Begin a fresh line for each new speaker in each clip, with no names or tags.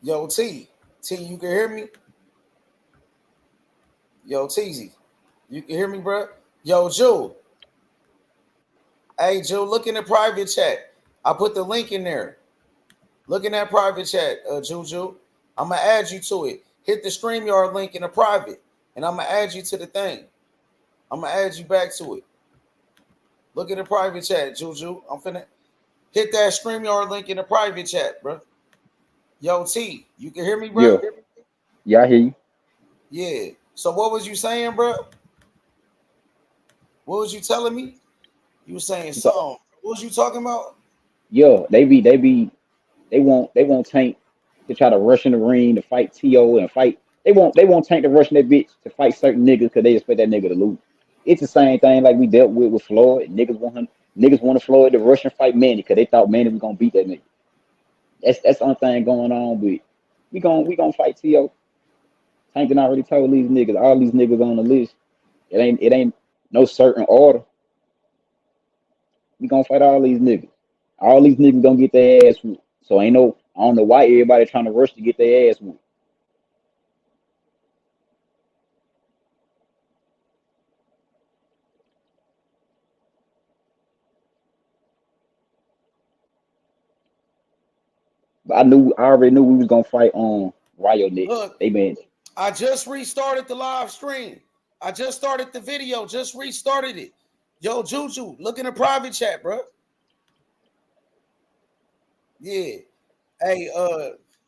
Yo, T, you can hear me? Yo, Teasy, you can hear me, bro? Yo, Jew. Hey, Jew, look in the private chat. I put the link in there. Look in that private chat, Juju. I'm gonna add you to it. Hit the StreamYard link in the private, and I'm gonna add you to the thing. I'm gonna add you back to it. Look in the private chat, Juju. I'm finna hit that StreamYard link in the private chat, bro. Yo, T, you can hear me, bro?
Yeah, yeah, I hear you.
Yeah. So what was you saying, bro? What was you telling me? You were saying
So,
something. What was you talking about?
yeah, they won't Tank to try to rush in the ring to fight To and fight. They won't Tank to rush in that bitch to fight certain niggas because they expect that nigga to lose. It's the same thing like we dealt with Floyd. Niggas wanted Floyd to rush and fight Manny because they thought Manny was gonna beat that nigga. That's the only thing going on. But we gonna fight To. Tank done already told these niggas, all these niggas on the list. It ain't no certain order. We gonna fight all these niggas. All these niggas gonna get their ass whooped. So ain't no, I don't know why everybody trying to rush to get their ass whooped. But I already knew we was gonna fight on Ryo next.
Look,
They been,
I just restarted the live stream. I just started the video. Just restarted it. Yo, Juju, look in the private chat, bro. Yeah. Hey,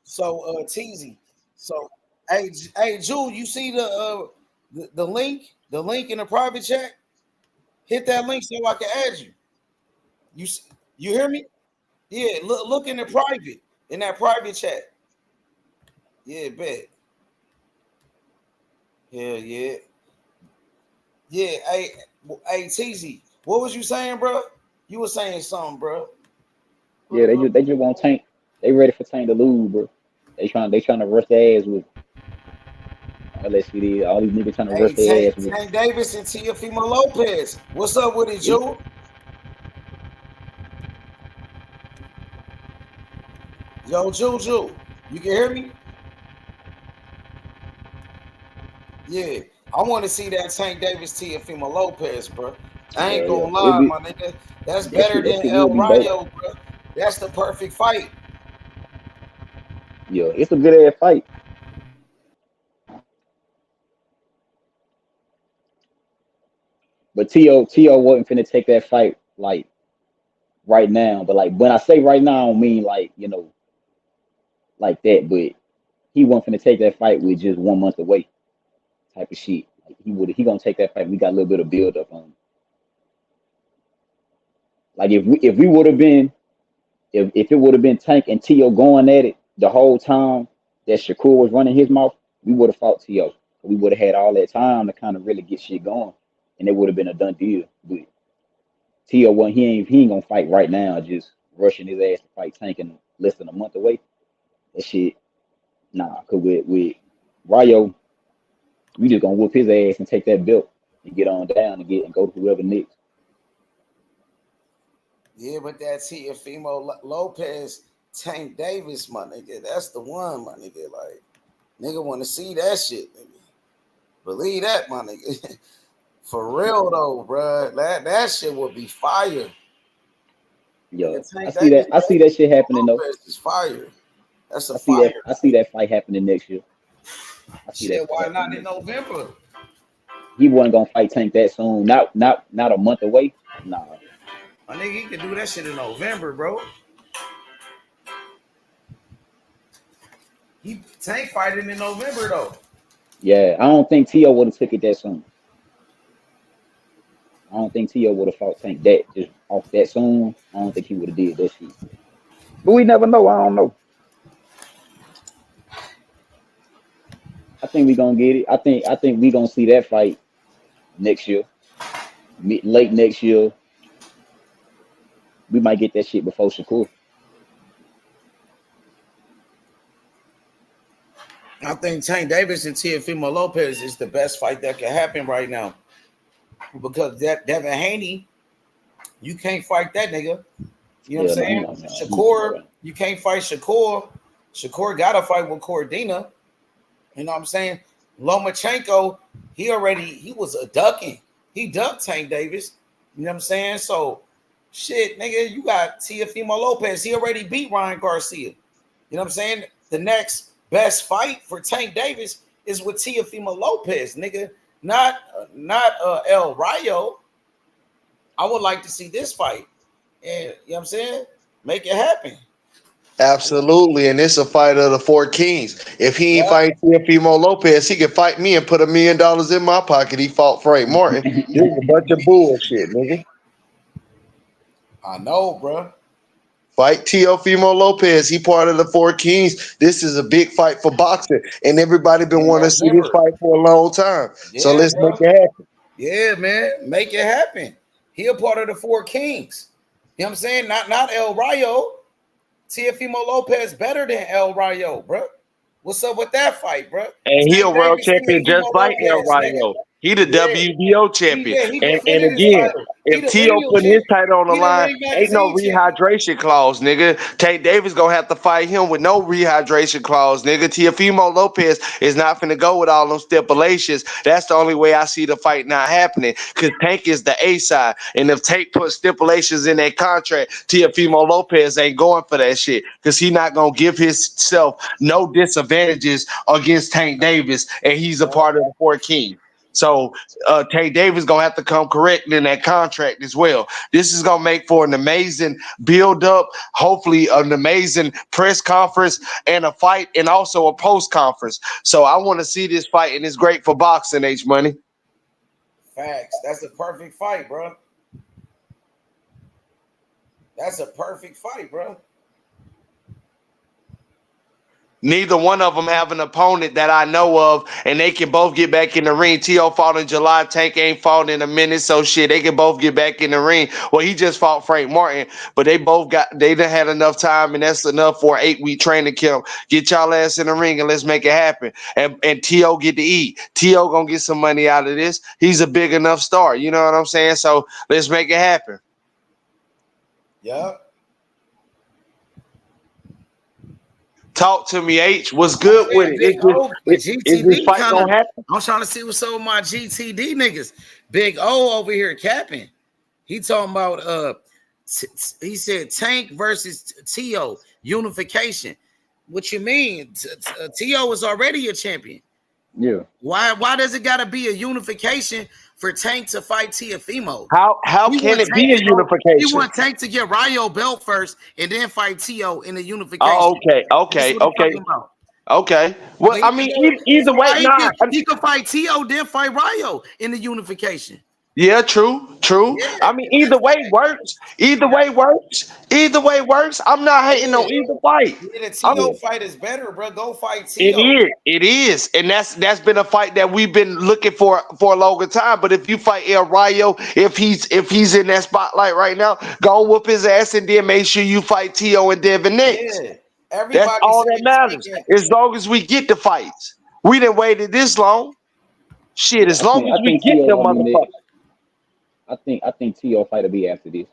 Teasy. So, hey, Ju, you see the link, the link in the private chat? Hit that link so I can add you. You you hear me? Yeah. Look in the private in that private chat. Yeah, bet. Yeah, yeah, yeah. Hey, Teasy, what was you saying, bro? You were saying something, bro.
yeah, they just want Tank. They ready for Tank to lose, bro. They trying to rush their ass with all these niggas trying to rush
Hey,
their ass with.
Tank Davis and Teofimo Lopez. What's up with it,
It,
Ju? Yo, Juju, you can hear me? Yeah. I want to see that Tank Davis Teofimo Lopez, bro. I ain't
yeah,
gonna
it
lie,
be
my nigga. That's
that
better
shit. That
than
shit will
El
be dope.
Rayo, bro. That's the perfect fight.
Yeah, it's a good ass fight. But To wasn't finna take that fight like right now. But like when I say right now, I don't mean like like that. But he wasn't finna take that fight with just 1 month away type of shit. Like he gonna take that fight. We got a little bit of build up on him. Like if we would have been if it would have been Tank and To going at it the whole time that Shakur was running his mouth, we would have fought To. We would have had all that time to kind of really get shit going, and it would have been a done deal. But To one he ain't gonna fight right now. Just rushing his ass to fight Tank in less than a month away. That shit, nah. Cause with Ryo, we just gonna whoop his ass and take that belt and get on down and go to whoever next.
Yeah, but that Teofimo Lopez, Tank Davis, my nigga. That's the one, my nigga. Like, nigga want to see that shit, nigga. Believe that, my nigga. For real though, bro. That shit would be fire. Nigga,
Yo,
Tank Davis,
I see that shit happening though.
Lopez is fire. That's a
I
fire
see
fight.
that fight happening next year. I see that
Shit,
fight
why
happening
not in
next year.
November?
He wasn't gonna fight Tank that soon. Not a month away. Nah.
My nigga, he can do that shit in November, bro. He Tank fighting in November though.
Yeah, I don't think To would have took it that soon. I don't think To would have fought Tank that just off that soon. I don't think he would have did that shit. But we never know. I don't know. I think we gonna get it. I think we gonna see that fight next year, late next year. We might get that shit before Shakur.
I think Tank Davis and Teofimo Lopez is the best fight that can happen right now because that Devin Haney, you can't fight that nigga. You know what I'm
Hell no,
saying?
he not
Shakur,
around.
you can't fight Shakur. Shakur got to fight with Cordina. You know what I'm saying? Lomachenko, he was a ducking. He ducked Tank Davis. You know what I'm saying? So, shit, nigga, you got Teofimo Lopez. He already beat Ryan Garcia. You know what I'm saying? The next best fight for Tank Davis is with Teofimo Lopez, nigga. Not El Rayo. I would like to see this fight. And you know what I'm saying? Make it happen.
Absolutely, and it's a fight of the four kings. If he ain't
Yeah,
fighting Teofimo Lopez, he can fight me and put $1 million in my pocket. He fought Frank Martin. This is a bunch of bullshit, nigga.
I know, bro.
Fight Teofimo Lopez. He part of the four kings. This is a big fight for boxing, and everybody been
In
wanting to see this
November.
fight for a long time. So
Yeah,
let's make
bro.
it happen.
Yeah, man. Make it happen. He a part of the four kings. You know what I'm saying? Not El Rayo. Teofimo Lopez better than El Rayo, bro. What's up with that fight, bro?
And he a
Tank
world
Davis,
champion just
Teofimo
like El
Lopez, nigga.
Rayo. He the
Yeah.
WBO champion.
He
And
defended his
again,
title. He
if
the
T.O.
lineal
putting his
champion.
title on the
He the
line,
ring
ain't no
magazine champion.
rehydration clause, nigga. Tank Davis gonna have to fight him with no rehydration clause, nigga. Teofimo Lopez is not finna go with all them stipulations. That's the only way I see the fight not happening. Cause Tank is the A side. And if Tank put stipulations in that contract, Teofimo Lopez ain't going for that shit. Cause he not gonna give himself no disadvantages against Tank Davis, and he's a part of the four kings. So Tank Davis gonna have to come correct in that contract as well. This is gonna make for an amazing build up, hopefully an amazing press conference and a fight, and also a post conference. So I want to see this fight, and it's great for boxing. H Money.
Facts. That's a perfect fight, bro. That's a perfect fight, bro.
Neither one of them have an opponent that I know of, and they can both get back in the ring. T.O. fought in July. Tank ain't fought in a minute, so shit, they can both get back in the ring. Well, he just fought Frank Martin, but they done had enough time, and that's enough for an 8-week training camp. Get y'all ass in the ring and let's make it happen. And T.O. get to eat. T.O. gonna get some money out of this. He's a big enough star. You know what I'm saying? So let's make it happen.
Yeah.
Talk to me, H. What's good with it?
Big O,
Is this
GTD
fight
kind of.
gonna happen?
I'm trying to see what's up with my GTD niggas. Big O over here capping. He talking about he said Tank versus T.O. unification. What you mean? T.O. is already a champion.
Yeah.
Why does it gotta be a unification for Tank to fight Teofimo?
How can it be a
He
unification?
want Tank to get Rayo belt first and then fight T.O. in the unification.
Oh, okay.
That's what I'm talking about.
Okay. Well, I mean, either way,
He could fight T.O. then fight Rayo in the unification.
Yeah, true.
Yeah,
I mean, either way works. Either way works. I'm not hating on either fight.
Yeah, the T.O. fight is better, bro. Go fight
It
T.O.
is. It is. And that's been a fight that we've been looking for a longer time. But if you fight El Rayo, if he's in that spotlight right now, go whoop his ass and then make sure you fight T.O. and Devin next.
Yeah,
That's all that matters. As long as we get the fights. We didn't waited this long. Shit, as long as we get them motherfuckers.
I think T.O. fight will be after this.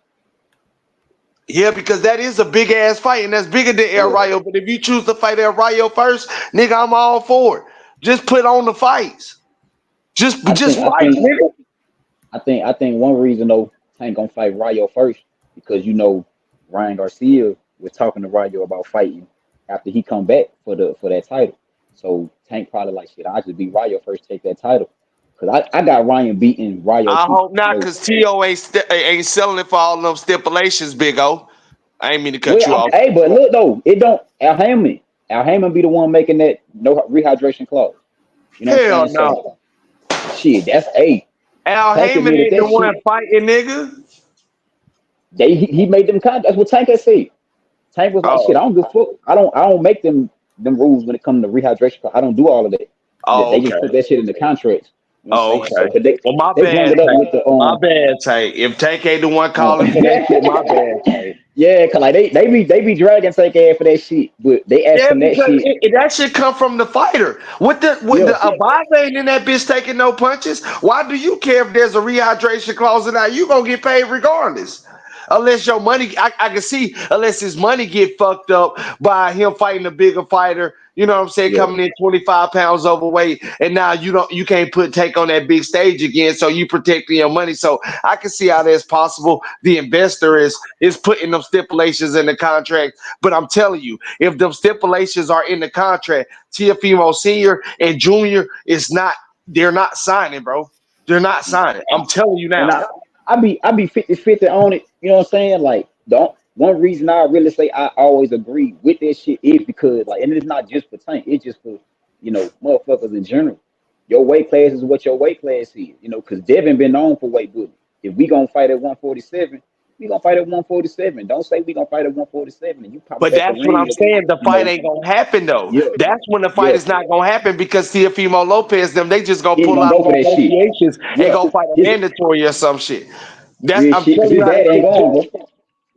Yeah, because that is a big ass fight, and that's bigger than El Rayo. But if you choose to fight El Rayo first, nigga, I'm all for it. Just put on the fights. Just fight, nigga.
I think one reason though Tank gonna fight Rayo first because Ryan Garcia was talking to Rayo about fighting after he come back for that title. So Tank probably like shit. I just beat Rayo first, take that title. Cause I got Ryan beating Rayo.
I hope not, cause T.O. ain't selling it for all them stipulations, Big O. I ain't mean to cut you off.
Hey, but look though, it don't. Al Heyman be the one making that no rehydration clause. You know
Hell
what I'm saying?
no.
So, shit, that's
Al Heyman ain't the one fighting, nigga.
He made them contracts. That's what Tank had said. Tank was like, shit, I don't give a fuck. I don't make them rules when it comes to rehydration. I don't do all of that. They just put that shit in the contracts. You know
okay.
So,
well, my bad, Tank. My bad, Tank. If Tank ain't the one calling for that shit, my bad, Tank.
Yeah, cause like they be dragging Tank ass for that shit, but they ask him that shit.
That shit come from the fighter. The Abaz ain't in that bitch taking no punches. Why do you care if there's a rehydration clause or not? You gonna get paid regardless. unless your money, I can see, unless his money get fucked up by him fighting a bigger fighter. You know what I'm saying?
Yeah.
Coming in 25 pounds overweight, and now you can't take on that big stage again. So you protecting your money. So I can see how that's possible. The investor is putting them stipulations in the contract. But I'm telling you, if them stipulations are in the contract, Teofimo Senior and Junior is not. They're not signing, bro. They're not signing. I'm telling you
And
now.
I be 50-50 on it. You know what I'm saying? Like the one reason I really say I always agree with that shit is because like, and it's not just for Tank, it's just for motherfuckers in general. Your weight class is what your weight class is. Because Devin been known for weight bullying. If we gonna fight at 147, we gonna fight at 147. Don't say we gonna fight at 147 and you pop
But
up at the
that's what I'm
ring.
saying. The fight ain't gonna happen though.
Yeah,
That's when the fight
yeah.
is not gonna happen because Teofimo Lopez they just gonna
He ain't
pull
gonna
out
go for that shit.
negotiations and
Yeah,
go fight a
his
mandatory or some shit.
real
I'm
shit. Because
telling you
his
how that
dad ain't
shit
going,
go.
bro.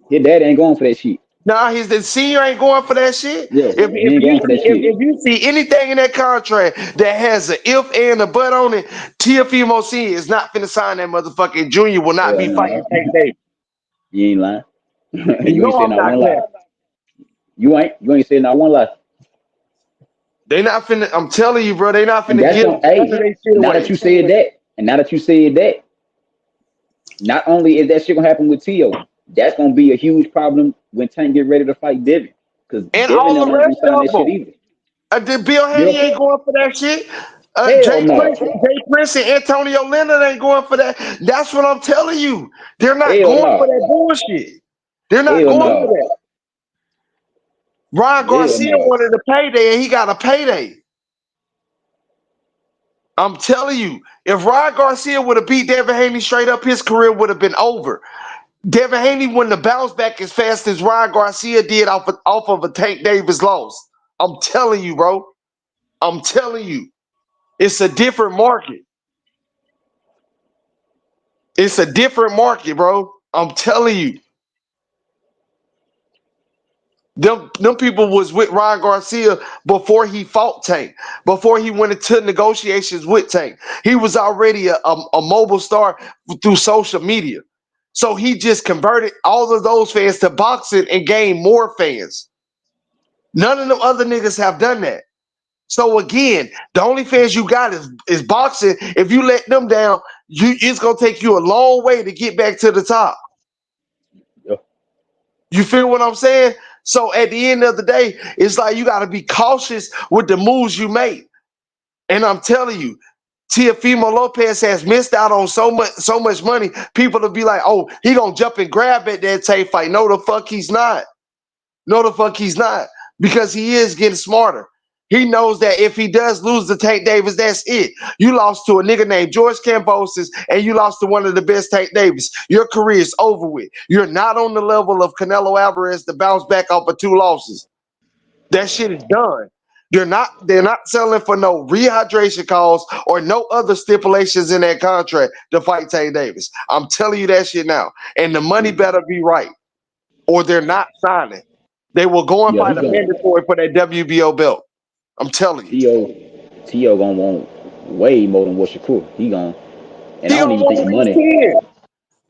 His dad ain't going for that shit.
Nah, the senior ain't going for that shit.
Yeah, he
If
ain't
you
going for that
see
shit.
if you see anything in that contract that has an if and a but on it, Teofimo Senior is not finna sign that motherfucking Junior will not
Yeah,
be fighting
no,
Tank Davis.
you ain't lying.
And you
You
know
ain't saying
I'm
not
not
one lie.
capping.
You ain't saying not one lie.
They not finna. I'm telling you, bro. They not
And
finna
that's
give
gonna.
none of
Hey,
their shit
now that
away.
you said that, and now that you said that, not only is that shit gonna happen with Tio, that's gonna be a huge problem when Tank get ready to fight Devin, because
And
Devin
all
them
the
ain't gonna
rest
sign
of
that shit
them.
either.
Bill Haney
Yeah,
ain't going for that shit.
hell no,
Jay Prince and Antonio Leonard ain't going for that. That's what I'm telling you. They're not
hell
going for
no,
that bullshit. They're not
hell
going for
no,
that. Ryan
hell
Garcia
no.
wanted a payday and he got a payday. I'm telling you, if Ryan Garcia would have beat Devin Haney straight up, his career would have been over. Devin Haney wouldn't have bounced back as fast as Ryan Garcia did off of a Tank Davis loss. I'm telling you, bro. I'm telling you. It's a different market. It's a different market, bro. I'm telling you. Them people was with Ryan Garcia before he fought Tank, before he went into negotiations with Tank. He was already a mobile star through social media. So he just converted all of those fans to boxing and gained more fans. None of them other niggas have done that. So again, the only fans you got is boxing. If you let them down, it's gonna take you a long way to get back to the top.
Yeah,
You feel what I'm saying? So at the end of the day, it's like you got to be cautious with the moves you make. And I'm telling you, Teofimo Lopez has missed out on so much money. People will be like, "Oh, he gonna jump and grab at that Tay fight." No, the fuck he's not. No, the fuck he's not. Because he is getting smarter. He knows that if he does lose to Tank Davis, that's it. You lost to a nigga named George Kambosos and you lost to one of the best Tank Davis. Your career is over with. You're not on the level of Canelo Alvarez to bounce back off of 2 losses. That shit is done. They're not selling for no rehydration calls or no other stipulations in that contract to fight Tank Davis. I'm telling you that shit now. And the money better be right. Or they're not signing. They will go and
yeah.
fight
He
a
gonna
mandatory for that WBO belt. I'm telling you.
Tio gonna want way more than what Shakur. He gonna, and I
He
don't
gonna
even think
want
the
at least
money.
10,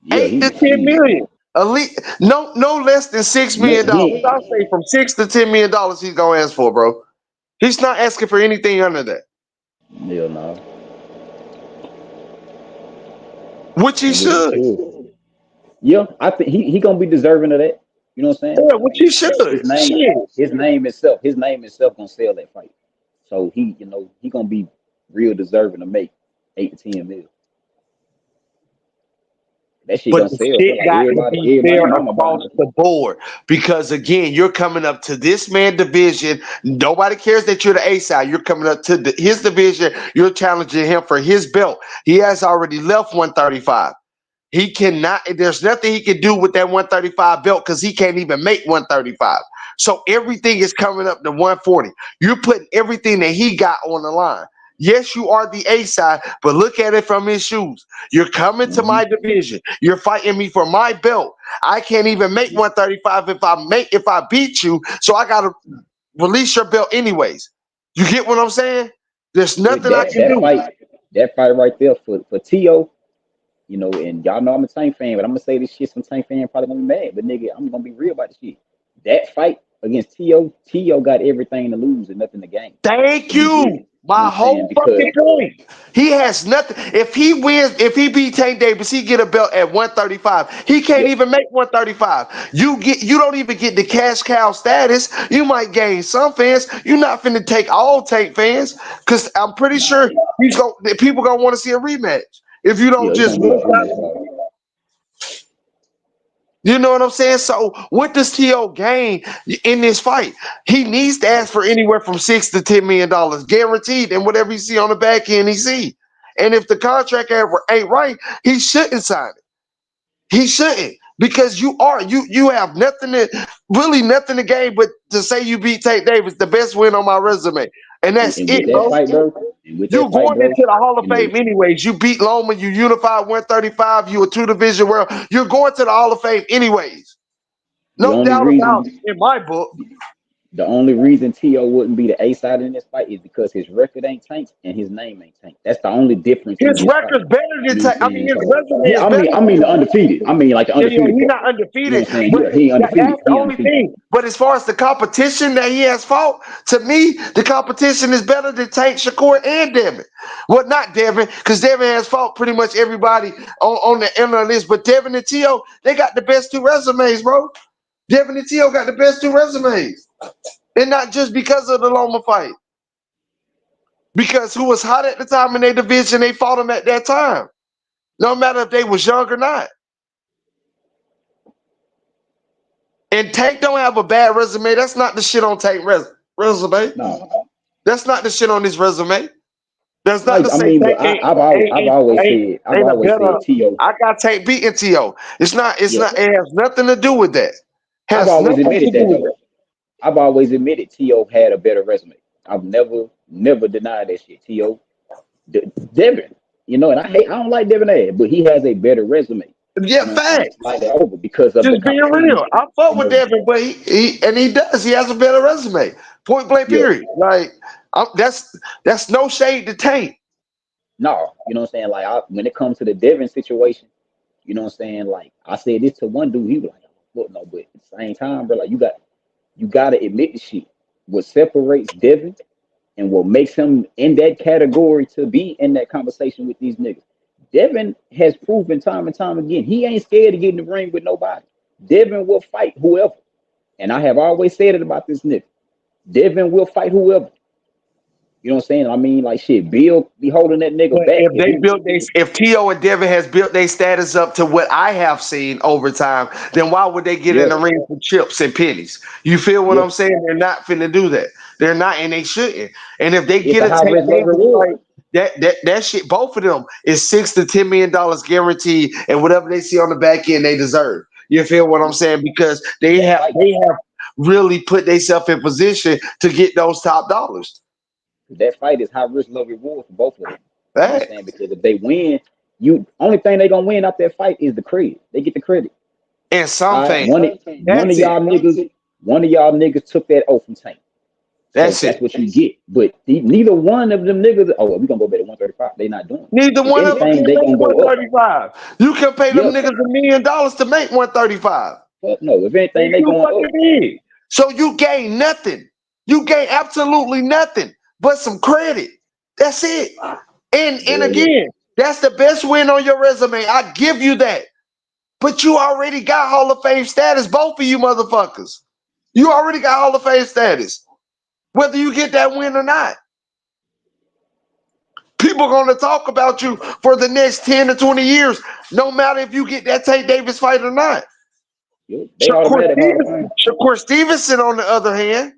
Yeah,
8
he
to 10
shit.
million. At least, no less than $6 million.
He
I'll say from $6 to $10 million he's gonna ask for, bro. He's not asking for anything under that.
hell no.
Which he
And with
should.
Shakur, yeah, I think he gonna be deserving of that. You know what I'm saying?
Yeah, which he should.
His name,
Shit.
his name itself gonna sell that fight. So he gonna be real deserving to make 8 to 10 mil. That shit
But
gonna
the
sell, bro.
shit
Like
got to be
everybody
fair
mama
across
buying it.
the board. Because again, you're coming up to this man division. Nobody cares that you're the A side. You're coming up to his division. You're challenging him for his belt. He has already left 135. He cannot, there's nothing he can do with that 135 belt because he can't even make 135. So everything is coming up to 140. You're putting everything that he got on the line. Yes, you are the A side, but look at it from his shoes. You're coming to
Hmm.
my division. You're fighting me for my belt. I can't even make 135 if I beat you. So I gotta release your belt anyways. You get what I'm saying? There's
With
nothing I
that
can
that
do.
fight, that fight right there for Tio. You know, and y'all know I'm a Tank fan, but I'm gonna say this shit. Some Tank fan probably gonna be mad, but nigga, I'm gonna be real about this shit. That fight against T.O. got everything to lose and nothing to gain.
Thank
To be real.
you. My whole fucking point. He has nothing. If he wins, if he beat Tank Davis, he get a belt at 135. He can't even make 135. You don't even get the cash cow status. You might gain some fans. You're not finna take all Tank fans, because I'm pretty sure people gonna want to see a rematch. If you don't
It's
just
gonna be
walk
a
out.
rematch.
You know what I'm saying? So what does T.O. gain in this fight? He needs to ask for anywhere from $6 to $10 million guaranteed, and whatever you see on the back end, he see. And if the contract ain't right, he shouldn't sign it. He shouldn't, because you have nothing to gain but to say you beat Tate Davis, the best win on my resume, and that's
And
it,
with that
bro.
fight, bro, and with
You
that fight,
going
bro,
into the Hall of
you know,
Fame anyways. You beat Loma, you unified 135, you a 2-division world. You're going to the Hall of Fame anyways.
the
No
only
doubt about it,
reason
in my book.
the only reason T.O. wouldn't be the A side in this fight is because his record ain't tanked and his name ain't tanked. That's the only difference in
His
this fight.
record's better
You
than
know what I'm
I mean,
saying?
his
So
resume
yeah,
is better
I
than
mean the undefeated. I mean like the
Yeah,
undefeated
he's
part.
not
You know
undefeated,
what I'm saying?
but
Yeah, he undefeated.
that's the
He
only
undefeated.
thing. But as far as the competition that he has fought, to me, the competition is better than Tank, Shakur, and Devin. Well, not Devin, because Devin has fought pretty much everybody on the end of the list. But Devin and T.O., they got the best 2 resumes, bro. Devin and T.O. got the best 2 resumes. And not just because of the Loma fight. Because who was hot at the time in their division, they fought him at that time. No matter if they was young or not. And Tank don't have a bad resume. That's not the shit on Tank resume.
No.
That's not the shit on his resume. That's not
Like
to
I
say
mean, but
Tank ain't
I've always said
a better.
T.O.
I got Tank beating T.O. It's not.
Yeah,
It has nothing to do with that.
I've
Has
always
nothing to
admitted
do
that
with
though.
that.
I've always admitted T.O. had a better resume. I've never denied that shit. T.O. Devin, you know, and I don't like Devin Ash, but he has a better resume.
Yeah,
You know what I'm saying?
facts.
Slightly over because of the
Just being
competition.
real. I fuck
You
with
know,
Devin, but he does. He has a better resume. Point blank.
yeah,
Period. Like that's no shade to Tank.
no, you know what I'm saying? Like when it comes to the Devin situation, you know what I'm saying? Like I said this to one dude, he was like, "Look, no," but at the same time, bro, like you gotta admit the shit. What separates Devin and what makes him in that category to be in that conversation with these niggas. Devin has proven time and time again he ain't scared to get in the ring with nobody. Devin will fight whoever. And I have always said it about this nigga. Devin will fight whoever. You know what I'm saying? I mean, like shit, Bill be holding that nigga
But
back if he
if T.O. and Devin has built their status up to what I have seen over time, then why would they get in
yeah,
the ring for chips and pennies? You feel what
yeah.
I'm saying? They're not finna do that. They're not, and they shouldn't. And if they
It's
get
a
a
high
Tank
risk, low
Davis
reward.
fight, that shit, both of them is $6 to $10 million guaranteed, and whatever they see on the back end, they deserve. You feel what I'm
Yeah.
saying? Because
That fight,
they have really put themselves in position to get those top dollars.
that fight is high risk, low reward for both of them. You know what I'm
Right?
saying? Because if they win, you only thing they gonna win out that fight is the credit. They get the credit.
And
All
some
right,
fans.
one of
That's it.
y'all niggas took that oath from Tank. So
That's
that's
it.
what you get. But neither one of them niggas, oh, we gonna go back to 135. They not doing it.
Neither
If
one of them
anything,
can
they
make
gonna go up.
135. You can pay them
Yep.
niggas $1 million to make 135.
Fuck no. If anything,
And
they
you
going up.
fucking did. So you gain nothing. You gain absolutely nothing but some credit. That's it. And
Hell yeah.
again, that's the best win on your resume. I give you that. But you already got Hall of Fame status, both of you motherfuckers. You already got Hall of Fame status, whether you get that win or not. People are going to talk about you for the next 10 to 20 years, no matter if you get that Tank Davis fight or not.
Yep. They automatic Hall of Fame.
Shakur Stevenson, on the other hand,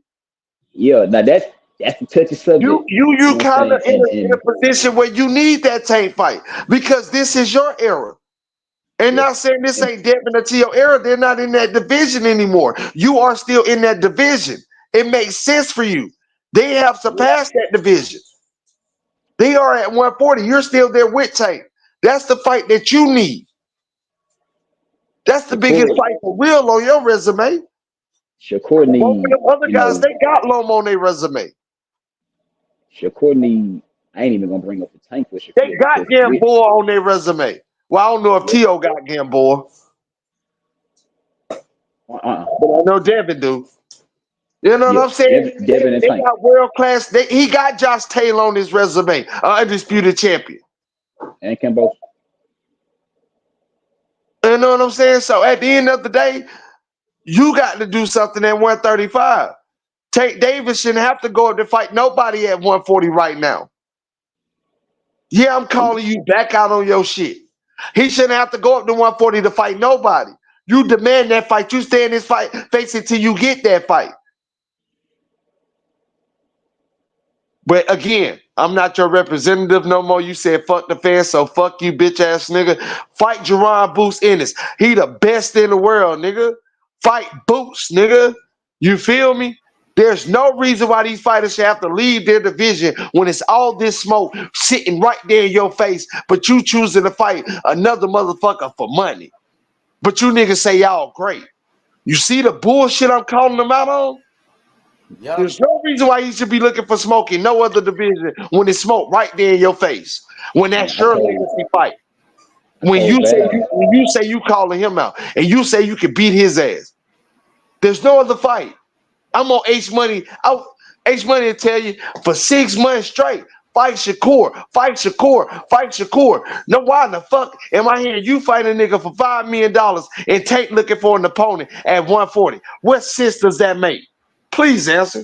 Yeah. Now that's the touchy subject. You
you
know what I'm
kind of
saying?
in a position where you need that Tank fight because this is your era. And
Yeah.
not saying this
And
ain't Devin or T.O. era, they're not in that division anymore. You are still in that division. It makes sense for you. They have
yeah.
surpassed that division. They are at 140. You're still there with Tank. That's the fight that you need. That's the biggest
Shakur
fight for real on your resume.
Shakur
Both of
need,
them other
you
guys,
know,
they got Loma on their resume.
Shakur need. I ain't even gonna bring up the Tank with
They
Shakur
got
because with
Gamboa on their resume. Well, I don't know if T.O. got Gamboa, but I know Devin do. You know what I'm saying?
Devin and
They
Tank.
got world class. He got Josh Taylor on his resume, undisputed champion.
And Kimbo.
You know what I'm saying? So at the end of the day, you got to do something at 135. Tank Davis shouldn't have to go up to fight nobody at 140 right now. Yeah, I'm calling you back out on your shit. He shouldn't have to go up to 140 to fight nobody. You demand that fight. You stay in this fight, face it till you get that fight. But again, I'm not your representative no more. You said fuck the fans, so fuck you, bitch ass nigga. Fight Jaron Ennis. He the best in the world, nigga. Fight Boots, nigga. You feel me? There's no reason why these fighters should have to leave their division when it's all this smoke sitting right there in your face, but you choosing to fight another motherfucker for money. But you niggas say y'all great. You see the bullshit I'm calling them out on?
Yep.
There's no reason why you should be looking for smoke in no other division when it's smoke right there in your face. When that's your legacy fight. When you say you calling him out and you say you can beat his ass. There's no other fight. I'm on H Money. H Money will tell you for 6 months straight. Fight Shakur. Fight Shakur. Fight Shakur. No, why the fuck am I hearing you fight a nigga for $5 million and Tank looking for an opponent at 140? What sense does that make? Please answer.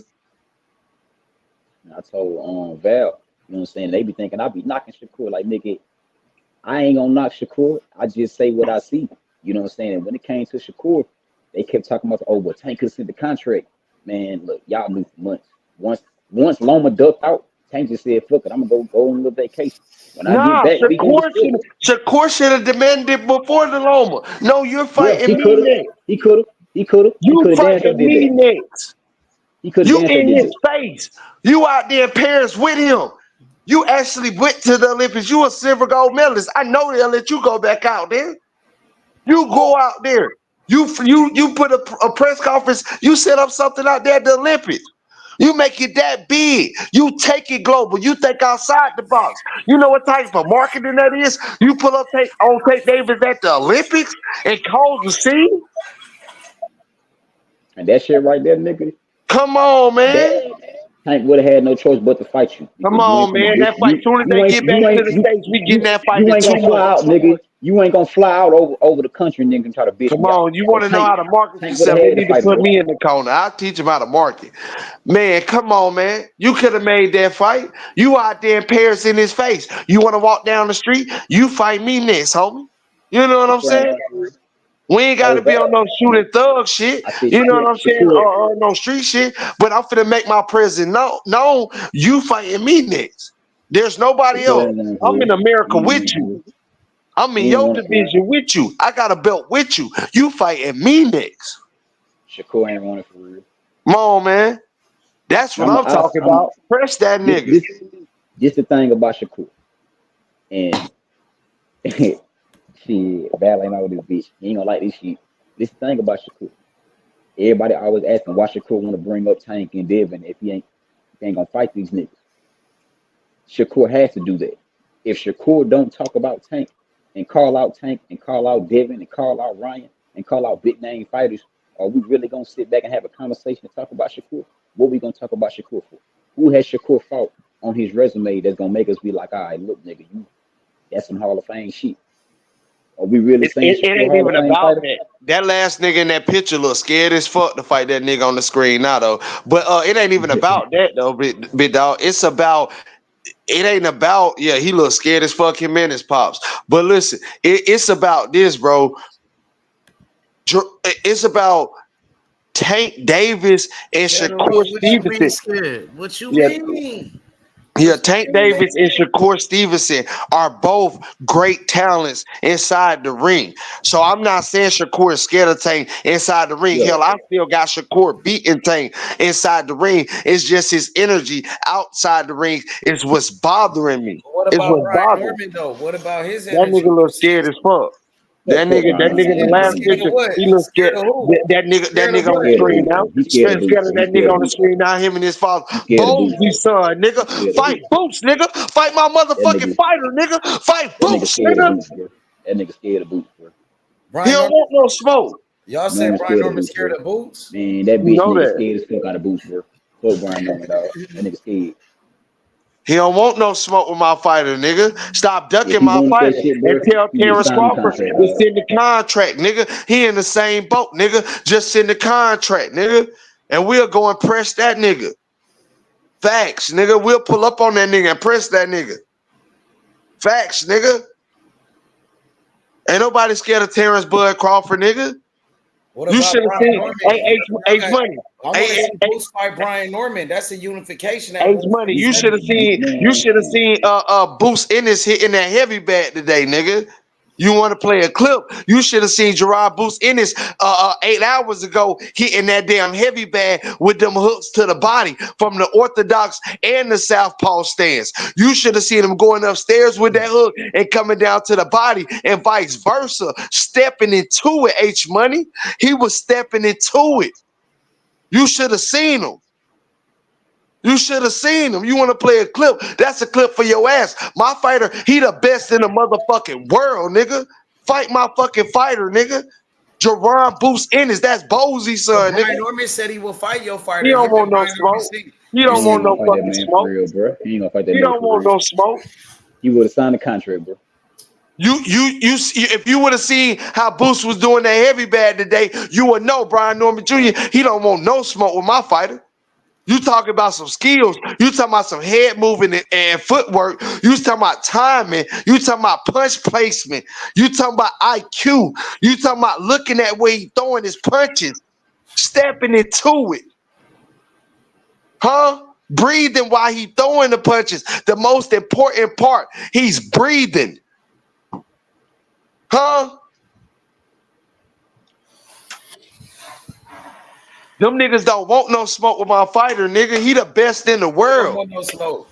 I told Val, you know what I'm saying? They be thinking I be knocking Shakur. Like, nigga, I ain't gonna knock Shakur. I just say what I see. You know what I'm saying? And when it came to Shakur, they kept talking about, well, Tank could send the contract. Man, look, y'all knew for months. Once Loma ducked out, Tank just said, fuck it, I'm gonna go on a little vacation. When I get back, we gonna discuss.
Shakur should have demanded before the Loma. No, you're fighting me next.
He could have.
You fighting me next.
He could
You
have
in his face. You out there in Paris with him. You actually went to the Olympics. You a silver gold medalist. I know they'll let you go back out there. You go out there. You put a press conference. You set up something out there at the Olympics. You make it that big. You take it global. You think outside the box. You know what type of marketing that is? You put up Tank Davis at the Olympics and cause the scene.
And that shit right there, nigga.
Come on, man.
Tank would have had no choice but to fight you.
Come on, man. That fight, soon as they get back to the States, we getting that fight.
You ain't gonna fly out, nigga. You ain't gonna fly out over the country and then try to bitch.
Come on, you want to know how to market yourself? You need to put me in the corner. I'll teach them how to market. Man, come on, man. You could have made that fight. You out there in Paris in his face. You want to walk down the street? You fight me next, homie. You know what I'm saying? We ain't got to be on no shooting thug shit. You know what I'm saying? Or no street shit. But I'm finna make my presence known. You fighting me next. There's nobody else. I'm in America with you. I'm in your division with you. I got a belt with you. You fighting me next.
Shakur ain't running for real.
Come on, man. That's what I'm talking about. Press that nigga.
This the thing about Shakur. And shit, bad like with this bitch. He ain't gonna like this shit. This the thing about Shakur. Everybody always asking why Shakur want to bring up Tank and Devin if he ain't gonna fight these niggas. Shakur has to do that. If Shakur don't talk about Tank and call out Devin and call out Ryan and call out big name fighters, are we really gonna sit back and have a conversation and talk about Shakur? What we gonna talk about Shakur for? Who has Shakur fought on his resume that's gonna make us be like, all right, look, nigga, that's some Hall of Fame shit. Are we really saying
it ain't even about that? That last nigga in that picture look scared as fuck to fight that nigga on the screen now though. But it ain't even about that though, big dog. It's about. It ain't about, he looks scared as fuck him and his pops. But listen, it's about this, bro. It's about Tank Davis and Shakur Stevenson.
What you mean?
Yeah, Tank Davis and Shakur Stevenson are both great talents inside the ring. So I'm not saying Shakur is scared of Tank inside the ring. Yeah. Hell, I still got Shakur beating Tank inside the ring. It's just his energy outside the ring is what's bothering me.
What about Ryan Norman though? What about his energy?
That nigga look scared as fuck. That nigga, the last picture, he looks scared. That nigga on the screen now. Scared of that nigga on the screen now. Him and his father. Bowlesy son, nigga. Fight Boots, nigga. Fight my motherfucking fighter, nigga. Fight Boots, nigga.
That nigga scared of boots, bro.
He
Brian
don't
Norman,
want no smoke.
y'all said
Norman
Brian
scared of
Norman
boots,
scared
bro.
of boots.
Man, that
You
bitch
know
nigga
that.
scared as fuck out of boots, bro. Fuck Brian Norman, dog. That nigga scared.
He don't want no smoke with my fighter, nigga. Stop
If
ducking
he
my
wanted that
fighter
shit,
and
bro,
tell
he would have
Terrence
signed the
Crawford
contract,
to
dog.
send the contract, nigga. He in the same boat, nigga. Just send the contract, nigga. And we'll go and press that nigga. Facts, nigga. We'll pull up on that nigga and press that nigga. Facts, nigga. Ain't nobody scared of Terrence Bud Crawford, nigga.
What
You
about
should have
Brian
seen
Norman?
H Money.
I want to see Boots fight Brian Norman. That's a unification at
H Money. You should have
147.
seen. You should have seen. Boost Ennis hitting that heavy bag today, nigga. You want to play a clip? You should have seen Gerard Boost Ennis 8 hours ago hitting that damn heavy bag with them hooks to the body from the orthodox and the southpaw stance. You should have seen him going upstairs with that hook and coming down to the body and vice versa, stepping into it. H Money, he was stepping into it. You should have seen him. You should have seen him. You want to play a clip? That's a clip for your ass. My fighter, he the best in the motherfucking world, nigga. Fight my fucking fighter, nigga. Jaron Boost Ennis. That's Bozy's
But
son, nigga.
Brian Norman said he will fight your
He
fighter.
don't
Him
want
and
no
Brian Norman
smoke.
see.
He
You
don't
He
see,
ain't
want
gonna
no
fight that
fucking
man for
smoke.
real, bro. He ain't gonna fight that
He
nigga
don't
for
want
real.
no smoke.
He would have signed the contract, bro.
If you would have seen how Boost was doing that heavy bag today, you would know Brian Norman Jr. He don't want no smoke with my fighter. You talking about some skills. You talking about some head moving and footwork. You talking about timing. You talking about punch placement. You talking about IQ. You talking about looking at where he throwing his punches, stepping into it. Huh? Breathing while he throwing the punches. The most important part, he's breathing. Huh? Them niggas don't want no smoke with my fighter, nigga. He the best in the
I don't
world.
want no smoke.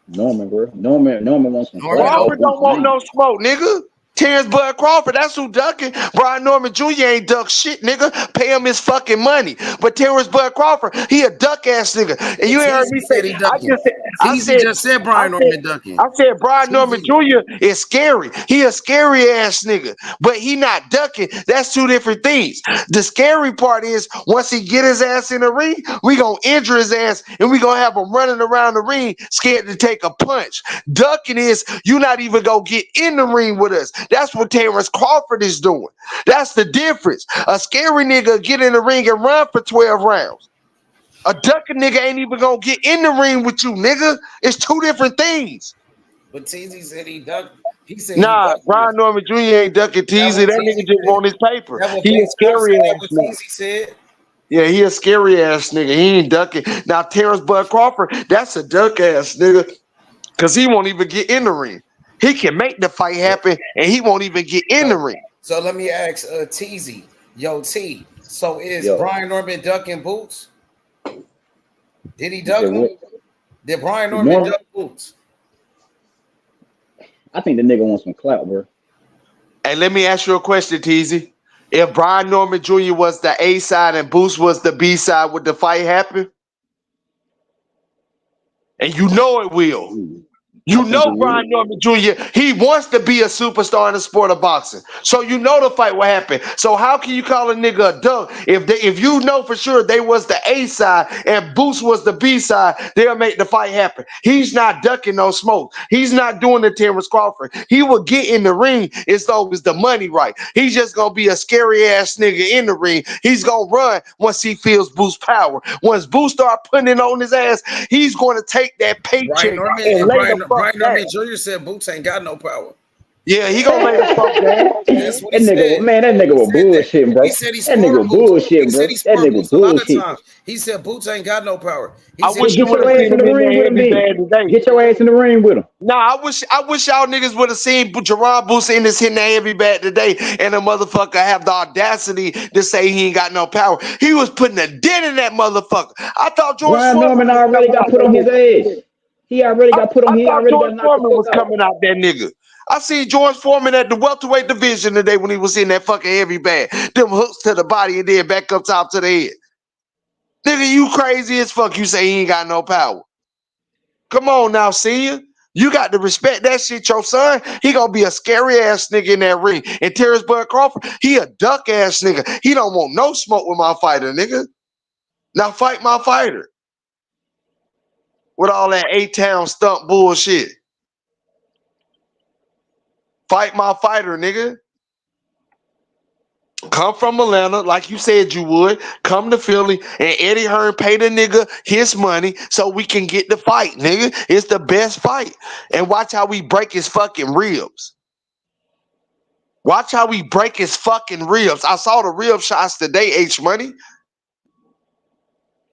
Norman, bro. Norman wants some
Norman
clout, bro.
Crawford
don't.
Boots
don't want
ain't.
no smoke, nigga. Terrence Bud Crawford, that's who ducking. Brian Norman Jr. ain't duck shit, nigga. Pay him his fucking money. But Terrence Bud Crawford, he a duck ass nigga. And
But
you ain't heard me
Teasy
say.
said he ducking.
I
Teasy
said,
just said
I
Brian
said,
Norman ducking.
I said Brian Norman
Teasy.
Jr. is scary. He a scary ass nigga, but he not ducking. That's two different things. The scary part is once he get his ass in the ring, we gonna injure his ass and we gonna have him running around the ring scared to take a punch. Ducking is you not even gonna get in the ring with us. That's what Terrence Crawford is doing. That's the difference. A scary nigga get in the ring and run for 12 rounds. A ducking nigga ain't even gonna get in the ring with you, nigga. It's two different things.
But Teasy said he ducked. He said he
Nah,
ducked
Brian
this.
Norman Jr. ain't ducking
That
teasy.
what
That
Teasy
nigga just
said.
want his paper.
That what
He
Big
a
Snuff said.
scary
That
ass
what
nigga.
Teasy said.
Yeah, he a scary ass nigga. He ain't ducking. Now Terrence Bud Crawford, that's a duck ass nigga. Cause he won't even get in the ring. He can make the fight happen and he won't even get in the ring.
So let me ask Teasy. Yo, T. So is
Yo,
Brian Norman ducking boots? Did he
you said
duck him?
what?
Did Brian
The
Norman
Norman?
duck boots?
I think the nigga wants some clout, bro.
Hey, let me ask you a question, Teasy. If Brian Norman Jr. was the A side and Boost was the B side, would the fight happen? And you know it will.
Ooh, I
You
think it
know Brian
would.
Norman Jr., he wants to be a superstar in the sport of boxing. So you know the fight will happen. So how can you call a nigga a duck if you know for sure they was the A side and Boost was the B side, they'll make the fight happen. He's not ducking no smoke. He's not doing the Terrence Crawford. He will get in the ring as long as the money right. He's just gonna be a scary ass nigga in the ring. He's gonna run once he feels Boost power. Once Boost start putting it on his ass, he's gonna take that
Brian
paycheck
Norman
and
and
lay the fuck
Brian
down.
Norman Jr. said boots ain't got no power.
Yeah, he gonna lay the fuck down.
That's what he
That nigga,
said.
man, that nigga
He
was
said that.
bullshitting,
He
bro.
said he
That
sparred
nigga
boots. He
bullshitting,
said
bro.
he
That
sparred
nigga
boots a lot of
bullshit.
times. He said boots ain't got no power. He
I
said he
wish
Well,
you
get
would
your
have
ass
seen
in
him
the
in
ring
that
with him,
heavy
then.
bag today.
Get your ass in the ring with him.
Nah, I wish y'all niggas would have seen Jaron Boost in this hitting that heavy bag today, and the motherfucker have the audacity to say he ain't got no power. He was putting a dent in that motherfucker. I thought George
Brian
Foreman
Norman
was
already
coming
got
out
put
that
on his
nigga.
ass. He already got put on.
I
He
thought
already
George
got knocked the
Foreman was
fuck out.
coming out that nigga. I seen George Foreman at the welterweight division today when he was in that fucking heavy bag. Them hooks to the body and then back up top to the head. Nigga, you crazy as fuck. You say he ain't got no power. Come on now, senior. You got to respect that shit. Your son, he gonna be a scary ass nigga in that ring. And Terrence Bud Crawford, he a duck ass nigga. He don't want no smoke with my fighter, nigga. Now fight my fighter. With all that A-Town stump bullshit. Fight my fighter, nigga. Come from Atlanta, like you said you would. Come to Philly, and Eddie Hearn pay the nigga his money so we can get the fight, nigga. It's the best fight. And watch how we break his fucking ribs. Watch how we break his fucking ribs. I saw the rib shots today, H Money.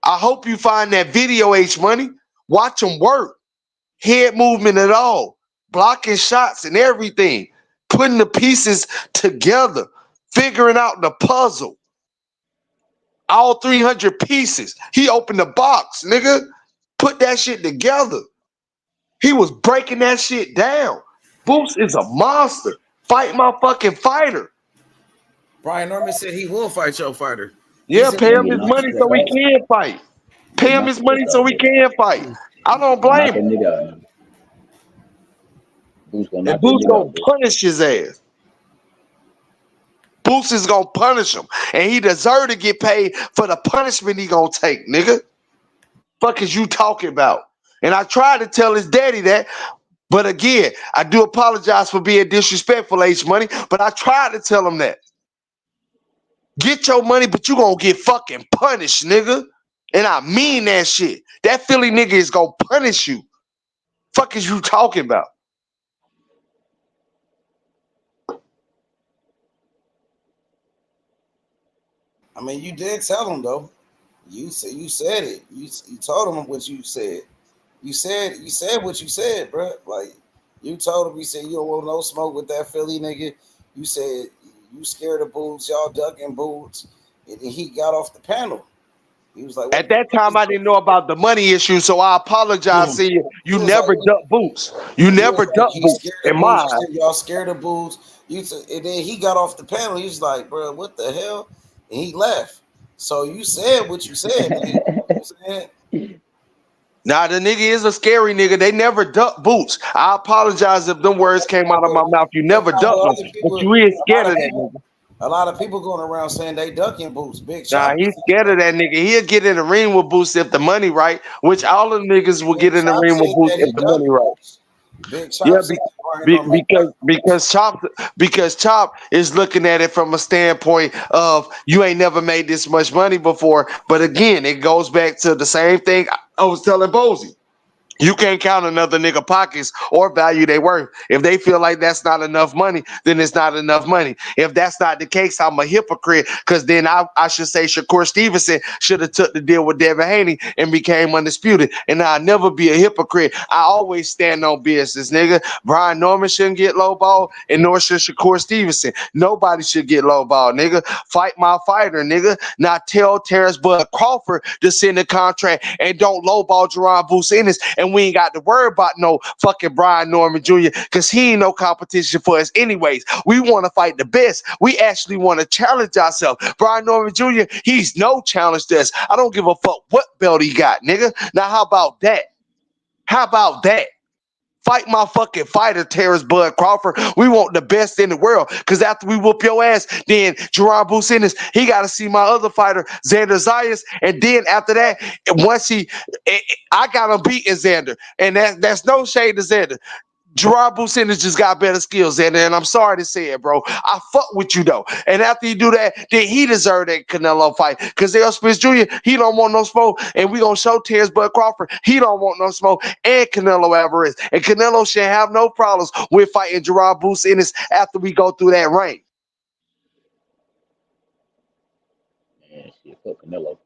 I hope you find that video, H Money. Watch him work. Head movement at all. Blocking shots and everything. Putting the pieces together. Figuring out the puzzle. All 300 pieces. He opened the box, nigga. Put that shit together. He was breaking that shit down. Boots is a monster. Fight my fucking fighter.
Brian Norman said he will fight your fighter.
Yeah,
He
pay
said
him his money so we can fight. Pay him his money so we can fight. I don't blame him.
Nigga, Boots gonna
And
knock that
Boots
nigga
gonna
out, bro.
punish his ass. Boots is gonna punish him. And he deserve to get paid for the punishment he gonna take, nigga. Fuck is you talking about? And I tried to tell his daddy that. But again, I do apologize for being disrespectful, H Money. But I tried to tell him that. Get your money, but you gonna get fucking punished, nigga. And I mean that shit. That Philly nigga is gonna punish you. Fuck is you talking about?
I mean, you did tell him though. You said it. You told him what you said. You said what you said, bro. Like you told him. You said you don't want no smoke with that Philly nigga. You said you scared of Boots. Y'all ducking Boots, and he got off the panel. He was like, "What
At
the
that
fuck
time,
is
I didn't know about the money issue, so I apologize to you.
He
You
was like,
never duck Boots. You
he
never
was like,
duck
he's
Boots
scared
in
of
my
Boots.
eyes.
Y'all scared of Boots. And then he got off the panel. He was like, bro, what the hell? And he left. So you said what you said. Man. You know what I'm saying?
Nah, the nigga is a scary nigga. They never duck Boots. I apologize if them words came out of my mouth. You never duck them, but you is scared of that nigga.
A lot of people going around saying they ducking Boots. Big
Nah,
Chop.
he's scared of that nigga. He'll get in the ring with Boots if the money right, which all of the niggas will get in the
Chop
ring with
said
Boots
that
if
he
the money
ducking
right.
Boots. Big Chop
Yeah,
said Brian Norman
because Chop is looking at it from a standpoint of you ain't never made this much money before. But again, it goes back to the same thing I was telling Bozy. You can't count another nigga pockets or value they worth. If they feel like that's not enough money, then it's not enough money. If that's not the case, I'm a hypocrite because then I should say Shakur Stevenson should have took the deal with Devin Haney and became undisputed. And I'll never be a hypocrite. I always stand on business, nigga. Brian Norman shouldn't get lowball and nor should Shakur Stevenson. Nobody should get lowball, nigga. Fight my fighter, nigga. Now tell Terrence Bud Crawford to send a contract and don't lowball Jaron Ennis. And we ain't got to worry about no fucking Brian Norman Jr. because he ain't no competition for us anyways. We want to fight the best. We actually want to challenge ourselves. Brian Norman Jr., he's no challenge to us. I don't give a fuck what belt he got, nigga. Now, how about that? How about that? Fight my fucking fighter, Terrence Bud Crawford. We want the best in the world. Because after we whoop your ass, then Jaron Ennis, he got to see my other fighter, Xander Zayas. And then after that, I got him beating Xander. And that's no shade to Xander. Gerard Ennis just got better skills, and I'm sorry to say it, bro. I fuck with you though. And after you do that, then he deserved that Canelo fight. Because Dale Spence Jr., he don't want no smoke. And we gonna show Terrence Bud Crawford, he don't want no smoke. And Canelo Alvarez. And Canelo should have no problems with fighting Gerard Ennis after we go through that ring.
Man, shit, fuck Canelo.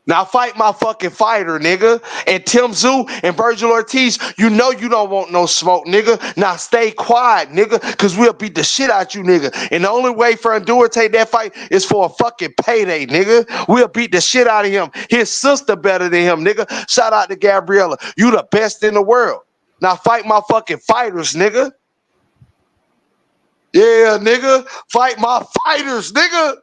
Now fight my fucking fighter, nigga. And Tim Tszyu and Virgil Ortiz, you know you don't want no smoke, nigga. Now stay quiet, nigga, because we'll beat the shit out you, nigga. And the only way for Endure to take that fight is for a fucking payday, nigga. We'll beat the shit out of him. His sister better than him, nigga. Shout out to Gabriella. You the best in the world. Now fight my fucking fighters, nigga. Yeah, nigga. Fight my fighters, nigga.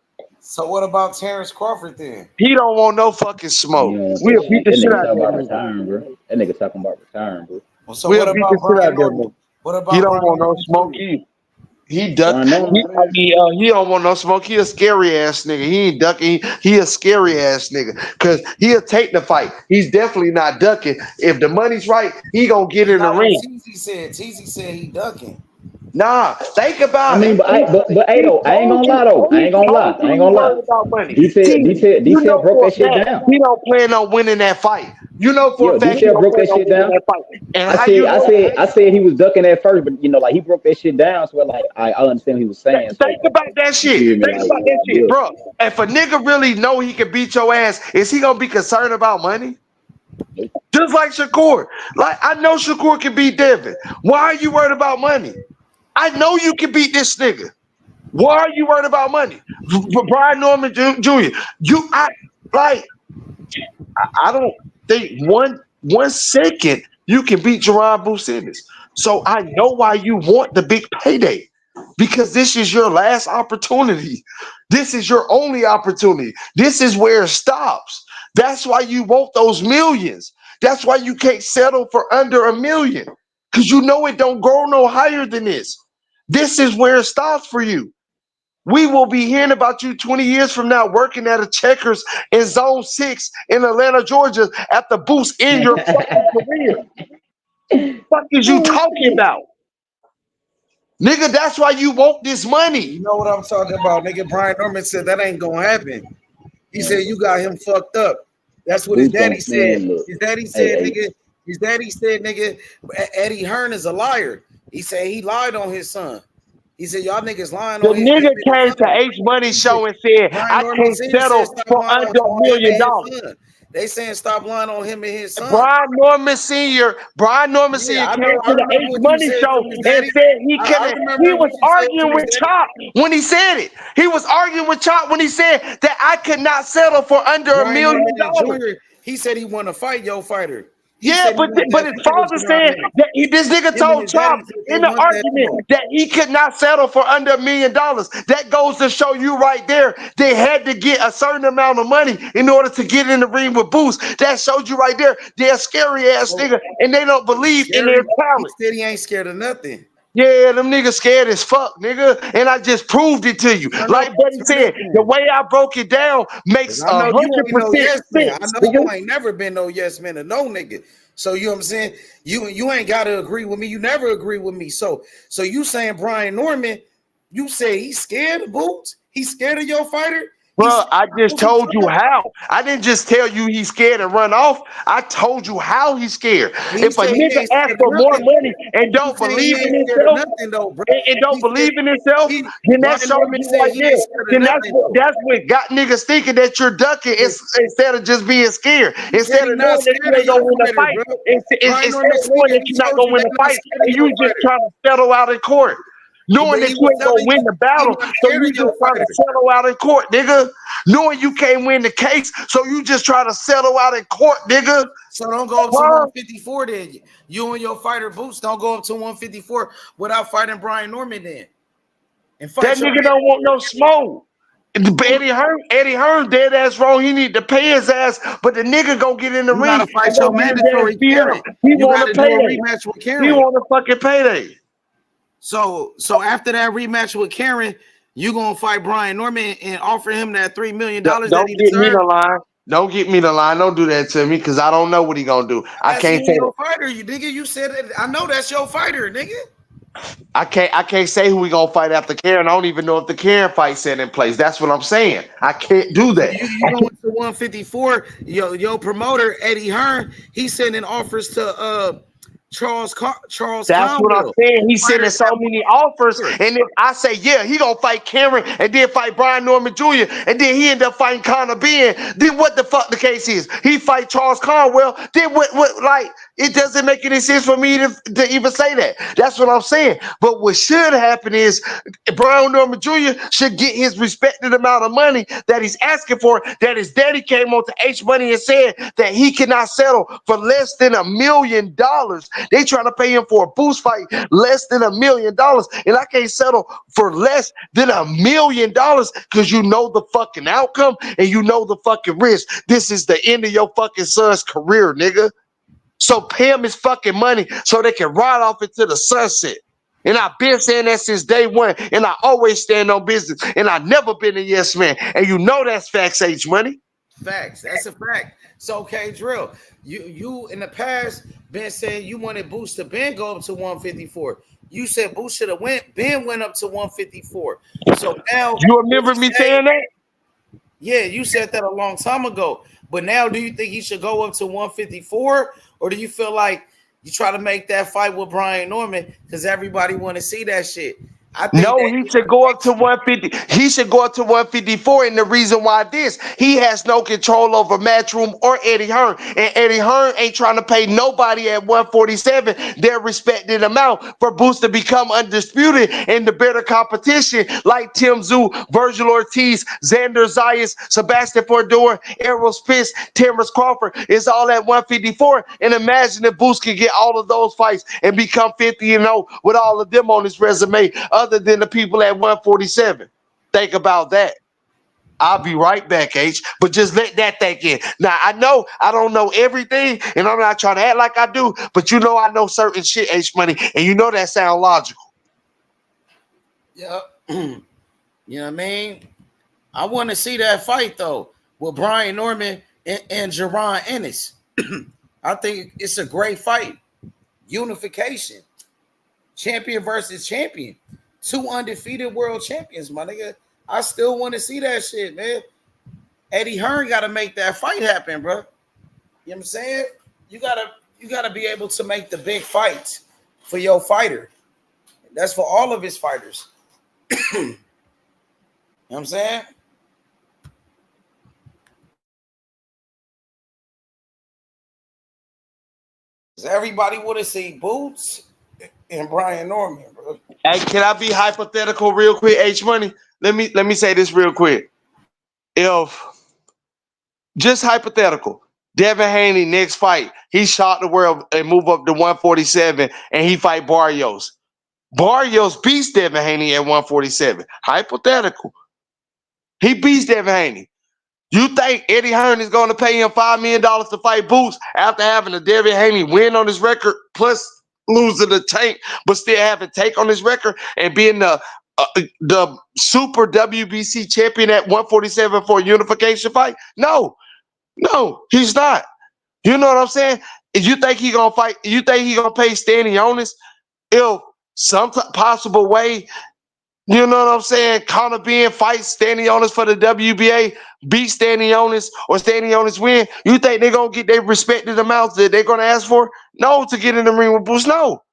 So what about Terrence Crawford then?
He don't want no fucking smoke.
You know,
We'll beat the
that
shit
nigga
out of
talking
that
about
nigga.
retiring, bro. That nigga talking about retiring, bro.
Well, so
We'll
what
beat
about
the shit out
Brian
of that
Norman?
nigga.
What
He
about
don't
Brian
want no
Norman
smoke.
Jr.?
He duck.
Brian Norman.
He don't want no smoke. He a scary ass nigga. He ain't ducking. He a scary ass nigga. Cause he'll take the fight. He's definitely not ducking. If the money's right, he gonna get in the
Not what
ring.
TZ said. TZ said he ducking.
Nah, think
I
about it.
mean, but hey though, I ain't gonna lie though. I
He
ain't gonna lie.
told
I
you
ain't
he
gonna lie.
worried about money.
Detail
You know
broke
for
that
a
shit
fact
down.
he don't plan on winning that fight. You know for a
Yo,
fact he
detail
don't
broke
plan
that
on
shit
winning
down.
that fight. And
I
how
said,
you
I
know?
said, I said he was ducking at first, but you know, like he broke that shit down. So like, I understand what he was saying. So
Think about that
you
shit.
feel me?
Think
Like,
about that shit,
yeah.
bro. If a nigga really know he can beat your ass, is he gonna be concerned about money?
Nope.
Just like Shakur. Like I know Shakur can beat Devin. Why are you worried about money? I know you can beat this nigga. Why are you worried about money? Brian Norman Jr. I don't think one second you can beat Jaron Ennis. So I know why you want the big payday. Because this is your last opportunity. This is your only opportunity. This is where it stops. That's why you want those millions. That's why you can't settle for under $1 million. Because you know it don't go no higher than this. This is where it stops for you. We will be hearing about you 20 years from now working at a Checkers in Zone 6 in Atlanta, Georgia at the boost in your fucking career. What is you talking about? Nigga, that's why you want this money.
You know what I'm talking about, nigga? Brian Norman said that ain't gonna happen. He said you got him fucked up. That's what his
Boots
daddy
don't
said.
man, look.
His daddy
Hey,
said,
hey,
nigga. His daddy said, nigga, Eddie Hearn is a liar. He said he lied on his son. He said y'all niggas lying
The
on him
nigga
and his
came to
son.
H Money
He said,
Show and said,
Brian
I
Norman
can't
Sr. said
settle
stop
for
lying
under
on
$1
him
million.
and his son. They saying stop lying on him and his son.
Brian Norman Sr.
Yeah, I
came
know. I
to the
remember
H
what you
Money
said
Show
to his
and
daddy.
said he
I
couldn't.
remember
He
what
was
you said to
arguing
his
with
daddy.
Chop when he said it. He was arguing with Chop when he said that I could not settle for under $1
Brian
million.
Norman Jr. He said he want to fight your fighter. He
Yeah,
said he want
but
that
his
smoke,
father
John
said
Ennis.
that this nigga
Him and
told
his daddy
Chop
said they
in the
want that
argument
smoke.
that he could not settle for under $1 million. That goes to show you right there. They had to get a certain amount of money in order to get in the ring with Boost. That showed you right there. They're a scary ass nigga, and they don't believe in their
Scary. He
talent.
said he ain't scared of nothing.
Yeah, them niggas scared as fuck, nigga. And I just proved it to you.
Turn
Like
up,
Buddy
turn up
said, the
then.
way I broke it down makes
I know you ain't no
100%
yes man. I
sense,
know
nigga.
you ain't never been no yes man or no nigga. So you know what I'm saying? You ain't gotta agree with me. You never agree with me. So you saying Brian Norman, you say he's scared of Boots? He's scared of your fighter?
Bro, I just told you how. I didn't just tell you he's scared and run off. I told you how he's scared.
He
If a
said he
nigga
ain't
asks
scared of
for more
nothing.
money and
He
don't
said he
believe in
ain't scared of
himself,
nothing though, bro.
and don't
He said
believe in himself, then that
Brian
show me
Norman said
right
he
there.
ain't scared of
Then
nothing though.
that's what got niggas thinking that you're ducking instead of just being scared.
He said
Instead
he
of
not
knowing that you
scared of
ain't gonna
your
win the
fighter,
fight,
bro. Brian
instead
Norman
of knowing
Sr.
that
He
you're not
told
gonna
you
win
they
the
not
fight,
scared of
and
your
you just
fighter.
trying to settle out in court. Knowing
But
that
he
you
was
ain't gonna
telling
win
you
the
he
battle,
not
so
scared
you
of
just
your
trying to
fighter.
settle out in court, nigga. Knowing you can't win the case, so you just try to settle out in court, nigga.
So don't go up to
Huh?
154 then. You and your fighter Boots don't go up to 154 without fighting Brian Norman then. And
That
fight your
nigga don't want no smoke. Eddie Hearn dead ass wrong. He need to pay his ass, but the nigga go get in the
you
ring
gotta
and
fight
go
your
get his ass
mandatory
beat up.
Karen.
He
You
want
gotta
a
do a
payday.
rematch with
He
Karen.
want a fucking payday.
So after that rematch with Karen, you gonna fight Brian Norman and offer him that $3 million that
Don't
he
get me
deserved?
the line. Don't get me the line. Don't do that to me because I don't know what he gonna do. I
That's
can't
me
say
your
that.
fighter, you nigga. You said it. I know that's your fighter, nigga.
I can't say who we gonna fight after Karen. I don't even know if the Karen fight set in place. That's what I'm saying. I can't do
So
that.
you going to 154? Your promoter Eddie Hearn, he's sending offers to Charles
That's what I'm
Conwell,
saying.
the
He's
fighter
sending so many offers,
that
and if I say yeah, he gonna fight Cameron and then fight Brian Norman Jr. and then he end up fighting Conor Ben. Then what the fuck the case is? He fight Charles Conwell. Then what? Like it doesn't make any sense for me to even say that. That's what I'm saying. But what should happen is Brian Norman Jr. should get his respected amount of money that he's asking for. That his daddy came on to H Money and said that he cannot settle for less than $1 million. They trying to pay him for a boost fight less than $1 million, and I can't settle for less than $1 million because you know the fucking outcome and you know the fucking risk. This is the end of your fucking son's career, nigga. So pay him his fucking money so they can ride off into the sunset. And I've been saying that since day one, and I always stand on business, and I've never been a yes man. And you know that's facts, H Money.
Facts. That's a fact. So, okay, Drill, you in the past been saying you wanted Boost to Ben go up to 154. You said Boost should have Ben went up to 154. So now
You remember me saying that?
Yeah, you said that a long time ago. But now, do you think he should go up to 154, or do you feel like you try to make that fight with Brian Norman because everybody want to see that shit? I think
No, he should go up to 150. He should go up to 154. And the reason why he has no control over Matchroom or Eddie Hearn. And Eddie Hearn ain't trying to pay nobody at 147 their respected amount for Boost to become undisputed in the better competition like Tim Tszyu, Virgil Ortiz, Xander Zayas, Sebastian Fordor, Errol Spence, Terrence Crawford is all at 154. And imagine if Boost could get all of those fights and become 50-0 with all of them on his resume. Other than the people at 147. Think about that. I'll be right back, H. But just let that think in. Now, I know I don't know everything, and I'm not trying to act like I do, but you know I know certain shit, H Money, and you know that sound logical.
Yeah. You know what I mean? I want to see that fight, though, with Brian Norman and Jaron Ennis. I think it's a great fight. Unification. Champion versus champion. 2 undefeated world champions, my nigga. I still want to see that shit, man. Eddie Hearn got to make that fight happen, bro. You know what I'm saying? You gotta be able to make the big fights for your fighter. That's for all of his fighters. You know what I'm saying? Does everybody want to see Boots and Brian Norman, bro?
Hey, can I be hypothetical real quick, H Money? Let me say this real quick. If just hypothetical, Devin Haney next fight, he shot the world and move up to 147 and he fight Barrios. Barrios beats Devin Haney at 147. Hypothetical. He beats Devin Haney. You think Eddie Hearn is going to pay him $5 million to fight Boots after having a Devin Haney win on his record, plus losing the Tank, but still having Tank on his record and being the super WBC champion at 147 for a unification fight? No, he's not. You know what I'm saying? If you think he gonna fight, you think he gonna pay Stanionis if some possible way, you know what I'm saying? Conor Ben fights Stanionis for the WBA, beat Stanionis, or Stanionis win. You think they're gonna get their respected amounts that they're gonna ask for? No, to get in the ring with Bruce. No,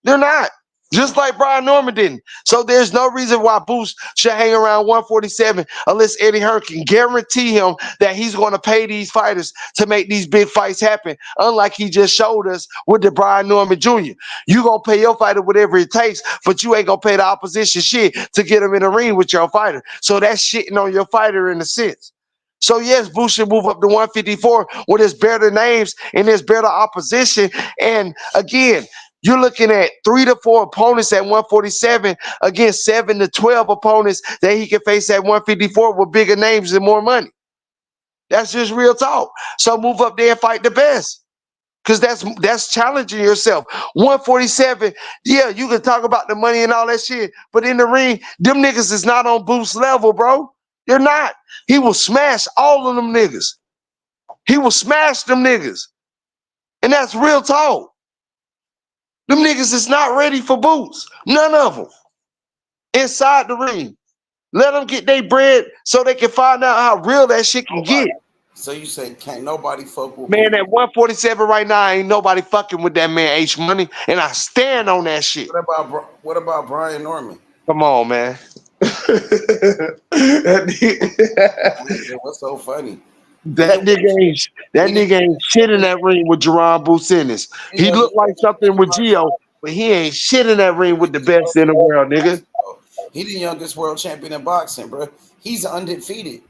they're not. Just like Brian Norman didn't. So there's no reason why Boost should hang around 147 unless Eddie Hearn can guarantee him that he's going to pay these fighters to make these big fights happen. Unlike he just showed us with the Brian Norman Jr. You going to pay your fighter whatever it takes, but you ain't going to pay the opposition shit to get him in the ring with your fighter. So that's shitting on your fighter in a sense. So yes, Boost should move up to 154 when there's better names and there's better opposition. And again, you're looking at 3 to 4 opponents at 147 against 7 to 12 opponents that he can face at 154 with bigger names and more money. That's just real talk. So move up there and fight the best. Because that's challenging yourself. 147, yeah, you can talk about the money and all that shit, but in the ring, them niggas is not on Boost level, bro. They're not. He will smash all of them niggas. He will smash them niggas. And that's real talk. Them niggas is not ready for Boots. None of them. Inside the ring. Let them get their bread so they can find out how real that shit can get.
So you say can't nobody fuck with
Man, at 147 right now, ain't nobody fucking with that man H Money, and I stand on that shit.
What about Brian Norman?
Come on, man.
What's so funny?
That nigga ain't shit in that ring with Jaron Ennis. He looked like something with Gio, but he ain't shit in that ring with the best in the world, nigga.
He the youngest world champion in boxing, bro. He's undefeated.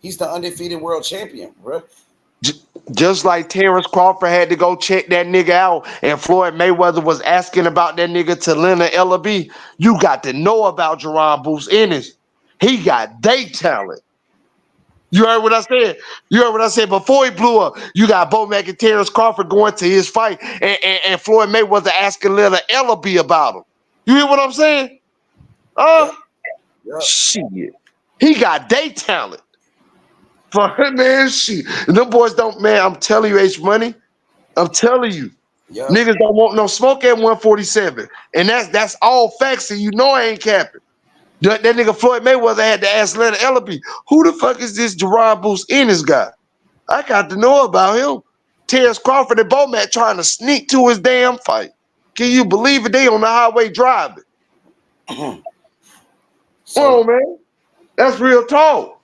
He's the undefeated world champion, bro.
Just like Terrence Crawford had to go check that nigga out, and Floyd Mayweather was asking about that nigga to Leonard Ellaby, you got to know about Jaron Ennis. He got day talent. You heard what I said? You heard what I said before he blew up. You got Bo Mack and Terrence Crawford going to his fight, and Floyd Mayweather asking Leonard Ellaby about him. You hear what I'm saying?
Yep.
Shit. He got day talent. For man, shit. Them boys don't, man, I'm telling you, H Money. I'm telling you.
Yep.
Niggas don't want no smoke at 147. And that's all facts, and you know I ain't capping. That nigga Floyd Mayweather had to ask Leonard Ellaby, who the fuck is this Jaron Ennis guy? I got to know about him. Terrence Crawford and Bo Mack trying to sneak to his damn fight. Can you believe it? They on the highway driving. So, man. That's real talk.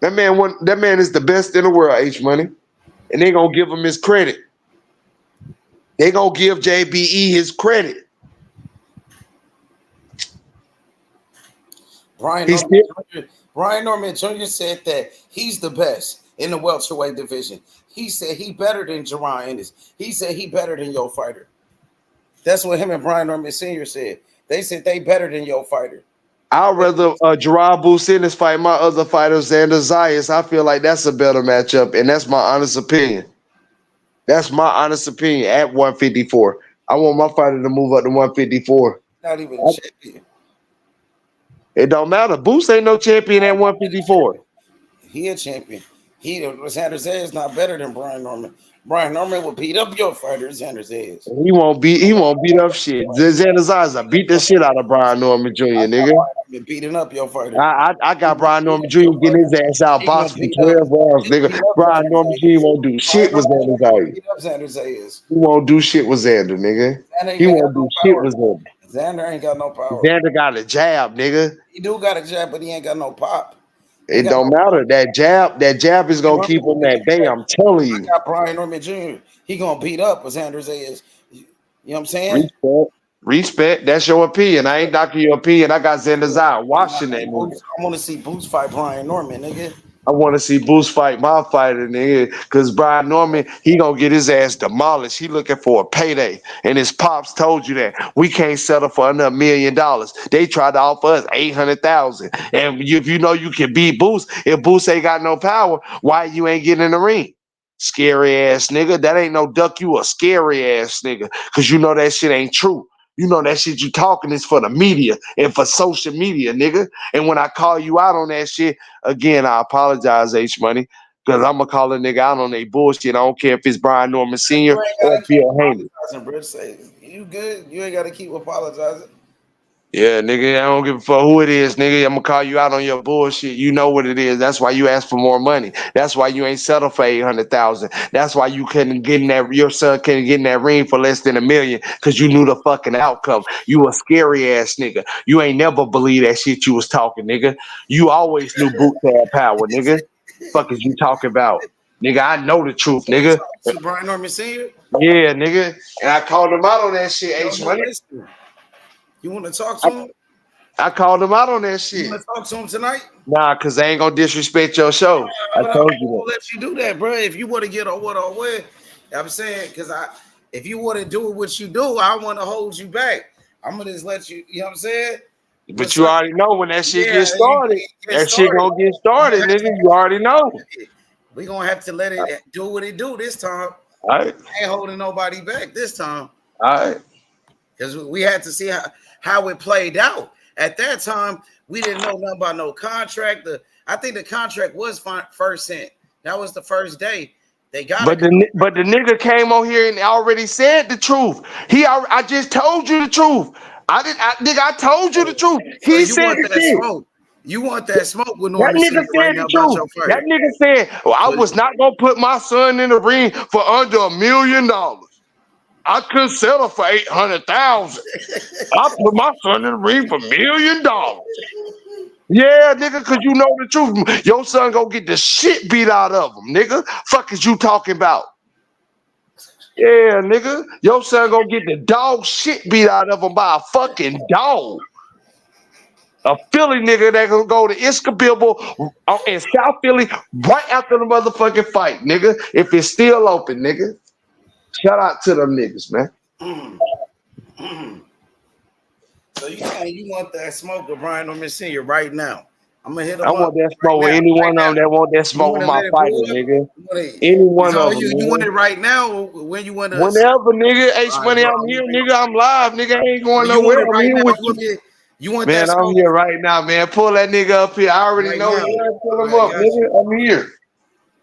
That man is the best in the world, H Money. And they gonna give him his credit. They gonna give JBE his credit.
Brian Norman Jr. said that he's the best in the welterweight division. He said he better than Jaron Ennis. He said he better than your fighter. That's what him and Brian Norman Sr. said. They said they better than your fighter.
I'd rather Jaron Ennis fight my other fighter, Xander Zayas. I feel like that's a better matchup, and that's my honest opinion. That's my honest opinion at 154. I want my fighter to move up to 154.
Not even a champion.
It don't matter. Boost ain't no champion at 154.
He a champion. Xander Zayas not better than Brian Norman. Brian Norman will beat up your fighter, Xander Zayas.
He won't beat up shit. Xander Zayas beat the shit out of Brian Norman Jr., nigga.
Been beating up your fighter.
I got Brian Norman Jr. getting his ass out boxing for 12 rounds, nigga. Brian Norman Jr. won't do shit with Xander Zayas. He won't do shit with Xander, nigga. He won't do shit with Xander.
Xander ain't got no power.
Xander got a jab, nigga.
He do got a jab, but he ain't got no pop.
It don't matter. That jab is gonna keep him that day. I'm telling you.
I got Brian Norman Jr. He gonna beat up with Xander Zayas. You know what I'm saying?
Respect. That's your opinion. I ain't knocking your opinion. I got Xander Zayas watching that movie.
I want to see Boots fight Brian Norman, nigga.
I want to see Boost fight my fighter, nigga, because Brian Norman, he gonna get his ass demolished. He looking for a payday, and his pops told you that we can't settle for another $1 million. They tried to offer us $800,000, and if you know you can beat Boost, if Boost ain't got no power, why you ain't getting in the ring? Scary ass nigga, that ain't no duck. You a scary ass nigga, because you know that shit ain't true. You know that shit you talking is for the media and for social media, nigga. And when I call you out on that shit, again, I apologize, H Money, because I'm gonna call a nigga out on they bullshit. I don't care if it's Brian Norman Sr. or Bill Haney.
You good? You ain't gotta keep apologizing.
Yeah, nigga, I don't give a fuck who it is, nigga. I'm gonna call you out on your bullshit. You know what it is. That's why you asked for more money. That's why you ain't settled for $800,000. That's why you couldn't get in that. Your son couldn't get in that ring for less than $1 million because you knew the fucking outcome. You a scary ass nigga. You ain't never believe that shit you was talking, nigga. You always knew Boots had power, nigga. Fuck is you talking about, nigga? I know the truth, nigga.
Brian Norman Sr.
Yeah, nigga, and I called him out on that shit, H Money.
You want to talk to him?
I called him out on that shit.
You want to talk to him tonight?
Nah, because they ain't going to disrespect your show. I told you that.
Let you do that, bro. If you want to get away, I'm saying, because if you want to do what you do, I want to hold you back. I'm going to just let you, you know what I'm saying?
But you already know when that shit gets started. That shit going to get started, nigga. You already know.
We're going to have to let it do what it do this time.
All right.
I ain't holding nobody back this time.
All right.
Because we had to see how it played out. At that time, we didn't know nothing about no contract. I think the contract was first sent. That was the first day they got
it. But the nigga came on here and already said the truth. I just told you the truth. I told you the truth. He said the
smoke. You want that smoke with Norman
that nigga said the truth. That nigga said, well, I was not gonna put my son in the ring for under $1 million. I couldn't settle for $800,000. I put my son in the ring for $1 million. Yeah, nigga, because you know the truth. Your son gonna get the shit beat out of him, nigga. Fuck is you talking about? Yeah, nigga. Your son gonna get the dog shit beat out of him by a fucking dog. A Philly nigga that gonna go to Escobilbo in South Philly right after the motherfucking fight, nigga. If it's still open, nigga. Shout out to them niggas, man.
So you saying you want that smoke of Brian Norman Sr. right now? I'm gonna hit
I
him
want
up
that
right
smoke with
now.
any
Right
one of them
now.
that want that
You
smoke
want
with
to
my
let it
fighter,
pull up?
nigga.
You
Any one of them,
you want
nigga.
it right now? Or when you want to?
Whenever, nigga. H
All right,
Money,
bro.
I'm here, nigga. I'm live, nigga. I ain't going
So you want
nowhere.
it
I'm
right
here
now
with
for
you.
me? You want that
Man, I'm
smoke
here right now, man. Pull that nigga up here. I already
right
know.
now?
Yeah, pull
All
him
right,
up,
got you.
nigga. I'm here.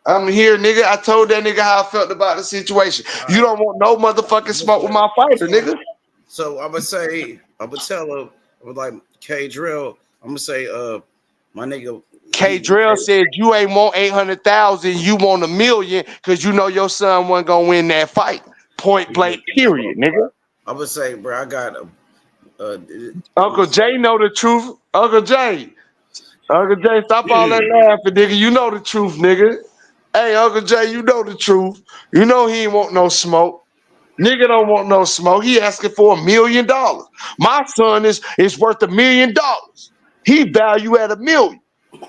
I'm here, nigga. I told that nigga how I felt about the situation.
All
You
right.
don't want no motherfucking smoke with my fighter, nigga.
So I'm gonna tell her, I was like K Drill. I'm gonna say, my nigga,
K Drill said you ain't want 800,000, you want $1 million because you know your son wasn't gonna win that fight. Point blank, period, nigga.
I'm gonna say, bro, I got
Uncle Jay know the truth. Uncle Jay, stop all that laughing, nigga. You know the truth, nigga. Hey, Uncle Jay, you know the truth. You know he ain't want no smoke. Nigga don't want no smoke. He asking for $1 million. My son is worth $1 million. He value at $1 million.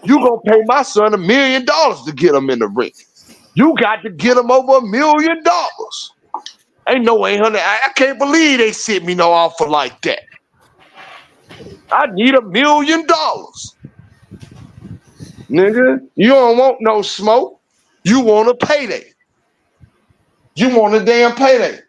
You gonna pay my son $1 million to get him in the ring. You got to get him over $1 million. Ain't no 800. I can't believe they sent me no offer like that. I need $1 million. Nigga, you don't want no smoke. You want a payday. You want a damn payday.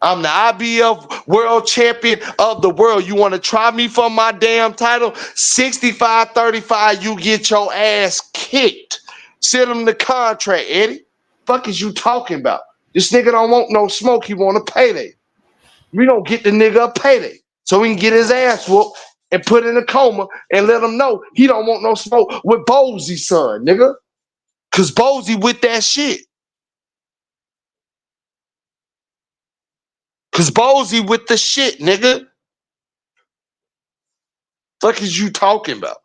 I'm the IBF world champion of the world. You want to try me for my damn title? 65-35, you get your ass kicked. Send him the contract, Eddie. Fuck is you talking about? This nigga don't want no smoke. He want a payday. We don't get the nigga a payday so he can get his ass whooped and put in a coma and let him know he don't want no smoke with Bozy's son, nigga. Cause Bozy with that shit. Cause Bozy with the shit, nigga. Fuck is you talking about?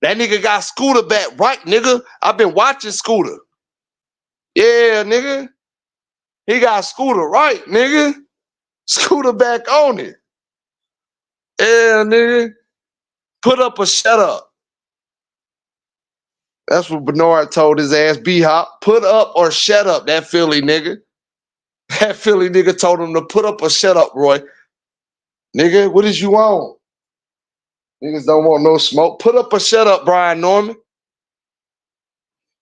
That nigga got Scooter back right, nigga. I've been watching Scooter. Yeah, nigga. He got Scooter right, nigga. Scooter back on it. Yeah, nigga. Put up or shut up. That's what Bernard told his ass, B-Hop. Put up or shut up, that Philly nigga. That Philly nigga told him to put up or shut up, Roy. Nigga, what is you on? Niggas don't want no smoke. Put up or shut up, Brian Norman.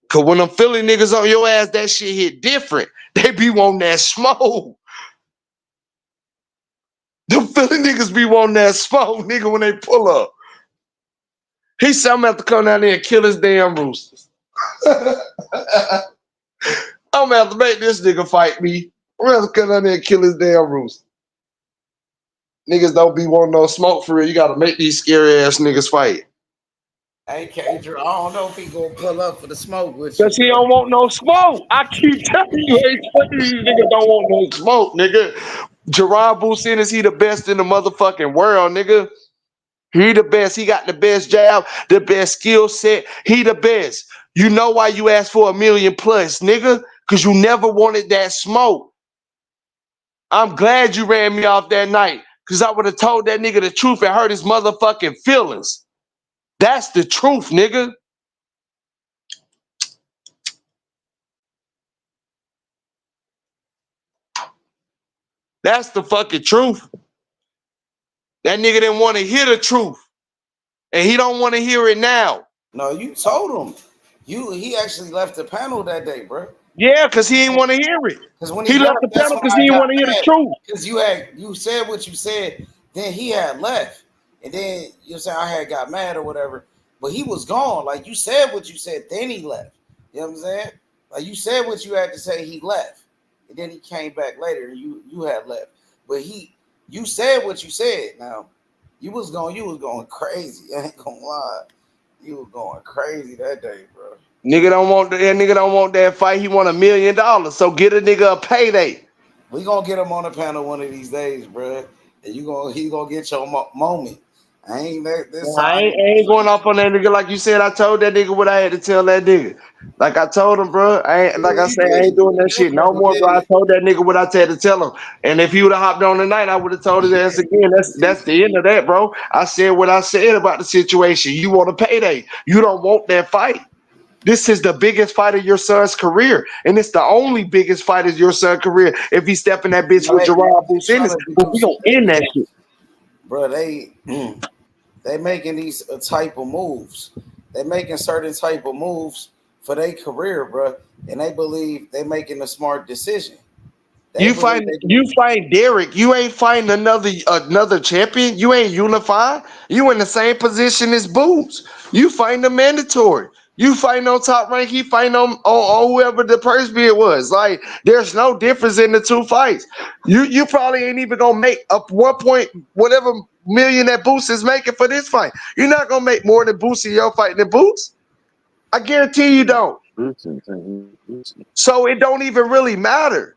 Cause when them Philly niggas on your ass, that shit hit different. They be wanting that smoke. Them Philly niggas be wanting that smoke, nigga, when they pull up. He said, I'm gonna have to come down there and kill his damn roosters. I'm gonna have to make this nigga fight me. I'm gonna have to come down there and kill his damn rooster. Niggas don't be wanting no smoke for real. You gotta make these scary ass niggas fight.
Hey, K Drill, I don't know if he gonna pull up for the smoke with you,
Cause he
bro.
don't want no smoke. I keep telling you, these niggas don't want no smoke, nigga. Jaron Ennis, he the best in the motherfucking world, nigga. He the best. He got the best jab, the best skill set. He the best. You know why you asked for $1 million plus, nigga? Cause you never wanted that smoke. I'm glad you ran me off that night. Cause I would have told that nigga the truth and hurt his motherfucking feelings. That's the truth, nigga. That's the fucking truth. That nigga didn't want to hear the truth. And he don't want to hear it now.
No, you told him. He actually left the panel that day, bro.
Yeah, because he didn't want to hear it.
Because when
He
he
left
left,
the
that's
panel
when
because
I
he didn't
got
want to hear the
mad.
truth.
Because you said what you said, then he had left. And then you say I had got mad or whatever. But he was gone. Like you said what you said, then he left. You know what I'm saying? Like you said what you had to say, he left. And then he came back later and you had left. But you said what you said. Now you was going crazy. I ain't gonna lie. You was going crazy that day, bro.
Nigga don't want that fight. He want $1 million. So get a nigga a payday.
We gonna get him on the panel one of these days, bro. And he gonna get your moment. I ain't that this
I
side.
ain't going off on that nigga like you said. I told that nigga what I had to tell that nigga. Like I told him, bro. I ain't like
Yeah,
I
you
said. I
did.
ain't doing that
You
shit no
definitely
more, bro. I
did.
told that nigga what I had to tell him. And if he would have hopped on tonight, I would have told his ass again. That's the end of that, bro. I said what I said about the situation. You want a payday. You don't want that fight. This is the biggest fight of your son's career, and it's the only biggest fight of your son's career. If he step in that bitch
No,
with Jaron
trying
Ennis,
to
but
do
we
some
gonna end that shit.
bro. They making these type of moves. They making certain type of moves for their career, bro, and they believe they making a smart decision. They believe they
You
do.
fight Derek. You ain't fighting another champion. You ain't unified. You in the same position as Boots. You fighting the mandatory. You fighting on top rank. He fighting on whoever the purse bid was. Like there's no difference in the two fights. You probably ain't even gonna make up 1 point whatever million that Boots is making for this fight. You're not gonna make more than Boots in your fight than Boots. I guarantee you don't. So it don't even really matter.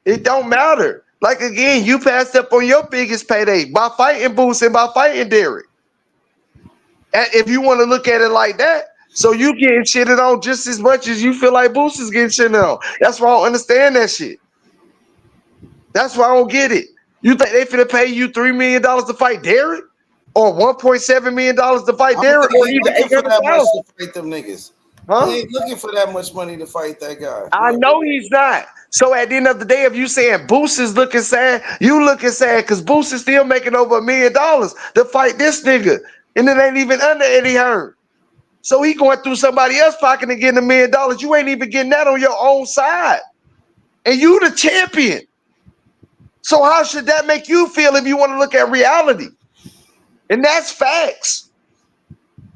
It don't matter. Like again, you passed up on your biggest payday by fighting Boost and by fighting Derek. And if you want to look at it like that, so you getting shitted on just as much as you feel like Boost is getting shitted on. That's why I don't understand that shit. That's why I don't get it. You think they finna pay you $3 million to fight Derek? Or $1.7 million to fight
I don't
Derek?
think
Or
he
even
looking for that much
800,000?
to fight them niggas. He
Huh?
ain't looking for that much money to fight that guy.
I know he's not. So at the end of the day, if you saying Boost is looking sad, you looking sad because Boost is still making over $1 million to fight this nigga. And it ain't even under Eddie Hearn. So he going through somebody else's pocket and getting $1 million. You ain't even getting that on your own side. And you the champion. So how should that make you feel if you want to look at reality? And that's facts.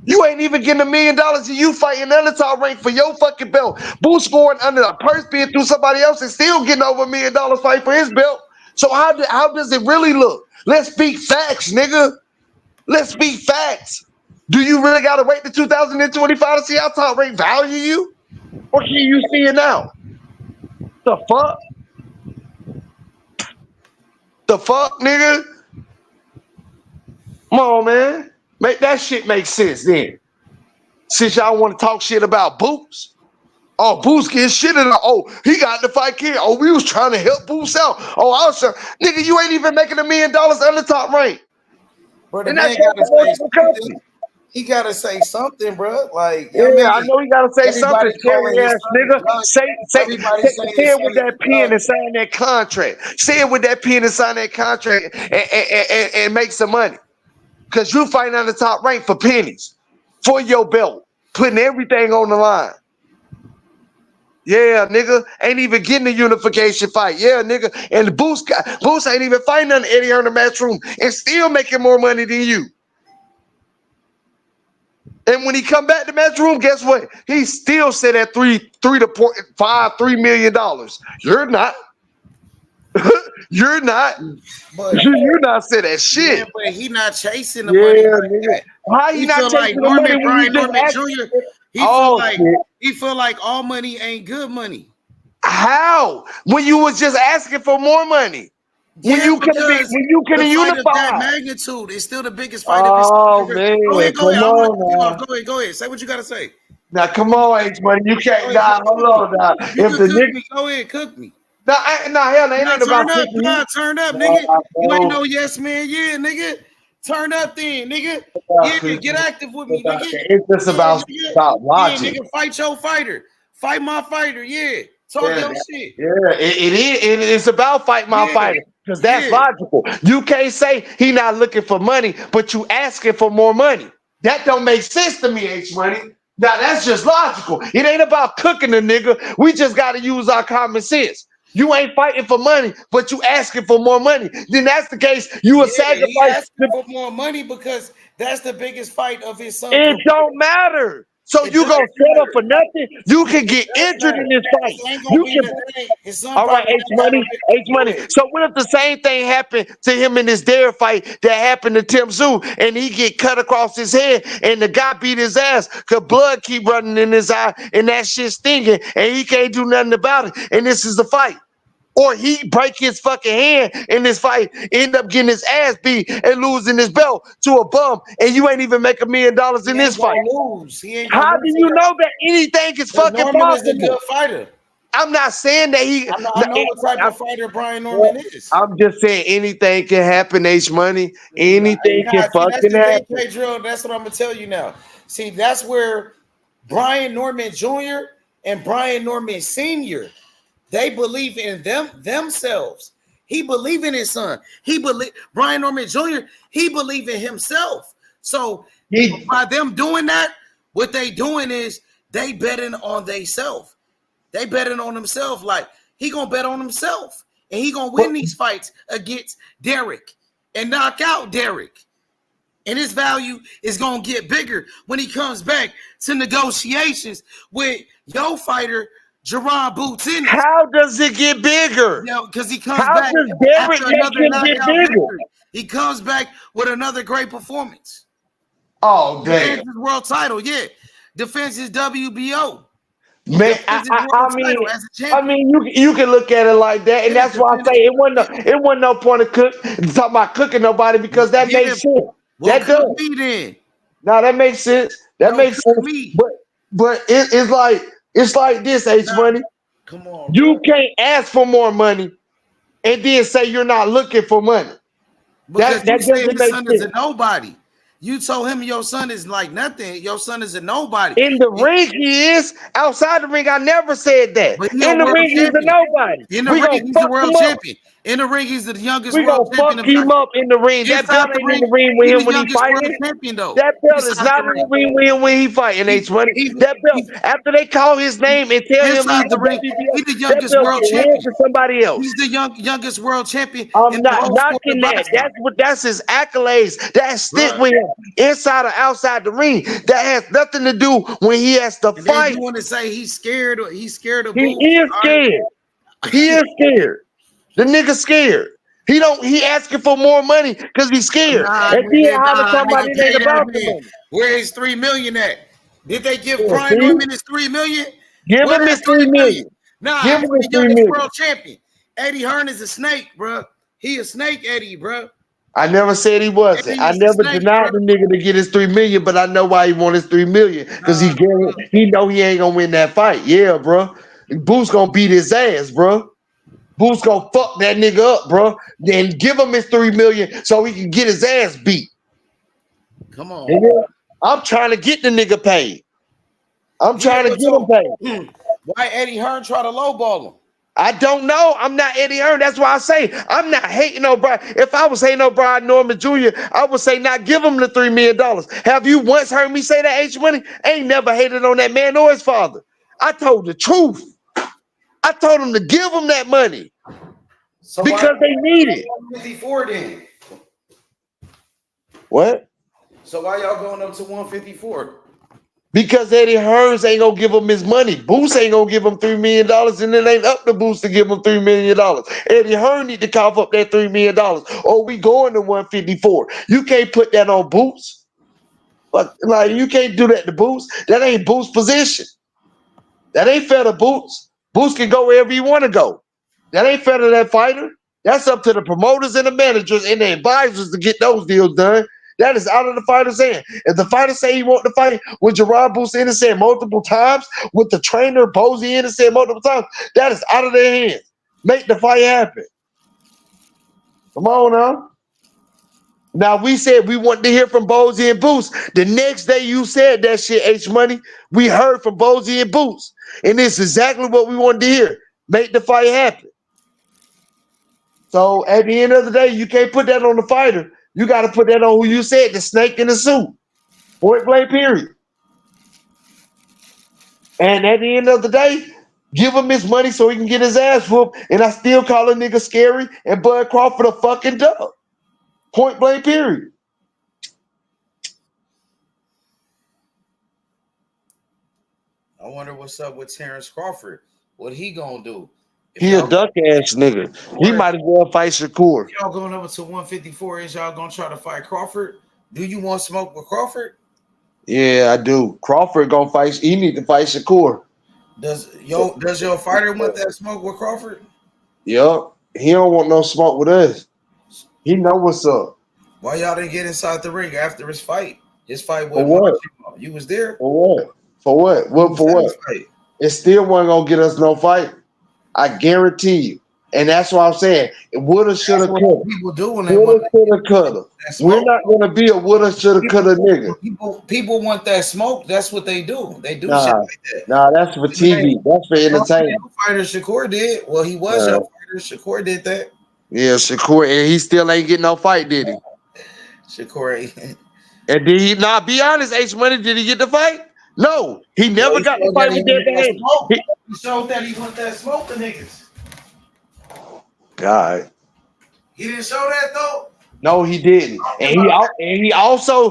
You ain't even getting $1 million and you fighting under top rank for your fucking belt. Boost going under a purse bid through somebody else and still getting over $1 million fight for his belt. So how does it really look? Let's speak facts, nigga. Let's speak facts. Do you really gotta wait to 2025 to see how top rank value you? Or can you see it now? The fuck? The fuck, nigga? Come on, man. Make that shit make sense then. Since y'all want to talk shit about Boots. Oh, Boots getting shit in. Oh, he got the fight kid. Oh, we was trying to help Boots out. Oh, I was trying. Nigga, you ain't even making $1 million under top rank.
Bro, the
And that's
man
your
gotta say
promotional
something.
company.
He gotta say something, bro. Like, you know what I
Yeah, I
mean?
know you gotta say something,
Everybody calling
scary
his
ass
son
nigga.
a dog. Everybody
Say
saying his
it
son
with
is
that
a
pen
dog.
and sign that contract. Say it with that pen and sign that contract and make some money. Cause you fighting on the top rank for pennies, for your belt, putting everything on the line. Yeah, nigga, ain't even getting the unification fight. Yeah, nigga, and the Boost ain't even fighting on Eddie Hearn in the matchroom and still making more money than you. And when he come back to matchroom, guess what? He still said at $3 million. You're not. You're not.
But
You're not saying that
yeah,
shit.
but he not chasing the
Yeah,
money like
nigga.
that.
How you
He
not
feel like
chasing the money
Norman,
when you
Brian
just
Norman
asked?
Jr.
Oh shit.
He feel like all money ain't good money.
How? When you was just asking for more money. When
Yeah,
you could have been,
because
when you could
the
have
fight of that
unified.
magnitude is still the biggest fight of his
Oh
career.
man,
Go ahead.
come
I'm letting you
on
off.
now.
Go ahead. Say what you gotta say.
Now come on, H money. You
Go
can't
ahead,
die.
cook
Hold
me.
on now.
You
If
can
the
cook
nigga
me. Go ahead, cook me.
nah, hell, ain't
Nah,
nothing about
turn up.
cooking
Nah,
you.
turn up,
Nah,
nigga. You ain't
bro.
no yes man. Yeah, nigga. Turn up then, nigga. Yeah, get active with me, nigga.
It's just
Yeah, nigga.
about
Yeah,
logic.
nigga. Fight your fighter. Fight my fighter. Yeah. Talk
Yeah,
your shit.
it's about fight my
Yeah.
fighter because that's
Yeah.
logical. You can't say he not looking for money, but you asking for more money. That don't make sense to me, H Money. Now that's just logical. It ain't about cooking the nigga. We just got to use our common sense. You ain't fighting for money, but you asking for more money. Then that's the case. You will
Yeah. He
sacrifice.
asking for more money because that's the biggest fight of his son
It
career.
don't matter. So
It
you
does
gonna set up
matter.
for nothing? You can
It
get
does
injured in
matter.
this fight.
Because it ain't gonna
You
be
can.
nothing. His son
All right,
probably
H
gonna have a
Money,
big
H
go
Money.
ahead.
So what if the same thing happened to him in this dare fight that happened to Tim Zoo, and he get cut across his head, and the guy beat his ass because blood keep running in his eye, and that shit stinging, and he can't do nothing about it. And this is the fight. or he break his fucking hand in this fight, end up getting his ass beat and losing his belt to a bum, and you ain't even make $1 million
He
in
ain't
this fight.
gonna lose. He ain't
How
gonna
do
lose.
you know that anything is
But
fucking
Norman is a
possible?
good fighter.
I'm not saying that he.
I know what type of fighter Brian Norman is.
I'm just saying anything can happen. H Money, anything can
See, that's
fucking
the thing,
happen.
Pedro. That's what I'm gonna tell you now. See, that's where Brian Norman Jr. and Brian Norman Sr. they believe in themselves. He believe in his son. Brian Norman Jr. He believe in himself. So by them doing that, what they doing is they betting on themselves. They betting on themselves. Like he gonna bet on himself, and he gonna win these fights against Derek and knock out Derek. And his value is gonna get bigger when he comes back to negotiations with your fighter, Jaron Ennis.
How does it get bigger?
Because he comes
How
back
does Derek
after another
get
knockout
bigger?
victory. He comes back with another great performance.
Oh damn!
Defends his world title, yeah. Defends his WBO.
Man, I mean, you can look at it like that, and that's why I say it wasn't no point of talking about cooking nobody because that makes sense.
Well,
that does.
Me then.
No, that makes sense. That makes sense.
Me.
But it's like this, H Money.
Come on,
you can't ask for more money and then say you're not looking for money.
Because
that
you said
doesn't
his
make
son
sense.
is a nobody. You told him your son is like nothing. Your son is a nobody.
In the ring, he is. Outside the ring, I never said that. In the ring, he's a nobody.
In the ring, he's the world champion. In the ring, he's the youngest world champion.
We're gonna fuck him up in the ring. That belt ain't in the ring with him when he fighting. That belt is not in the ring with him when he fighting. H Money. That belt, after they call his name and tell him he's the ring,
he's the youngest world champion.
To somebody else.
He's the youngest world champion.
I'm not knocking that. That's his accolades. That stick with him inside or outside the ring. That has nothing to do when he has to fight.
You want to say he's scared or he's scared of?
He is scared. He is scared. The nigga scared. He asking for more money because he's scared. And he holler somebody ain't about the money.
Where is $3 million at? Did they give Brian Norman his $3 million?
Give him his $3 million.
Nah, give him the youngest world champion. Eddie Hearn is a snake, bro. He a snake, Eddie, bro.
I never said he wasn't. I never denied the nigga to get his $3 million, but I know why he want his $3 million because he know he ain't gonna win that fight. Yeah, bro. Boots gonna beat his ass, bro. Boots gonna fuck that nigga up, bro. Then give him his $3 million so he can get his ass beat.
Come on.
Nigga, I'm trying to get the nigga paid. I'm trying to get him paid.
Why Eddie Hearn try to lowball him?
I don't know. I'm not Eddie Hearn. That's why I say I'm not hating on Brian. If I was hating on Brian Norman Jr., I would say not give him the $3 million. Have you once heard me say that, H Money? I ain't never hated on that man or his father. I told the truth. I told him to give him that money because they need it.
154 then.
What?
So why y'all going up to 154?
Because Eddie Hearns ain't gonna give him his money. Boost ain't gonna give him $3 million, and it ain't up to Boost to give him $3 million. Eddie Hearn need to cough up that $3 million, or we going to 154. You can't put that on Boost. But like you can't do that to Boost. That ain't Boost's position. That ain't fair to Boost. Boost can go wherever you want to go. That ain't fair to that fighter. That's up to the promoters and the managers and the advisors to get those deals done. That is out of the fighter's hand. If the fighter say he want to fight with Jaron Ennis said multiple times, with the trainer Bozy Ennis said multiple times, that is out of their hands. Make the fight happen. Come on now. Now we said we wanted to hear from Bozy and Boost. The next day you said that shit, H Money. We heard from Bozy and Boost. And it's exactly what we wanted to hear. Make the fight happen. So at the end of the day, you can't put that on the fighter. You got to put that on who you said, the snake in the suit. Point blank, period. And at the end of the day, give him his money so he can get his ass whooped. And I still call a nigga scary and Bud Crawford a fucking dub. Point blank, period.
I wonder what's up with Terrence Crawford. What he gonna do?
He a duck ass nigga. He might as well fight Shakur.
Y'all going over to 154? Is y'all gonna try to fight Crawford? Do you want smoke with Crawford?
Yeah, I do. Crawford gonna fight. He need to fight Shakur.
Does your fighter want that smoke with Crawford?
Yup. He don't want no smoke with us. He know what's up.
Why y'all didn't get inside the ring after his fight? His fight
For
with
what?
Macho. You was there?
For what? For what?
You
What
was
for
at
what?
his fight.
It still wasn't gonna get us no fight. I guarantee you. And that's what I'm saying. It woulda, shoulda,
That's what
coulda.
people do when they want
Woulda, shoulda, coulda.
that
We're
smoke.
not gonna be a woulda, shoulda, coulda nigga.
People want that smoke. That's what they do. They do shit
Nah,
like that.
nah, that's for TV. That's for entertainment.
Fighter Shakur did. Well, he was your fighter. Shakur did that.
Yeah, Shakur, and he still ain't getting no fight, did he?
Shakur ain't.
And did he not be honest? H Money, did he get the fight? No, he never got the fight with that man.
He showed that he want that smoke to niggas.
God.
He didn't show that though.
No, he didn't. And he also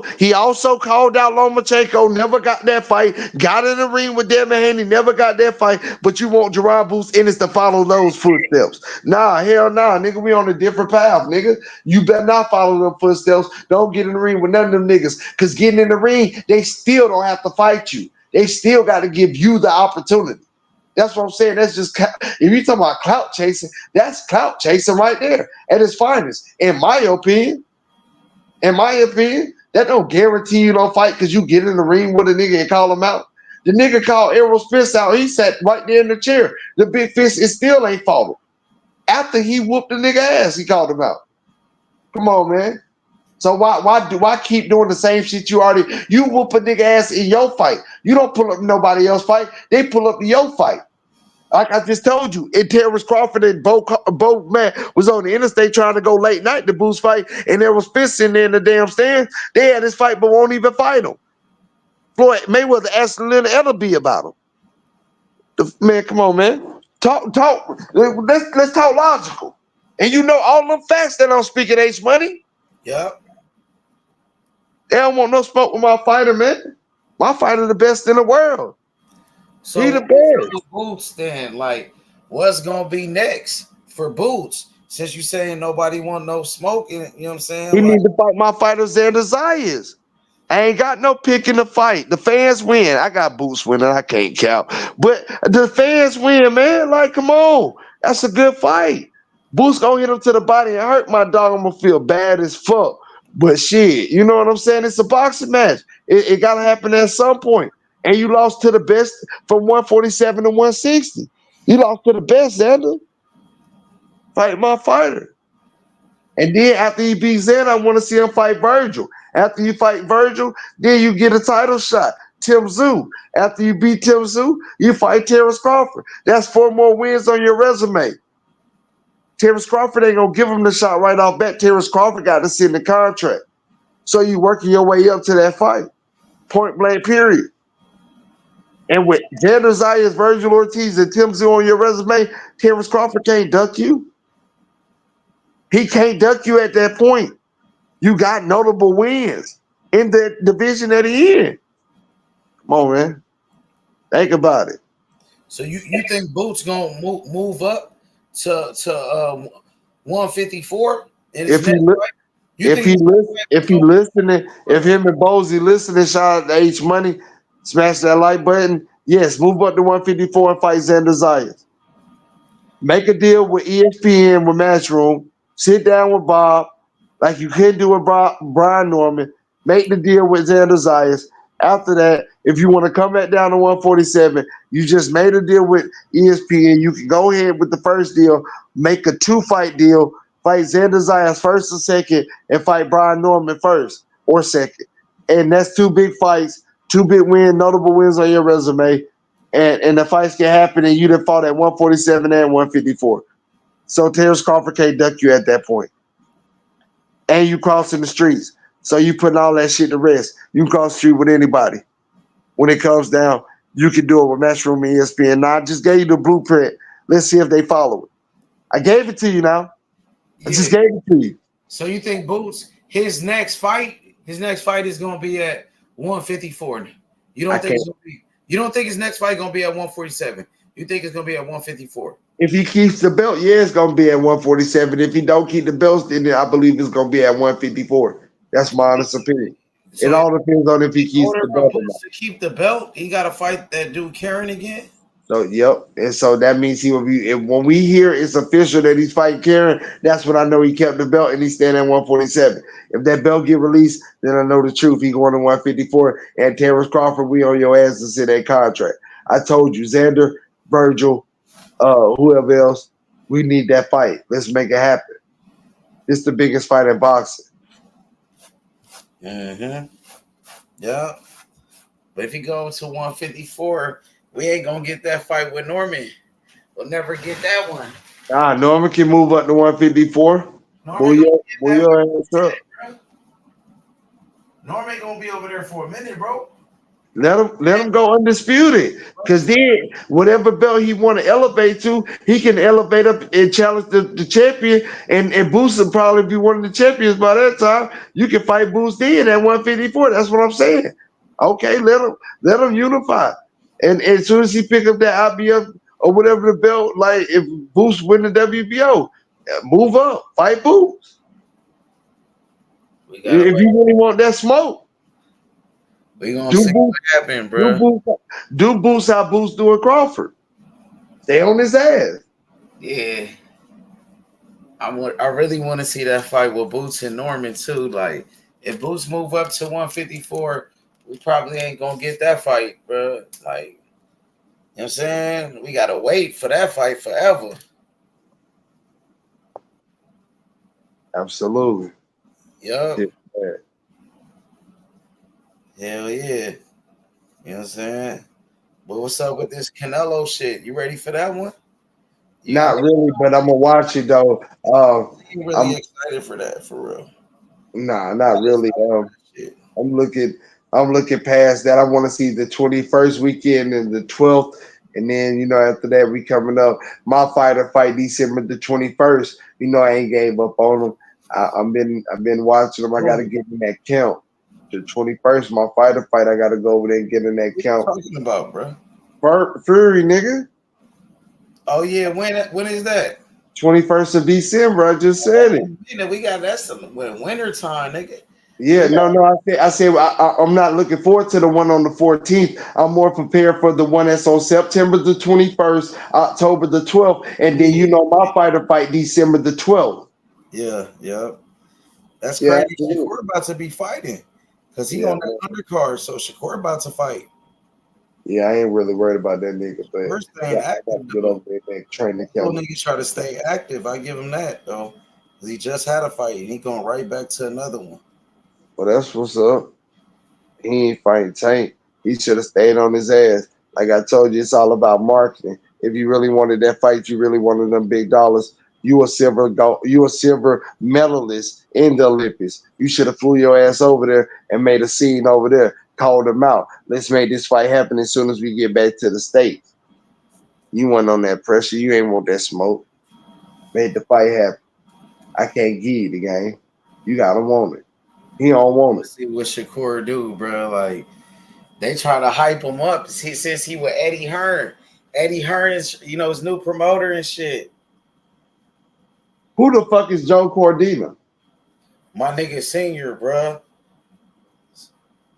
called out Lomachenko, never got that fight, got in the ring with Devin Haney, never got that fight, but you want Jaron Ennis to follow those footsteps. Nah, hell nah, nigga, we on a different path, nigga. You better not follow them footsteps. Don't get in the ring with none of them niggas. Cause getting in the ring, they still don't have to fight you. They still got to give you the opportunity. That's what I'm saying. That's just, if you talking about clout chasing, that's clout chasing right there at its finest. In my opinion, that don't guarantee you don't fight because you get in the ring with a nigga and call him out. The nigga called Errol Spence out. He sat right there in the chair. The big fist, it still ain't fought him. After he whooped the nigga ass, he called him out. Come on, man. So why keep doing the same shit you whoop a nigga ass in your fight. You don't pull up nobody else's fight. They pull up your fight. Like I just told you, and Terrence Crawford and Bo man was on the interstate trying to go late night to Boost fight, and there was Fist in there in the damn stand. They had this fight, but won't even fight him. Floyd Mayweather asked Leonard Ellerby about him. Man, come on, man. Talk. Let's talk logical. And you know all them facts that I'm speaking, H Money.
Yep.
They don't want no smoke with my fighter, man. My fighter the best in the world.
So
he the best.
Boots then, like, what's gonna be next for Boots? Since you saying nobody want no smoking, you know what I'm saying?
He need to fight my fighter Xander Zayas. I ain't got no pick in the fight. The fans win. I got Boots winning. I can't count. But the fans win, man. Like, come on. That's a good fight. Boots gonna hit him to the body and hurt my dog. I'm gonna feel bad as fuck. But shit, you know what I'm saying? It's a boxing match. It gotta happen at some point. And you lost to the best from 147 to 160. You lost to the best, Xander. Fight my fighter. And then after he beats Xander, I want to see him fight Virgil. After you fight Virgil, then you get a title shot. Tim Tszyu. After you beat Tim Tszyu, you fight Terrence Crawford. That's 4 more wins on your resume. Terrence Crawford ain't gonna give him the shot right off bat. Terrence Crawford got to sit in the contract. So you working your way up to that fight. Point blank, period. And with Xander Zayas, Virgil Ortiz, and Tim Tszyu on your resume, Terrence Crawford can't duck you. He can't duck you at that point. You got notable wins in the division that he in. Come on, man. Think about it.
So you think Boots gonna move up to 154? If
he listening, if him and Bozy listening, shout out to H Money, smash that like button. Yes, move up to 154 and fight Xander Zayas. Make a deal with ESPN with Matchroom. Sit down with Bob, like you could do with Brian Norman. Make the deal with Xander Zayas. After that, if you want to come back down to 147, you just made a deal with ESPN. You can go ahead with the first deal, make a 2-fight deal, fight Xander Zayas first or second, and fight Brian Norman first or second. And that's 2 big fights, 2 big wins, notable wins on your resume. And the fights can happen, and you done fought at 147 and 154. So Terrence Crawford can't duck you at that point. And you crossing the streets. So you putting all that shit to rest. You can cross the street with anybody. When it comes down, you can do it with Matchroom and ESPN. Now, I just gave you the blueprint. Let's see if they follow it. I gave it to you now. I just gave it to you.
So you think Boots, his next fight is going to be at 154? You don't think his next fight going to be at 147? You think it's going to be at 154?
If he keeps the belt, yeah, it's going to be at 147. If he don't keep the belts, then I believe it's going to be at 154. That's my honest opinion. So it all depends on if he keeps the belt or not.
To keep the belt, he got to fight that dude Karen again?
So yep, and so that means he will be. When we hear it's official that he's fighting Karen, that's when I know he kept the belt and he's standing at 147. If that belt get released, then I know the truth. He going to 154. And Terrence Crawford, we on your ass to sit that contract. I told you, Xander, Virgil, whoever else, we need that fight. Let's make it happen. It's the biggest fight in boxing.
Yeah. But if he goes to 154, we ain't gonna get that fight with Norman. We'll never get that one.
Norman can move up to 154. Pull your ass up.
Norman gonna be over there for a minute, bro.
Let him go undisputed. Because then whatever belt he want to elevate to, he can elevate up and challenge the champion. And Boost will probably be one of the champions by that time. You can fight Boost then at 154. That's what I'm saying. Okay, let him unify. And as soon as he pick up that IBF or whatever the belt, like if Boost win the WBO, move up, fight Boost. If you really want that smoke.
We gonna see what happen, bro.
Do Boost how Boost doing Crawford. Stay on his ass.
Yeah. I really want to see that fight with Boots and Norman too. Like, if Boots move up to 154, we probably ain't gonna get that fight, bro. Like, you know what I'm saying? We gotta wait for that fight forever.
Absolutely.
Yup. Hell yeah. You know what I'm saying? But what's up with this Canelo shit? You ready for that one?
Not really, but I'm gonna watch it though.
You really excited for that, for real?
Nah, not really. I'm looking past that. I want to see the 21st weekend and the 12th, and then after that we coming up. My fighter fight December the 21st. I ain't gave up on him. I've been watching him. I got to get in that count. The 21st, my fighter fight. I got to go over there and get in that count.
What you talking about, bro?
Fury, nigga.
Oh yeah, when is that?
21st of December. I just said it.
We got that's winter time, nigga.
Yeah, no. I said I'm not looking forward to the one on the 14th. I'm more prepared for the one that's on September the 21st, October the 12th, and then my fighter fight December the 12th.
Yeah. That's crazy. Shakur about to be fighting because he on that undercard, so Shakur about to fight.
Yeah, I ain't really worried about that nigga, but
first thing active,
get over there, training
camp. Nigga try to stay active. I give him that though, because he just had a fight and he going right back to another one.
Well, that's what's up. He ain't fighting Tank. He should have stayed on his ass. Like I told you, it's all about marketing. If you really wanted that fight, you really wanted them big dollars. You a silver medalist in the Olympics. You should have flew your ass over there and made a scene over there. Called them out. Let's make this fight happen as soon as we get back to the States. You weren't on that pressure. You ain't want that smoke. Made the fight happen. I can't give you the game. You gotta want it. He don't want it.
See what Shakur do, bro. Like, they try to hype him up since he with Eddie Hearn. Eddie Hearn is, his new promoter and shit.
Who the fuck is Joe Cordina?
My nigga Senior, bro.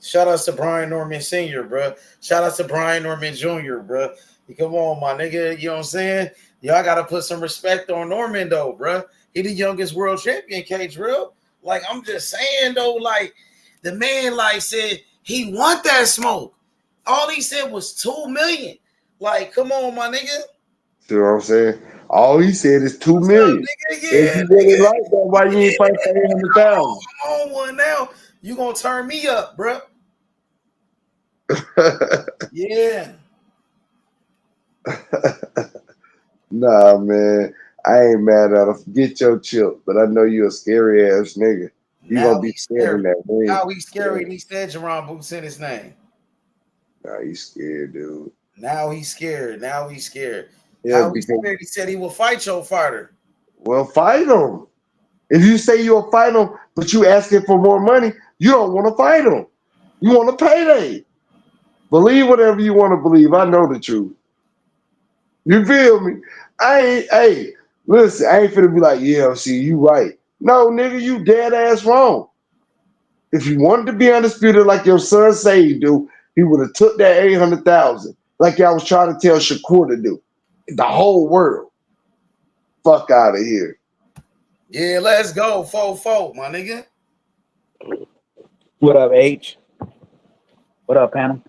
Shout out to Brian Norman Sr., bro. Shout out to Brian Norman Jr., bro. Come on, my nigga. You know what I'm saying? Y'all got to put some respect on Norman, though, bro. He the youngest world champion, K-Drill. Like, I'm just saying, though, like, the man, like, said he want that smoke. All he said was $2 million. Like, come on, my nigga.
See what I'm saying? All he said is $2 million.
Up, nigga? Yeah,
if you really like that, why you ain't fight for $800,000?
I'm on one now. You gonna turn me up, bro. Yeah.
Nah, man. I ain't mad at him. Get your chip, but I know you a scary ass nigga. You gonna be scared in that ring.
Now he's scary, and he said Jaron Boots in his name.
Nah, he's scared, dude.
Now he's scared. Yeah, he's scared. He said he will fight your fighter.
Well, fight him. If you say you'll fight him, but you asking for more money, you don't want to fight him. You want a payday. Believe whatever you want to believe. I know the truth. You feel me? Listen, I ain't finna be like, yeah, see, you right. No, nigga, you dead ass wrong. If you wanted to be undisputed like your son say you do, he would have took that $800,000 like y'all was trying to tell Shakur to do. The whole world. Fuck out of here.
Yeah, let's go. 4-4, my nigga.
What up, H? What up, panel?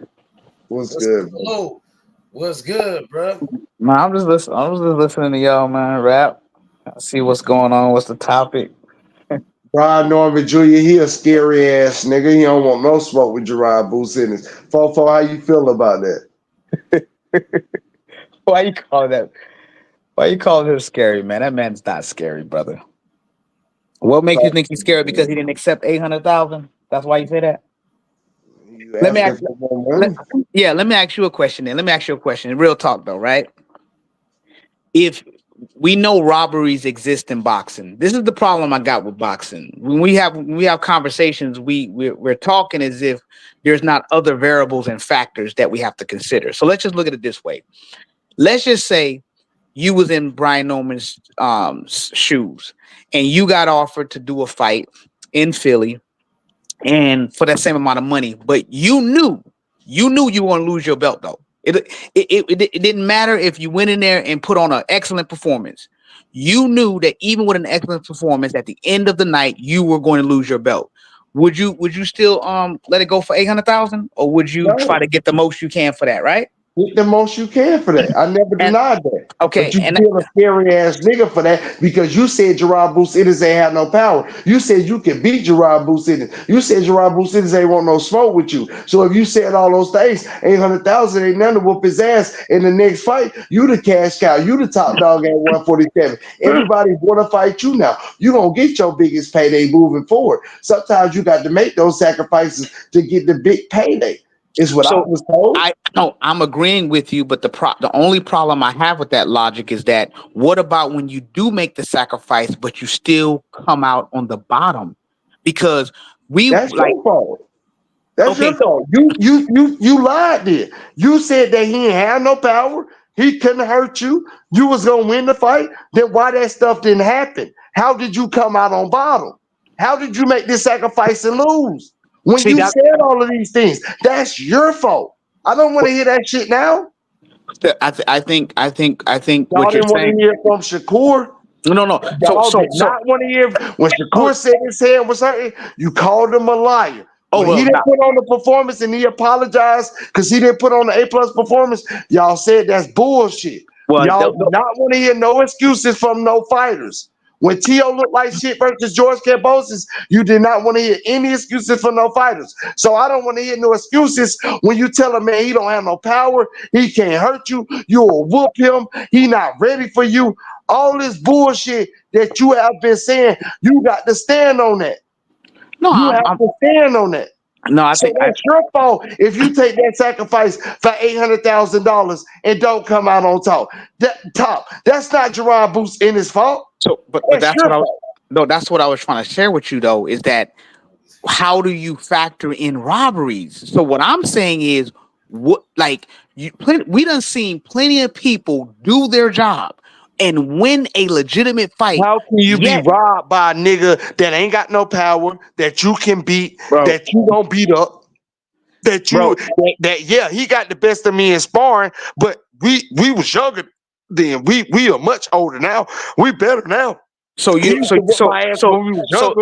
What's good, bro?
Hello. What's good, bro?
Man, I'm just listening. I'm just listening to y'all, man. Rap. See what's going on. What's the topic?
Brian Norman Jr., he a scary ass nigga. He don't want no smoke with Gerard Boots in his. Fofo, how you feel about that?
Why you call that? Why you calling him scary, man? That man's not scary, brother. What makes you think he's scary? Because he didn't accept 800,000. That's why you say that.
You
Let me
asking
ask.
for more money?
Let me ask you a question. Then let me ask you a question. Real talk, though, right? If we know robberies exist in boxing, this is the problem I got with boxing. When we have conversations, we're talking as if there's not other variables and factors that we have to consider. So let's just look at it this way. Let's just say you was in Brian Norman's shoes and you got offered to do a fight in Philly and for that same amount of money, but you knew you were going to lose your belt though. It didn't matter if you went in there and put on an excellent performance. You knew that even with an excellent performance, at the end of the night, you were going to lose your belt. Would you still let it go for 800,000, or would you try
No.
to get the most you can for that? Right?
Get the most you can for that. I never
And
denied that.
okay,
But you
and
still a scary ass nigga for that because you said Gerard Boots ain't have no power. You said you could beat Gerard Boots. You said Gerard Boots ain't want no smoke with you. So if you said all those things, 800,000 ain't nothing to whoop his ass in the next fight. You the cash cow. You the top dog at 147. Everybody's want to fight you now. You gonna get your biggest payday moving forward. Sometimes you got to make those sacrifices to get the big payday. Is what I
so
was told.
I'm agreeing with you, but the only problem I have with that logic is that what about when you do make the sacrifice, but you still come out on the bottom? Because we
That's
like
your fault. That's
okay,
your fault. You lied there. You said that he didn't have no power. He couldn't hurt you. You was gonna win the fight. Then why that stuff didn't happen? How did you come out on bottom? How did you make this sacrifice and lose? When
see
you
that
said all of these things, that's your fault. I don't want to hear that shit now.
I think
Y'all
what you're
didn't want to
saying.
hear from Shakur.
No.
Y'all did not want to hear when
Hold,
Shakur said his head was hurting. You called him a liar.
oh
When he
well,
didn't put on the performance and he apologized because he didn't put on the A+ performance, y'all said that's bullshit. Y'all did not want to hear no excuses from no fighters. When T.O. looked like shit versus George Kambosos, you did not want to hear any excuses from no fighters. So I don't want to hear no excuses when you tell a man he don't have no power, he can't hurt you, you will whoop him, he not ready for you. All this bullshit that you have been saying, you got to stand on that.
no,
You have to stand on that.
no. I
So
think
that's your fault if you take that sacrifice for $800,000 and don't come out on top. That's not Gerard Boots in his fault.
but
That's
that's
your
what I was.
fault.
No, that's what I was trying to share with you though. Is that how do you factor in robberies? So what I'm saying is, what like we done seen plenty of people do their job and win a legitimate fight.
How can you be
Yet,
robbed by a nigga that ain't got no power, that you can beat,
bro,
that you gonna beat up,
bro.
yeah, he got the best of me in sparring, but we was younger then. We are much older now. We better now.
So
He
you,
used to whip my ass when we was younger.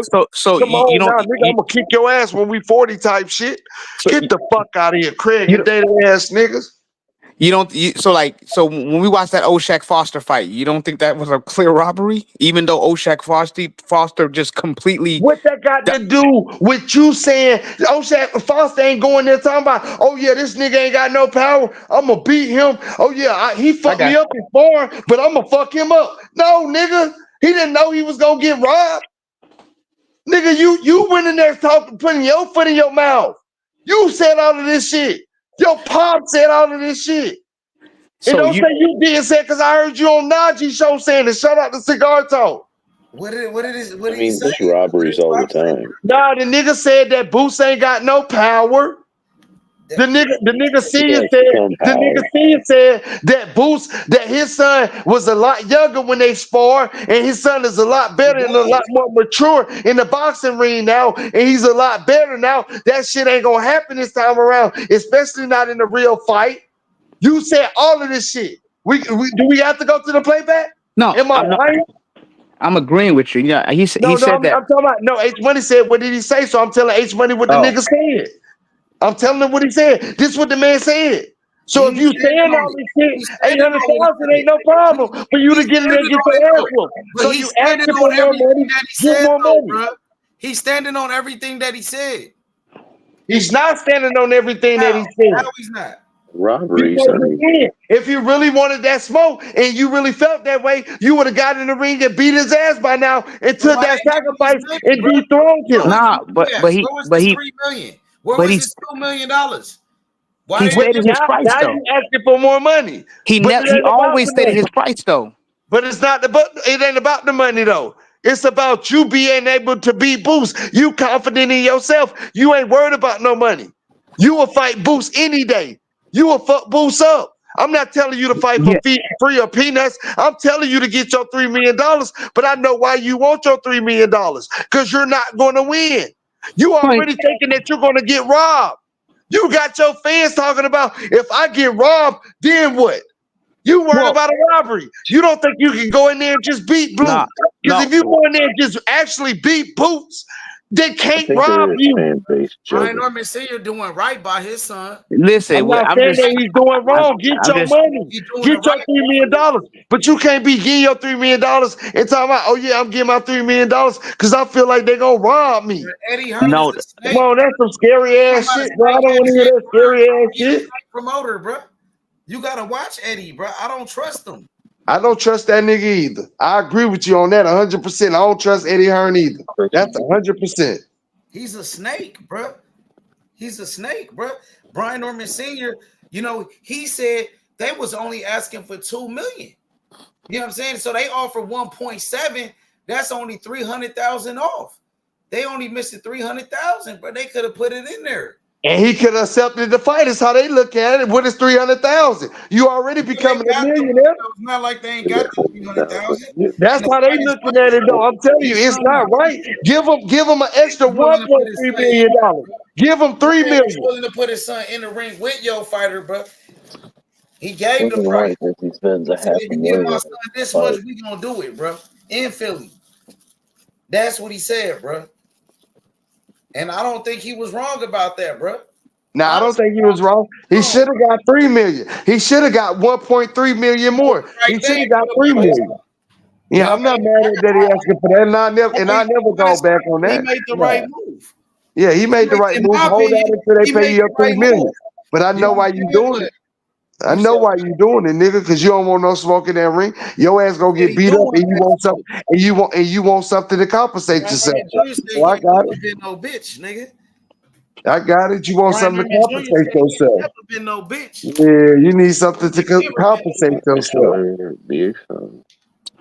Come
you
on
don't,
now, nigga. I'm gonna kick your ass when we 40 type shit.
so
Get the fuck out of here, Craig
you,
and Data ass niggas.
you don't, so when we watched that Oshak Foster fight, you don't think that was a clear robbery, even though Oshak Foster just completely.
What that got to do with you saying, oh, Foster ain't going there talking about, oh, yeah, this nigga ain't got no power. I'm going to beat him. Oh, yeah, he fucked me up in sparring, but I'm going to fuck him up. No, nigga. He didn't know he was going to get robbed. Nigga, you went in there talking, putting your foot in your mouth. You said all of this shit. Your pop said all of this shit. And don't say you didn't say because I heard you on Najee show saying it. Shout out to Cigar Talk.
What did he say?
There's robberies all the time.
Nah, the nigga said that Boots ain't got no power. The nigga senior said that Boots, that his son was a lot younger when they spar, and his son is a lot better and a lot more mature in the boxing ring now, and he's a lot better now. That shit ain't gonna happen this time around, especially not in the real fight. You said all of this shit. Do we have to go to the playback?
No,
Am I lying?
I'm agreeing with you. Yeah, he said that.
I'm talking about no. H Money said, what did he say? So I'm telling H Money what the nigga said. I'm telling him what he said. This is what the man said. So if you saying all this shit, 800,000 ain't no problem for you to get in there and get your ass whooped. So you asking for more money, get more money.
Bro. He's standing on everything that he said.
He's not standing on everything that he said.
How he's not?
Robbery.
If you really wanted that smoke and you really felt that way, you would have got in the ring and beat his ass by now and took that sacrifice and dethroned him.
Nah, but he
$3 million. Where was his $2 million?
Why he stated his price
now
though.
You asking for more money.
He always stated his price though.
But it's not it ain't about the money though. It's about you being able to beat Boost. You confident in yourself. You ain't worried about no money. You will fight Boost any day. You will fuck Boost up. I'm not telling you to fight for free or peanuts. I'm telling you to get your $3 million. But I know why you want your $3 million. Because you're not going to win. You already thinking that you're going to get robbed. You got your fans talking about, if I get robbed, then what? You worried about a robbery. You don't think you can go in there and just beat Blue. Because if you go in there and just actually beat Boots, they can't rob you.
Brian Norman Sr. doing right by his son.
Listen,
I'm not saying that he's doing wrong. Get your money. Get your $3 million. But you can't be getting your $3 million and talking about, oh yeah, I'm getting my $3 million because I feel like they're going to rob me.
Eddie Hearn
come on, that's some scary ass shit, bro. I don't want to hear that scary ass shit.
Promoter, bro. You got to watch Eddie, bro. I don't trust him.
I don't trust that nigga either. I agree with you on that 100%. I don't trust Eddie Hearn either. That's 100%.
He's a snake, bro. He's a snake, bro. Brian Norman Sr., you know, he said they was only asking for $2 million. You know what I'm saying? So they offered 1.7. That's only 300,000 off. They only missed 300,000, but they could have put it in there.
And he could have accepted the fight. Is how they look at it. What is 300,000? You already becoming a millionaire.
It's not like they ain't got the 300,000.
That's how they looking at it, though. I'm telling you, it's not right. Give him an extra $1.3 million. Give him $3 million.
He's willing to put his son in the ring with your fighter, bro. He gave the price.
He spends a half
If you give my son this much, we gonna do it, bro. In Philly. That's what he said, bro. And I don't think he was wrong about that, bro.
No, I don't think he was wrong. He should have got $3 million. He should have got 1.3 million more. He should have got $3 million. Yeah, I'm not mad at that he asking for that, and I never go back on that.
He made the right move.
Yeah, he made the right move. Hold out until they pay you your $3 million. But I know why you doing it. I know why you doing it, nigga, because you don't want no smoke in that ring. Your ass gonna get beat up, and you want something, and you want something to compensate yourself.
Well, I got it. Been no bitch, nigga.
I got it. You want something to compensate yourself.
Never been no bitch.
Yeah, you need something to compensate yourself.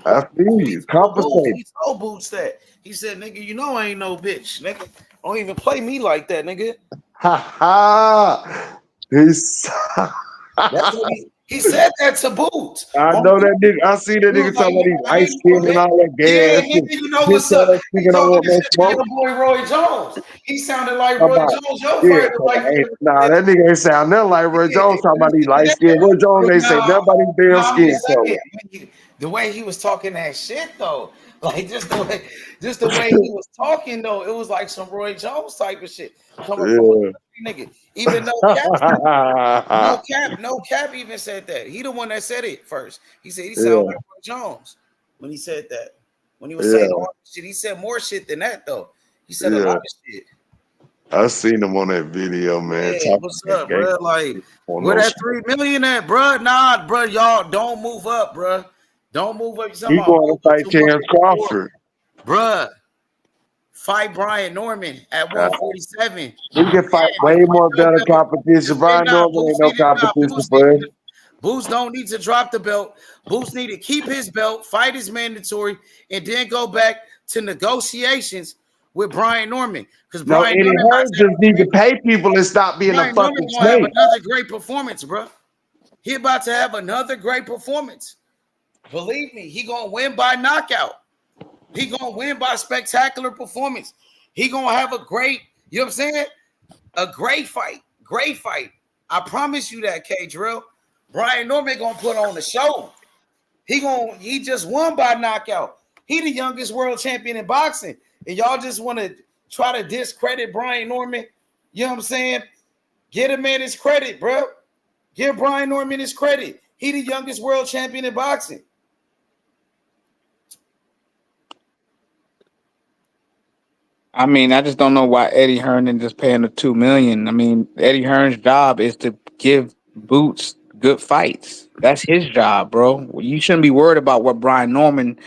I feel you. Compensate.
He told Boots that. He said, "Nigga, you know I ain't no bitch, nigga. Don't even play me like that, nigga."
Ha ha.
That's what he said that to Boots.
I know that nigga. I see that nigga talking about these ice cream and all that gas.
Yeah, nigga, you know what's up. He talking shit to your boy Roy Jones. He sounded like Roy Jones.
Nah, that nigga ain't sound nothing like Roy Jones talking about these light skin. Roy Jones ain't say nothing about these damn skin color.
The way he was talking that shit though, like just the way he was talking though, it was like some Roy Jones type of shit coming from nigga. Even no cap even said that. He the one that said it first. He said he sounded like Roy Jones when he said that. When he was saying all that shit, he said more shit than that though. He said a lot of shit.
I seen him on that video, man.
Yeah, what's up, bro? Like, where that $3 million at, bro? Nah, bro, y'all don't move up, bro. Don't move up.
He going to fight Terrence Crawford,
bro. Fight Brian Norman at 147.
He can fight way more better competition. Brian Norman ain't no competition for him.
Boots don't need to drop the belt. Boots need to keep his belt, fight is mandatory, and then go back to negotiations with Brian Norman. Because Brian
Norman just need to pay people and stop being a fucking snake.
Have another great performance, bro. He about to have another great performance. Believe me, he gonna win by knockout. He gonna win by spectacular performance. He gonna have a great, you know what I'm saying? A great fight. Great fight. I promise you that, K Drill. Brian Norman gonna put on the show. He just won by knockout. He the youngest world champion in boxing. And y'all just want to try to discredit Brian Norman. You know what I'm saying? Give a man his credit, bro. Give Brian Norman his credit. He the youngest world champion in boxing.
I mean, I just don't know why Eddie Hearn didn't just pay him the $2 million. I mean, Eddie Hearn's job is to give Boots good fights. That's his job, bro. You shouldn't be worried about what Brian Norman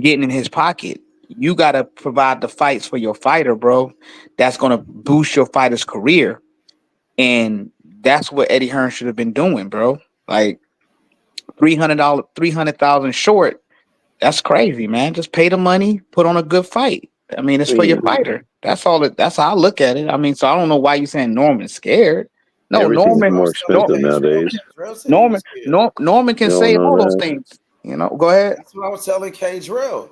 getting in his pocket. You got to provide the fights for your fighter, bro. That's going to boost your fighter's career. And that's what Eddie Hearn should have been doing, bro. Like $300,000 short. That's crazy, man. Just pay the money, put on a good fight. I mean, it's for your fighter. That's all. That's how I look at it. I mean, so I don't know why you saying Norman's scared. No,
Everything's
Norman.
more expensive nowadays.
Norman can say all those things. You know, go ahead.
That's what I was telling K Drill.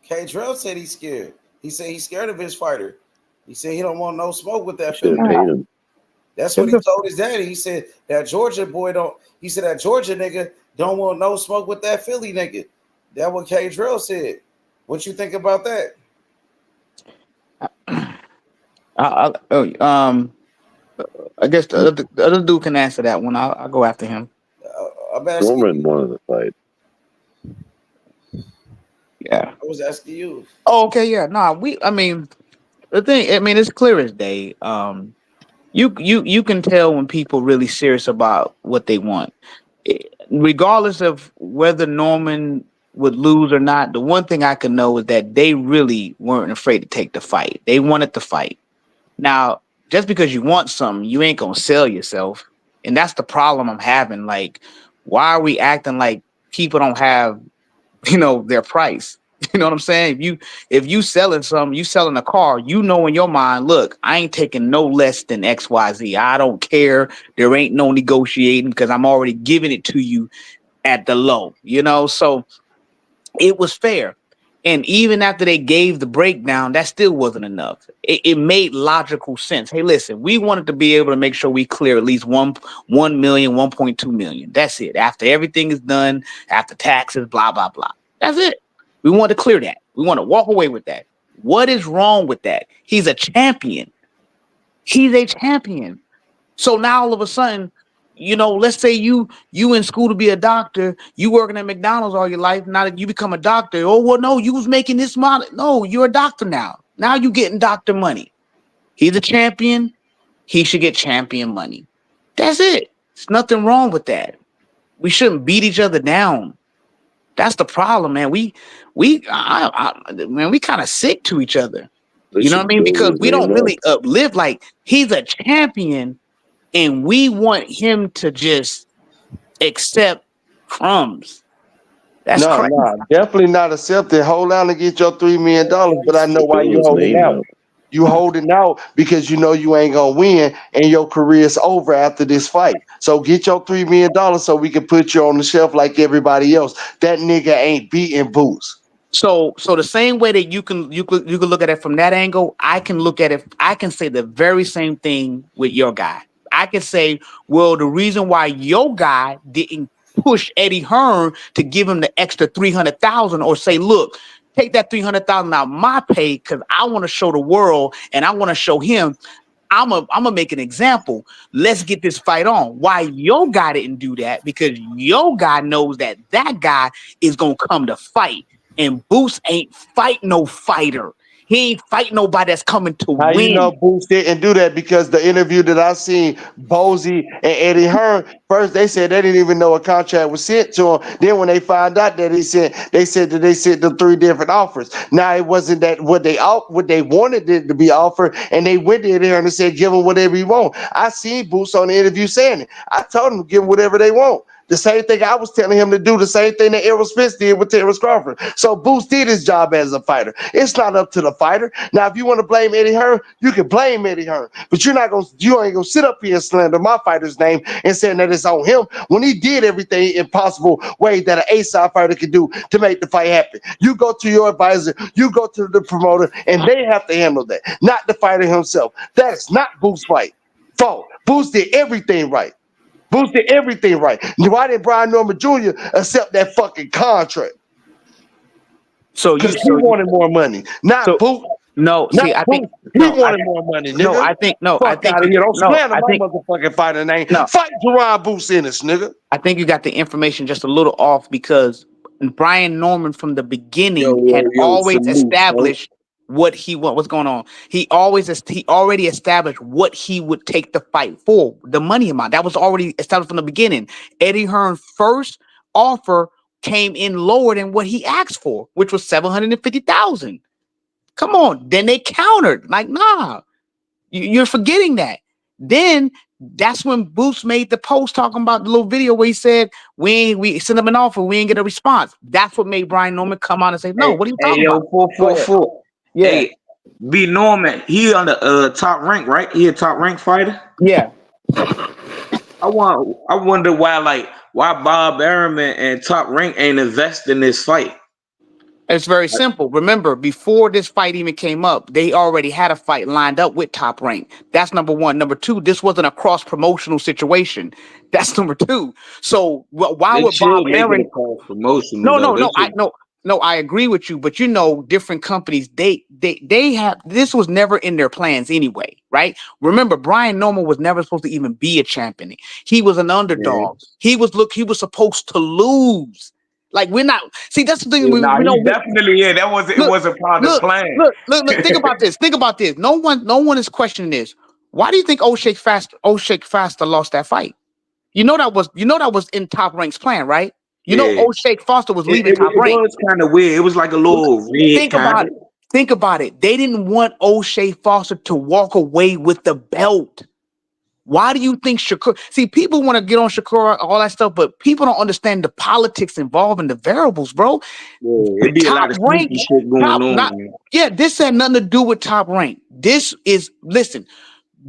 K Drill said he's scared. He said he's scared of his fighter. He said he don't want no smoke with that
Should have paid him.
That's what he told his daddy. He said that Georgia boy don't. He said that Georgia nigga don't want no smoke with that Philly nigga. That's what K Drill said. What you think about that?
I guess the other dude can answer that one. I'll go after him.
Norman wanted to fight.
Yeah,
I was asking you.
Oh, okay, yeah. Nah, I mean, the thing. I mean, it's clear as day. You can tell when people really serious about what they want, regardless of whether Norman would lose or not. The one thing I can know is that they really weren't afraid to take the fight. They wanted to fight. Now, just because you want something, you ain't gonna sell yourself, and that's the problem I'm having. Like, why are we acting like people don't have, their price? You know what I'm saying? If you selling something, you selling a car, you know in your mind, look, I ain't taking no less than XYZ. I don't care. There ain't no negotiating because I'm already giving it to you at the low, So it was fair. And even after they gave the breakdown, that still wasn't enough. It made logical sense. Hey, listen, we wanted to be able to make sure we clear at least 1 million, 1.2 million. That's it. After everything is done, after taxes, blah, blah, blah. That's it. We want to clear that. We want to walk away with that. What is wrong with that? He's a champion. He's a champion. So now all of a sudden, let's say you in school to be a doctor, you working at McDonald's all your life. Now that you become a doctor, oh, well, no, you was making this money. No, you're a doctor now. Now you getting doctor money. He's a champion. He should get champion money. That's it. There's nothing wrong with that. We shouldn't beat each other down. That's the problem, man. We kind of sick to each other. You know what I mean? Because we don't really live like he's a champion. And we want him to just accept crumbs. That's crazy.
No, definitely not accept it. Hold on and get your $3 million. But I know why you holding out. You holding out because you know you ain't gonna win and your career's over after this fight. So get your $3 million so we can put you on the shelf like everybody else. That nigga ain't beating Boots.
So the same way that you can look at it from that angle, I can look at it. I can say the very same thing with your guy. I can say, well, the reason why your guy didn't push Eddie Hearn to give him the extra 300,000 or say, look, take that 300,000 out of my pay because I want to show the world and I want to show him I'm gonna make an example. Let's get this fight on. Why your guy didn't do that? Because your guy knows that guy is gonna come to fight, and Boost ain't fight no fighter. He ain't fight nobody that's coming to
How
win.
you know Boots didn't do that? Because the interview that I seen, Bozy and Eddie Hearn, first they said they didn't even know a contract was sent to him. Then when they found out that they said that they sent them 3 different offers. Now it wasn't that what they wanted it to be offered, and they went to Eddie Hearn and said, give them whatever you want. I seen Boots on the interview saying it. I told them to give them whatever they want. The same thing I was telling him to do, the same thing that Errol Spence did with Terrence Crawford. So Boots did his job as a fighter. It's not up to the fighter. Now, if you want to blame Eddie Hearn, you can blame Eddie Hearn, but you ain't gonna sit up here and slander my fighter's name and saying that it's on him when he did everything in possible way that an A-side fighter could do to make the fight happen. You go to your advisor, you go to the promoter, and they have to handle that, not the fighter himself. That is not Boots' fault. Boots did everything right. Boots did everything right. Why did Brian Norman Jr. accept that fucking contract?
So
Because he wanted more money, not Boots.
No,
Not
see, I
Boots.
think
He
no,
wanted more money, nigga.
no, I think
Fuck out of here. Don't slander my
think
motherfucking fighter name.
no.
Fight Jaron Boots Ennis, nigga.
I think you got the information just a little off because Brian Norman from the beginning had always
salute,
established what he want. What's going on? He already established what he would take the fight for. The money amount that was already established from the beginning. Eddie Hearn's first offer came in lower than what he asked for, which was $750,000. Come on. Then they countered. Like, nah, you're forgetting that. Then that's when Boots made the post talking about the little video where he said, we sent him an offer, we didn't get a response. That's what made Brian Norman come out and say, no, what are you talking about?
444.
Yeah.
Hey, B Norman, he on the top rank, right? He a top rank fighter.
Yeah.
I wonder why Bob Arum and Top Rank ain't invest in this fight.
It's very simple. Remember, before this fight even came up, they already had a fight lined up with Top Rank. That's number one. Number two, this wasn't a cross-promotional situation. That's number two. So why would Bob Arum
cross-promotional?
No, I agree with you, but different companies, they have, this was never in their plans anyway, right? Remember, Brian Norman was never supposed to even be a champion. He was an underdog. Yeah. He was supposed to lose. Like, we're not, see, that's the thing.
That wasn't part of the plan.
Look, think about this. Think about this. No one is questioning this. Why do you think O'Shake Foster lost that fight? That was in Top Rank's plan, right? O'Shake Foster was leaving Top Rank.
It was kind of weird. It was like a little red.
Think about it. They didn't want O'Shake Foster to walk away with the belt. Why do you think Shakur? See, people want to get on Shakur, all that stuff, but people don't understand the politics involved in the variables, bro.
Yeah, it'd be a lot of sneaky shit going on.
This had nothing to do with Top Rank. Listen,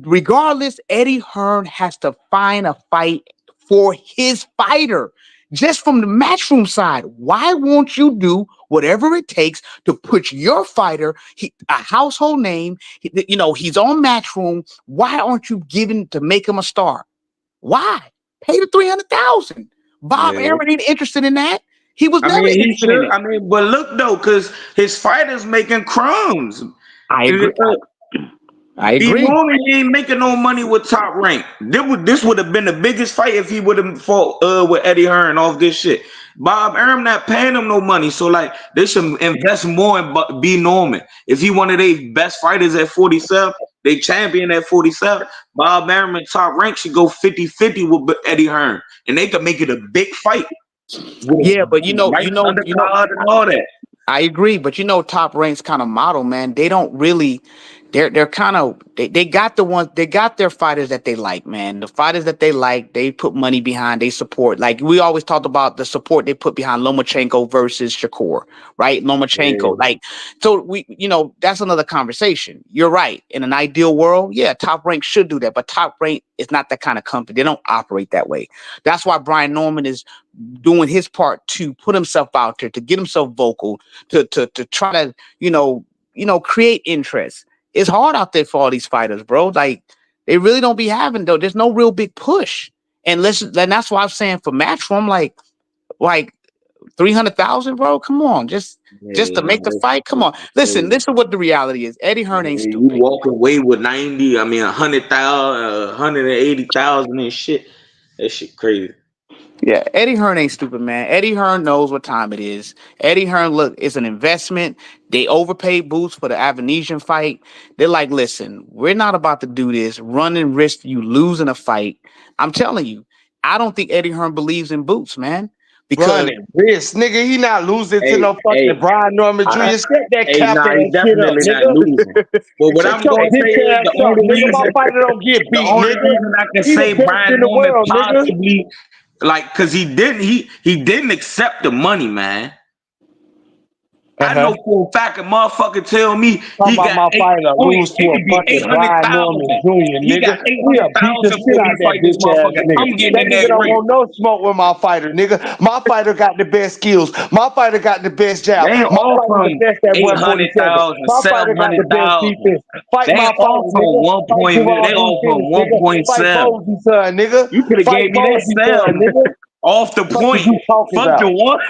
regardless, Eddie Hearn has to find a fight for his fighter. Just from the matchroom side, why won't you do whatever it takes to put your fighter, a household name, he's on Matchroom. Why aren't you giving to make him a star? Why? Pay the $300,000. Bob Arum ain't interested in that. He was never interested in it.
But look though, because his fighter's making crumbs.
I agree.
He ain't making no money with Top Rank. This would have been the biggest fight if he would have fought with Eddie Hearn off this shit. Bob Arum not paying him no money, so they should invest more in B Norman. If he one of their best fighters at 47, they champion at 47. Bob Arum and Top Rank should go 50-50 with Eddie Hearn, and they could make it a big fight.
Yeah, but all
that.
I agree, but Top Rank's kind of model, man. They don't really. They're kind of they got their fighters that they like, man. The fighters that they like, they put money behind, they support. Like we always talked about the support they put behind Lomachenko versus Shakur, right? Lomachenko, that's another conversation. You're right. In an ideal world, yeah, Top Rank should do that, but Top Rank is not that kind of company. They don't operate that way. That's why Brian Norman is doing his part to put himself out there, to get himself vocal, to try to create interest. It's hard out there for all these fighters, bro. Like, they really don't be having, though. There's no real big push. And that's why I'm saying for Matchroom, like 300,000, bro. Come on, just to make the fight. Come on, listen what the reality is. Eddie Hearn ain't stupid.
You walk away with 100,000, 180,000 and shit. That shit crazy.
Yeah, Eddie Hearn ain't stupid, man. Eddie Hearn knows what time it is. Eddie Hearn, look, it's an investment. They overpaid Boots for the Avanesian fight. They're like, listen, we're not about to do this, running risk you losing a fight. I'm telling you, I don't think Eddie Hearn believes in Boots, man. Because
this nigga, he not losing to no fucking Brian Norman Jr. Set that cap and
definitely
shit up,
not losing. But what I'm going to say is the only reason
my fighter don't get beat,
reason I can say Brian Norman possibly, because he didn't accept the money, man. I know for a fact a motherfucker tell me
Talking
he
about
got
my fighter lose to
it
a
could be
fucking Brian Norman
800,000.
Jr.
He got
nigga. We'll beat the
800,000
shit
for
out
me
of
to
that
fight this
bitch ass
motherfucker.
nigga.
I'm getting
That
in
nigga
that
don't
ring.
want no smoke with my fighter, nigga. My fighter got the best skills. My fighter got the best
They
jab.
ain't
My fighter the
offering
best at 147.
800,000,
My fighter got the best
700,000.
defense. Fight
They
my
ain't
fighter, nigga.
offering
Fight
1.0. They
Gerard Booth Dennis,
offering
nigga. Fight
1.7.
Bozy, son, nigga.
You could have
Fight
gave me that
Bozy, son,
7
nigga.
off the
What is
point.
you talking
Fuck the
about?
one.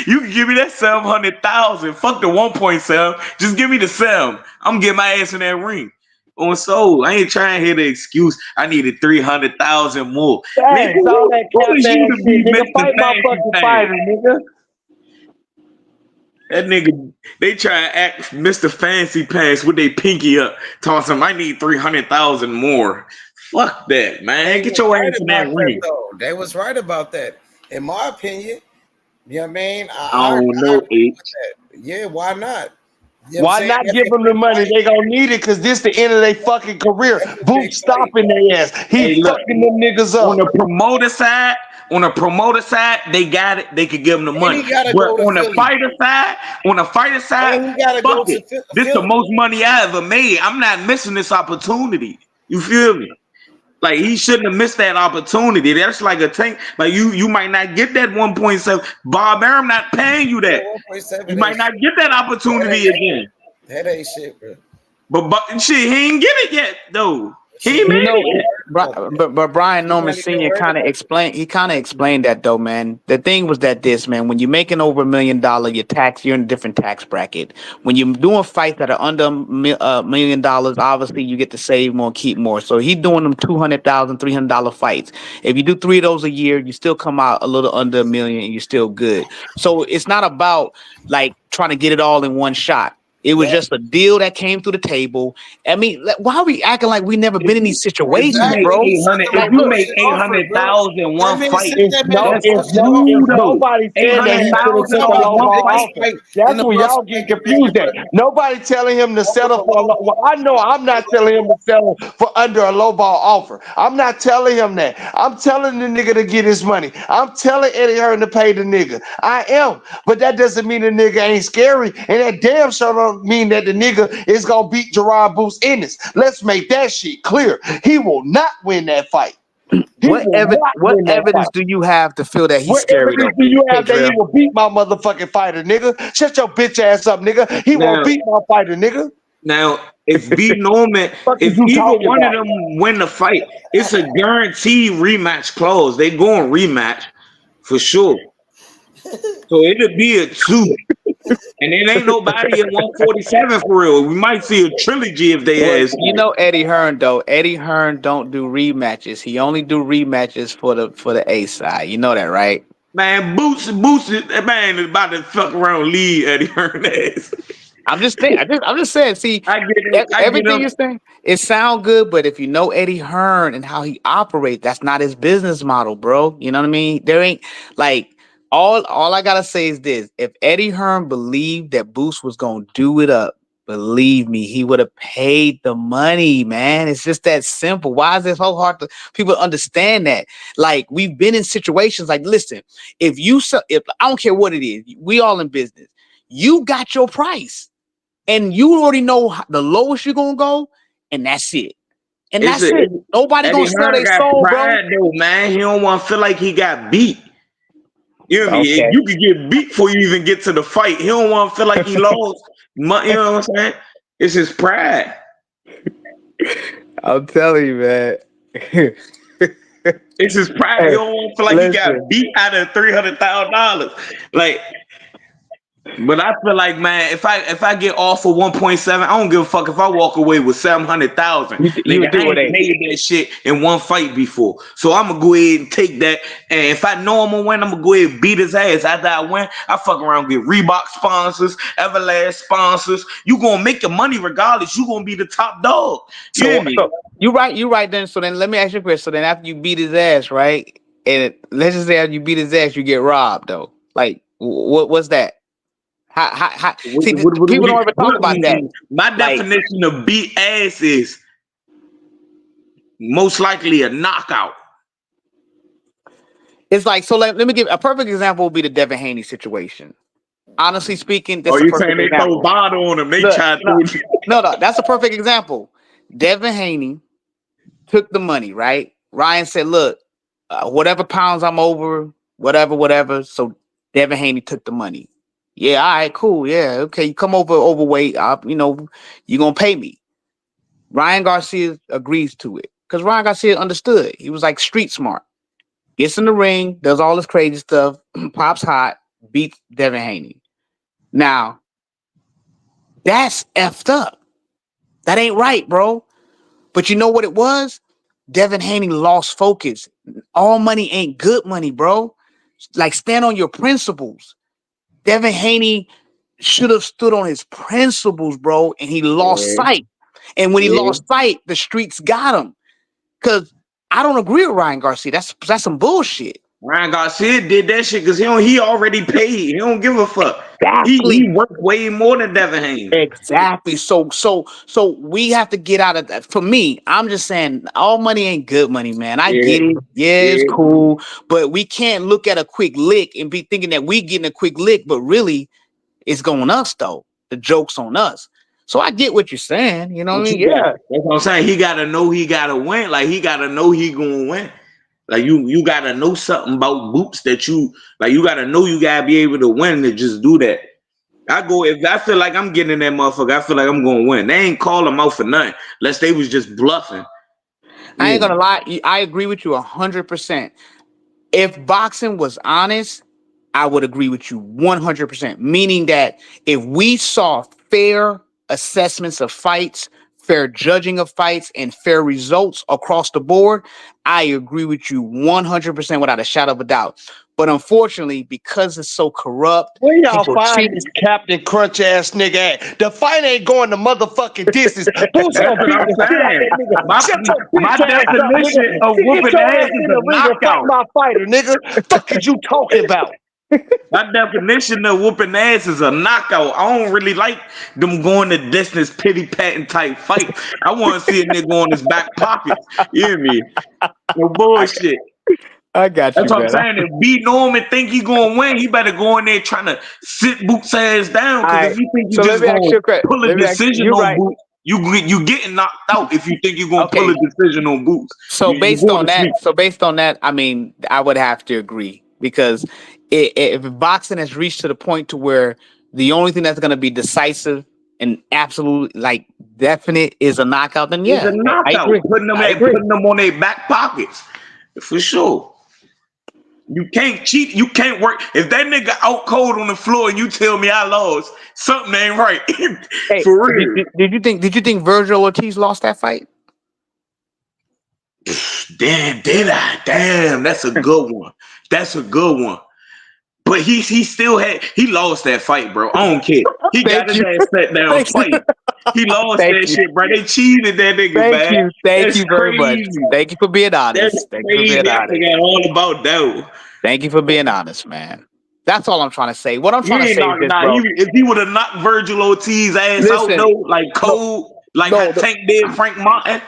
You can give me that 700,000. Fuck the 1.7. Just give me the 7. I'm getting my ass in that ring. On soul, I ain't trying to hear the excuse. I needed 300,000 more. Nigga,
Thanks, all that
who
cap
is you
ass
to
shit,
be
nigga.
Mr.
Fight my
Fancy
fucking
Pants?
fighter, nigga.
That nigga, they try to act Mr. Fancy Pants with their pinky up, telling some I need 300,000 more. Fuck that, man.
They
Get
was
your
right
ass in that
about that
ring.
though. They was right about that. In my opinion, you know what I mean?
I
I
don't know,
agree with
H.
that. Yeah, why not? You know what I'm
Why
saying?
not
That's
give
a
them the
big
money?
fight.
They gonna need it because this the end of their fucking career.
That's a
Boot
big fight.
stopping their ass. He
Hey, look.
fucking them niggas
On
up.
the promoter side, they got it. They could give them the
And
money.
he gotta
But
go to Philly.
on the fighter side,
And he gotta
fuck
go to
it. This the
Philly.
most money I ever made. I'm not missing this opportunity. You feel me? Like he shouldn't have missed that opportunity. That's like a tank. Like you might not get that 1.7. Bob Arum not paying you
That
that.
1.7
You
ain't
might not
shit.
get that
That
opportunity
ain't shit.
again.
That ain't shit, bro.
But shit, he ain't get it yet though. He
See,
ain't
they
made
You
ain't
know,
it
even
yet.
worried about that.
but Brian
He
Norman
not even
Sr.
worried
kind of
about that.
explained. He kind of explained that though, man. The thing was that this man, when you're making over $1 million, you're in a different tax bracket. When you're doing fights that are under $1 million, obviously you get to save more, keep more. So he's doing them $200,000, $300 fights. If you do 3 of those a year, you still come out a little under $1 million, and you're still good. So it's not about like trying to get it all in one shot. It was
Yeah,
just a deal that came through the table. I mean, why are we acting like we never been in these
If you
situations,
make
exactly.
bro?
He sent them
if
a
Like,
you
look,
make
bullshit
eight
offer,
hundred
bro.
thousand
That
one
man
fight,
sent that man a
that's
bullshit
you
If
offer.
though.
nobody
Eight
said that
hundred
he
Man,
should have
I'm
took
thousand
talking
a
for
about
low
one
the
ball
fight.
biggest
offer,
fight in
that's
the
where y'all get
welterweight
confused
division,
at.
bro.
Nobody telling him to
That was
settle
a
for a
low
low. Well,
ball
I know I'm not telling him to settle for under a low ball offer. I'm not telling him that. I'm telling the nigga to get his money. I'm telling Eddie Hearn to pay the nigga. I am, but that doesn't mean the nigga ain't scary, and that damn sure don't mean that the nigga is gonna beat Jaron Ennis. Let's make that shit clear. He will not win that fight. He will not
what
win that
evidence
fight.
do you have to feel that he's
What
scary
evidence
though?
do you
Hey,
have that he
Drill.
will beat my motherfucking fighter, nigga? Shut your bitch ass up, nigga. He won't
Now,
beat my fighter, nigga.
now, if B Norman,
What the fuck is
if
you
either
talking
one of
about?
them win the fight, it's a guaranteed rematch clause. They going rematch for sure. So it'll be a 2. And it ain't nobody at 147 for real. We might see a trilogy if
Well,
they ask
you
it.
know Eddie Hearn though. Eddie Hearn don't do rematches. He only do rematches for the A side. You know that, right?
Man, Boots, that man is about to fuck around and leave Eddie Hernandez.
I'm just saying. See,
I get
everything
him.
you're saying, it sound good, but if you know Eddie Hearn and how he operates, that's not his business model, bro. You know what I mean? There ain't like all I gotta say is this: if Eddie Hearn believed that Boost was gonna do it up, believe me, he would have paid the money, man. It's just that simple. Why is it so hard to people understand that? Like we've been in situations like, listen, if I don't care what it is, we all in business. You got your price and you already know the lowest you're gonna go, and that's it. And
It's
that's
a
it. Nobody gonna
Eddie
sell
Hearn
their
got
soul, bro.
pride though, man. He don't want to feel like he got beat. You know what I mean?
Okay.
You could get beat before you even get to the fight. He don't want to feel like he lost. You know what I'm saying? It's his pride.
I'm telling you, man.
It's his pride. He
Hey,
don't want to feel like he got
listen.
beat out of $300,000. Like, but I feel like, man, if I get off for 1.7, I don't give a fuck if I walk away with 700,000.
You
Nigga,
would do
I
it,
ain't
ain't?
made that shit in one fight before. So I'm gonna go ahead and take that. And if I know I'm gonna win, I'm gonna go ahead and beat his ass. After I win, I fuck around, get Reebok sponsors, Everlast sponsors. You gonna make your money regardless. You gonna be the top dog. You hear
So
me?
so you right then. So then let me ask you a question. So then after you beat his ass, right? And let's just say after you beat his ass, you get robbed though. Like what's that? How see people don't ever talk about that.
My
Like
definition of beat ass is most likely a knockout.
it's like so let me give a perfect example would be the Devin Haney situation. Honestly speaking,
Oh,
that's a
you
perfect
saying they throw
example.
bottle on him? They
Look,
try
no,
to.
no, that's a perfect example. Devin Haney took the money, right? Ryan said, "Look, whatever pounds I'm over, whatever." So Devin Haney took the money. Yeah, all right, cool. Yeah, okay. You come overweight. You're gonna pay me. Ryan Garcia agrees to it because Ryan Garcia understood. He was like street smart. Gets in the ring, does all this crazy stuff, pops hot, beats Devin Haney. Now that's effed up. That ain't right, bro. But you know what it was? Devin Haney lost focus. All money ain't good money, bro. Like, stand on your principles. Devin Haney should have stood on his principles, bro, and he lost
Yeah,
sight. And when he
yeah.
lost sight, the streets got him. Cause I don't agree with Ryan Garcia. That's some bullshit.
Ryan Garcia did that shit because he already paid. He don't give a fuck. He
Exactly.
worked way more than Devin Haney.
Exactly. So we have to get out of that. For me, I'm just saying all money ain't good money, man. I
Yeah,
get it. Yeah, it's
yeah.
cool. But we can't look at a quick lick and be thinking that we getting a quick lick, but really it's going us though. The joke's on us. So I get what you're saying. You know what I
What
mean?
you got?
Yeah.
That's what I'm saying. He gotta know he gotta win. Like he gotta know he gonna win. Like you gotta know something about boots that you gotta know you gotta be able to win to just do that. If I feel like I'm getting in that motherfucker, I feel like I'm gonna win. They ain't call him out for nothing, unless they was just bluffing.
I
Yeah.
ain't gonna lie. I agree with you 100%. If boxing was honest, I would agree with you 100%. Meaning that if we saw fair assessments of fights, fair judging of fights, and fair results across the board, I agree with you 100% without a shadow of a doubt. But unfortunately, because it's so corrupt,
Where y'all
people
find
cheat.
this Captain Crunch ass nigga at? The fight ain't going to motherfucking distance. Boots
That's
gonna
what
beat
I'm
the shit out
saying.
that nigga. Shut your
My
bitch ass up, nigga.
definition of
Get
whooping
your
ass
ass
is
in
a
the ring and fight
knockout.
my fighter, nigga. Fuck is you talking about?
My definition of whooping ass is a knockout. I don't really like them going the distance, pity patting type fight. I want to see a nigga on his back pocket. You hear me? No bullshit.
I got
That's
you,
what I'm
man.
saying. If B Norman think he gonna win, he better go in there trying to sit Boots ass down.
All
Because
right.
if you think you
So let
just
me ask
gonna
you a question.
pull a
Let me ask
decision
you
on
right.
Boots, you getting knocked out if you think you're gonna pull
Okay.
a decision on Boots.
So
You
based
going
on
to sleep.
that, I mean, I would have to agree because if boxing has reached to the point to where the only thing that's going to be decisive and absolute, like definite, is a knockout, then
It's a
yeah, I
knockout,
agree. I agree.
putting them on their back pockets for sure. You can't cheat. You can't work. If that nigga out cold on the floor and you tell me I lost, something ain't right.
Hey,
For real.
did you think Virgil Ortiz lost that fight?
Damn, did I? Damn, that's a good one. That's a good one. But he lost that fight, bro. I don't care. He got
Thank
his
you.
ass set down
Thank you.
fight. He lost
Thank
that
you.
shit, bro. They cheated that nigga,
Thank
man.
you. Thank
That's
you very much.
crazy.
Thank you for being
That's
honest. Thank you for being
crazy. I
honest.
forgot all about that.
Thank you for being honest, man. That's all I'm trying to say. What I'm
He
trying to
ain't
say is
knocked
this,
nah.
bro.
If he would have knocked Virgil Ortiz ass out
Listen,
though, like
no,
cold, like how
no,
Tank did Frank Martin,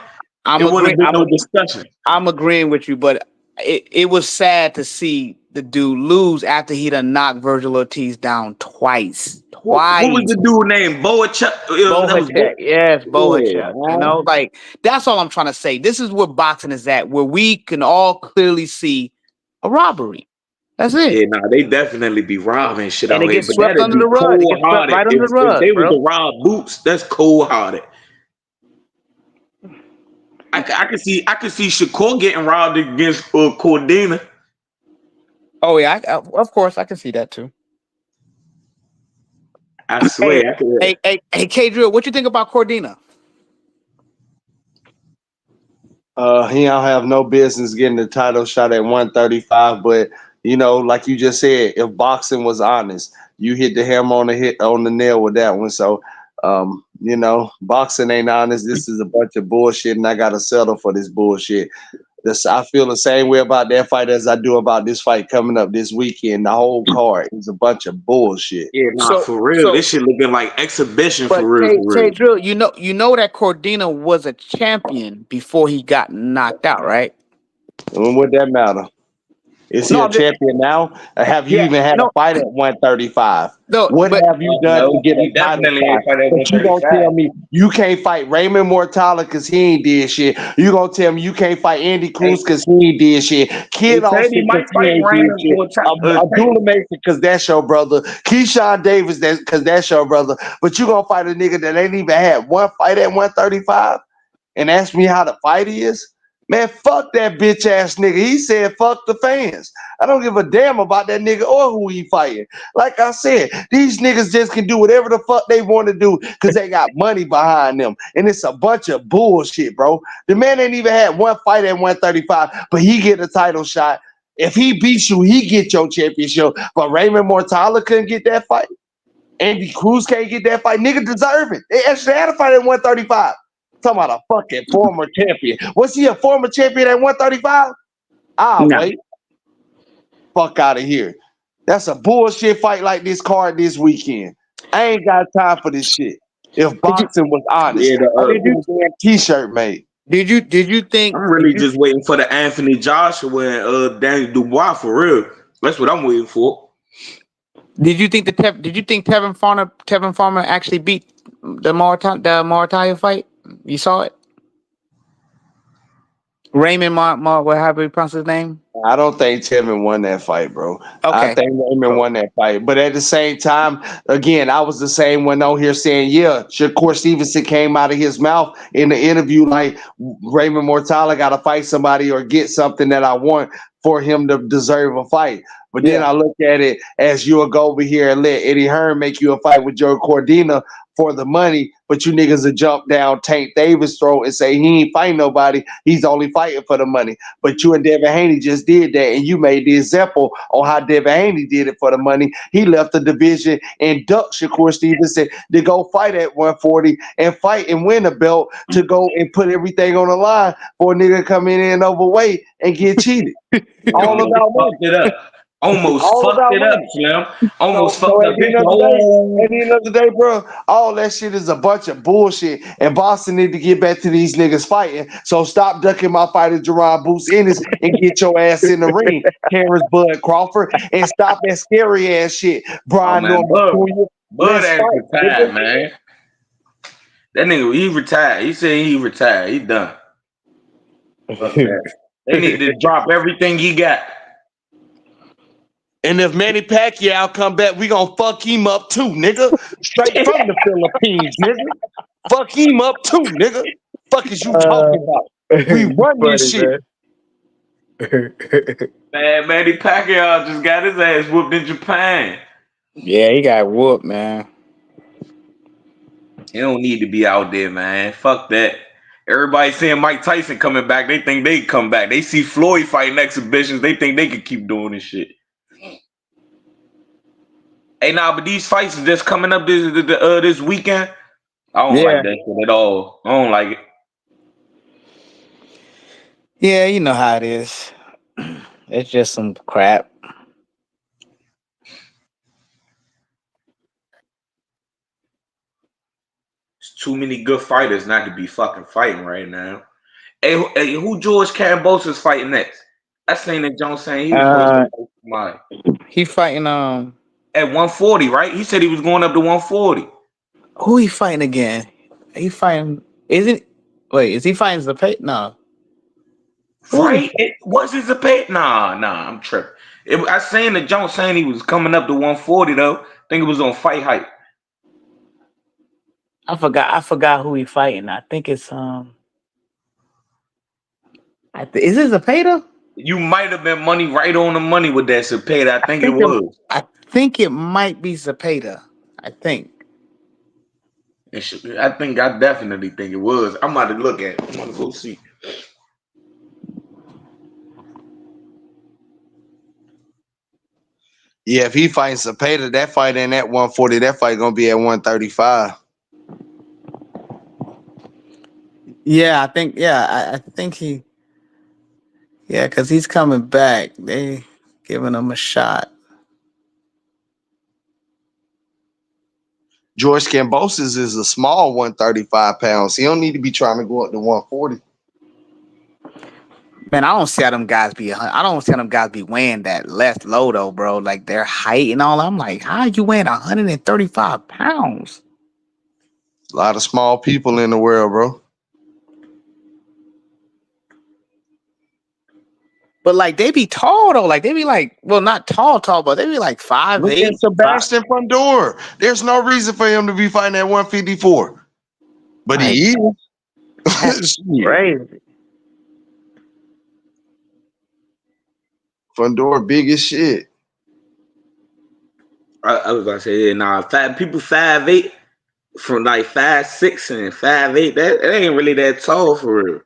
I'm
it wouldn't
agreeing.
have been no discussion.
I'm agreeing with you, but it was sad to see the dude lose after he done knocked Virgil Ortiz down twice.
What was the dude named Boachuk? That was
Bohacek, yes,
yeah,
Bohacek. Like that's all I'm trying to say. This is where boxing is at, where we can all clearly see a robbery. That's it,
yeah. Nah, they definitely be robbing shit
and
out
it
here,
gets
but
swept
that'd
under
be
the rug. It
cold
gets swept
hearted.
right under the
If
rug,
they was
bro.
to rob Boots, that's cold hearted. I could see Shakur getting robbed against Cordina.
Oh yeah, of course I can see that too.
I
Hey,
swear, I could.
K Drill, what you think about Cordina?
He don't have no business getting the title shot at 135. But like you just said, if boxing was honest, you hit the hammer on the nail with that one. So, boxing ain't honest. This is a bunch of bullshit, and I gotta settle for this bullshit. I feel the same way about that fight as I do about this fight coming up this weekend. The whole card is a bunch of bullshit.
Yeah, nah,
So,
for real.
so,
This shit looking like exhibition
but
for real, for
K
real.
Drill, you know that Cordina was a champion before he got knocked out, right?
And what that matter? Is he
No,
a champion now? Or have you
yeah,
even had a
no,
fight at 135?
no,
What
but
have you done to
No,
get a
he
title
definitely
shot?
ain't fight at
But you gonna
135.
tell me you can't fight Raymond Mortala because he ain't did shit. You gonna tell me you can't fight Andy Cruz
Hey,
because he ain't did shit.
they
Kid
said he
Austin
might
because he
fight
ain't did
Raymond
shit.
Tate.
Abdullah Mason because that's your brother. Keyshawn Davis because that's your brother. But you gonna fight a nigga that ain't even had one fight at 135 and ask me how the fight is? Man, fuck that bitch ass nigga. He said fuck the fans. I don't give a damn about that nigga or who he fighting. Like I said, these niggas just can do whatever the fuck they want to do because they got money behind them. And it's a bunch of bullshit, bro. The man ain't even had one fight at 135, but he get a title shot. If he beats you, he get your championship. But Raymond Mortala couldn't get that fight. Andy Cruz can't get that fight. Nigga deserve it. They actually had a fight at 135. Talking about a fucking former champion. Was he a former champion at 135?
no.
Wait. Fuck out of here. That's a bullshit fight like this card this weekend. I ain't got time for this shit. If
Did you
boxing was honest,
Yeah,
I didn't get a damn t-shirt made.
did you think
I'm really just waiting for the Anthony Joshua and Daniel Dubois for real. That's what I'm waiting for.
did you think Tevin Farmer actually beat the Moritalia fight? You saw it? Raymond whatever you pronounce his name.
I don't think Tevin won that fight, bro. I
Okay.
think Raymond won that fight. But at the same time, again, I was the same one out here saying, yeah, Shakur Stevenson came out of his mouth in the interview like Raymond Mortala got to fight somebody or get something that I want for him to deserve a fight. But then
Yeah.
I look at it as you'll go over here and let Eddie Hearn make you a fight with Joe Cordina for the money, but you niggas will jump down Tank Davis' throat and say he ain't fighting nobody. He's only fighting for the money. But you and Devin Haney just did that, and you made the example on how Devin Haney did it for the money. He left the division and ducked Shakur Stevenson to go fight at 140 and fight and win a belt to go and put everything on the line for a nigga coming in overweight and get cheated.
They
All
almost
about money.
fucked it up. Almost
All
fucked
about
it up,
money.
Slim.
So,
Almost
so
fucked
at
up
the
his
end of the day,
whole.
at the end of the day, bro, all that shit is a bunch of bullshit. And Boston need to get back to these niggas fighting. So stop ducking my fighter, Jaron Ennis, and get your ass in the ring, Terrence Bud Crawford, and stop that scary ass shit,
Oh
Brian
man,
Norman Jr.
Bud
Let's
ain't
fight,
retired,
nigga.
man. That nigga, he retired. He said he retired. He done. Fuck that. They need to drop everything he got.
And if Manny Pacquiao come back, we gonna fuck him up too, nigga. Straight from the Philippines, nigga. Fuck him up too, nigga. Fuck is you talking about? We run this shit.
Man, Manny Pacquiao just got his ass whooped in Japan.
Yeah, he got whooped, man.
He don't need to be out there, man. Fuck that. Everybody seeing Mike Tyson coming back. They think they come back. They see Floyd fighting exhibitions. They think they could keep doing this shit. Hey, nah, but these fights are just coming up this weekend. I don't like
Yeah.
that shit at all. I don't like it.
Yeah, you know how it is. It's just some crap.
It's too many good fighters not to be fucking fighting right now. Hey, who George Cambosa's fighting next? I seen that Jones saying he was supposed to fight somebody
He fighting
at 140, right? He said he was going up to 140.
who he fighting again? He fighting isn't wait, is he fighting Zapata? No. Who he
Right? It wasn't a pay. Nah, I'm tripping. I seen that Jones saying he was coming up to 140 though. I think it was on Fight Hype.
I forgot who he fighting. I think it's is it Zapata?
You might have been money right on the money with that Cepeda. I think it was.
I think it might be Zapata. I think.
I definitely think it was. I'm about to look at it. I'm gonna go see.
Yeah, if he fights Zapata, that fight ain't at 140. That fight gonna be at 135.
Yeah, I think I think he because he's coming back. They giving him a shot.
George Kambosos is a small 135 pounds. He don't need to be trying to go up to 140.
Man, I don't see how them guys be. I don't see how them guys be weighing that less low though, bro. Like their height and all. I'm like, how are you weighing 135 pounds?
A lot of small people in the world, bro.
But like they be tall though. Like they be like, well, not tall, but they be like 5'8".
Look at Sebastian Fundora. There's no reason for him to be fighting at 154. But
Like,
he is.
crazy.
Fundora big as shit.
I was gonna say, yeah, nah, people 5'8", from like 5'6" and 5'8", that ain't really that tall for real.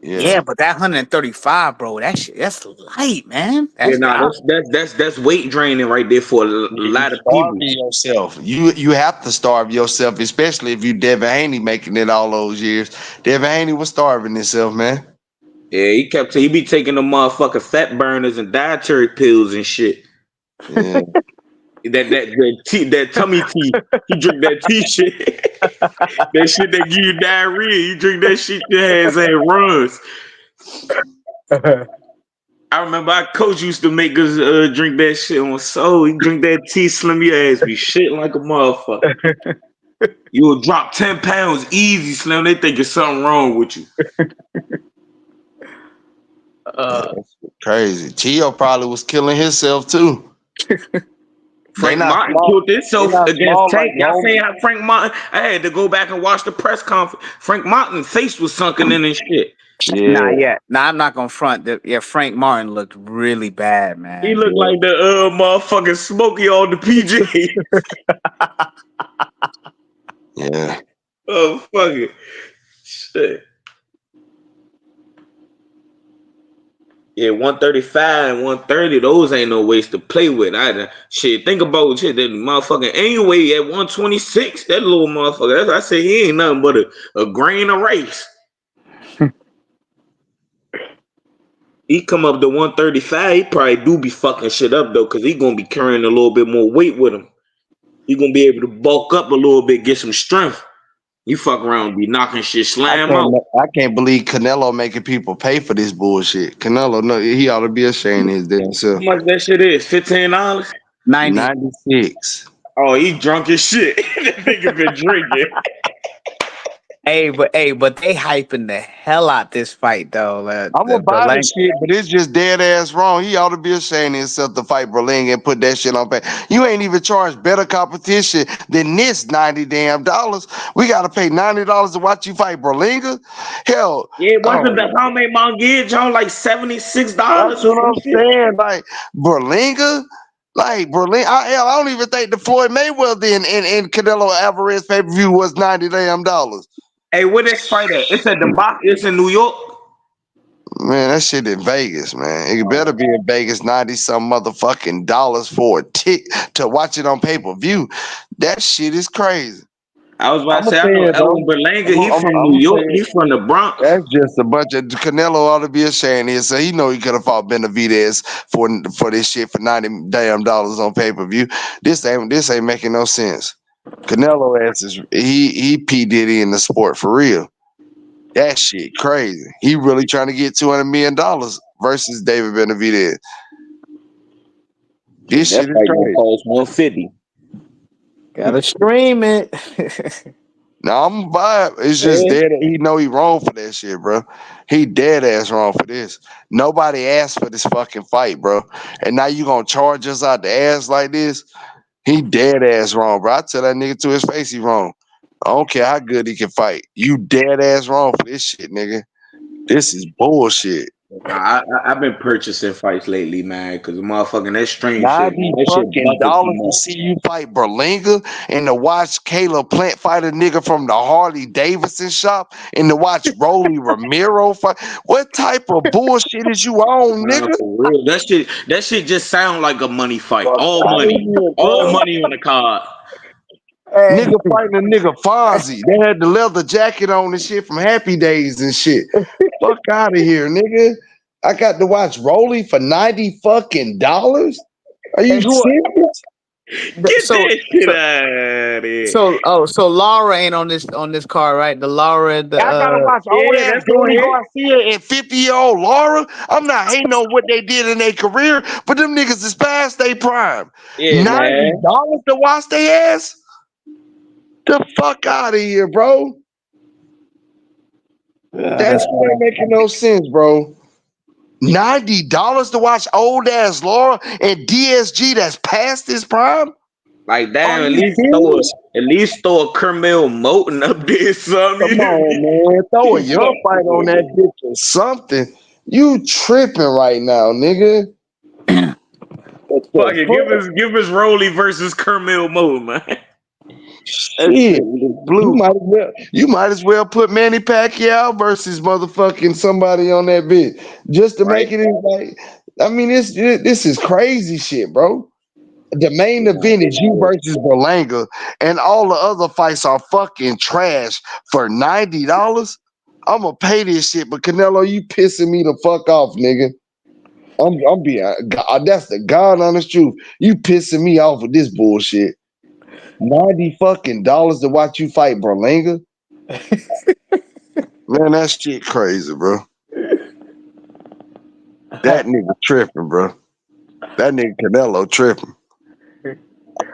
Yeah, but that 135, bro, that shit, that's light, man.
Yeah, nah, that's weight draining right there for a lot of people.
Yourself. You have to starve yourself, especially if you Devin Haney making it all those years. Devin Haney was starving himself, man.
Yeah, he be taking the motherfucking fat burners and dietary pills and shit.
Yeah.
that tummy tea. He drink that tea shit. That shit that give you diarrhea. You drink that shit, your ass ain't runs. I remember our coach used to make us drink that shit on soul. He drink that tea, slim your ass be shitting like a motherfucker. You will drop 10 pounds easy, Slim. They think there's something wrong with you.
Crazy. Tio probably was killing himself too.
Frank Martin killed himself against Tank. Y'all seen how Frank Martin? I had to go back and watch the press conference. Frank Martin's face was sunken in and shit.
Yeah. Nah, I'm not gonna front. Frank Martin looked really bad, man.
He looked like the motherfucking Smokey on the PJ.
Yeah.
Oh, fuck it. Shit. Yeah, 135 and 130, those ain't no ways to play with either. Shit, think about shit, that motherfucking anyway at 126, that little motherfucker, I say he ain't nothing but a grain of rice. He come up to 135, he probably do be fucking shit up though, because he gonna be carrying a little bit more weight with him. He gonna be able to bulk up a little bit, get some strength. You fuck around and be knocking shit slam out.
I can't believe Canelo making people pay for this bullshit. Canelo, no, he ought to be ashamed of his damn self.
How much that shit is? $15?
96.
Oh, he drunk as shit. That nigga been drinking.
Hey, but they hyping the hell out this fight though.
I'm gonna buy this shit, but it's just dead ass wrong. He ought to be ashamed of himself to fight Berlanga and put that shit on pay. You ain't even charged better competition than this $90 damn. We gotta pay $90 to watch you fight Berlanga. Hell,
yeah, wasn't the homemade Mongier on like $76?
That's what I'm saying. Like Berlanga. I don't even think the Floyd Mayweather and Canelo Alvarez pay-per-view was $90 damn.
Hey, where this fight at? It's at the box. It's in New York.
Man, that shit in Vegas, man. It better be in Vegas, 90 some motherfucking dollars for a tick to watch it on pay-per-view. That shit is crazy.
I was about to say, I know Elton Berlanga, he from New York, he from the Bronx.
That's just a bunch of Canelo ought to be ashamed of. So he know he could have fought Benavidez for this shit for $90 damn on pay-per-view. This ain't making no sense. Canelo ass is he P. Diddy in the sport for real. That shit crazy. He really trying to get $200 million versus David Benavidez. This shit is crazy.
Cost $150.
Gotta stream it.
Now I'm gonna buy it. It's just dead. He know he wrong for that shit, bro. He dead ass wrong for this. Nobody asked for this fucking fight, bro. And now you gonna charge us out the ass like this? He dead ass wrong, bro. I tell that nigga to his face he wrong. I don't care how good he can fight. You dead ass wrong for this shit, nigga. This is bullshit.
I've been purchasing fights lately, man, because motherfucking that strange shit.
$90 to see you fight Berlanga and to watch Caleb Plant fight a nigga from the Harley Davidson shop and to watch Rolly Romero fight. What type of bullshit is you on, nigga?
For real. That shit just sound like a money fight. All money on the card.
Nigga fighting a nigga Fonzie. They had the leather jacket on and shit from Happy Days and shit. Fuck out of here, nigga. I got to watch Rolly for $90 fucking. Are you serious?
Get
So
that shit
so
out of here.
so Laura ain't on this card, right? The Laura, the
I gotta watch old
Yeah,
ass
that's on
Danny
here.
Garcia and 50-year-old Laura. I'm not hating on what they did in their career, but them niggas is past their prime.
Yeah,
$90
man.
to watch their ass? The fuck out of here, bro. That shit ain't making no sense, bro. $90 to watch old ass Laura and DSG that's past his prime?
Like
Are
damn,
you serious?
at least throw a Carmel Moten up there, something.
Come on, man. Throw a young fight on that bitch or something. You tripping right now, nigga. What
Fuck
the
it,
fuck?
give us Rolly versus Carmel Moten, man. That
Shit.
shit was blue.
You might as well put Manny Pacquiao versus motherfucking somebody on that bitch. Just to
Right.
make it like I mean this is crazy shit, bro. The main event is you versus Berlanga, and all the other fights are fucking trash for $90. I'm gonna pay this shit, but Canelo, you pissing me the fuck off, nigga. I'm being that's the God honest truth. You pissing me off with this bullshit. $90 fucking dollars to watch you fight Berlanga? Man, that shit crazy, bro. That nigga tripping, bro. That nigga Canelo tripping.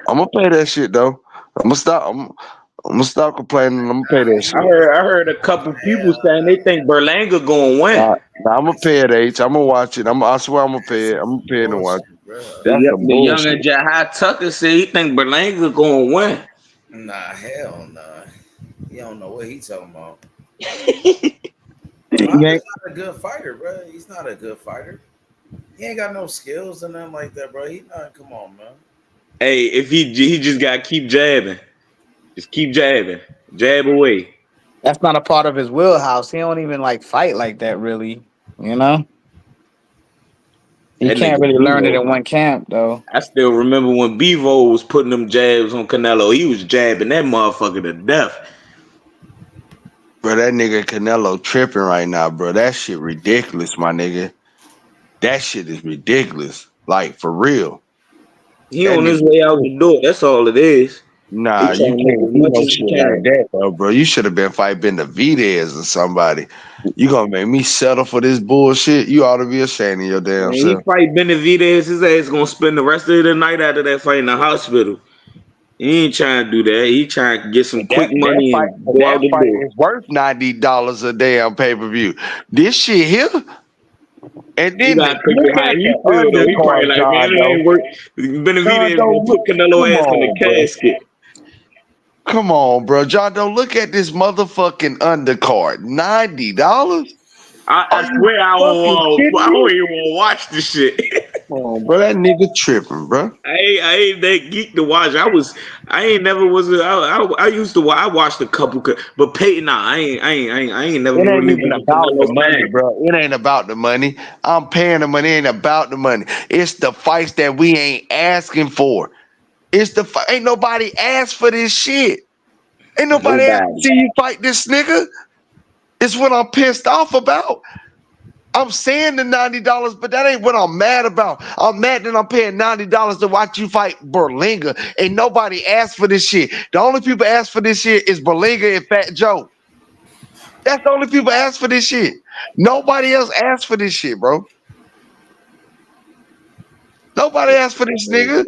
I'm gonna pay that shit though. I'm gonna stop complaining. I'm gonna pay that shit.
I heard a couple people saying they think Berlanga gonna win.
Nah, I'm gonna pay it, H. I'm gonna watch it. I swear I'm gonna pay it. I'm gonna pay it and watch it. That's some
The young
bullshit.
and Jahai Tucker said he think Berlanga gonna win.
Nah, hell nah. You don't know what he talking about.
He
He's
ain't-
not a good fighter, bro. He's not a good fighter. He ain't got no skills or nothing like that, bro. He not. Come on, man.
Hey, if he just gotta keep jabbing, just keep jabbing, jab away.
That's not a part of his wheelhouse. He don't even like fight like that, really. You know, he
That
can't
nigga
really learn it
Bevo.
in one camp, though.
I still remember when Bevo was putting them jabs on Canelo. He was jabbing that motherfucker to death.
Bro, that nigga Canelo tripping right now, bro. That shit ridiculous, my nigga. That shit is ridiculous. Like for real.
He
That
on his
nigga
way out the door. That's all it is. He
Nah, you
trying to make
can't
as
do
much
no
as he
shit like
can.
that, though, bro. You should have been fighting Benavidez or somebody. You gonna make me settle for this bullshit? You ought to be ashamed of your damn
Man, he
self.
fight Benavidez. His ass gonna spend the rest of the night after that fight in the hospital. He ain't trying to do that. He trying to get some quick money and go out the
That fight
door.
is worth $90 a damn pay-per-view. This shit here, and
You
then
gotta think
look
of how
at
he
the
feel though. He probably
undercard,
like, man,
John
it
Doe.
ain't work.
John
Benavidez
Doe,
gonna put Canelo
come
ass in the
on, bro.
casket.
Come on, bro. John Doe, look at this motherfucking undercard. $90? Are
I
you
swear
fucking kidding
I don't
me?
even want to watch this shit.
Come on, bro. That nigga tripping, bro.
I ain't that geek to watch. I ain't never was. I used to. I watched a couple, but Peyton, nah, I ain't never
It ain't
really
even
been a
about the
Canelo
money,
fan.
bro. It ain't about the money. I'm paying the money. It ain't about the money. It's the fights that we ain't asking for. It's the fight. Ain't nobody asked for this shit. Ain't nobody asked to
Nobody.
see you fight this nigga. It's what I'm pissed off about. I'm saying the $90, but that ain't what I'm mad about. I'm mad that I'm paying $90 to watch you fight Berlanga. Ain't nobody asked for this shit. The only people asked for this shit is Berlanga and Fat Joe. That's the only people asked for this shit. Nobody else asked for this shit, bro. Nobody asked for this nigga.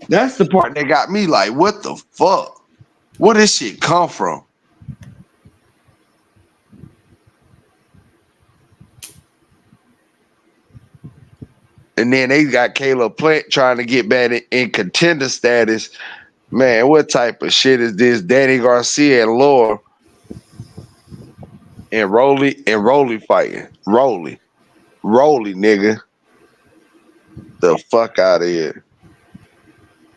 That's the part that got me like, what the fuck? Where this shit come from? And then they got Caleb Plant trying to get back in contender status. Man, what type of shit is this? Danny Garcia and Laura and Rolly fighting. Rolly, nigga. The fuck out of here.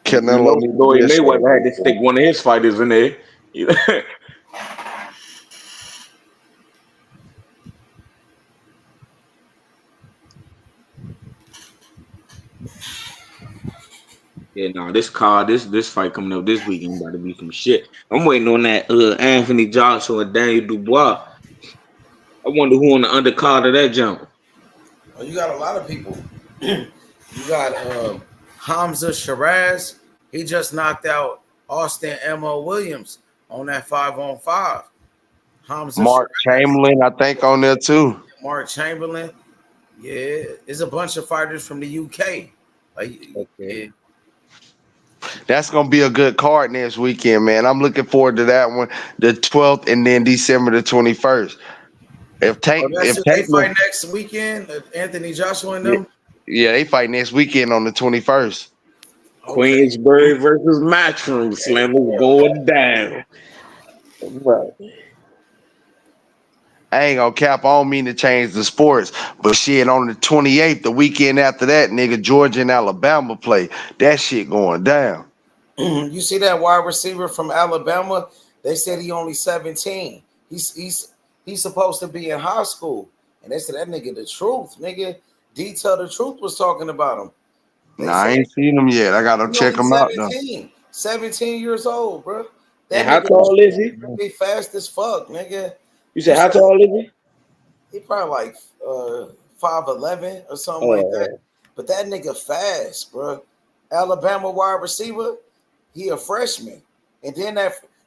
You
Canelo
know,
need to be
Floyd Mayweather had to
ashamed.
stick one of his fighters in there. Yeah, no, this fight coming up this weekend about to be some shit. I'm waiting on that Anthony Joshua and Daniel Dubois. I wonder who on the undercard of that jump.
Well, you got a lot of people. You got Hamza Shiraz. He just knocked out Austin M.O. Williams on that 5-on-5. Hamza
Mark
Shiraz,
Chamberlain, I think, on there too.
Mark Chamberlain. Yeah, it's a bunch of fighters from the UK. Like,
Okay.
That's gonna be a good card next weekend, man. I'm looking forward to that one, the 12th, and then December the 21st. If
Oh,
Tank,
that's
if
who they
Tank,
fight next weekend. Anthony Joshua and
yeah,
them.
yeah, they fight next weekend on the 21st.
Okay.
Queensbury versus Matchroom Slam is going down. Bro.
I ain't gonna cap. I don't mean to change the sports, but shit, on the 28th, the weekend after that, nigga, Georgia and Alabama play. That shit going down.
You see that wide receiver from Alabama? They said he only 17. He's supposed to be in high school. And they said that nigga the truth, nigga. Detail the Truth was talking about him. They
Nah, I
said
ain't seen them yet. I gotta
he
check
only
them out though.
17. 17 years old, bro.
And
That
how
nigga
tall is he?
be fast as fuck, nigga.
You said how tall is he?
He probably like 5'11" or something like that. But that nigga fast, bro. Alabama wide receiver, he a freshman. And then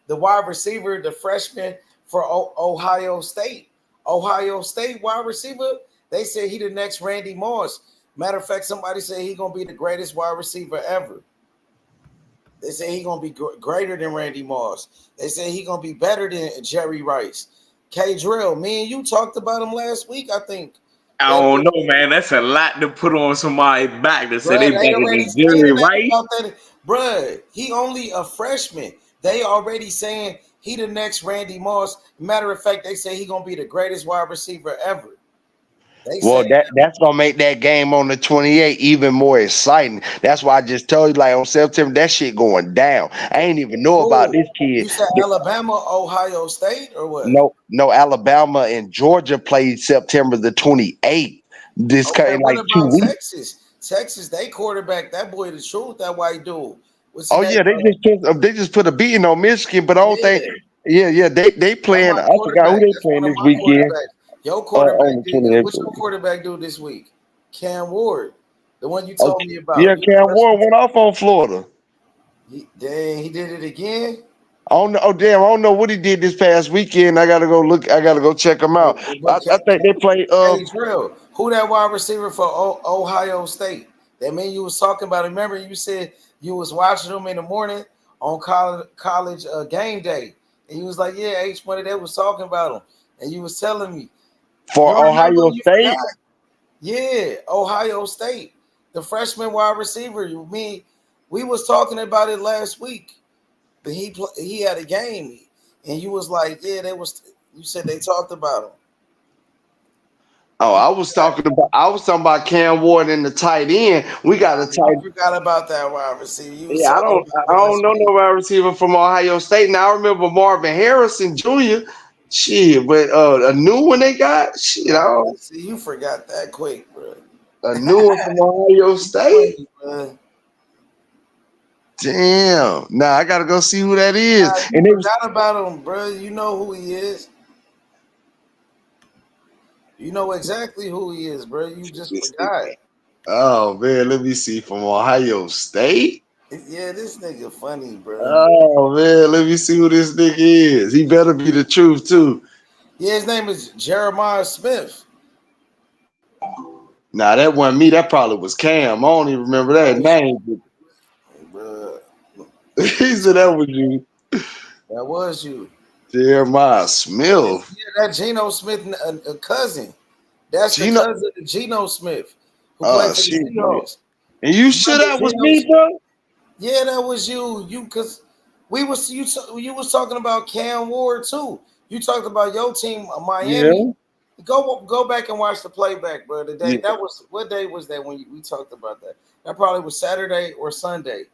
the wide receiver, the freshman for Ohio State. Ohio State wide receiver, they said he the next Randy Moss. Matter of fact, somebody said he gonna be the greatest wide receiver ever. They say he gonna be greater than Randy Moss. They say he gonna be better than Jerry Rice. K Drill, me and you talked about him last week, I think.
I don't know, man. That's a lot to put on somebody's back to say
Bruh,
they
they
better
already
than Jerry
saying that
Rice.
about that. Bruh, he only a freshman. They already saying he the next Randy Moss. Matter of fact, they say he gonna be the greatest wide receiver ever. They
Well,
say
that's gonna make that game on the 28th even more exciting. That's why I just told you, like on September, that shit going down. I ain't even know about
who?
this kid.
You said Alabama, Ohio State, or what?
No, Alabama and Georgia played September the 28th. This
Okay,
in
what
like 2
about
weeks.
Texas? Texas, they quarterback, that boy the truth, that white dude. What's his
Oh
name?
yeah, they just put a beating on Michigan, but I don't think.
Yeah,
Yeah, they
that's
playing.
my
I forgot who
quarterback.
they
That's
playing
one of
this
my
weekend
quarterbacks. Your
on
quarterback
the
did.
28th.
What's your quarterback do this week? Cam Ward, the one you
Okay,
told me about.
yeah,
He the
Cam
freshman.
Ward went off on Florida.
Dang, he did it again.
I don't know. Oh damn! I don't know what he did this past weekend. I gotta go look. I gotta go check him out.
But
I think they play.
hey, Drill, who that wide receiver for Ohio State? That man you was talking about. Remember, you said you was watching them in the morning on college game day, and you was like, "Yeah, H money." They was talking about him, and you was telling me.
For
You remember?
Ohio
You
State.
forgot? Yeah, Ohio State, the freshman wide receiver. We was talking about it last week. But he had a game, and you was like, "Yeah, they was." You said they talked about him.
Oh,
You
I was talking about Cam Ward in the tight end. We got a tight.
forgot about that wide receiver. You was
Yeah,
talking
I
about
don't
last
know
week.
no wide receiver from Ohio State. Now I remember Marvin Harrison Jr. Shit, but a new one they got. Shit,
See, you forgot that quick, bro.
a new one from Ohio State.
Funny, bro.
Damn. Now I gotta go see who that is.
Nah, you
And it was
forgot about him, bro. You know who he is. You know exactly who he is, bro. You just
this
forgot.
nigga. Oh man, let me see from Ohio State.
Yeah, this nigga funny, bro.
Oh man, let me see who this nigga is. He better be the truth too.
Yeah, his name is Jeremiah Smith.
Nah, that wasn't me. That probably was Cam. I don't even remember that name.
Bro,
He said that was you.
that was you.
Jeremiah Smith.
Yeah, that Geno Smith a cousin. That's the
Gino.
cousin of Geno Smith who played
Oh
for the
shit.
Seahawks.
And you sure
Remember
that was
Geno
me,
Smith?
bro?
Yeah, that was you. You because you was talking about Cam Ward too. You talked about your team, Miami.
Yeah.
Go back and watch the playback, bro. The day
Yeah.
that was what day was that when we talked about that? That probably was Saturday or Sunday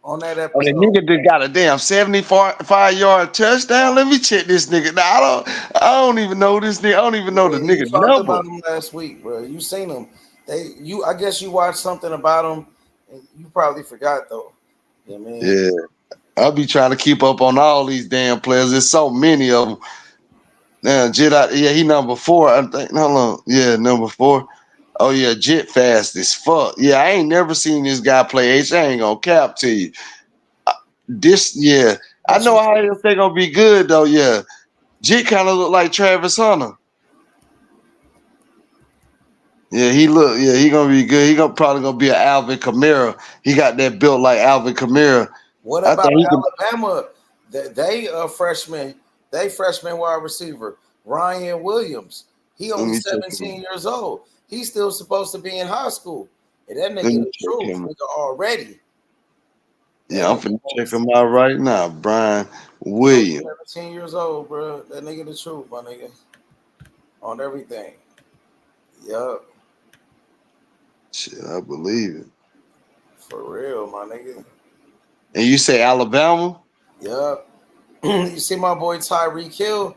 on that
Oh, the
episode.
nigga that got a damn 75-yard touchdown. Let me check this nigga. Now I don't even know this nigga. I don't even know the
You
nigga
talked
number.
about him last week, bro. You seen him. I guess you watched something about him, and you probably forgot though. Yeah, man.
Yeah. I'll be trying to keep up on all these damn players. There's so many of them. Now, Jedi, yeah, he number 4. I think. Hold on. Yeah, number 4. Oh yeah, Jet fast as fuck. Yeah, I ain't never seen this guy play H. I ain't gonna cap to you. I know how they gonna be good though. Yeah, Jet kind of look like Travis Hunter. Yeah, he look. Yeah, he gonna be good. He probably gonna be an Alvin Kamara. He got that built like Alvin Kamara.
What
I
about
think he could.
Alabama? They freshman. They freshman wide receiver Ryan Williams. He
Let
only
me check him.
17 years old. He's still supposed to be in high school. And that
Let
nigga
me
the
check
truth,
him.
nigga already.
Yeah, I'm finna check him out right now. Brian Williams.
17 years old, bro. That nigga the truth, my nigga. On everything. Yup.
Shit, I believe it.
For real, my nigga.
And you say Alabama?
Yup. You see my boy Tyreek Hill?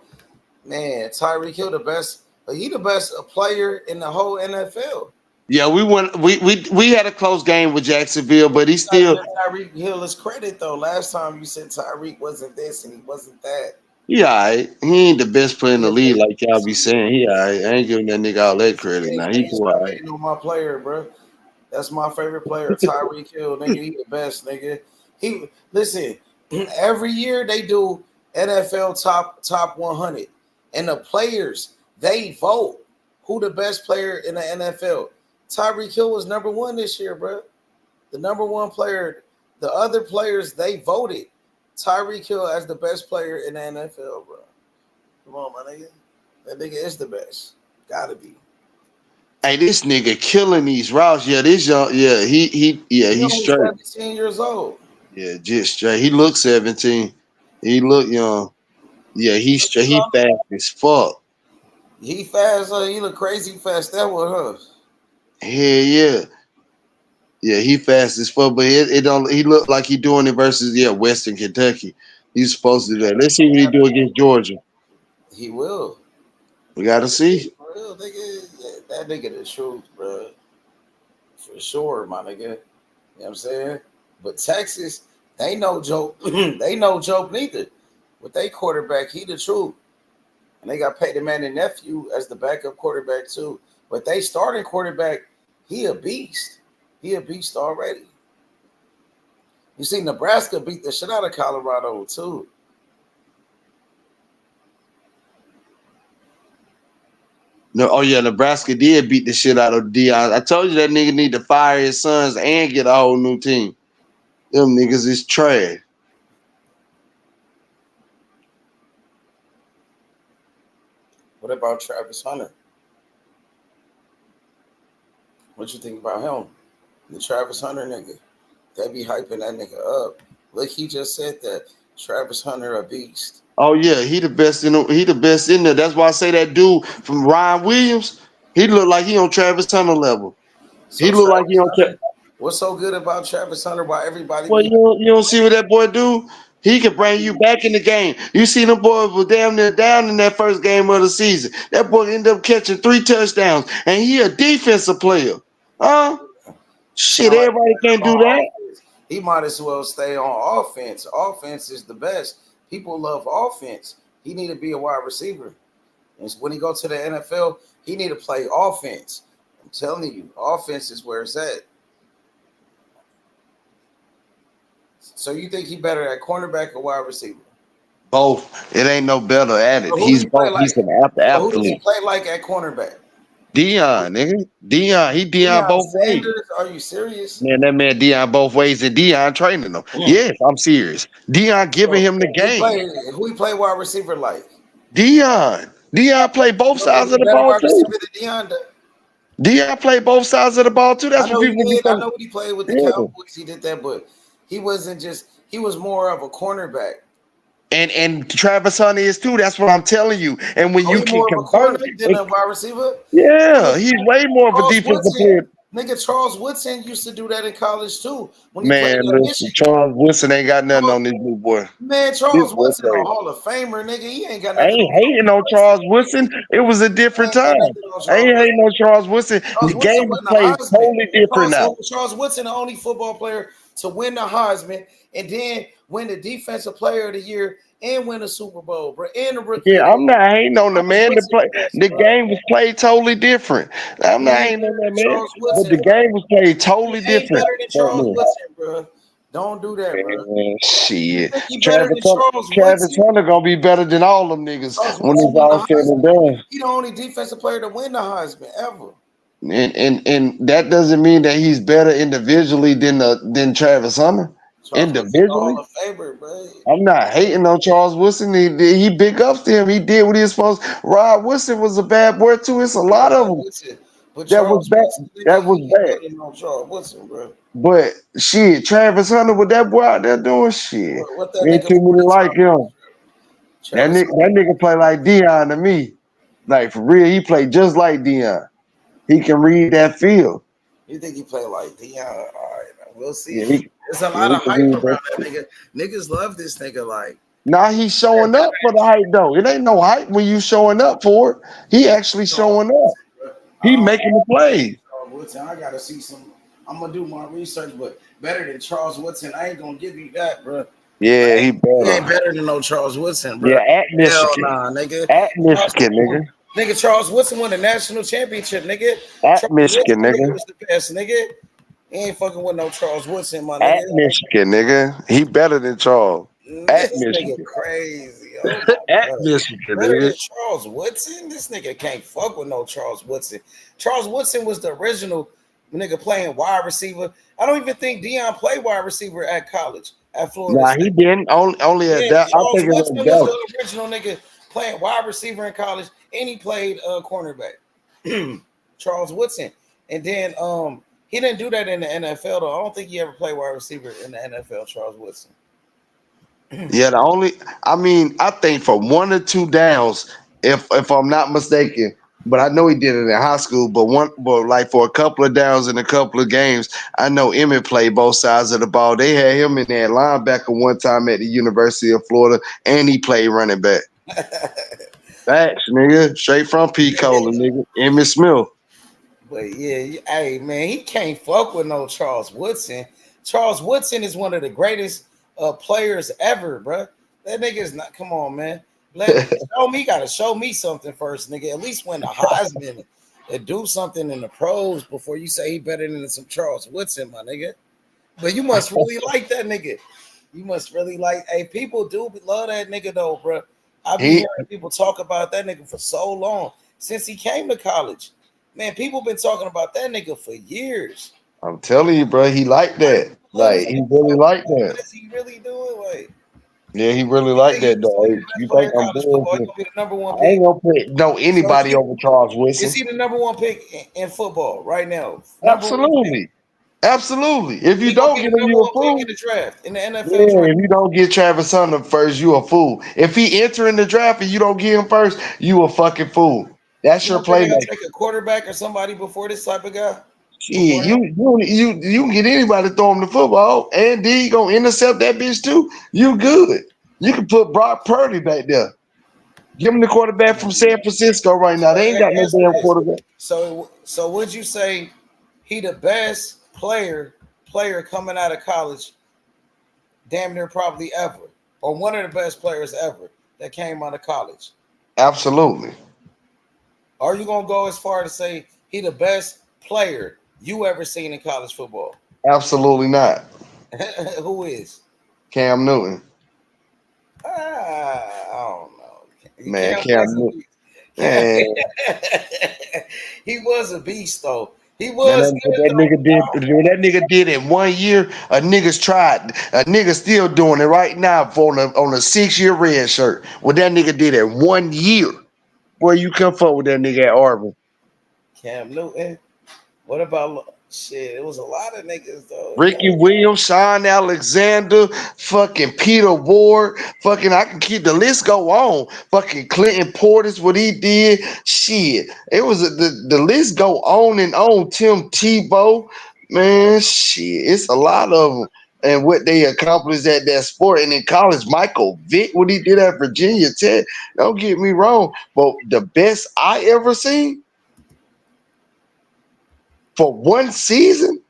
Man, Tyreek Hill the best. He the best player in the whole NFL.
Yeah, we went. We had a close game with Jacksonville, but he
You gotta
still.
give Tyreek Hill his credit though. Last time you said Tyreek wasn't this and he wasn't that.
He alright. He ain't the best player in the league like y'all be
He
saying. He alright. I ain't giving that nigga all that credit. Now he
ain't
do
stop
alright.
hating on my player, bro. That's my favorite player, Tyreek Hill, nigga. He the best, nigga. He listen. Every year they do NFL top 100, and the players they vote who the best player in the NFL. Tyreek Hill was number one this year, bro. The number one player. The other players they voted Tyreek Hill as the best player in the NFL, bro. Come on, my nigga. That nigga is the best. Gotta be.
Hey, this nigga killing these routes. Yeah, this young. Yeah, he's
only
straight.
17 years old.
Yeah, just straight. He looks 17. He look young. Yeah, he's straight. He fast as fuck.
He fast. He look crazy fast. That was her.
Hell yeah. Yeah, he fast as fuck, but it don't. He look like he doing it versus Western Kentucky. He's supposed to do that. Let's see what he do against Georgia.
He will.
We gotta see.
Real nigga, that nigga the truth, bro. For sure, my nigga. You know what I'm saying? But Texas, they no joke. They no joke neither. With they quarterback, he the truth. And they got Peyton Manning nephew as the backup quarterback too. But they starting quarterback, he a beast. He a beast already. You see, Nebraska beat the shit out of Colorado too.
No, oh yeah, Nebraska did beat the shit out of Deion. I told you that nigga need to fire his sons and get a whole new team. Them niggas is trash.
What about Travis Hunter? What you think about him? The Travis Hunter nigga. They be hyping that nigga up. Look, he just said that Travis Hunter a beast.
Oh yeah, he the best in there. That's why I say that dude from Ryan Williams, he look like he on Travis Hunter level.
So
He look like he on
what's so good about Travis Hunter? Why everybody
Well, you don't see what that boy do? He can bring you back in the game. You see them boys were damn near down in that first game of the season. That boy ended up catching 3 touchdowns, and he a defensive player. Huh? Shit, everybody can't do that.
He might as well stay on offense. Offense is the best. People love offense. He need to be a wide receiver. And when he go to the NFL, he need to play offense. I'm telling you, offense is where it's at. So you think he better at cornerback or wide receiver?
Both. It ain't no better at it.
So
He's both. He's an
who does he
athlete.
play like at cornerback?
Deion, nigga. Deion both ways.
Are you serious?
Man, that man Deion both ways, and Deion training him. Yes, I'm serious. Deion giving him the game.
Who he play wide receiver like?
Deion play both sides of the ball too. Deion play both sides of the ball too. That's what people
I know what he played with the Cowboys. He did that, but he wasn't just. He was more of a cornerback.
And Travis Hunter is too. That's what I'm telling you. And when you can convert
than a wide receiver,
yeah, he's way more of a defensive player.
Nigga, Charles Woodson used to do that in college too. When
Man, listen, Charles Woodson ain't got nothing on this new boy.
Man, Charles Woodson a Hall of Famer, nigga. He ain't got nothing.
I ain't hating on Charles Woodson. It was a different time. I ain't hating on Charles Woodson. The game was played totally different now.
Charles Woodson, the only football player to win the Heisman and then win the Defensive Player of the Year and win a Super Bowl, bro. And the Rookie of
Yeah,
the
I'm
Year.
not hating on the
Charles
man.
Woodson the best,
The
bro.
game was played totally different. I'm
He
not
ain't
hating on
better
that
than
man,
Charles
but
Woodson,
the
bro.
game was played
He
totally
ain't
different
better than
back
Charles
then.
Woodson, bro. Don't do that, bro.
Man,
You
shit.
think he better than Charles
Travis
Woodson?
Hunter gonna be better than all them niggas
Charles
when
Woodson
it's
won the
all said and
Heisman.
done.
He the only defensive player to win the Heisman ever.
And that doesn't mean that he's better individually than Travis Hunter.
Charles Woodson the
Individually,
Hall of Famer, bro.
I'm not hating on Charles Woodson. He big ups to him. He did what he was supposed. Rod Woodson was a bad boy too. It's a
Yeah,
lot of
Rod
them
Woodson. But
that was
Charles
bad.
Woodson,
That
nigga,
was
he ain't
bad.
better than no Charles Woodson, bro.
But shit, Travis Hunter with that boy out there doing shit.
What that
Ain't
nigga
too
more
many
than
like him.
Travis?
That nigga play like Dion to me. Like for real, he play just like Dion. He can read that field.
You think he play like Dion? All right, we'll see.
Yeah,
There's a
yeah,
lot
he
of
can
hype
read
around
that
that
shit.
nigga. Niggas love this nigga. Like,
Now he's showing up for the hype though. It ain't no hype when you showing up for it. He actually
Charles
showing up.
Woodson, bro.
He making the plays.
Charles Woodson. I gotta see some. I'm gonna do my research, but better than Charles Woodson, I ain't gonna give you that, bro.
Yeah, he
He ain't
better.
better than no Charles Woodson, bro.
Yeah, at
Hell
Michigan.
nah, nigga.
At
Charles
Michigan,
Woodson
nigga.
nigga, Charles Woodson won the national championship, nigga.
At
Charles
Michigan,
Woodson, nigga,
nigga.
was the best, nigga. He ain't fucking with no Charles Woodson, my
At
nigga.
Michigan, nigga. He better than Charles. At
This nigga
Michigan.
crazy. Oh my
At
god.
Michigan,
Better
nigga.
than Charles Woodson? This nigga can't fuck with no Charles Woodson. Charles Woodson was the original nigga playing wide receiver. I don't even think Dion played wide receiver at college at Florida
Nah, he
State.
didn't. Only at
Yeah,
that. I
Charles
think it was
Woodson was
Dallas.
the original nigga playing wide receiver in college, and he played cornerback. Charles Woodson, and then he didn't do that in the NFL though. I don't think he ever played wide receiver in the NFL. Charles Woodson.
Yeah, I think for 1 or 2 downs, if I'm not mistaken, but I know he did it in high school. But like for a couple of downs in a couple of games, I know Emmett played both sides of the ball. They had him in there linebacker one time at the University of Florida, and he played running back. Facts, nigga, straight from P. Cola, nigga, Emmett Smith.
But yeah, hey man, he can't fuck with no Charles Woodson. Charles Woodson is one of the greatest players ever, bro. That nigga is not. Come on, man. Show me. Gotta show me something first, nigga. At least win the Heisman and do something in the pros before you say he better than some Charles Woodson, my nigga. But you must really like that nigga. You must really like. Hey, people do love that nigga though, bro. I be hearing people talk about that nigga for so long since he came to college. Man, people been talking about that nigga for years.
I'm telling you, bro, he like that. Like he really like
What
that.
is he really doing? Like,
Yeah, he really
you
like
think he
that,
was gonna be
dog.
the best
You
player
think
in
I'm
college football? He
bullshit?
gonna be the number one
I ain't
pick.
gonna put anybody over Charles Woodson.
Is he the number one pick in football right now?
Absolutely. Absolutely. If you
He gonna
don't
be
get
the
him,
number
you a
one pick in
fool.
the draft in the NFL
Yeah,
draft.
if you don't get Travis Hunter first, you a fool. If he enter in the draft and you don't get him first, you a fucking fool. That's
You
your
don't think they're gonna
playmaker.
take a quarterback or somebody before this type of guy?
Shit, you can get anybody to throw him the football, and then you gonna intercept that bitch too. You good. You can put Brock Purdy back there. Give him the quarterback from San Francisco right now. They ain't got no
Answer
damn
this.
quarterback.
So would you say he the best player coming out of college, damn near probably ever, or one of the best players ever that came out of college?
Absolutely.
Are you gonna go as far to say he the best player you ever seen in college football?
Absolutely not.
Who is?
Cam Newton.
I don't know.
Man, Cam Newton.
Cam,
Man,
he was a beast though. He
man,
was good
that
though.
nigga did in 1 year. A nigga's tried. A nigga still doing it right now on a 6-year red shirt. What that nigga did in 1 year. Where you come from with that nigga at Auburn?
Cam Newton. What about shit? It was a lot of niggas though.
Ricky Williams, Sean Alexander, fucking Peter Ward, fucking I can keep the list go on. Fucking Clinton Portis, what he did, shit. It was the list go on and on. Tim Tebow, man, shit. It's a lot of them. And what they accomplished at that sport. And in college, Michael Vick, what he did at Virginia Tech. Don't get me wrong, but the best I ever seen for one season.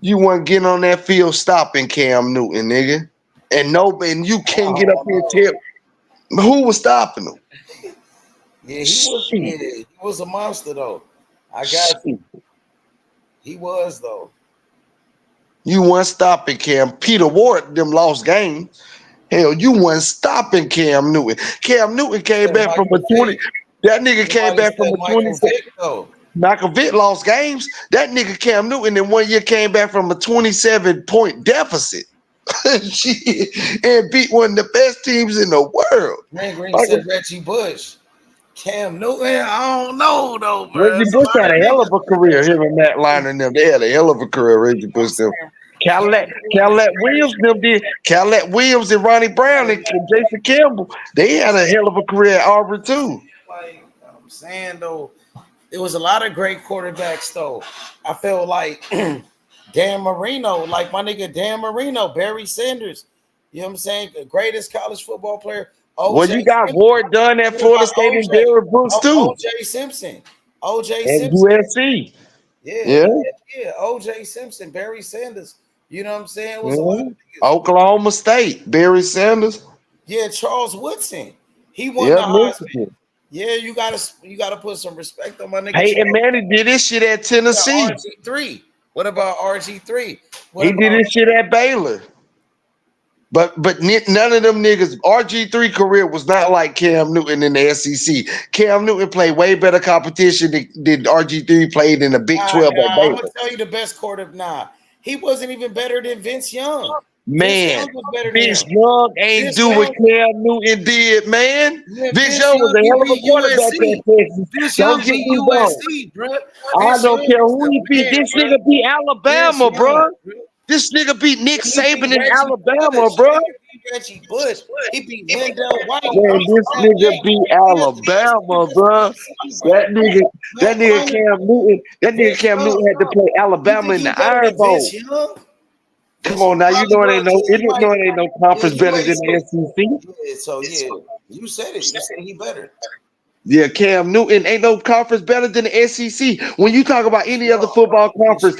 You wasn't getting on that field stopping Cam Newton, nigga. And you can't get up here and tell who was stopping him.
Yeah, he was a monster though. I got you. He was though.
You weren't stopping Cam. Peter Ward them lost games. Hell, you weren't stopping Cam Newton. Cam Newton came back from a 20. That nigga came back from a 20. Michael Vick lost games. That nigga Cam Newton in 1 year came back from a 27-point deficit. And beat one of the best teams in the world.
Man Green said Reggie Bush. Cam Newton, I don't know though, bro.
Reggie Bush had a hell of a career. Him and Matt Liner and them. They had a hell of a career, Reggie Bush. Them. Cadillac Williams them did. Cadillac Williams and Ronnie Brown and Jason Campbell. They had a hell of a career at Auburn too.
Like I'm saying though, there was a lot of great quarterbacks though. I feel like Dan Marino, like my nigga Dan Marino, Barry Sanders. You know what I'm saying? The greatest college football player.
Well, you got Ward done at Florida State and Derrick Brooks too.
OJ Simpson. OJ
and
Simpson.
USC.
Yeah. OJ Simpson, Barry Sanders. You know what I'm saying? It was a lot of
Oklahoma State, Barry Sanders.
Yeah, Charles Woodson. He won the Heisman. Yeah, you gotta put some respect on my nigga.
Peyton Manning did this shit at Tennessee.
RG3. What about RG3?
He did this shit at Baylor. But none of them niggas, RG3 career was not like Cam Newton in the SEC. Cam Newton played way better competition than RG3 played in the Big 12 at Baylor.
I'm gonna tell you the best quarterback. He wasn't even better than Vince Young.
Man, Vince Young ain't do what Cam Newton did, man. Vince Young was a hell of a quarterback at Texas. Don't get me wrong, bro. I don't care who he beat. This nigga beat Alabama, bro. This nigga beat Nick Saban in Alabama, bro.
Reggie Bush. He beat Wendell White.
Man, this nigga beat Alabama, bro. That nigga Cam Newton had to play Alabama in the Iron Bowl. Come on now, you know it ain't no conference better than the SEC.
Yeah, so you said it. You said he better.
Yeah, Cam Newton ain't no conference better than the SEC. When you talk about any other football conference,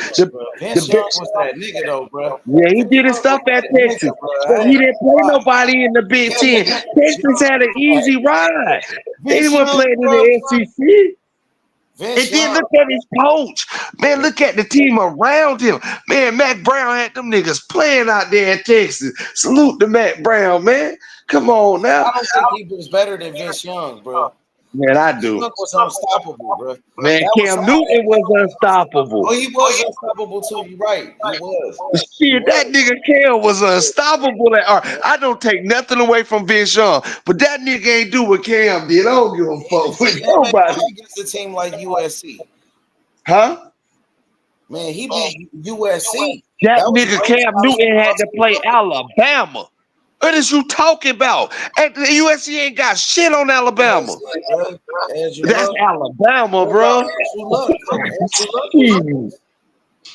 Vince Young was that nigga though, bro.
Yeah, he did his stuff at Texas. So he didn't play nobody in the Big Ten. Texas had an easy ride. They didn't play in the SEC. And then look at his coach. Man, look at the team around him. Man, Mac Brown had them niggas playing out there in Texas. Salute to Mac Brown, man. Come on now.
I don't think he was better than Vince Young, bro.
Man, I do.
Young was unstoppable, bro.
Man, Cam Newton was unstoppable.
Oh, he was unstoppable too. You're right. He was.
Shit, that nigga Cam was unstoppable. I don't take nothing away from Vince Young, but that nigga ain't do what Cam did. I don't give a fuck with nobody.
He gets a team like USC.
Huh?
Man, he beat USC.
That nigga Cam Newton had to play Alabama. What is you talking about? And the USC ain't got shit on Alabama. That's Alabama, bro.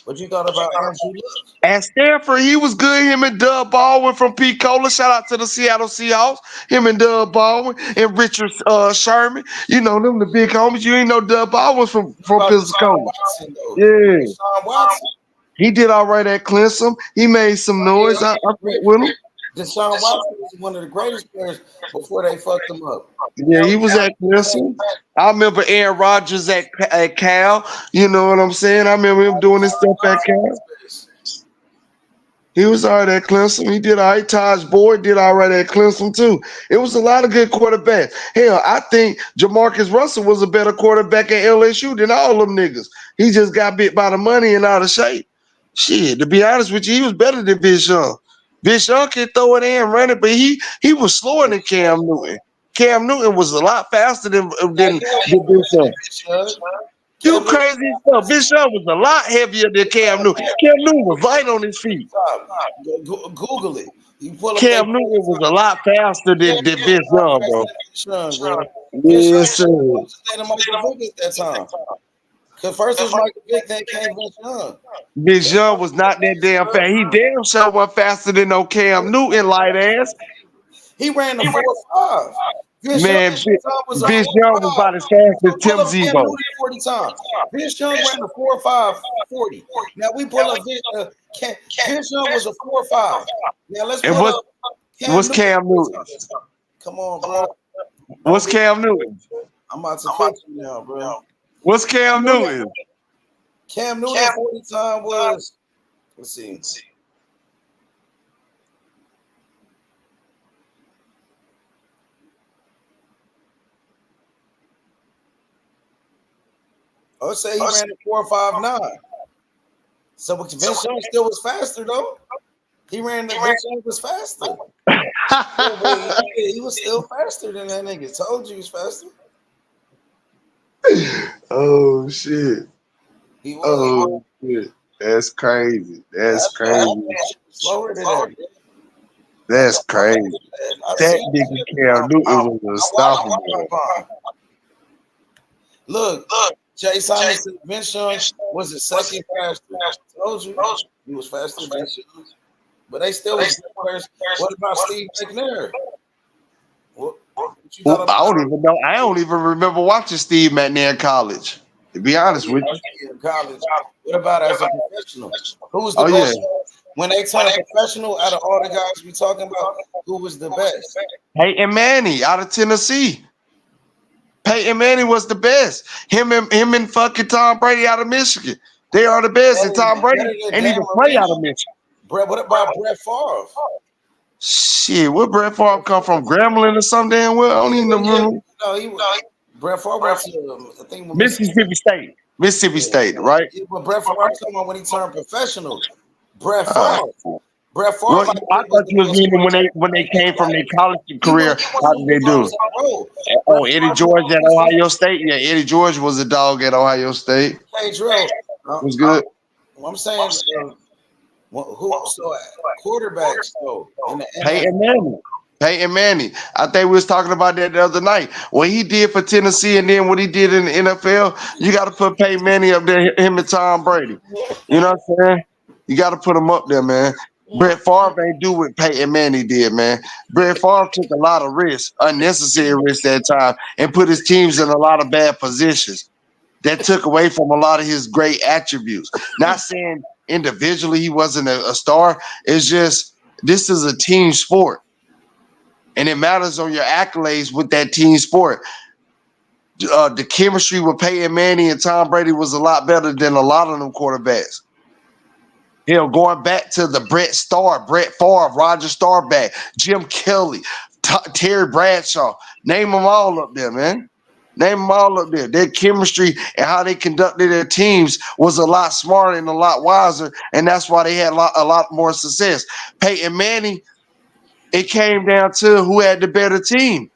What you thought about Andrew Luck?
At Stanford, he was good. Him and Doug Baldwin from Pensacola. Shout out to the Seattle Seahawks. Him and Doug Baldwin and Richard Sherman. You know them, the big homies. You ain't know Doug Baldwin from Pensacola. Yeah. He did all right at Clemson. He made some noise. I with him.
Deshaun Watson was one of the greatest players before they fucked him up.
Yeah, he was at Clemson. I remember Aaron Rodgers at Cal. You know what I'm saying? I remember him doing his stuff at Cal. He was all right at Clemson. He did all right. Taj Boyd did all right at Clemson, too. It was a lot of good quarterbacks. Hell, I think Jamarcus Russell was a better quarterback at LSU than all them niggas. He just got bit by the money and out of shape. Shit, to be honest with you, he was better than Vince Young. Vince Young can throw it in and run it, but he was slower than Cam Newton. Cam Newton was a lot faster than Vince Young. You crazy stuff. Vince Young was a lot heavier than Cam Newton. Cam Newton was light on his feet.
Google it.
Cam Newton was a lot faster than Vince Young, bro. Yes, sir.
That time. Because first was Michael Vick, then came Vince Young.
Vince Young was not that damn fast. He damn sure wasn't faster than no Cam Newton light ass.
He ran the 4.5.
Man,
Young was a
Vince Young was
4.5.
about as fast as
Pull
Tim
up Cam
Zebo.
Newton 40 times. Vince Young ran a 4.5 40. Now we pull up Vince Young was a 4.5. Now let's
And
pull up
what's Cam Newton?
Come on, bro.
What's Cam Newton?
I'm about to cook you now, bro.
What's Cam Newton?
Cam Newton 40 time was, let's see. I would say he ran a 4.59. So Vince Young still was faster though. Vince Young was faster. He was still faster than that nigga. Told you he was faster.
Oh shit.
He was.
Oh shit. That's crazy. That's crazy.
Slower than that.
That's crazy. That nigga Cam Newton was unstoppable.
Look, Jay Simon said Vince Young was the second fastest. Told you he was faster than Vince Young. But they still was players. What about Steve McNair?
I don't even know. I don't even remember watching Steve McNair in college. To be honest with you.
In college. What about as a professional? Who was the best?
Yeah.
When they turned professional, out of all the guys we talking about, who was the best?
Peyton Manning out of Tennessee. Peyton Manning was the best. Him and fucking Tom Brady out of Michigan. They are the best. And Tom Brady ain't even play out of Michigan.
What about Brett Favre?
Shit, where Brett Favre come from? Grambling or something damn well? I don't even know.
No, Brett Favre went to I think
Mississippi State. Mississippi State, right?
But Brett Favre, I'm talking about when he turned professional. Brett Favre. Brett Favre.
Well, I thought you was meaning when they came from their college career. How did they do? Oh, Eddie George at Ohio State. Yeah, Eddie George was a dog at Ohio State.
Hey, Drill.
Was good.
I'm saying, quarterbacks though?
Peyton Manning. Peyton Manning. I think we was talking about that the other night. What he did for Tennessee and then what he did in the NFL, you got to put Peyton Manning up there, him and Tom Brady. You know what I'm saying? You got to put him up there, man. Brett Favre ain't do what Peyton Manning did, man. Brett Favre took a lot of risks, unnecessary risks that time, and put his teams in a lot of bad positions. That took away from a lot of his great attributes. Not saying individually he wasn't a star. It's just this is a team sport. And it matters on your accolades with that team sport. The chemistry with Peyton Manning and Tom Brady was a lot better than a lot of them quarterbacks. You know, going back to the Brett Favre, Roger Staubach, Jim Kelly, Terry Bradshaw. Name them all up there, man. Name them all up there. Their chemistry and how they conducted their teams was a lot smarter and a lot wiser, and that's why they had a lot more success. Peyton Manning, it came down to who had the better team.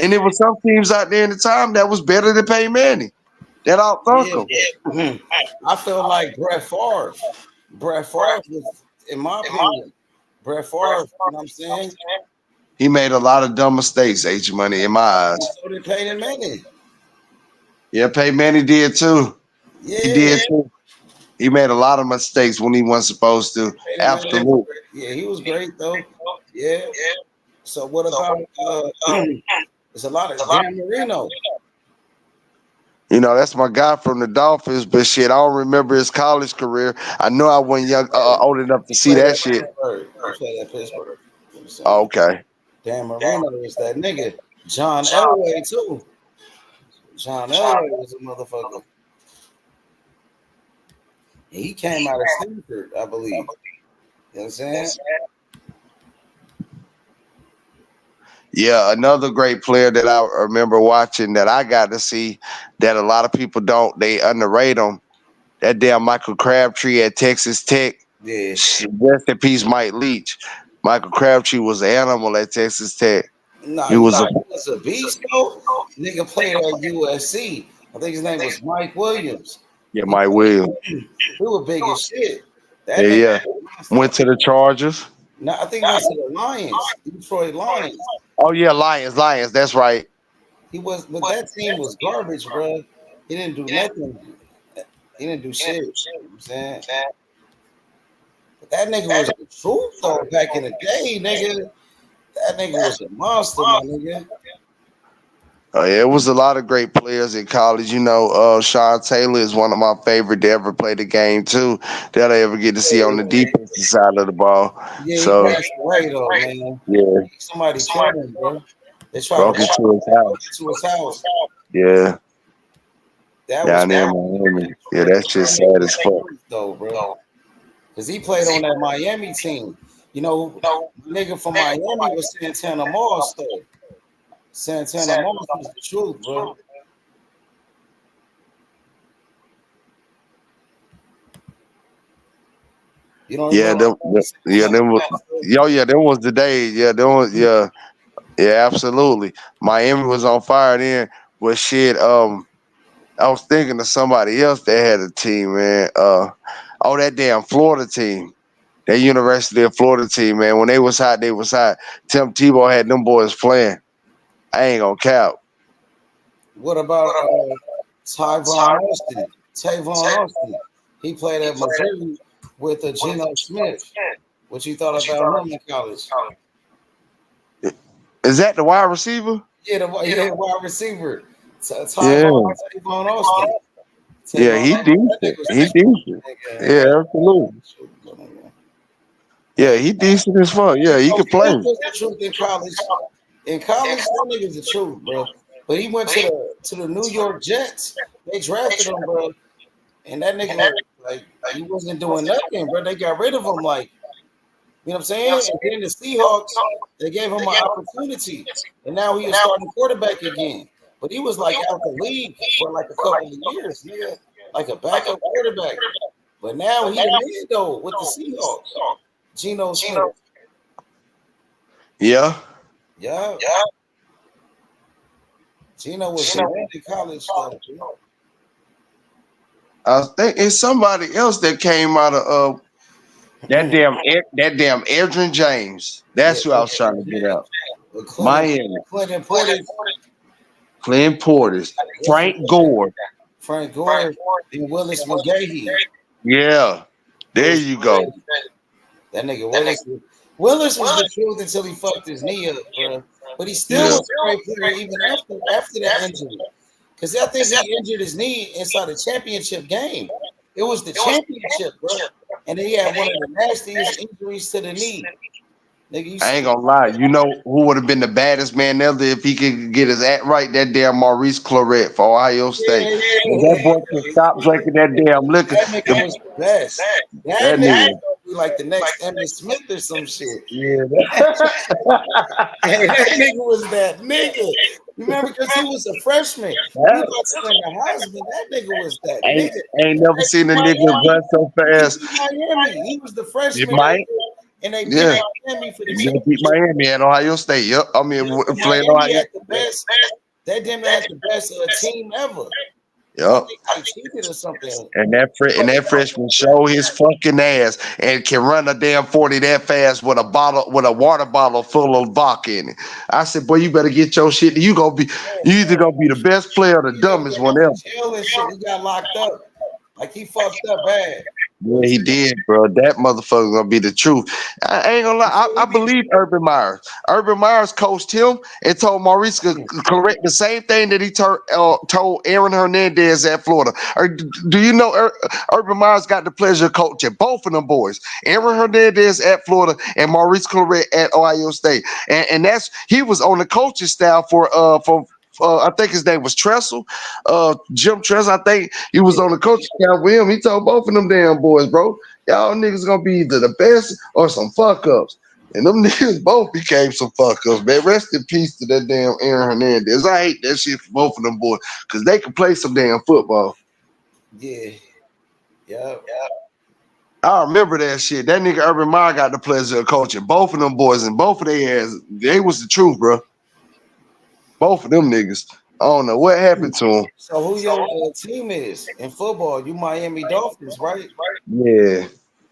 And there were some teams out there in the time that was better than Peyton Manning. That outthunk him.
I feel like Brett Favre. Brett Favre was, in my opinion, Brett Favre, you know what I'm saying?
He made a lot of dumb mistakes, H Money, in my eyes.
So did Peyton Manning.
Yeah, Peyton Manning did too.
Yeah.
He did too. He made a lot of mistakes when he wasn't supposed to. Absolutely.
Yeah, he was great though. Yeah. So what about there's a lot of Dan Marino.
You know, that's my guy from the Dolphins, but shit, I don't remember his college career. I know I wasn't young, old enough to see that shit.
He played at Pittsburgh.
Oh, okay.
Dan Marino is that nigga. John Elway too. John Elway was a motherfucker. He came out of Stanford, I believe. You know what I'm saying?
Yeah, another great player that I remember watching that I got to see that a lot of people don't, they underrate him. That damn Michael Crabtree at Texas Tech.
Yeah.
Rest in peace, Mike Leach. Michael Crabtree was an animal at Texas Tech.
He was a beast, though. Nigga played at USC. I think his name was Mike Williams.
Yeah, Mike Williams.
He was big as shit.
Yeah. Went to the Chargers.
No, I think he went to the Lions. Detroit Lions.
Oh yeah, Lions. That's right.
He was, but that team was garbage, bro. He didn't do nothing. He didn't do shit. You know what I'm saying? But that nigga was the truth, though, back in the day, nigga. That nigga was a monster, my nigga.
Yeah, it was a lot of great players in college. Sean Taylor is one of my favorite to ever play the game too. That I ever get to see on the defensive side of the ball.
Yeah, he
So
passed away though, man.
yeah,
Somebody killed him, bro. They tried to
broke into his house.
to his house.
Yeah,
That was
down there in Miami. Yeah, that shit sad as fuck.
though, bro. Because he played on that Miami team. Nigga from Miami was Santana Moss though. Santana Moss was the truth, bro. You don't
Yeah,
even
them was the days. Yeah, absolutely. Miami was on fire then. But shit, I was thinking of somebody else that had a team, man. That damn Florida team. That University of Florida team, man. When they was hot, they was hot. Tim Tebow had them boys playing. I ain't gonna cap.
What about Tavon Austin? He played at Missouri with Geno Smith. What you thought about him in college?
Is that the wide receiver?
Yeah, the wide receiver.
Tavon
Austin.
Yeah, he decent. He decent. Yeah, absolutely. Yeah, he decent as fuck. Yeah, he could play.
The truth in college. In college, that nigga's the truth, bro. But he went to the New York Jets. They drafted him, bro. And that nigga, he wasn't doing nothing, bro. They got rid of him, you know what I'm saying? And then the Seahawks, they gave him an opportunity. And now he is starting quarterback again. But he was out the league for a couple of years, nigga. Like a backup quarterback. But now he the man, though, with the Seahawks. Geno Smith.
Yeah.
Geno was in college, though.
I think it's somebody else that came out of that damn Adrian James. That's who I was trying to get out. Miami. Clint Portis. Frank Gore.
And Willis McGahee.
Yeah. There you go.
That nigga Willis was the truth until he fucked his knee up, bro. But he still was a great player even after that injury. Because I think he injured his knee inside a championship game. It was the championship, bro. And then he had one of the nastiest injuries to the knee. Nigga,
I ain't gonna lie. You know who would have been the baddest man ever if he could get his act right? That damn Maurice Claret for Ohio State. That boy could stop drinking that damn liquor.
That nigga was the best. That nigga be like the next Emmitt Smith or some shit.
Yeah.
That nigga was that nigga. Remember, because he was a freshman. He was in the Heisman. That nigga was that nigga.
Ain't never seen a nigga run so fast.
Miami. He was the freshman. And they beat Miami for the
championship. Beat Miami and Ohio State. Yep. I mean, playing Ohio.
That damn had the best team ever.
Yep. And that freshman show his fucking ass and can run a damn 40 that fast with a water bottle full of vodka in it. I said, boy, you better get your shit. You either gonna be the best player or the dumbest one ever.
He got locked up. Like he fucked up bad.
Yeah, he did, bro. That motherfucker gonna be the truth. I ain't gonna lie. I believe Urban Myers. Urban Myers coached him and told Maurice to correct the same thing that he told Aaron Hernandez at Florida. Do you know Urban Myers got the pleasure of coaching both of them boys, Aaron Hernandez at Florida and Maurice Claret at Ohio State, and that's he was on the coaching staff for I think his name was Tressel, Jim Tressel. I think he was on the coaching staff with him. He told both of them damn boys, bro, y'all niggas gonna be either the best or some fuck ups. And them niggas both became some fuck ups, man. Rest in peace to that damn Aaron Hernandez. I hate that shit for both of them boys because they can play some damn football.
Yeah.
I remember that shit. That nigga Urban Meyer got the pleasure of coaching both of them boys, and both of their ass, they was the truth, bro. Both of them niggas. I don't know what happened to them.
So who your team is in football? You Miami Dolphins, right?
Yeah.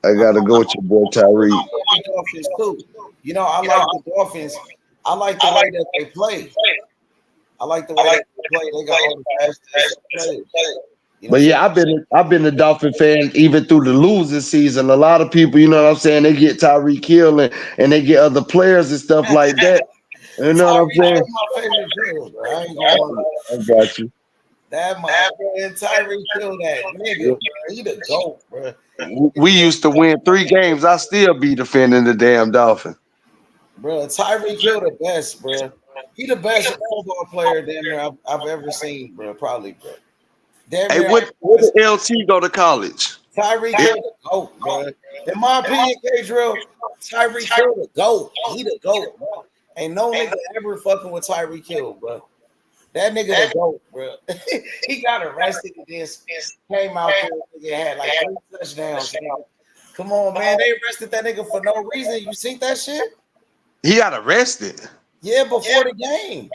I gotta go with your boy Tyreek.
Miami Dolphins too. You know, I like the Dolphins. I like the way that they play. I like the way that they play. They got all the fastest players.
But yeah, I've been a Dolphin fan even through the losing season. A lot of people, you know what I'm saying, they get Tyreek Hill and they get other players and stuff like that. You know what I'm saying?
That's my favorite film, bro. I ain't gonna lie.
I got you.
That my man Tyreek Hill, that nigga, bro. He the GOAT, bro.
We used to win 3 games. I still be defending the damn Dolphin.
Bro, Tyreek Hill the best, bro. He the best football player damn near I've ever seen, bro. Probably, bro. Damn
Hey,
near
where did LT go to college?
Tyreek Hill the GOAT, bro. In my opinion, K-Drill, Tyreek Hill the GOAT. He the GOAT, bro. Ain't no nigga ever fucking with Tyreek Hill, bro. That nigga the GOAT, bro. He got arrested and then came out there and had like 3 touchdowns. Nigga. Come on, man. They arrested that nigga for no reason. You seen that shit?
He got arrested.
Yeah, before the game.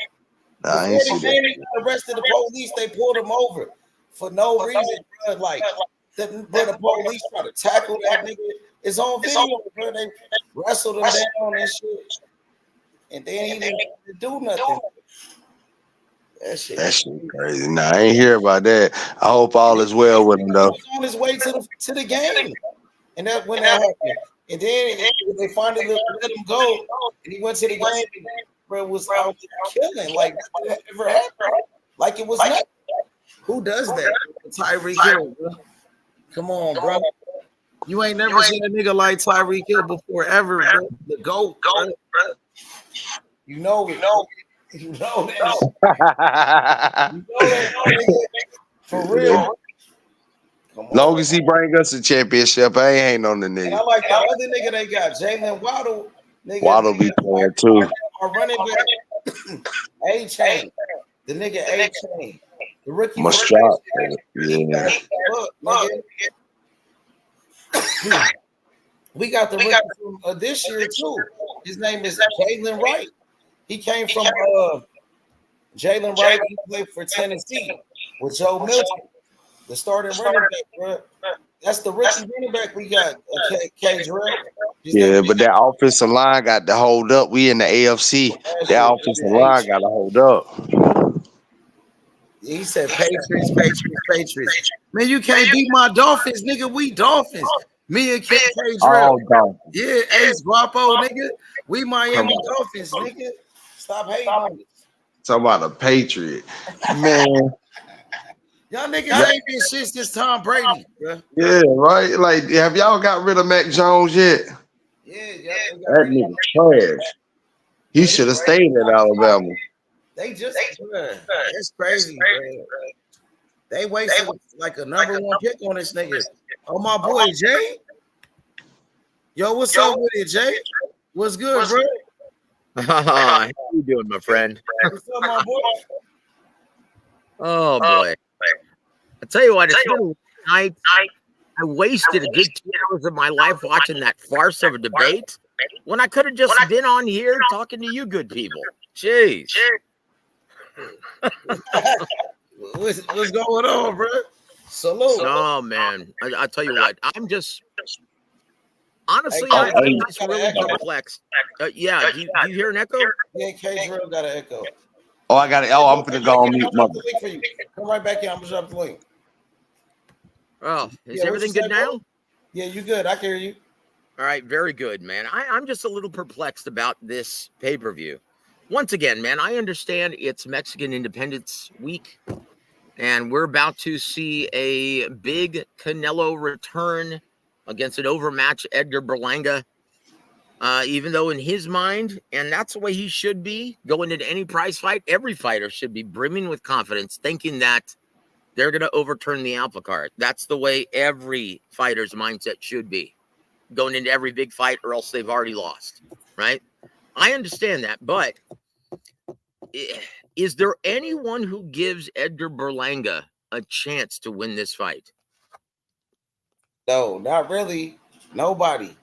Nah, I
Before
ain't
the
see
game,
that.
he got arrested. The police, they pulled him over for no reason, bro. Like, the police try to tackle that nigga. It's on video, bro. They wrestled him down and shit. And then he didn't do nothing. That shit
Crazy. Nah, I ain't hear about that. I hope all is well with him though.
He was on his way to the game. And that when that happened. And then they finally let him go. And he went to the game and bro was out there killing. Like nothing ever happened. Like it was nothing. Who does that? Tyreek Hill, bro. Come on, bro. You ain't never seen a nigga like Tyreek Hill before ever, bro. The GOAT, bro. You know it. You know that. You know that, nigga. For real.
Long as he bring us a championship, I ain't hating on the
And I
nigga.
like the other nigga they got, Jalen Waddle. Nigga,
Waddle be playing too.
Our running back, A-Chain. The nigga A-Chain. The rookie.
Must drop.
Yeah. Look, nigga. We got the rookie from this year too. His name is Jalen Wright. He came from Jalen Wright. He played for Tennessee with Joe Milton, the starting running back, bro. That's the rookie running back we got, K-Drill.
Yeah, but that offensive line got to hold up. We in the AFC. That offensive line got to hold up.
He said Patriots. Man, you can't beat my Dolphins, nigga. We Dolphins. Me and K-Drill. Yeah, Ace Guapo, nigga. We Miami Dolphins, nigga. Stop hating on us.
Talking about a Patriot. Man.
Y'all niggas ain't been shit since Tom Brady, bro.
Yeah, right? Like, have y'all got rid of Mac Jones yet?
Yeah,
that nigga trash. He should have stayed at Alabama.
They just, it's crazy, bro. They wasted like a number 1 pick on this nigga. Oh, my boy, Jay. Yo, what's up with it, Jay? What's good, bro?
How you doing, my friend?
What's up, my boy?
Oh, boy. I tell you what, it's been a night. I wasted a good 2 hours of my life watching that farce of a debate when I could have just been on here talking to you good people. Jeez.
What's going on, bro? Salute.
Oh, man. I tell you what, I'm just... Honestly, I'm just really perplexed. Yeah, do you hear an echo?
Yeah, K-Drill got an echo.
Oh, I got it. Oh, I'm gonna go on mute, mother.
Come right back here. I'm gonna drop the link.
Oh, is everything good now?
Yeah, you good. I can hear you.
All right, very good, man. I'm just a little perplexed about this pay-per-view. Once again, man, I understand it's Mexican Independence Week, and we're about to see a big Canelo return against an overmatched Edgar Berlanga. Even though in his mind, and that's the way he should be, going into any prize fight, every fighter should be brimming with confidence, thinking that they're going to overturn the apple cart. That's the way every fighter's mindset should be, going into every big fight, or else they've already lost, right? I understand that, but is there anyone who gives Edgar Berlanga a chance to win this fight?
No, not really. Nobody.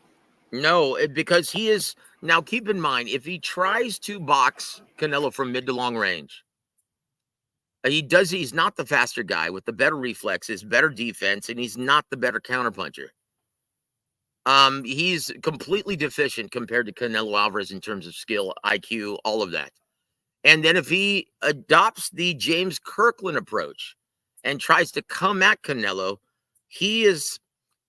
No, because he is... Now, keep in mind, if he tries to box Canelo from mid to long range, he's not the faster guy with the better reflexes, better defense, and he's not the better counterpuncher. He's completely deficient compared to Canelo Alvarez in terms of skill, IQ, all of that. And then if he adopts the James Kirkland approach and tries to come at Canelo, he is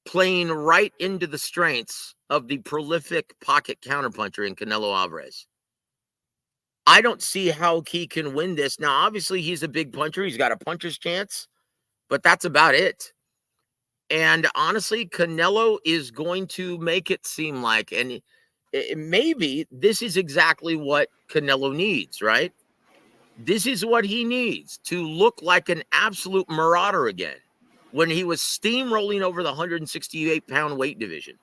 playing right into the strengths of the prolific pocket counterpuncher in Canelo Alvarez. I don't see how he can win this. Now, obviously, he's a big puncher. He's got a puncher's chance, but that's about it. And honestly, Canelo is going to make it seem like, and maybe this is exactly what Canelo needs, right? This is what he needs to look like an absolute marauder again when he was steamrolling over the 168-pound weight division.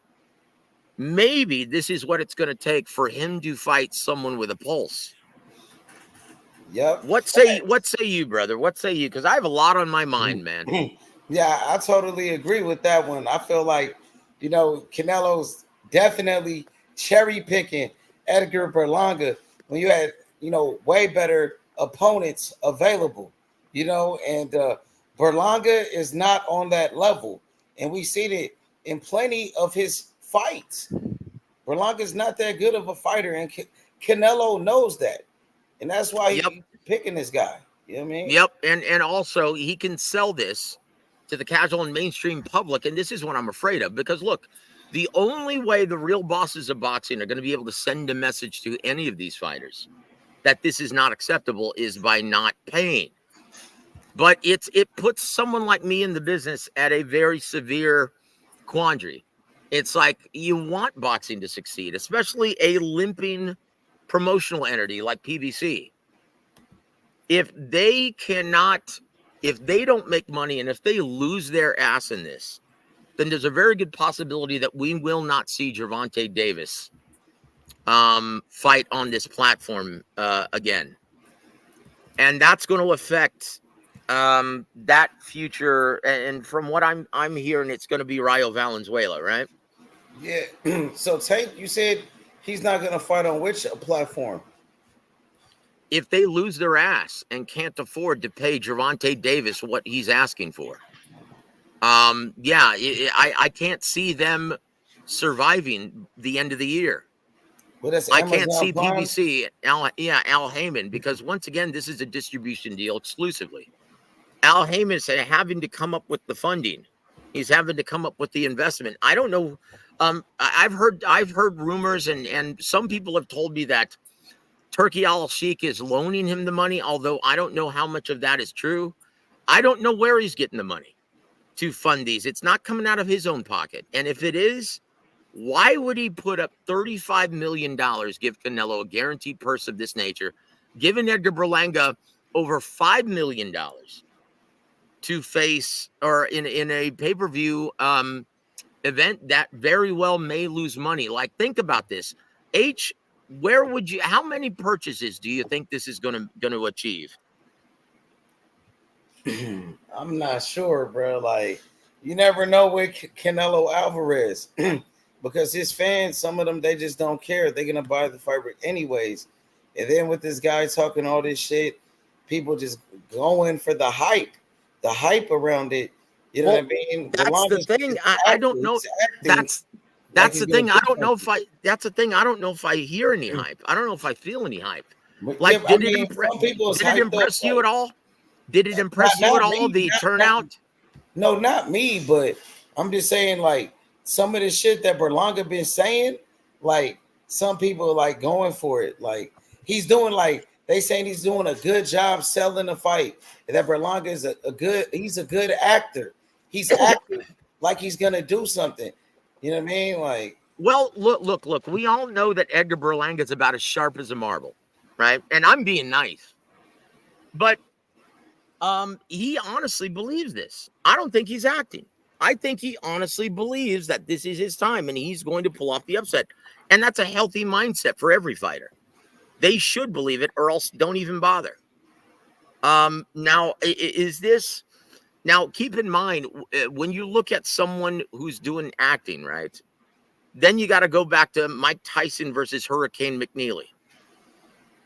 Maybe this is what it's going to take for him to fight someone with a pulse.
Yep.
What say you, brother? What say you? Because I have a lot on my mind, man.
Yeah, I totally agree with that one. I feel like, Canelo's definitely cherry picking Edgar Berlanga when you had, way better opponents available, and Berlanga is not on that level. And we seen it in plenty of his fights. Berlanga is not that good of a fighter, and Canelo knows that. And that's why he's picking this guy. You know what I mean?
Yep. And also he can sell this to the casual and mainstream public. And this is what I'm afraid of, because look, the only way the real bosses of boxing are going to be able to send a message to any of these fighters that this is not acceptable is by not paying. But it puts someone like me in the business at a very severe quandary. It's like you want boxing to succeed, especially a limping promotional entity like PBC. If they don't make money and if they lose their ass in this, then there's a very good possibility that we will not see Gervonta Davis fight on this platform again. And that's going to affect that future. And from what I'm hearing, it's going to be Rayo Valenzuela, right?
Yeah. So Tank, you said he's not going to fight on which platform?
If they lose their ass and can't afford to pay Gervonta Davis what he's asking for, I can't see them surviving the end of the year.
Well,
I can't see PBC, Al Heyman, because once again, this is a distribution deal exclusively. Al Heyman is having to come up with the funding. He's having to come up with the investment. I don't know. I've heard rumors, and some people have told me that Turki Al-Sheikh is loaning him the money, although I don't know how much of that is true. I don't know where he's getting the money to fund these. It's not coming out of his own pocket. And if it is, why would he put up $35 million, give Canelo a guaranteed purse of this nature, giving Edgar Berlanga over $5 million to face, or in a pay-per-view event that very well may lose money? Like, think about this. How many purchases do you think this is going to achieve?
I'm not sure, bro. Like, you never know with Canelo Alvarez because his fans, some of them, they just don't care. They're going to buy the fight anyways. And then with this guy talking all this shit, people just going for the hype around it. You know what I mean?
That's the thing. I don't know. That's the thing. I don't know if I hear any hype. I don't know if I feel any hype. Like,
yeah,
did it impress you at all? Did it impress you at all, the turnout?
No, not me, but I'm just saying, like, some of the shit that Berlanga been saying, like, some people are, like, going for it. Like, he's doing, like, they saying he's doing a good job selling the fight. And that Berlanga is he's a good actor. He's acting like he's going to do something. You know what I mean? Like,
well, look. We all know that Edgar Berlanga is about as sharp as a marble, right? And I'm being nice. But he honestly believes this. I don't think he's acting. I think he honestly believes that this is his time and he's going to pull off the upset. And that's a healthy mindset for every fighter. They should believe it, or else don't even bother. Now, is this... Now, keep in mind, when you look at someone who's doing acting, right, then you got to go back to Mike Tyson versus Hurricane McNeely.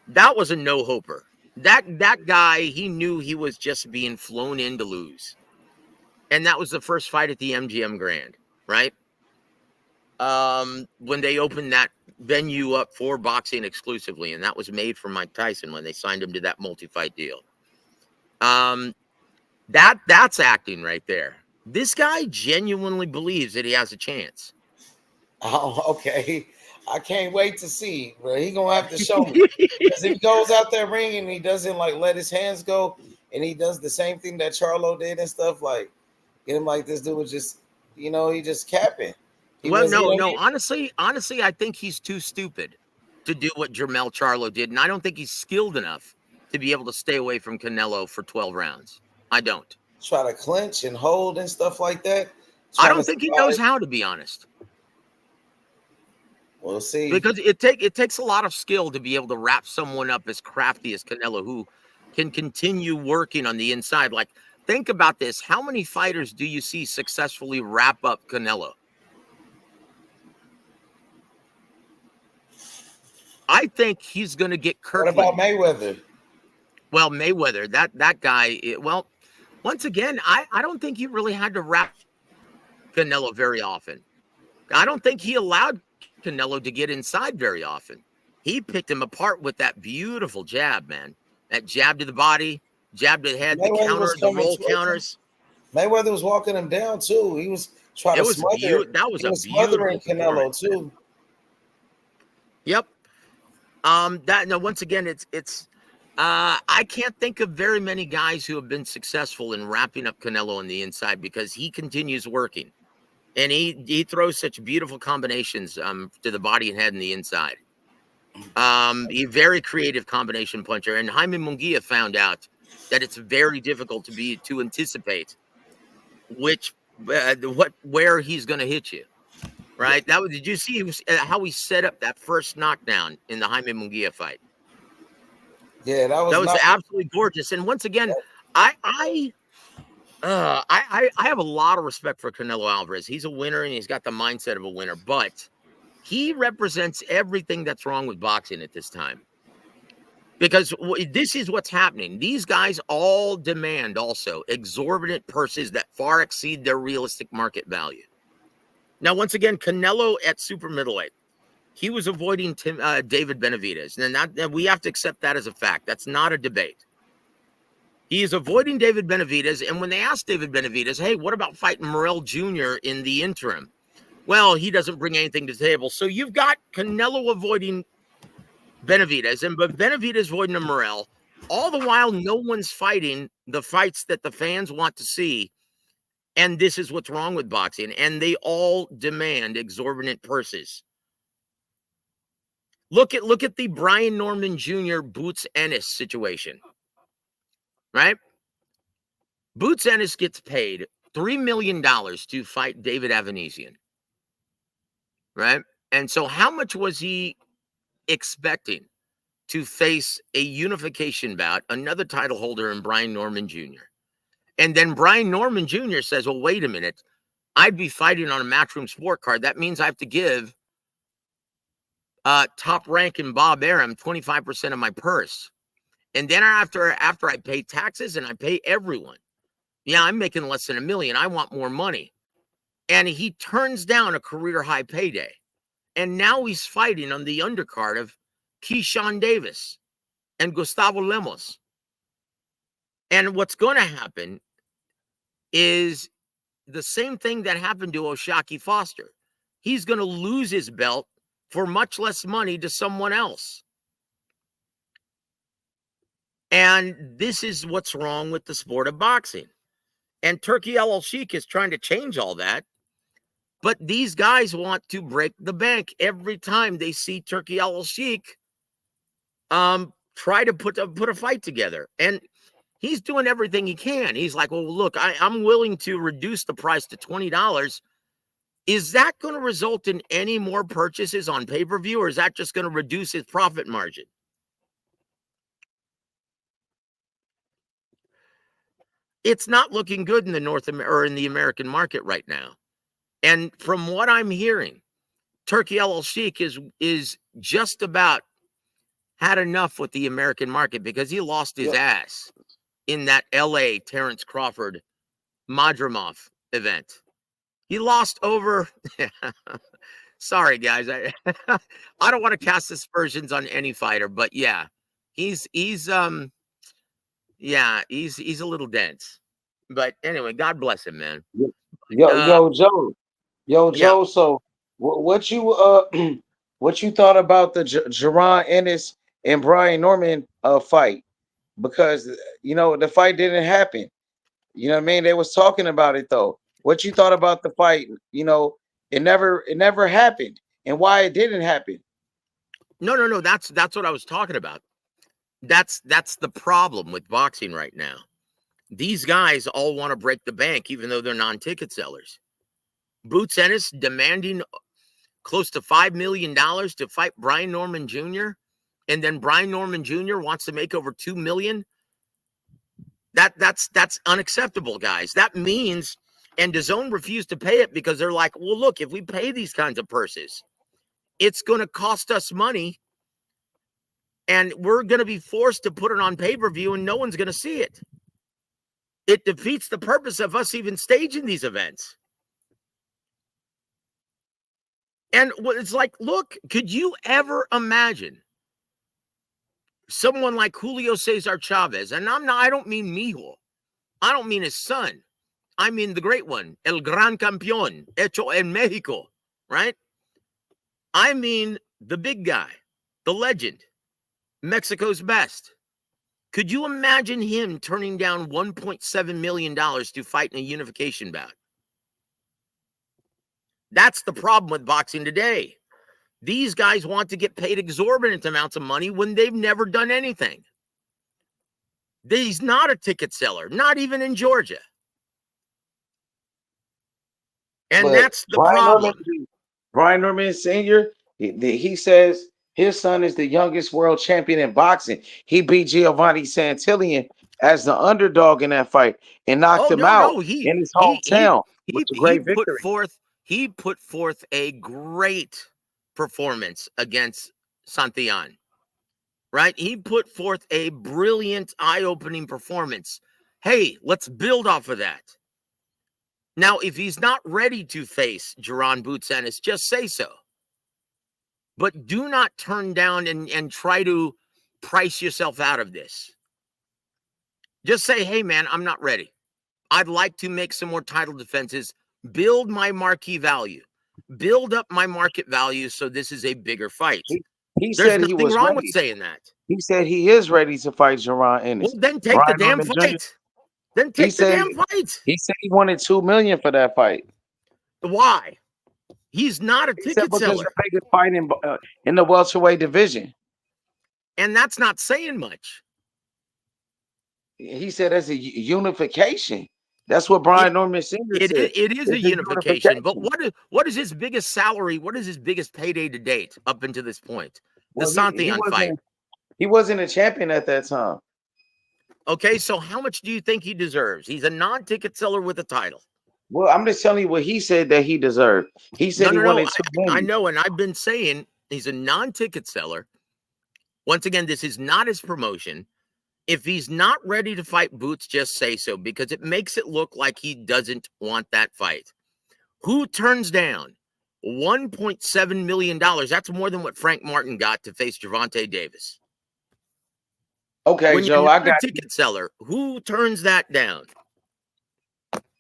That was a no-hoper. That guy, he knew he was just being flown in to lose. And that was the first fight at the MGM Grand, right? When they opened that venue up for boxing exclusively, and that was made for Mike Tyson when they signed him to that multi-fight deal. That's acting right there. This guy genuinely believes that he has a chance.
Oh, okay. I can't wait to see, bro. He gonna have to show me. Because if he goes out that ring and he doesn't like let his hands go, and he does the same thing that Charlo did and stuff, like get him like this dude was just, he just capping.
Well, no. Honestly, I think he's too stupid to do what Jermell Charlo did, and I don't think he's skilled enough to be able to stay away from Canelo for 12 rounds. I don't.
Try to clinch and hold and stuff like that.
I don't think he knows how, to be honest.
We'll see.
Because it takes a lot of skill to be able to wrap someone up as crafty as Canelo, who can continue working on the inside. Like, think about this. How many fighters do you see successfully wrap up Canelo? I think he's going to get Kirkland.
What about Mayweather?
Well, Mayweather, that guy, well, once again, I don't think he really had to wrap Canelo very often. I don't think he allowed Canelo to get inside very often. He picked him apart with that beautiful jab, man. That jab to the body, jab to the head, the counters, the roll counters.
Mayweather was walking him down too. He was trying to smother.
That was a
smothering Canelo too.
Yep. Once again, it's I can't think of very many guys who have been successful in wrapping up Canelo on the inside, because he continues working, and he throws such beautiful combinations to the body and head and the inside. He's a very creative combination puncher, and Jaime Munguia found out that it's very difficult to anticipate where he's going to hit you. Right? Did you see how he set up that first knockdown in the Jaime Munguia fight?
Yeah, that was
absolutely gorgeous. And once again, I have a lot of respect for Canelo Alvarez. He's a winner, and he's got the mindset of a winner, but he represents everything that's wrong with boxing at this time. Because this is what's happening. These guys all demand also exorbitant purses that far exceed their realistic market value. Now, once again, Canelo at super middleweight, he was avoiding David Benavidez. And we have to accept that as a fact. That's not a debate. He is avoiding David Benavidez. And when they asked David Benavidez, hey, what about fighting Morrell Jr. in the interim? Well, he doesn't bring anything to the table. So you've got Canelo avoiding Benavidez, but Benavidez avoiding Morrell. All the while, no one's fighting the fights that the fans want to see. And this is what's wrong with boxing. And they all demand exorbitant purses. Look at the Brian Norman Jr. Boots Ennis situation. Right? Boots Ennis gets paid $3 million to fight David Avanesian. Right? And so how much was he expecting to face a unification bout, another title holder in Brian Norman Jr.? And then Brian Norman Jr. says, well, wait a minute. I'd be fighting on a Matchroom Sport card. That means I have to give Top Rank and Bob Arum 25% of my purse. And then after I pay taxes and I pay everyone, yeah, I'm making less than $1 million. I want more money. And he turns down a career high payday. And now he's fighting on the undercard of Keyshawn Davis and Gustavo Lemos. And what's going to happen is the same thing that happened to O'Shaquie Foster. He's going to lose his belt for much less money to someone else. And this is what's wrong with the sport of boxing. And Turki Al-Sheikh is trying to change all that. But these guys want to break the bank every time they see Turki Al-Sheikh try to put a fight together. And he's doing everything he can. He's like, well, look, I'm willing to reduce the price to $20. Is that going to result in any more purchases on pay-per-view, or is that just going to reduce his profit margin? It's not looking good in the American market right now. And from what I'm hearing, Turki Al-Sheikh is just about had enough with the American market, because he lost his ass in that LA Terrence Crawford Madrimov event. He lost over. Sorry, guys. I don't want to cast aspersions on any fighter, but yeah, he's a little dense. But anyway, God bless him, man.
Yo, Joe. So what you what you thought about the Jaron Ennis and Brian Norman fight, because you know the fight didn't happen. You know what I mean? They was talking about it though. What you thought about the fight? You know, it never happened, and why it didn't happen.
No. That's what I was talking about. That's the problem with boxing right now. These guys all want to break the bank, even though they're non-ticket sellers. Boots Ennis demanding close to $5 million to fight Brian Norman Jr., and then Brian Norman Jr. wants to make over $2 million. That's unacceptable, guys. That means, and DAZN refused to pay it because they're like, well, look, if we pay these kinds of purses, it's going to cost us money, and we're going to be forced to put it on pay-per-view, and no one's going to see it. It defeats the purpose of us even staging these events. And it's like, look, could you ever imagine someone like Julio Cesar Chavez? And I don't mean Mijo. I don't mean his son. I mean the great one, El Gran Campeón, hecho en Mexico, right? I mean the big guy, the legend, Mexico's best. Could you imagine him turning down $1.7 million to fight in a unification bout? That's the problem with boxing today. These guys want to get paid exorbitant amounts of money when they've never done anything. He's not a ticket seller, not even in Georgia. And
But
that's the
Brian
problem.
Brian Norman Sr., he says his son is the youngest world champion in boxing. He beat Gervonta Santillan as the underdog in that fight and knocked him out in his hometown.
He put forth a great performance against Santillan, right? He put forth a brilliant, eye-opening performance. Hey, let's build off of that. Now, if he's not ready to face Jaron Boots Ennis, just say so. But do not turn down and try to price yourself out of this. Just say, hey, man, I'm not ready. I'd like to make some more title defenses, build my marquee value, build up my market value so this is a bigger fight.
He
There's
said
nothing
he was
wrong
ready.
with saying that.
He said he is ready to fight Jaron Ennis.
Well, then take the damn fight. Then take the damn fight.
He said he wanted $2 million for that fight.
Why? He's not a ticket seller.
The biggest fight in the welterweight division.
And that's not saying much.
He said that's a unification. That's what Brian Norman Sr. said.
It is a unification. But what is his biggest salary? What is his biggest payday to date up until this point? The Santillan fight.
He wasn't a champion at that time.
Okay, so how much do you think he deserves? He's a non-ticket seller with a title.
Well, I'm just telling you what he said that he deserved. He said he wanted $2 million.
I know, and I've been saying he's a non-ticket seller. Once again, this is not his promotion. If he's not ready to fight Boots, just say so, because it makes it look like he doesn't want that fight. Who turns down $1.7 million? That's more than what Frank Martin got to face Gervonta Davis.
Okay,
when
Joe, I got
ticket seller. Who turns that down?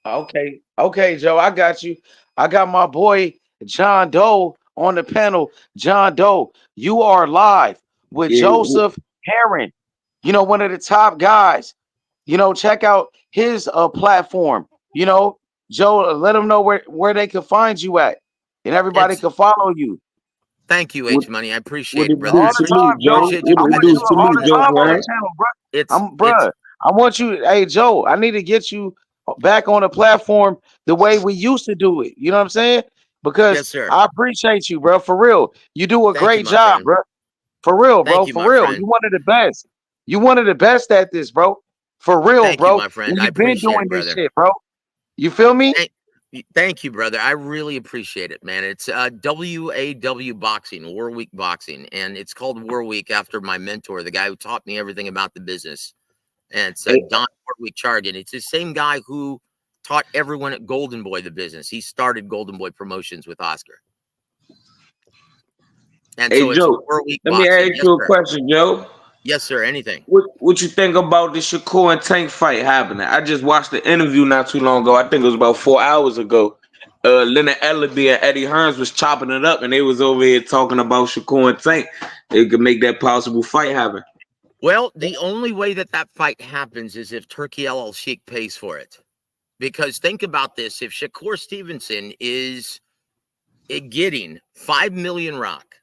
Okay, Joe, I got you. I got my boy John Doe on the panel. John Doe, you are live with Joseph Herron. You know, one of the top guys. You know, check out his platform. You know, Joe, let them know where they can find you at, and everybody can follow you.
Thank you, H Money. I appreciate it, brother.
I want you, hey Joe, I need to get you back on the platform the way we used to do it. You know what I'm saying? Because I appreciate you, bro. For real. You do a great job, bro. For real, bro. For real. You one of the best. You one of the best at this, bro. For real, bro.
You, my friend.
You've been doing this shit, bro. You feel me?
Thank you, brother. I really appreciate it, man. It's WAW Boxing, War Week Boxing, and it's called War Week after my mentor, the guy who taught me everything about the business. And it's Don Warwick Chargan. It's the same guy who taught everyone at Golden Boy the business. He started Golden Boy Promotions with Oscar. And
hey,
so
Joe,
it's War Week
let
Boxing.
me ask you a question, Joe.
Yes, sir. Anything.
What you think about the Shakur and Tank fight happening? I just watched the interview not too long ago. I think it was about 4 hours ago. Leonard Ellaby and Eddie Hearns was chopping it up, and they was over here talking about Shakur and Tank. They could make that possible fight happen.
Well, the only way that fight happens is if Turkey El Sheikh pays for it. Because think about this. If Shakur Stevenson is getting $5 million rock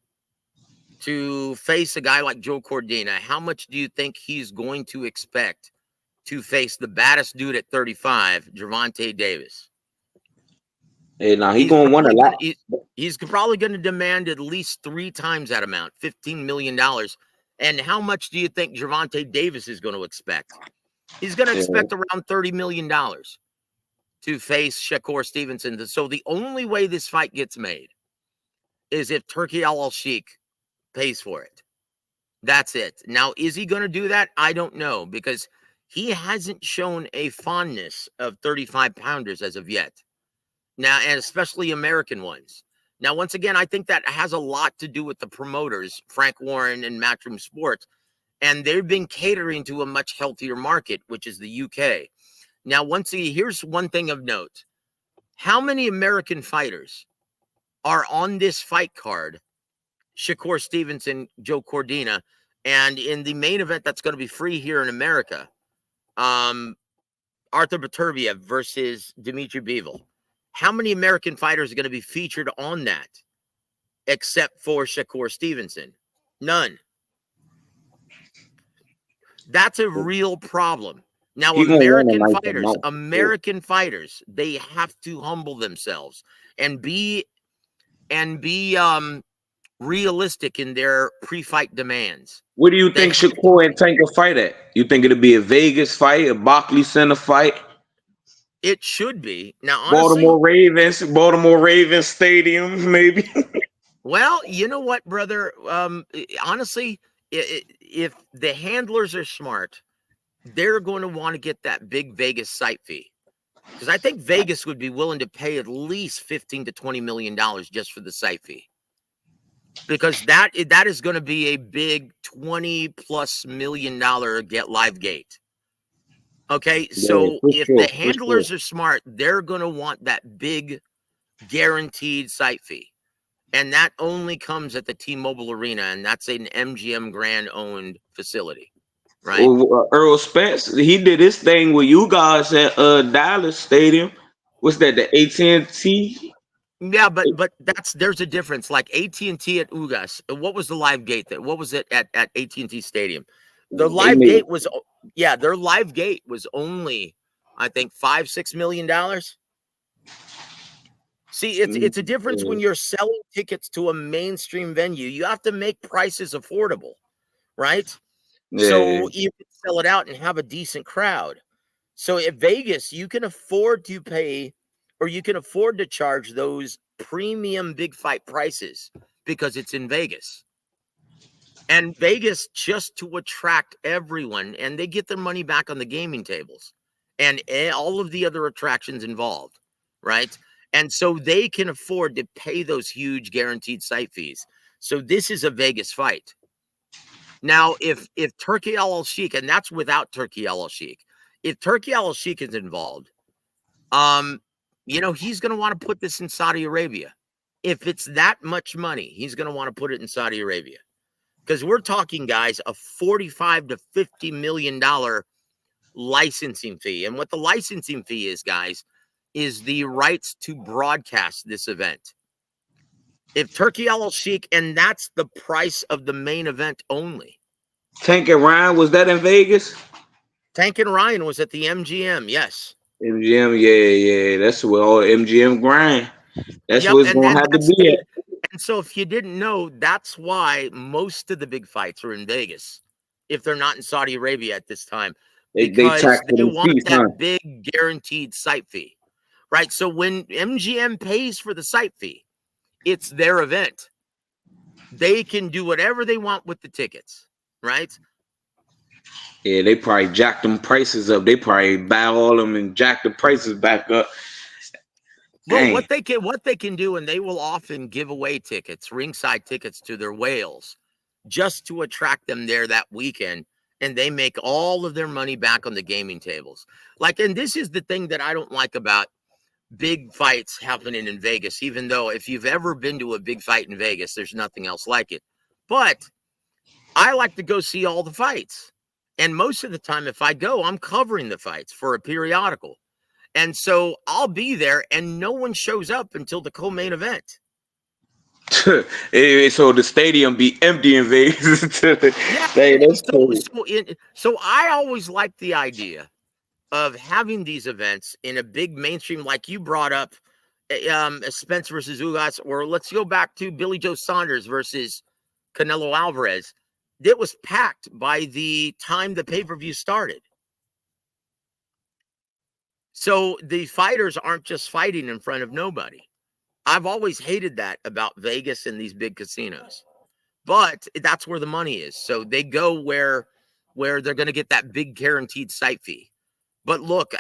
to face a guy like Joe Cordina, how much do you think he's going to expect to face the baddest dude at 35, Gervonta Davis?
Hey, now he's going to want a lot.
He's probably going to demand at least 3 times that amount, $15 million. And how much do you think Gervonta Davis is going to expect? He's going to expect around $30 million to face Shakur Stevenson. So the only way this fight gets made is if Turkey El Sheikh pays for it. That's it. Now, is he going to do that? I don't know, because he hasn't shown a fondness of 35-pounders as of yet. Now, and especially American ones. Now, once again, I think that has a lot to do with the promoters, Frank Warren and Matchroom Sports, and they've been catering to a much healthier market, which is the UK. Now, here's one thing of note. How many American fighters are on this fight card? Shakur Stevenson, Joe Cordina, and in the main event that's going to be free here in America, Arthur Beterbiev versus Dimitri Bivol. How many American fighters are going to be featured on that except for Shakur Stevenson? None. That's a real problem. Now, American fighters, they have to humble themselves and be realistic in their pre-fight demands.
What do you think Shakur and Tank will fight at? You think it'll be a Vegas fight, a Barclays Center fight?
It should be. Now, honestly,
Baltimore Ravens Stadium, maybe.
Well, you know what, brother? Honestly, if the handlers are smart, they're going to want to get that big Vegas site fee. Because I think Vegas would be willing to pay at least $15 to $20 million just for the site fee. Because that is going to be a big $20+ million live gate. Okay, so if the handlers are smart, they're going to want that big guaranteed site fee. And that only comes at the T-Mobile Arena, and that's an MGM Grand-owned facility, right?
Earl Spence, he did his thing with you guys at Dallas Stadium. What's that, the AT&T?
Yeah, but there's a difference. Like AT&T at UGAS, what was the live gate? What was it at AT&T Stadium? The live gate was, their live gate was only, I think, $5-6 million. See, it's a difference when you're selling tickets to a mainstream venue. You have to make prices affordable, right?
Yeah.
So you can sell it out and have a decent crowd. So at Vegas, you can afford to pay, or you can afford to charge those premium big fight prices because it's in Vegas. And Vegas, just to attract everyone, and they get their money back on the gaming tables and all of the other attractions involved, right? And so they can afford to pay those huge guaranteed site fees. So this is a Vegas fight. Now, if Turkey El Sheikh, and that's without Turkey El Sheikh, if Turkey El Sheikh is involved, he's going to want to put this in Saudi Arabia. If it's that much money, he's going to want to put it in Saudi Arabia. Because we're talking, guys, a $45 to $50 million licensing fee. And what the licensing fee is, guys, is the rights to broadcast this event. If Turkey El Sheikh, and that's the price of the main event only.
Tank and Ryan, was that in Vegas?
Tank and Ryan was at the MGM, yes.
MGM, yeah. That's where all MGM grind. That's what it's going to have to be at.
And so if you didn't know, that's why most of the big fights are in Vegas, if they're not in Saudi Arabia at this time. Because they want that big guaranteed site fee, right? So when MGM pays for the site fee, it's their event. They can do whatever they want with the tickets, right?
Yeah, they probably jack them prices up. They probably buy all them and jack the prices back up.
Well, what they can do, and they will often give away tickets, ringside tickets to their whales, just to attract them there that weekend, and they make all of their money back on the gaming tables. And this is the thing that I don't like about big fights happening in Vegas, even though if you've ever been to a big fight in Vegas, there's nothing else like it. But I like to go see all the fights. And most of the time, if I go, I'm covering the fights for a periodical. And so I'll be there and no one shows up until the co-main event.
So the stadium be empty in Vegas.
Yeah.
Hey, that's cool.
So I always like the idea of having these events in a big mainstream, like you brought up, Spence versus Ugas, or let's go back to Billy Joe Saunders versus Canelo Alvarez. It was packed by the time the pay-per-view started. So the fighters aren't just fighting in front of nobody. I've always hated that about Vegas and these big casinos, but that's where the money is. So they go where they're going to get that big guaranteed site fee. But look,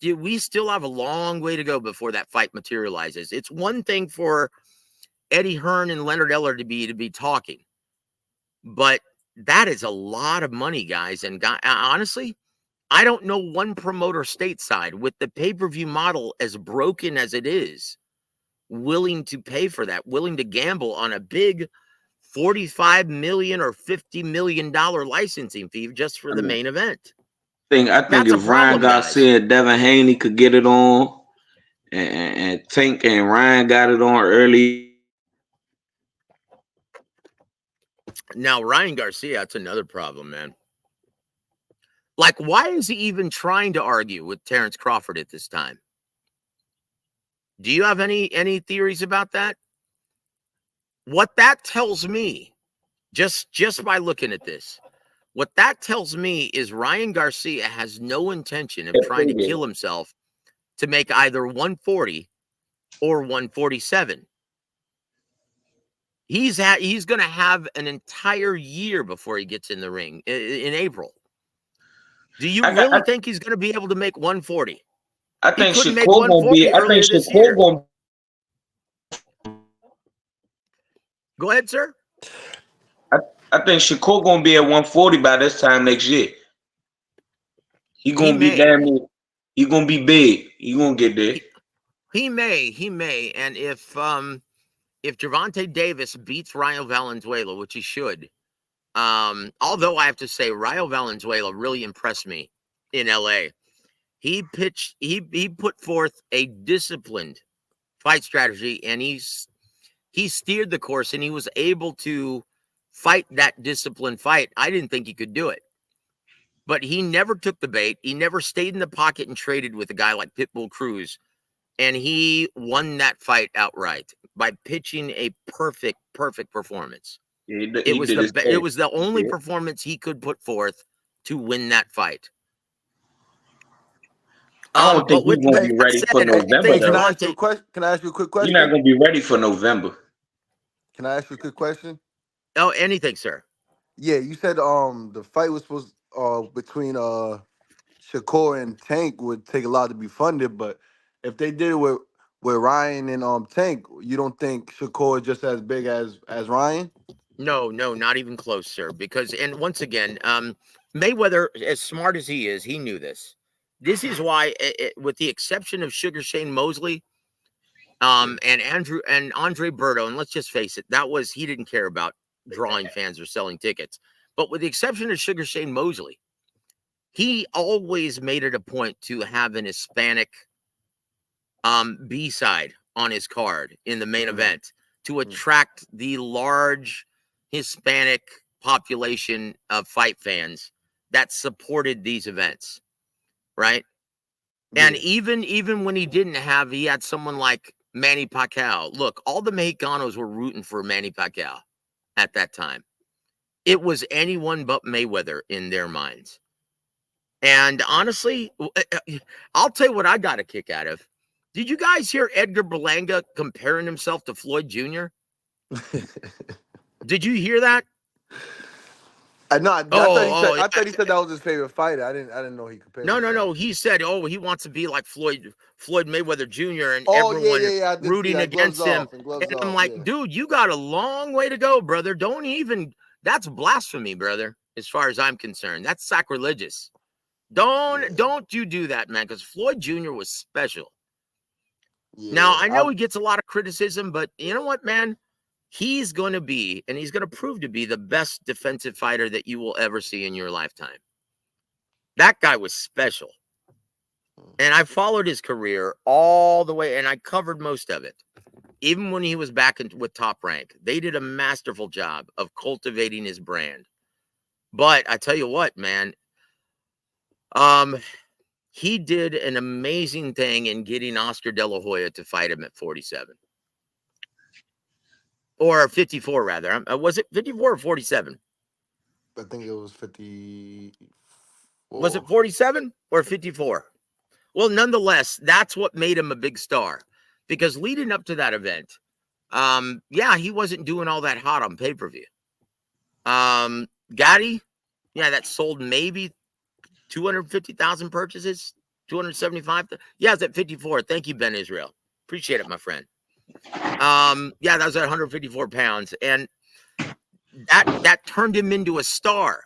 we still have a long way to go before that fight materializes. It's one thing for Eddie Hearn and Leonard Eller to be talking, but that is a lot of money, guys. And honestly, I don't know one promoter stateside with the pay-per-view model as broken as it is, willing to pay for that, willing to gamble on a big $45 million or $50 million licensing fee just for the main event.
I think if Ryan Garcia and Devin Haney could get it on, and Tank and Ryan got it on early.
Now, Ryan Garcia, that's another problem, man. Like, why is he even trying to argue with Terrence Crawford at this time? Do you have any theories about that? What that tells me, just by looking at this, what that tells me is Ryan Garcia has no intention of trying to kill himself to make either 140 or 147. He's going to have an entire year before he gets in the ring in April. Do you really think he's going to be able to make 140?
I think Shakur going to be. I think Shakur going.
Go ahead, sir.
I think Shakur going to be at 140 by this time next year. He going to be damn. He going to be big. He going to get there.
He may. And if Gervonta Davis beats Rayo Valenzuela, which he should, although I have to say Rayo Valenzuela really impressed me in LA. He put forth a disciplined fight strategy, and he steered the course, and he was able to fight that disciplined fight. I didn't think he could do it, but he never took the bait. He never stayed in the pocket and traded with a guy like Pitbull Cruz, and he won that fight outright by pitching a perfect performance. It was the only performance he could put forth to win that fight.
I don't think he's going to be ready for November.
Can I ask you a question? Can I ask you a quick question?
You're not going to be ready for November.
Can I ask you a quick question?
Oh, anything, sir.
Yeah, you said the fight was supposed between Shakur and Tank would take a lot to be funded, but if they did it with Ryan and Tank, you don't think Shakur is just as big as Ryan?
No, not even close, sir. Because, and once again, Mayweather, as smart as he is, he knew this. This is why, with the exception of Sugar Shane Mosley, and Andre Berto, and let's just face it, he didn't care about drawing fans or selling tickets. But with the exception of Sugar Shane Mosley, he always made it a point to have an Hispanic B-side on his card in the main event to attract the large Hispanic population of fight fans that supported these events, right? And even when he had someone like Manny Pacquiao. Look, all the Mexicanos were rooting for Manny Pacquiao at that time. It was anyone but Mayweather in their minds. And honestly, I'll tell you what I got a kick out of. Did you guys hear Edgar Berlanga comparing himself to Floyd Jr.? Did you hear that?
I thought he said that was his favorite fighter. I didn't know he compared.
No. He said, he wants to be like Floyd Mayweather Jr. and everyone rooting against him. And I'm like, dude, you got a long way to go, brother. That's blasphemy, brother. As far as I'm concerned, that's sacrilegious. Don't you do that, man? Because Floyd Jr. was special.
Yeah,
Now, I know he gets a lot of criticism, but you know what, man? He's going to be, and he's going to prove to be the best defensive fighter that you will ever see in your lifetime. That guy was special. And I followed his career all the way, and I covered most of it. Even when he was back with Top Rank, they did a masterful job of cultivating his brand. But I tell you what, man, he did an amazing thing in getting Oscar De La Hoya to fight him at 47. Or 54, rather. Was it 54 or 47?
I think it was 54.
Was it 47 or 54? Well, nonetheless, that's what made him a big star. Because leading up to that event, yeah, he wasn't doing all that hot on pay-per-view. Gotti, yeah, that sold maybe 250,000 purchases, 275. Yeah, it's at 54. Thank you, Ben Israel. Appreciate it, my friend. Yeah, that was at 154 pounds. And that turned him into a star.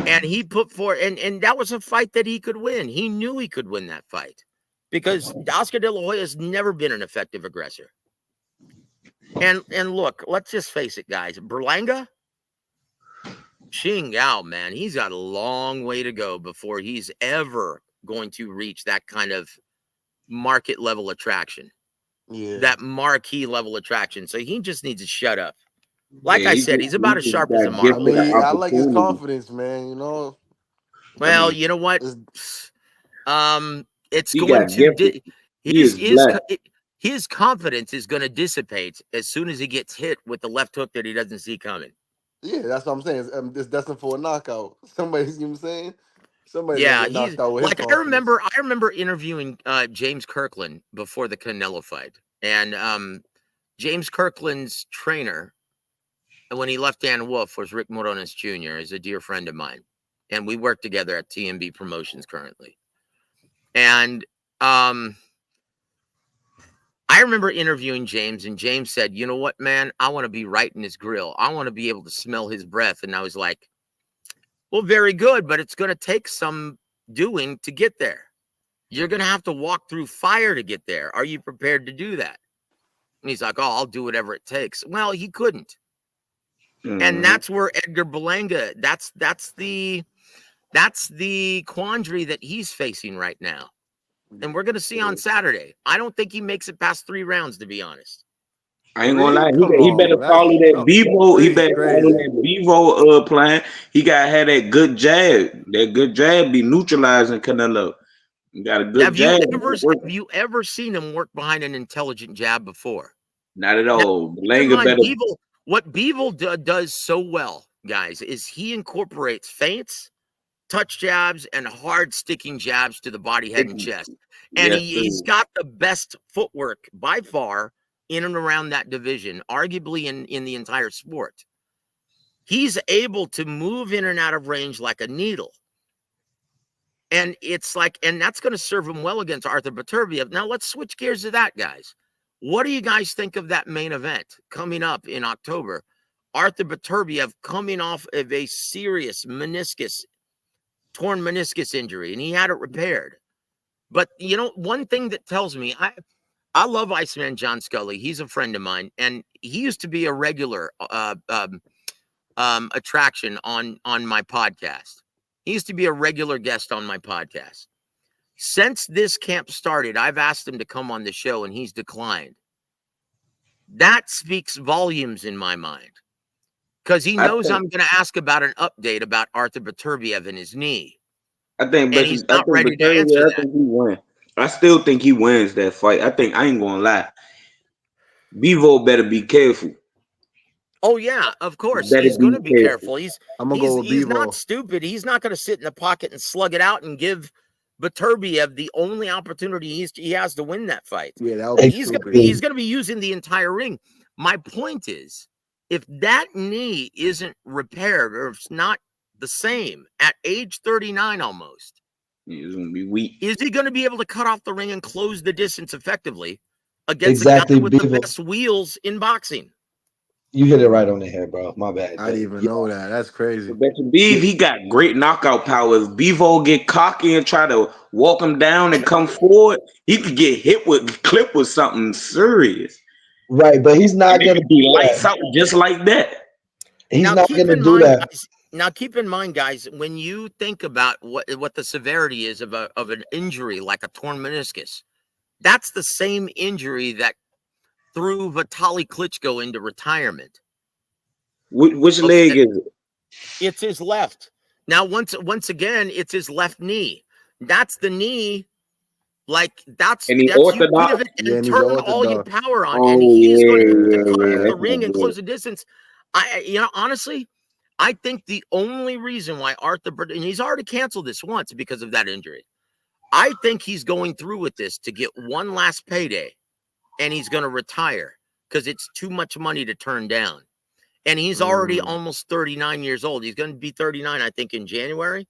And he put forth, and that was a fight that he could win. He knew he could win that fight because Oscar De La Hoya has never been an effective aggressor. And look, let's just face it, guys. Berlanga, Xing Yao, man, he's got a long way to go before he's ever going to reach that kind of market level attraction.
Yeah.
That marquee level attraction. So he just needs to shut up. Like I said, he's about as sharp as a mark.
I mean, I like his confidence, man. You know.
Well, you know what?
It's
going to his confidence is going to dissipate as soon as he gets hit with the left hook that he doesn't see coming.
Yeah, that's what I'm saying. It's destined for a knockout. Somebody's, you know what I'm saying? Somebody's
Yeah,
gonna get knocked out with
like
his
I remember interviewing James Kirkland before the Canelo fight, and James Kirkland's trainer, when he left Dan Wolf, was Rick Morones Jr., is a dear friend of mine, and we work together at TMB Promotions currently. And I remember interviewing James, and James said, "You know what, man? I want to be right in his grill. I want to be able to smell his breath." And I was like, well, very good, but it's going to take some doing to get there. You're going to have to walk through fire to get there. Are you prepared to do that? And he's like, oh, I'll do whatever it takes. Well, he couldn't. Mm-hmm. And that's where Edgar Berlanga, that's the quandary that he's facing right now. And we're going to see on Saturday. I don't think he makes it past 3 rounds, to be honest.
I ain't gonna lie. He better follow that Bevo. He better follow that Bevo plan. He gotta have that good jab. That good jab be neutralizing Canelo. You got a good jab.
Have you ever seen him work behind an intelligent jab before?
Not at all.
What Bevo does so well, guys, is he incorporates feints, touch jabs, and hard sticking jabs to the body, head, and chest. And he's got the best footwork by far in and around that division, arguably in the entire sport. He's able to move in and out of range like a needle. And it's like, and that's going to serve him well against Arthur Beterbiev. Now let's switch gears to that, guys. What do you guys think of that main event coming up in October? Arthur Beterbiev coming off of a serious torn meniscus injury, and he had it repaired. But, you know, one thing that tells me, I love Iceman John Scully. He's a friend of mine, and he used to be a regular attraction on my podcast. He used to be a regular guest on my podcast. Since this camp started, I've asked him to come on the show, and he's declined. That speaks volumes in my mind, because he knows I'm going to ask about an update about Arthur Beterbiev and his knee.
I think
he's not ready to answer that.
I think he wins. I still think he wins that fight. I ain't gonna lie. Bevo better be careful.
Oh yeah, of course. He's going to be careful. He's not stupid. He's not going to sit in the pocket and slug it out and give Beterbiev the only opportunity he has to win that fight.
Yeah,
he's going to be using the entire ring. My point is, if that knee isn't repaired, or if it's not the same at age 39 almost,
he's going to be weak.
Is he going to be able to cut off the ring and close the distance effectively against a guy with the best wheels in boxing?
You hit it right on the head, bro. My bad.
I didn't even know that. That's crazy.
But Beef, he got great knockout power. If Bevo get cocky and try to walk him down and come forward, he could get hit with clip with something serious.
Right, but he's not
And it
gonna
could be
do
lights
that.
out just like that.
He's
Now
not
keep
gonna
in
do
mind,
that.
guys. Now keep in mind, guys, when you think about what the severity is of an injury like a torn meniscus, that's the same injury that threw Vitaly Klitschko into retirement.
Which leg is it?
It's his left. Now, once again, it's his left knee. That's the knee. Like that's
And he
you
orthodox?
pivot
Yeah,
and
and he's
turn all your
orthodox.
power on,
Oh,
and he's going to
yeah,
cut off the
that's
ring
not
and
good.
close the distance. Honestly, I think the only reason why and he's already canceled this once because of that injury. I think he's going through with this to get one last payday, and he's going to retire because it's too much money to turn down. And he's already almost 39 years old. He's going to be 39, I think, in January.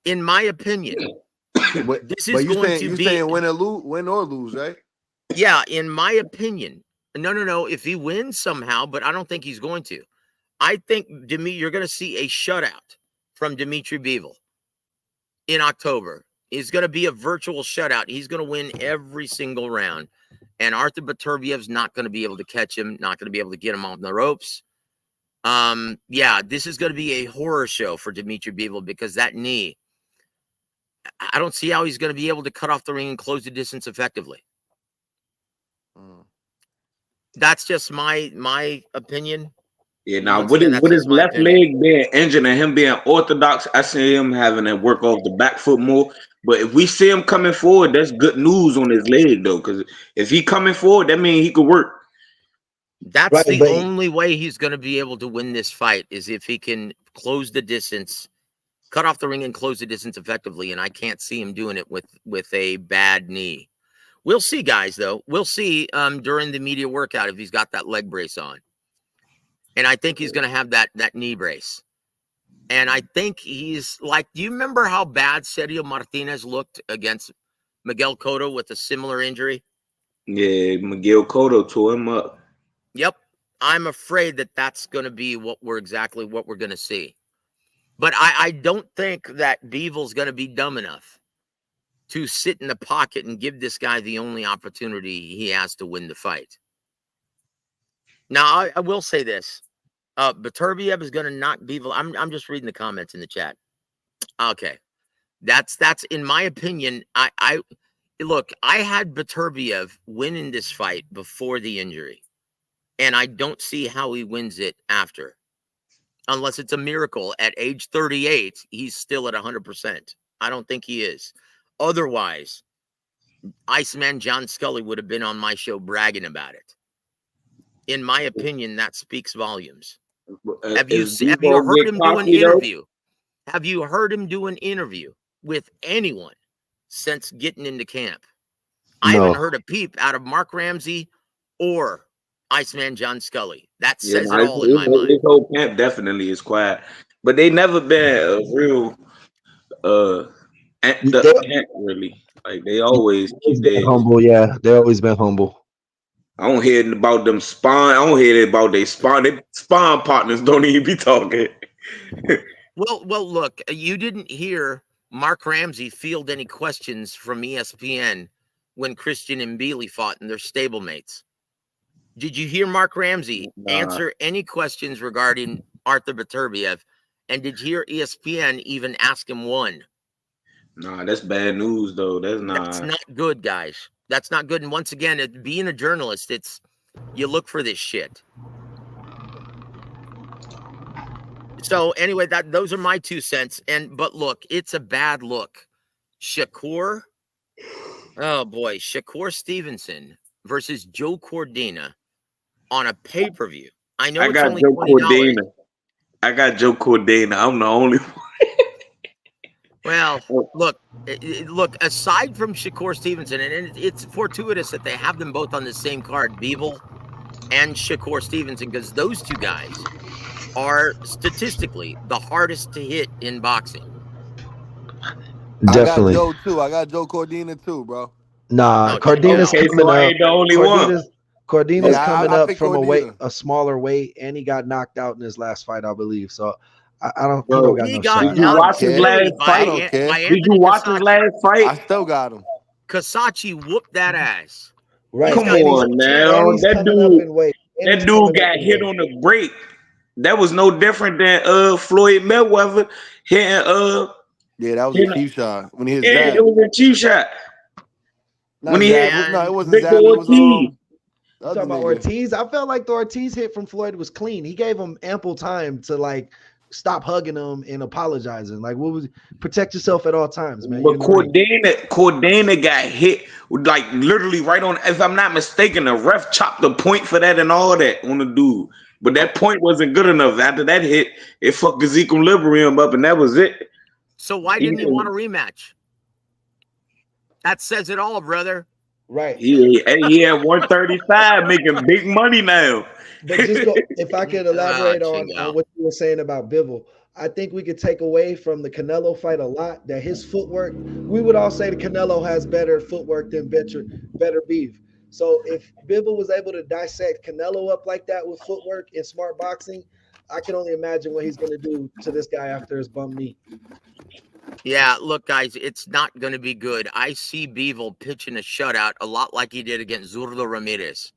In my opinion, this is going to be
saying win or lose, right?
Yeah, in my opinion. No. If he wins somehow, but I don't think he's going to. I think you're going to see a shutout from Dimitri Bivol in October. It's going to be a virtual shutout. He's going to win every single round. And Arthur Beterbiev's not going to be able to catch him, not going to be able to get him on the ropes. Yeah, this is going to be a horror show for Dimitri Bivol because that knee, I don't see how he's going to be able to cut off the ring and close the distance effectively. That's just my opinion.
Yeah, now with his left leg being injured and him being orthodox, I see him having to work off the back foot more. But if we see him coming forward, that's good news on his leg though. Because if he coming forward, that means he could work.
That's right, the only way he's going to be able to win this fight is if he can close the distance, cut off the ring and close the distance effectively. And I can't see him doing it with a bad knee. We'll see, guys, though. We'll see during the media workout if he's got that leg brace on. And I think he's going to have that knee brace. And I think he's like, do you remember how bad Sergio Martinez looked against Miguel Cotto with a similar injury?
Yeah, Miguel Cotto tore him up.
Yep. I'm afraid that that's going to be what we're going to see. But I don't think that Bivol's going to be dumb enough to sit in the pocket and give this guy the only opportunity he has to win the fight. Now, I will say this. Beterbiev is going to knock Bivol. I'm just reading the comments in the chat. Okay. That's in my opinion. I look, I had Beterbiev winning this fight before the injury. And I don't see how he wins it after. Unless it's a miracle. At age 38, he's still at 100%. I don't think he is. Otherwise, Iceman John Scully would have been on my show bragging about it. In my opinion, that speaks volumes. Have you heard him do an interview? Have you heard him do an interview with anyone since getting into camp? No. I haven't heard a peep out of Mark Ramsey or Iceman John Scully. That says it all in my mind.
This whole camp definitely is quiet. But they never been a real camp, really. Like they always keep their
humble, yeah. They always been humble.
I don't hear about them spawn. I don't hear about they spawn. They spawn partners don't even be talking.
Well, look, you didn't hear Mark Ramsey field any questions from ESPN when Christian and Bealey fought and their stablemates. Did you hear Mark Ramsey answer any questions regarding Arthur Beterbiev? And did you hear ESPN even ask him one?
Nah, that's bad news, though. That's
not good, guys. That's not good. And once again, being a journalist, you look for this shit. So anyway, those are my 2 cents. But look, it's a bad look. Shakur Stevenson versus Joe Cordina on a pay-per-view. I know it's only $20.
I got Joe Cordina. I'm the only one.
Well, look, aside from Shakur Stevenson, and it's fortuitous that they have them both on the same card, Bivol and Shakur Stevenson, because those two guys are statistically the hardest to hit in boxing.
Definitely.
I got Joe Cordina too, bro.
Nah,
No, Tank
Cardina's
Okay,
Bell.
coming
so I
up.
ain't the only one.
Cardina's
Yeah,
coming
I
up
pick
from
Cordina.
a smaller weight, and he got knocked out in his last fight, I believe. So I don't. He don't
Bro,
got
He
no
got
did
shot.
you
I don't
watch
knocked
his
care.
last
silly
I
fight?
don't care.
by
Did you
Anthony
watch his
Kasachi.
last fight?
I still got him.
Kasachi whooped that ass.
Right,
He's
Come
got
and he's
on
14
now.
and he's
knockouts.
coming up in weight. And he's
That
coming
dude
up
got
in
hit
weight.
on the break. That was no different than Floyd Mayweather hitting
Yeah, that was a
hitting,
cheap shot when he hit
yeah, it
Zab.
was a cheap shot. When
Not
he hit
Zab. No, it
And
wasn't
Victor
Zab. It was
Ortiz.
the
You
other
talking about
nigga.
Ortiz? I felt like the Ortiz hit from Floyd was clean. He gave him ample time to like stop hugging him and apologizing. Like, what was protect yourself at all times, man. You're
But
in the ring.
Cordana got hit like literally right on. If I'm not mistaken, the ref chopped the point for that and all that on the dude. But that point wasn't good enough. After that hit, it fucked his equilibrium up, and that was it.
so why didn't he want a rematch? That says it all, brother.
Right.
He had 135 making big money now.
But just go if I could elaborate on
Chingo.
what you were saying about Bivol. I think we could take away from the Canelo fight a lot that his footwork, we would all say the Canelo has better footwork than better beef. So if Bivol was able to dissect Canelo up like that with footwork and smart boxing, I can only imagine what he's going to do to this guy after his bum knee.
Yeah, look, guys, it's not going to be good. I see Bivol pitching a shutout a lot like he did against Zurdo Ramirez.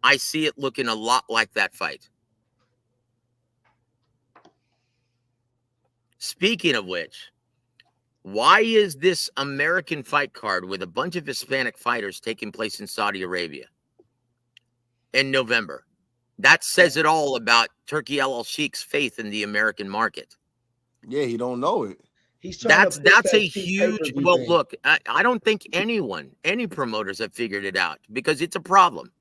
I see it looking a lot like that fight. Speaking of which, why is this American fight card with a bunch of Hispanic fighters taking place in Saudi Arabia in November? That says it all about Turki Al Sheikh's faith in the American market.
Yeah, he don't know it.
He's trying to push
That's
that
a
cheap
huge.
pay-per-view
Well,
thing.
look, I don't think any promoters have figured it out because it's a problem.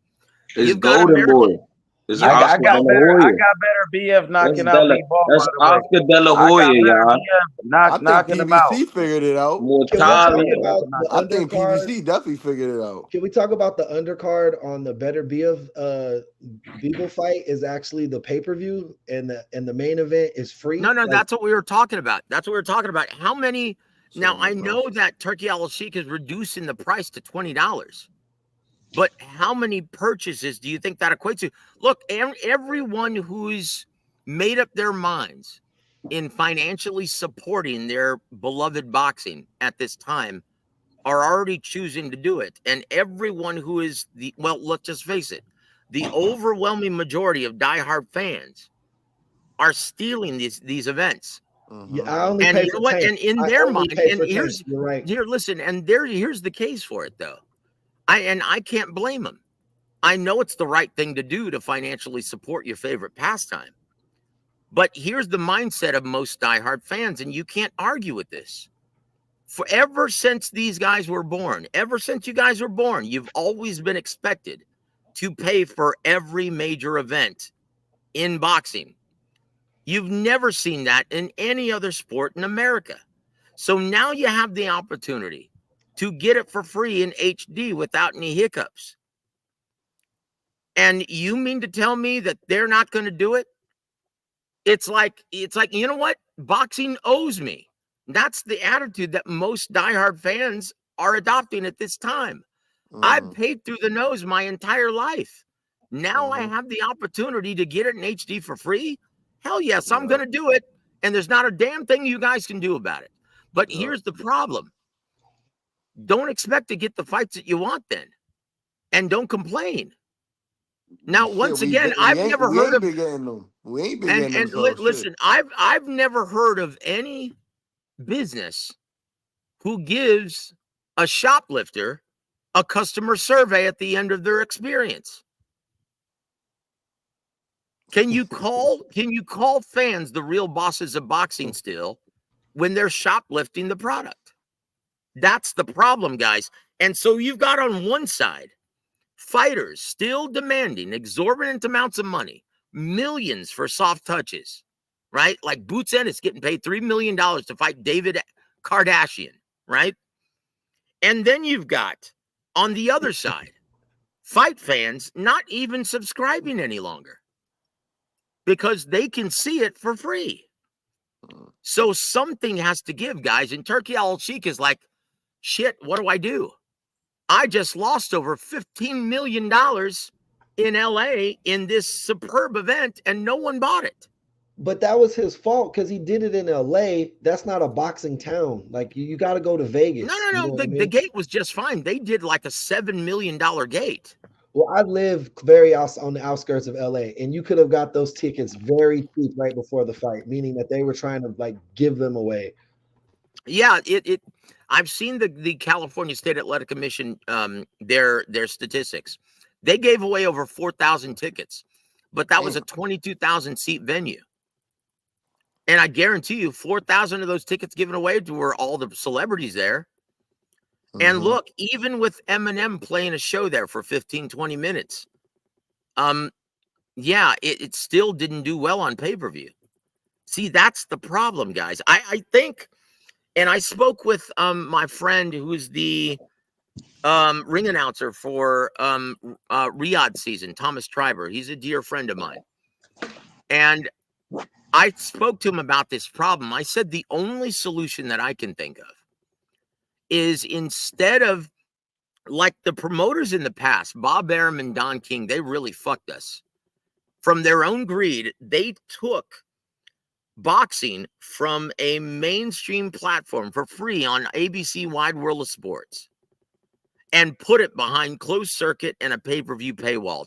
It's
You've got
Golden
American.
Boy. It's
I
Oscar
got
De La
better. I
Hoya.
got better BF knocking out
That's
B-Ball, by the way.
Oscar De La
I got
Hoya,
better
y'all.
BF
I think
knocking him out.
PBC figured it out.
Can we talk
Mortali.
about the
I think
undercard?
PBC definitely figured it out.
Can we talk about the undercard on the Better Beagle fight is actually the pay-per-view and the main event is free?
No,
Like,
that's what we were talking about. That's what we were talking about. How many? Now I
$7.
know that Turki Al Sheikh is reducing the price to $20, but how many purchases do you think that equates to? Look, everyone who's made up their minds in financially supporting their beloved boxing at this time are already choosing to do it, and everyone who is let's just face it, the overwhelming majority of diehard fans are stealing these events.
yeah, I only
And
pay
you
for
know what?
Tank.
And in
I
their
only
mind,
pay
and
for
here's
Tank. You're right.
here, listen, and here's the case for it though. I can't blame them. I know it's the right thing to do to financially support your favorite pastime. But here's the mindset of most diehard fans, and you can't argue with this. Ever since these guys were born, ever since you guys were born, you've always been expected to pay for every major event in boxing. You've never seen that in any other sport in America. So now you have the opportunity to get it for free in HD without any hiccups. And you mean to tell me that they're not going to do it? It's like, you know what? Boxing owes me. That's the attitude that most diehard fans are adopting at this time. I've paid through the nose my entire life. Now I have the opportunity to get it in HD for free. Hell yes, I'm going to do it. And there's not a damn thing you guys can do about it. But here's the problem. Don't expect to get the fights that you want then. And don't complain. Now, once again, I've never heard of
them. We ain't been getting them. So
listen, I've never heard of any business who gives a shoplifter a customer survey at the end of their experience. Can you call fans the real bosses of boxing still when they're shoplifting the product? That's the problem, guys. And so you've got on one side fighters still demanding exorbitant amounts of money, millions for soft touches, right? Like Boots Ennis getting paid $3 million to fight David Kardashian, right? And then you've got on the other side, fight fans not even subscribing any longer because they can see it for free. So something has to give, guys. And Turki Al Sheikh is like, shit, what do I do? I just lost over $15 million in LA in this superb event, and no one bought it.
But that was his fault because he did it in LA. That's not a boxing town. Like you got to go to Vegas.
No.
You know what I
The
mean?
gate was just fine. They did like a $7 million gate.
Well, I live very on the outskirts of LA, and you could have got those tickets very cheap right before the fight, meaning that they were trying to like give them away.
Yeah, I've seen the California State Athletic Commission their statistics. They gave away over 4,000 tickets, but that was a 22,000 seat venue. And I guarantee you 4,000 of those tickets given away were all the celebrities there. And look, even with Eminem playing a show there for 15, 20 minutes, yeah, it still didn't do well on pay-per-view. See, that's the problem, guys. I think, and I spoke with my friend who's the ring announcer for Riyadh season, Thomas Triber. He's a dear friend of mine. And I spoke to him about this problem. I said the only solution that I can think of is instead of like the promoters in the past, Bob Arum and Don King, they really fucked us. From their own greed, they took boxing from a mainstream platform for free on ABC Wide World of Sports and put it behind closed circuit and a pay-per-view paywall.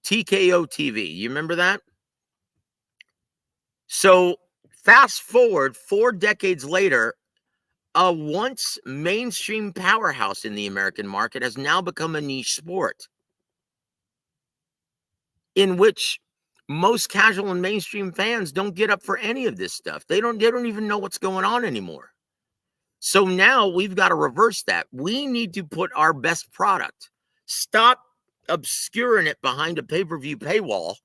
TKO TV. You remember that? So fast forward 4 decades later, a once mainstream powerhouse in the American market has now become a niche sport in which most casual and mainstream fans don't get up for any of this stuff. They don't even know what's going on anymore. So now we've got to reverse that. We need to put our best product, stop obscuring it behind a pay-per-view paywall,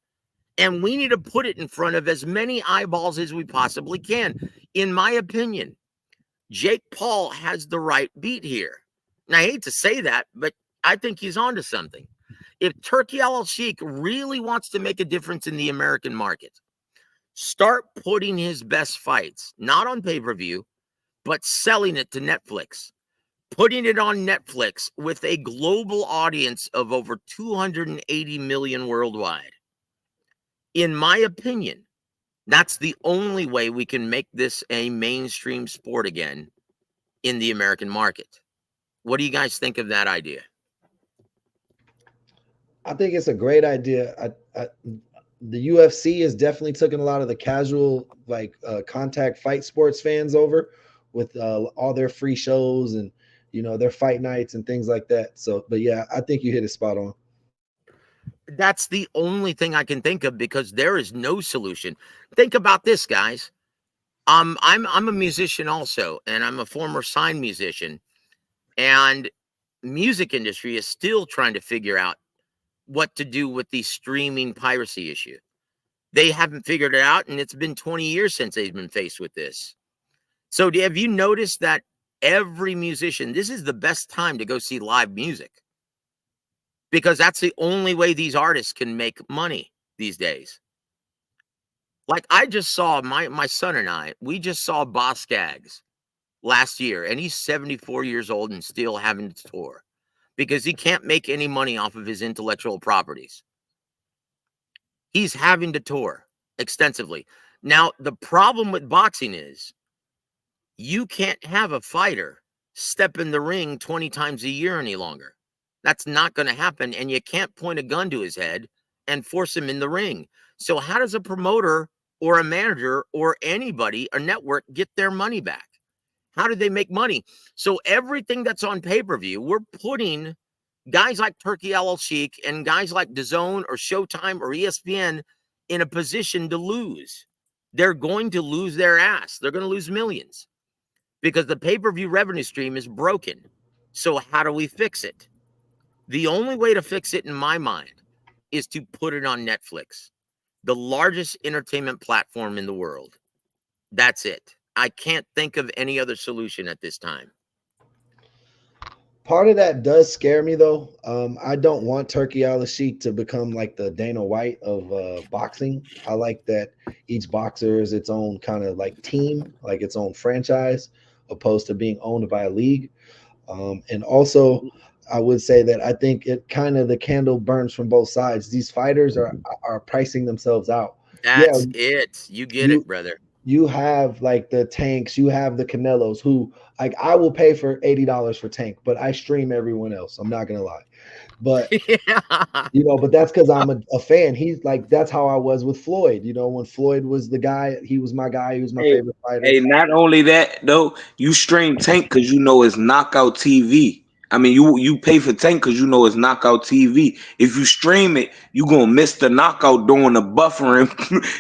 and we need to put it in front of as many eyeballs as we possibly can. In my opinion, Jake Paul has the right beat here. And I hate to say that, but I think he's onto something. If Turki Al-Sheikh really wants to make a difference in the American market, start putting his best fights, not on pay-per-view, but selling it to Netflix, putting it on Netflix with a global audience of over 280 million worldwide. In my opinion, that's the only way we can make this a mainstream sport again in the American market. What do you guys think of that idea?
I think it's a great idea. The UFC has definitely taken a lot of the casual, like contact fight sports fans over with all their free shows and, you know, their fight nights and things like that. So, but yeah, I think you hit it spot on.
That's the only thing I can think of because there is no solution. Think about this, guys. I'm a musician also, and I'm a former signed musician. And music industry is still trying to figure out what to do with the streaming piracy issue. They haven't figured it out, and it's been 20 years since they've been faced with this. So have you noticed that every musician, this is the best time to go see live music? Because that's the only way these artists can make money these days. Like I just saw, my son and I, we just saw Boss Skaggs last year, and he's 74 years old and still having to tour because he can't make any money off of his intellectual properties. He's having to tour extensively. Now, the problem with boxing is you can't have a fighter step in the ring 20 times a year any longer. That's not going to happen, and you can't point a gun to his head and force him in the ring. So how does a promoter or a manager or anybody, a network, get their money back? How do they make money? So everything that's on pay-per-view, we're putting guys like Turki Al-Sheikh and guys like DAZN or Showtime or ESPN in a position to lose. They're going to lose their ass. They're going to lose millions because the pay-per-view revenue stream is broken. So how do we fix it? The only way to fix it, in my mind, is to put it on Netflix, the largest entertainment platform in the world. That's it. I can't think of any other solution at this time.
Part of that does scare me, though. I don't want Turki Al-Sheikh to become like the Dana White of boxing. I like that each boxer is its own kind of like team, like its own franchise, opposed to being owned by a league. And also, I would say that I think it kind of the candle burns from both sides. These fighters are pricing themselves out. Yeah,
That's it. You get
you
it, brother.
you have like the Tanks, you have the Canelos who like I will pay for $80 for Tank, but I stream everyone else. I'm not gonna lie. But
Yeah.
but that's because I'm a fan. He's like that's how I was with Floyd. When Floyd was the guy, he was my guy, he was my
Hey,
favorite fighter.
hey, not only that though, you stream Tank because you know it's knockout TV. I mean, you pay for Tank because you know it's knockout TV. If you stream it, you gonna miss the knockout during the buffering.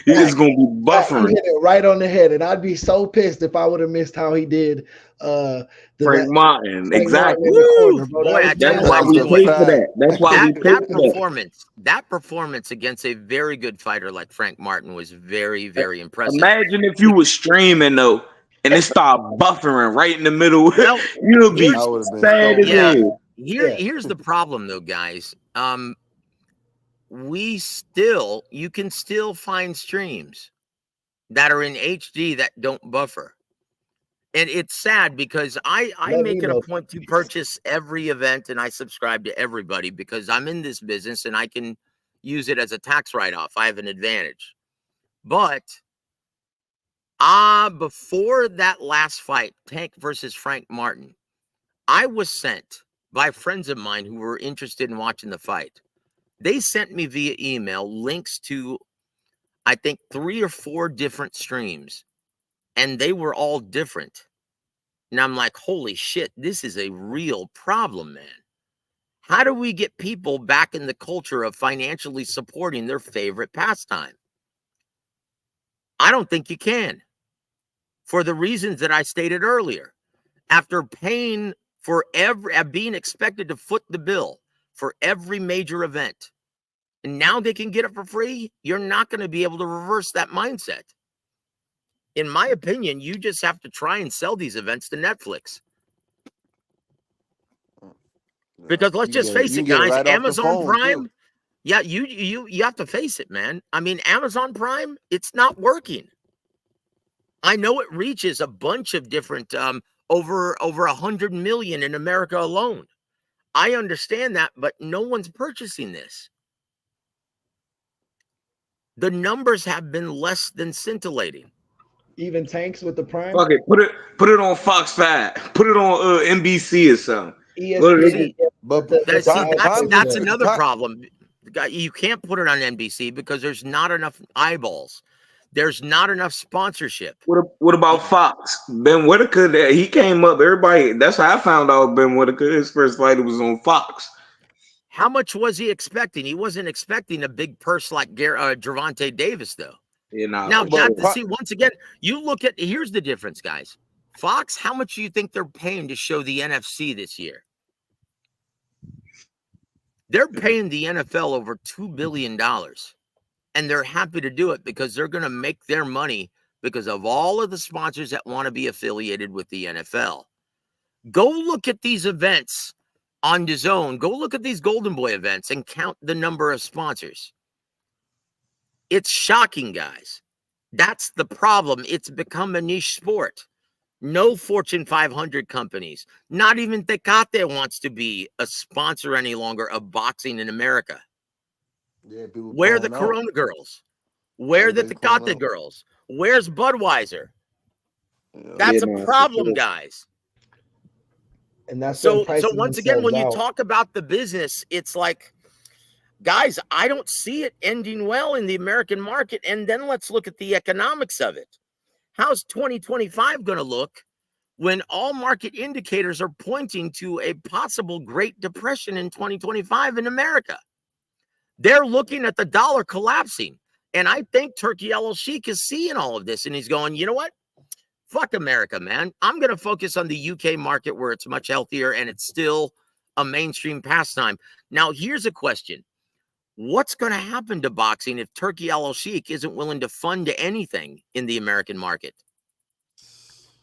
It's
Facts.
gonna be
You
buffering.
hit it right on the head, and I'd be so pissed if I would have missed how he did
Frank
that
Martin,
Frank Martin in
exactly.
the
Woo!
corner, bro.
Boy,
That was
I tell
That's
you
nasty.
why
what,
That's
we
a
pay
Floyd.
for that. That's why we
That
pay
that
for that.
performance against a very good fighter like Frank Martin was very, very impressive.
Imagine if you was streaming though, and it started buffering right in the middle.
Well,
You'll be
That
here's
would have been
sad
so
as
yeah,
mad.
hell.
Yeah.
here's the problem though, guys. You can still find streams that are in HD that don't buffer. And it's sad because I
Let me
make it a
know.
point to purchase every event and I subscribe to everybody because I'm in this business and I can use it as a tax write-off. I have an advantage. But before that last fight, Tank versus Frank Martin, I was sent by friends of mine who were interested in watching the fight. They sent me via email links to, I think, 3 or 4 different streams, and they were all different. And I'm like, holy shit, this is a real problem, man. How do we get people back in the culture of financially supporting their favorite pastime? I don't think you can, for the reasons that I stated earlier. After paying for being expected to foot the bill for every major event, and now they can get it for free, you're not going to be able to reverse that mindset. In my opinion, you just have to try and sell these events to Netflix. Because let's just face
You
it,
can get it
guys,
right off the
Amazon
phone
Prime,
too.
yeah, you have to face it, man. I mean, Amazon Prime, it's not working. I know it reaches a bunch of different over 100 million in America alone. I understand that, but no one's purchasing this. The numbers have been less than scintillating.
Even Tanks with the Prime,
Fuck it, put it on Fox 5. Put it on NBC or something. Well,
ESPN.
See,
But Prime
that's
just
another
Prime,
problem. You can't put it on NBC because there's not enough eyeballs. There's not enough sponsorship.
what about Fox? Ben Whitaker, he came up. Everybody, that's how I found out Ben Whitaker. His first fight was on Fox.
How much was he expecting? He wasn't expecting a big purse like Gervonta Davis, though.
You know,
Now,
but
see, once again, you look at, here's the difference, guys. Fox, how much do you think they're paying to show the NFC this year? They're paying the NFL over $2 billion, and they're happy to do it because they're going to make their money because of all of the sponsors that want to be affiliated with the NFL. Go look at these events on DAZN. Go look at these Golden Boy events and count the number of sponsors. It's shocking, guys. That's the problem. It's become a niche sport. No Fortune 500 companies, not even Tecate wants to be a sponsor any longer of boxing in America.
yeah, people
Where are the
pulling out.
Corona girls? Where are the
Everybody pulling
Tecate
out.
girls? Where's Budweiser?
Yeah.
That's a
for
problem,
sure.
guys.
And that's them
So
pricing
once again, when you
themselves out.
talk about the business, it's like, guys, I don't see it ending well in the American market. And then let's look at the economics of it. How's 2025 going to look when all market indicators are pointing to a possible Great Depression in 2025 in America? They're looking at the dollar collapsing. And I think Turkey El Sheikh is seeing all of this. And he's going, you know what? Fuck America, man. I'm going to focus on the UK market where it's much healthier and it's still a mainstream pastime. Now, here's a question. What's going to happen to boxing if Turkey El Sheikh isn't willing to fund anything in the American market?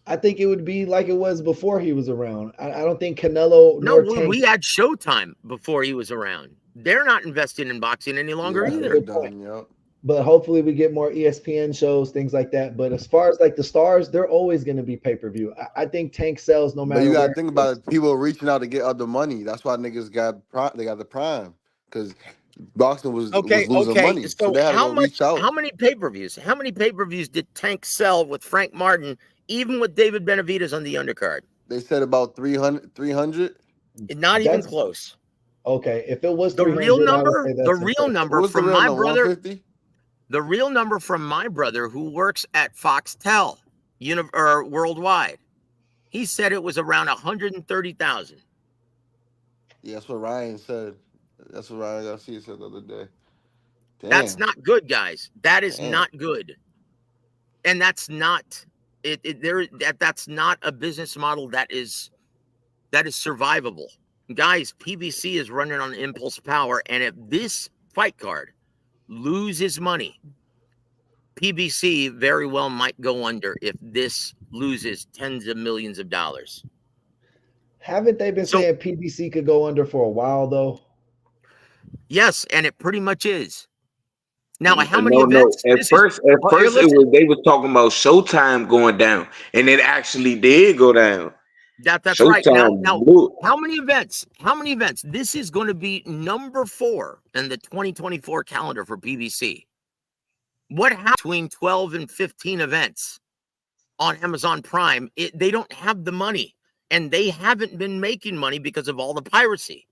I think it would be like it was before he was around. I don't think Canelo
No,
nor Tank.
we had Showtime before he was around. They're not investing in boxing any longer
Yeah,
either.
they're done. Yep.
but hopefully we get more ESPN shows, things like that. But as far as like the stars, they're always going to be pay-per-view. I think Tank sells no
But
matter
you
where
gotta think
it
about
is.
it. People are reaching out to get other money. That's why niggas got prime. They got the prime because boxing was
Okay,
losing
okay.
money, so
So
they had to go reach out.
how many pay-per-views? How many pay-per-views did Tank sell with Frank Martin, even with David Benavidez on the undercard?
They said about 300.
Not even
That's
close.
okay. If it was
The real
300, I would
number,
say
the
that's
real
impressive.
number
What was the
from
real
my
number?
brother,
150.
the real number from my brother who works at Foxtel, or worldwide, he said it was around 130,000.
Yeah, that's what Ryan said. That's what Ryan Garcia said the other day.
That's
Damn.
not good, guys. That is
Damn.
not good, and that's not that's not a business model that is survivable. Guys, PBC is running on impulse power, and if this fight card loses money, PBC very well might go under if this loses tens of millions of dollars.
Haven't they been
So,
saying PBC could go under for a while though?
yes, and it pretty much is. Now, how many
No, no.
events?
At
This is
first,
here, listen.
they was talking about Showtime going down, and it actually did go down.
That's right. Now,
Showtime blew it.
how many events? How many events? This is going to be number 4 in the 2024 calendar for PBC. What happened between 12 and 15 events on Amazon Prime? They don't have the money, and they haven't been making money because of all the piracy.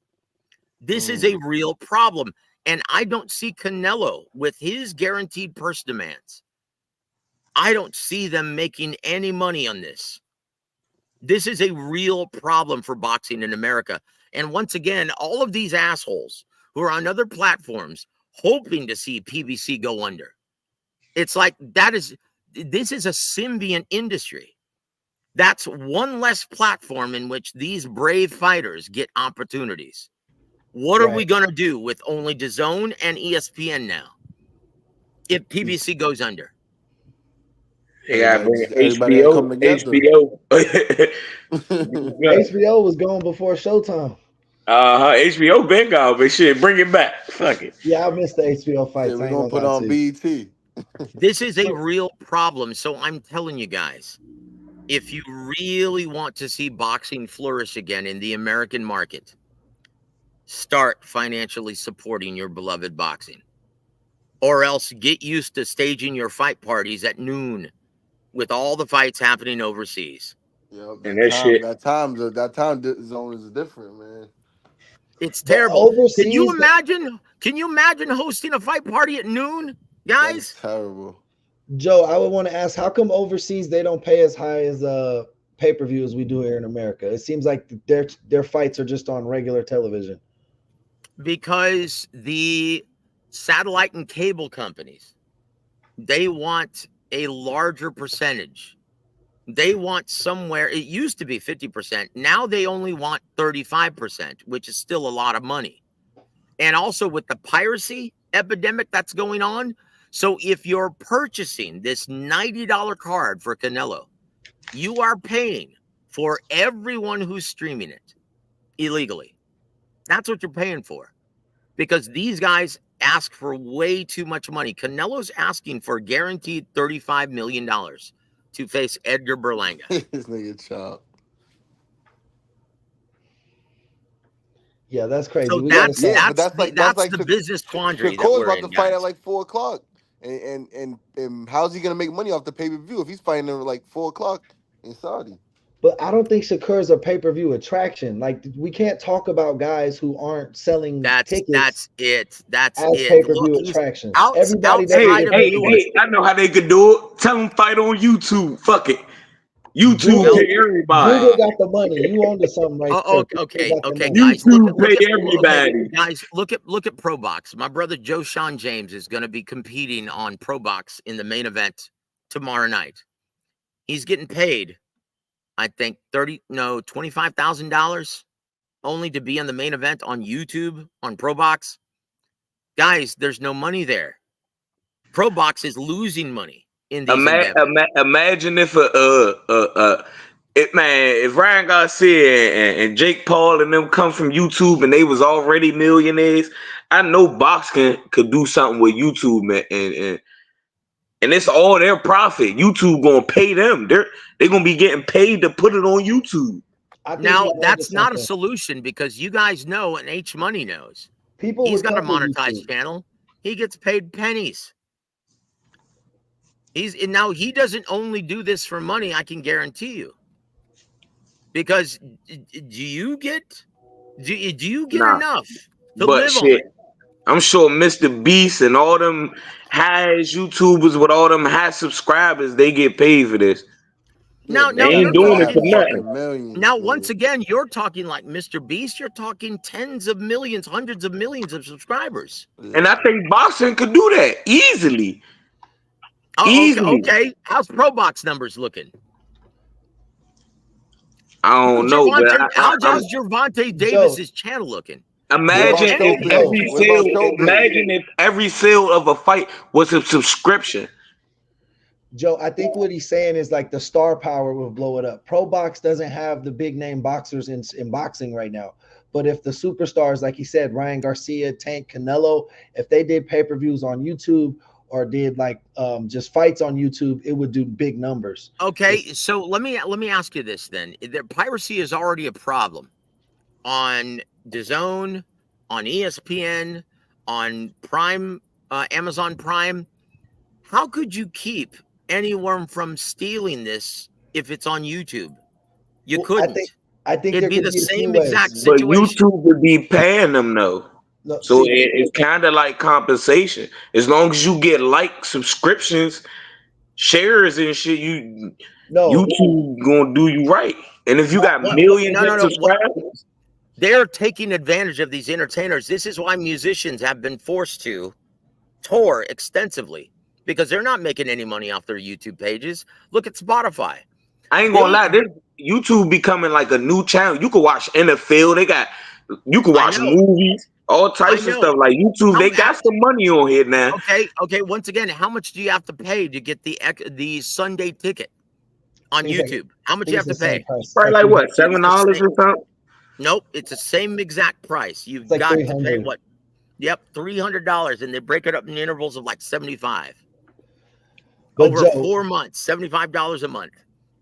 This is a real problem, and I don't see Canelo with his guaranteed purse demands. I don't see them making any money on this. This is a real problem for boxing in America. And once again, all of these assholes who are on other platforms hoping to see PBC go under. It's like this is a symbiont industry. That's one less platform in which these brave fighters get opportunities. What are we going to do with only DAZN and ESPN now if PBC goes under?
Yeah,
Everybody gotta come together.
HBO.
HBO was gone before Showtime.
HBO been gone, but shit, bring it back. Fuck it.
Yeah, I missed the HBO fights.
We're
I ain't
gonna put
lie
on
to you.
BET.
This is a real problem. So I'm telling you guys, if you really want to see boxing flourish again in the American market, start financially supporting your beloved boxing. Or else get used to staging your fight parties at noon with all the fights happening overseas.
Yeah,
And that
time zone is different, man.
It's
But
terrible.
overseas,
Can you imagine hosting a fight party at noon, guys?
That's terrible.
Joe, I would want to ask, how come overseas they don't pay as high as pay-per-view as we do here in America? It seems like their fights are just on regular television.
Because the satellite and cable companies, they want a larger percentage. They want somewhere, it used to be 50%. Now they only want 35%, which is still a lot of money. And also with the piracy epidemic that's going on. So if you're purchasing this $90 card for Canelo, you are paying for everyone who's streaming it illegally. That's what you're paying for. Because these guys ask for way too much money. Canelo's asking for guaranteed $35 million to face Edgar Berlanga.
This nigga chop.
Yeah, that's crazy.
So
That's
the business quandary that we're
about
in,
to fight
guys.
at like 4 o'clock. And how's he gonna make money off the pay-per-view if he's fighting at like 4 o'clock in Saudi?
But I don't think Shakur's a pay-per-view attraction. Like, we can't talk about guys who aren't selling tickets.
That's it.
Pay-per-view attractions. Everybody
I know how they could do it. Tell them fight on YouTube. Fuck it. YouTube pay everybody.
Google got the money. You own to something right there.
Okay,
guys. YouTube pay everybody.
Guys, look at ProBox. My brother Joe Sean James is going to be competing on ProBox in the main event tomorrow night. He's getting paid, I think $25,000 only to be on the main event on YouTube on ProBox. Guys, there's no money there. ProBox is losing money in these
imagine if if Ryan Garcia and Jake Paul and them come from YouTube and they was already millionaires, I know boxing could do something with YouTube, man, and it's all their profit. YouTube gonna pay them. They're gonna be getting paid to put it on YouTube.
I think
Now,
you're onto
that's not a
something.
solution because you guys know, and H Money knows.
People
He's
would
got a
come to
monetized
YouTube.
channel. He gets paid pennies. Now he doesn't only do this for money, I can guarantee you. Because do you get
Nah,
enough to
but
live
shit,
on?
I'm sure Mr. Beast and all them high YouTubers with all them high subscribers, they get paid for this.
Yeah,
Now
but
They
they
ain't
you're
doing it
have
for
talking.
nothing.
fucking millions,
Now,
dude.
once again, you're talking like Mr. Beast. You're talking tens of millions, hundreds of millions of subscribers.
And I think boxing could do that easily.
Oh,
Easily.
okay. How's Pro Box numbers looking?
I don't know, but
How's Gervonta Davis's channel looking?
imagine
What about
if
Showbiz? What about Showbiz?
imagine if every sale of a fight was a subscription.
Joe, I think what he's saying is like the star power will blow it up. Pro Box doesn't have the big name boxers in boxing right now. But if the superstars, like he said, Ryan Garcia, Tank, Canelo, if they did pay-per-views on YouTube or did like just fights on YouTube, it would do big numbers.
Okay, so let me ask you this then. Piracy is already a problem on DAZN, on ESPN, on Prime, Amazon Prime. How could you keep anyone from stealing this if it's on YouTube? You
Well,
couldn't.
I think
It'd
there
be
could
the
be a few
same
ways.
exact
But
situation.
YouTube would be paying them though.
No,
So
see,
it's kind of like compensation. As long as you get like subscriptions, shares and shit,
no,
YouTube gonna do you right. And if you got millions of subscribers,
They're taking advantage of these entertainers. This is why musicians have been forced to tour extensively because they're not making any money off their YouTube pages. Look at Spotify.
I ain't gonna lie, this YouTube becoming like a new channel. You can watch NFL, you can watch movies, all types of stuff. Like YouTube, they got some money on here now.
Okay. Once again, how much do you have to pay to get the Sunday ticket on YouTube? How much do you have to pay?
Probably like what, $7 or something?
Nope, it's the same exact price. You've
like
got to pay
$300.
what? Yep, $300, and they break it up in intervals of like 75.
But
Over
Joe,
4 months, $75 a month.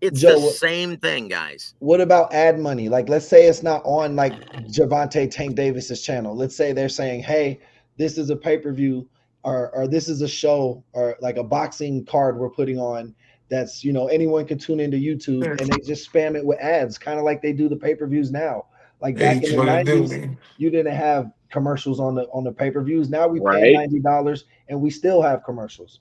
It's
Joe,
the same thing, guys.
what about ad money? Like, let's say it's not on like Gervonta Tank Davis's channel. Let's say they're saying, "Hey, this is a pay-per-view, or this is a show, or like a boxing card we're putting on. That's anyone can tune into YouTube, and they just spam it with ads, kind of like they do the pay-per-views now. Like back in the '90s, you didn't have commercials on the pay-per-views. Now we pay $90, and we still have commercials.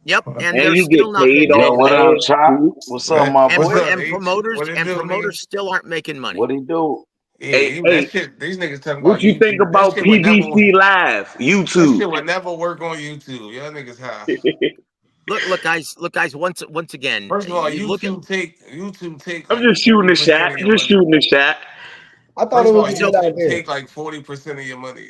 Yep, and
And
they're
you
still
get
not
paid
making
off
any money.
ads, too.
What's up, my boy?
And promoters still aren't making money.
What he do?
Hey,
that shit. These niggas talking
what
about
you
YouTube.
think about
That shit would never.
PBC Live,
That
YouTube?
shit would never work on YouTube. Y'all niggas high.
Look, guys. Once again,
First of all,
you look at.
YouTube take.
I'm
Like
just shooting the shot. Just shooting the shot.
I thought
First
it
of all,
was a good
YouTube
idea.
take like 40% of your money.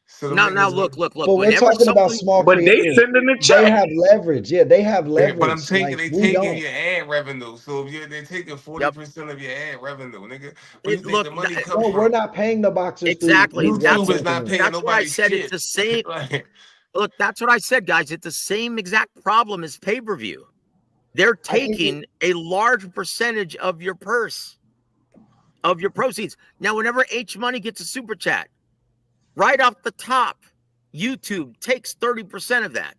So them
Now,
niggas
look.
But we're
Whenever
talking about
someone,
small
But they
creators.
sending the
They
check.
have leverage. Yeah, they have leverage.
But I'm taking
Like,
they
we
taking
don't.
your ad revenue. So if they're taking 40% of your ad revenue, nigga. Where you think the money comes
No,
from?
we're not paying the boxers
exactly.
through
YouTube
wrestling
is not
fans.
paying
That's what I
nobody
said.
shit.
It's the same.
Like,
Look, that's what I said, guys. It's the same exact problem as pay-per-view. They're taking a large percentage of your purse, of your proceeds. Now, whenever H Money gets a super chat, right off the top, YouTube takes 30% of that.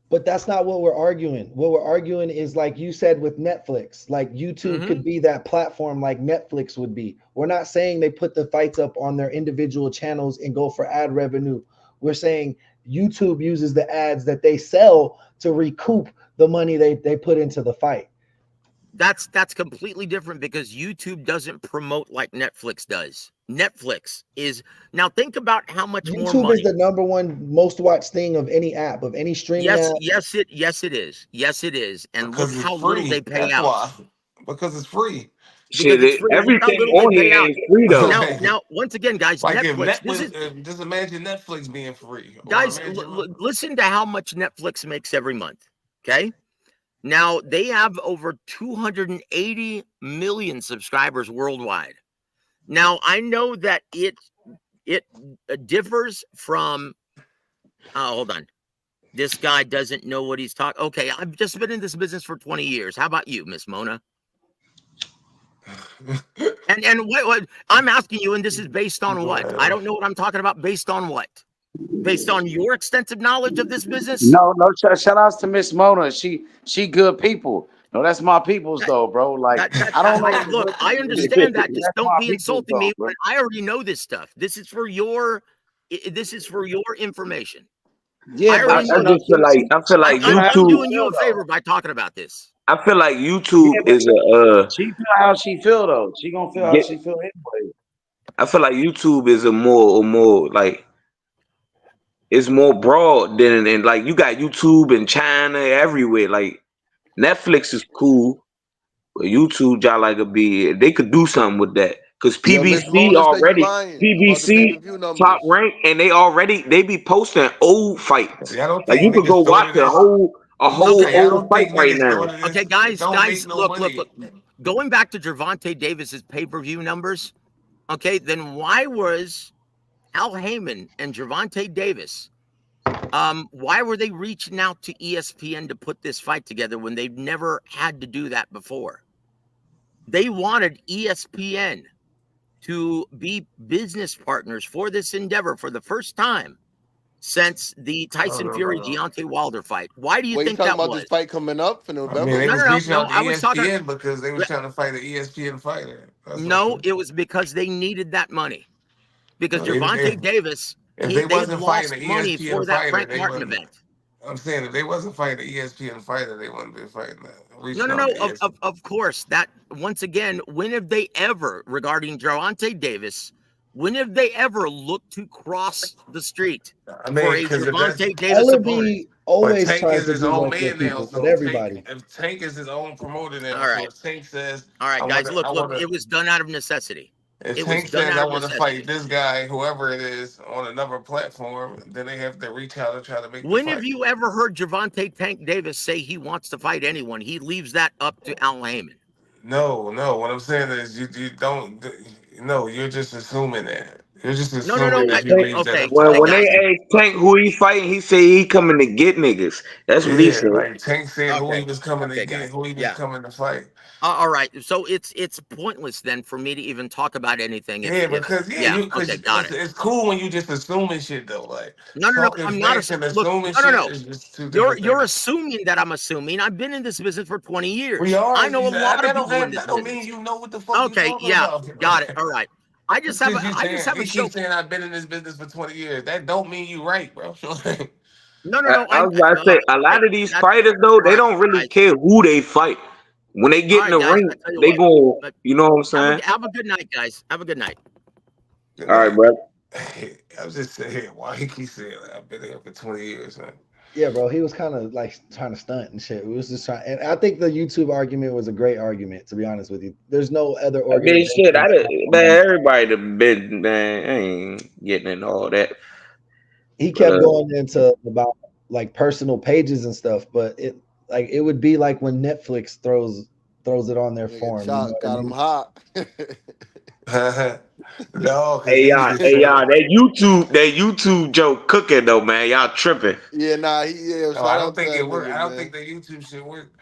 But that's not what we're arguing. What we're arguing is, like you said, with Netflix. Like YouTube could be that platform like Netflix would be. We're not saying they put the fights up on their individual channels and go for ad revenue. We're saying YouTube uses the ads that they sell to recoup the money they put into the fight.
That's completely different because YouTube doesn't promote like Netflix does. Netflix is now think about how much more
YouTube
money.
is the number one most watched thing of any app, of any streaming app.
Yes, it is. Yes, it is. And
because
look how
it's
little
free.
they pay
That's
out.
why. Because it's free.
Shit,
Because it's free. Look how
everything
little
on
they pay
here
out.
ain't free though.
Now, once again, guys,
Like
Netflix.
just imagine Netflix being free.
Guys, listen to how much Netflix makes every month. Okay. Now they have over 280 million subscribers worldwide. Now I know that it differs from. Hold on. This guy doesn't know what he's talking. Okay, I've just been in this business for 20 years. How about you, Miss Mona? And what I'm asking you, and this is based on what? I don't know what I'm talking about. Based on what? Based on your extensive knowledge of this business?
No, shout outs to Miss Mona. She good people. No, that's my people's though, bro. Like I don't know.
Look, I understand that. Just
That's
don't
my
be
people's
insulting me.
bro.
When I already know this stuff. This is for your information.
Yeah,
I
just feel like
I'm
YouTube.
doing you a favor by talking about this.
I feel like YouTube is
she feel how she feel though. She gonna feel how she feel anyway.
I feel like YouTube is a more like it's more broad than like you got YouTube in China everywhere. Like Netflix is cool, but YouTube y'all like they could do something with that because
Yo, Miss Mona said you lying about the pay-per-view
top
numbers.
rank and they be posting old fights.
I don't
Like
think
you could go
niggas thought
watch
of this.
a whole
I
old
don't
fight
think
right
niggas
now.
thought of this.
Okay, guys,
Don't make no
look.
money.
Going back to Gervonta Davis's pay-per-view numbers, okay, then why was Al Heyman and Gervonta Davis, why were they reaching out to ESPN to put this fight together when they've never had to do that before? They wanted ESPN to be business partners for this endeavor for the first time since the Tyson Fury Deontay Wilder fight. Why do you think
talking
that
about
was?
this fight coming up in November?
I mean, they was reaching out to
I was talking
ESPN because they was trying to fight an ESPN fighter.
No, it was because they needed that money. Because
No,
Gervonta Davis,
they
they
wasn't
lost
fighting an
money
ESPN
for that
fighter,
Frank
they
Martin
wouldn't.
event.
I'm saying if they wasn't fighting an ESPN fighter, they wouldn't be fighting that.
No. Of course. That once again, when have they ever, regarding Gervonta Davis, when have they ever looked to cross the street
I mean,
for a
because
Gervonta Davis opponent?
Always
Tank
tries
is
to
his
do
own
more for
man now.
people,
So
but everybody.
if Tank is his own promoter now,
All
so
right.
if Tank says,
All right,
I
guys,
wanna,
look, it was done out of necessity.
if
It
Tank
was done
says
out
I
of
want to
necessity.
fight this guy, whoever it is, on another platform, then they have to reach out and try to make
When
the
have
fight.
you ever heard Gervonta Tank Davis say he wants to fight anyone? He leaves that up to Al Heyman.
No. What I'm saying is you don't. No, you're just assuming that. You're just
No.
assuming if he leaves that up to
Well,
Al
when they
Guys.
Heyman.
asked Tank who he fighting, he said he coming to get niggas. That's what he
Yeah,
said.
like Tank said who he was coming to get,
guys.
who he was coming to fight.
All right. So it's pointless then for me to even talk about anything.
Because
got it.
it's cool when you just assuming shit though. Like
No.
talking
I'm not
facts and
look.
assuming
No.
shit is just two different
You're
things.
assuming that I'm assuming. I've been in this business for 20 years.
We are.
I know a lot of people in this
That don't
business.
mean you know what the fuck you talking
Yeah,
about.
got it. All right. I just have
You
a show.
keep saying I've been in this business for 20 years. That don't mean you right, bro.
No.
I was about to say a lot of these fighters though, they don't really care who they fight. When they get in the
guys,
ring,
I tell you
they
what,
go. You know what I'm saying?
Have a good night, guys. Have a good night.
All right, bro.
I was just saying why he keeps saying that. I've been here for 20 years, man.
Yeah, bro, he was kind of like trying to stunt and shit. We was just trying, and I think the YouTube argument was a great argument. To be honest with you, there's no other
I mean,
organization.
shit. Everybody done been man. I ain't getting into all that.
He kept going into about like personal pages and stuff, but it would be like when Netflix throws it on their form. You know
Got him hot.
No,
hey y'all, that YouTube joke cooking though, man. Y'all tripping.
Yeah, nah,
I don't think it worked. I don't think the YouTube shit work.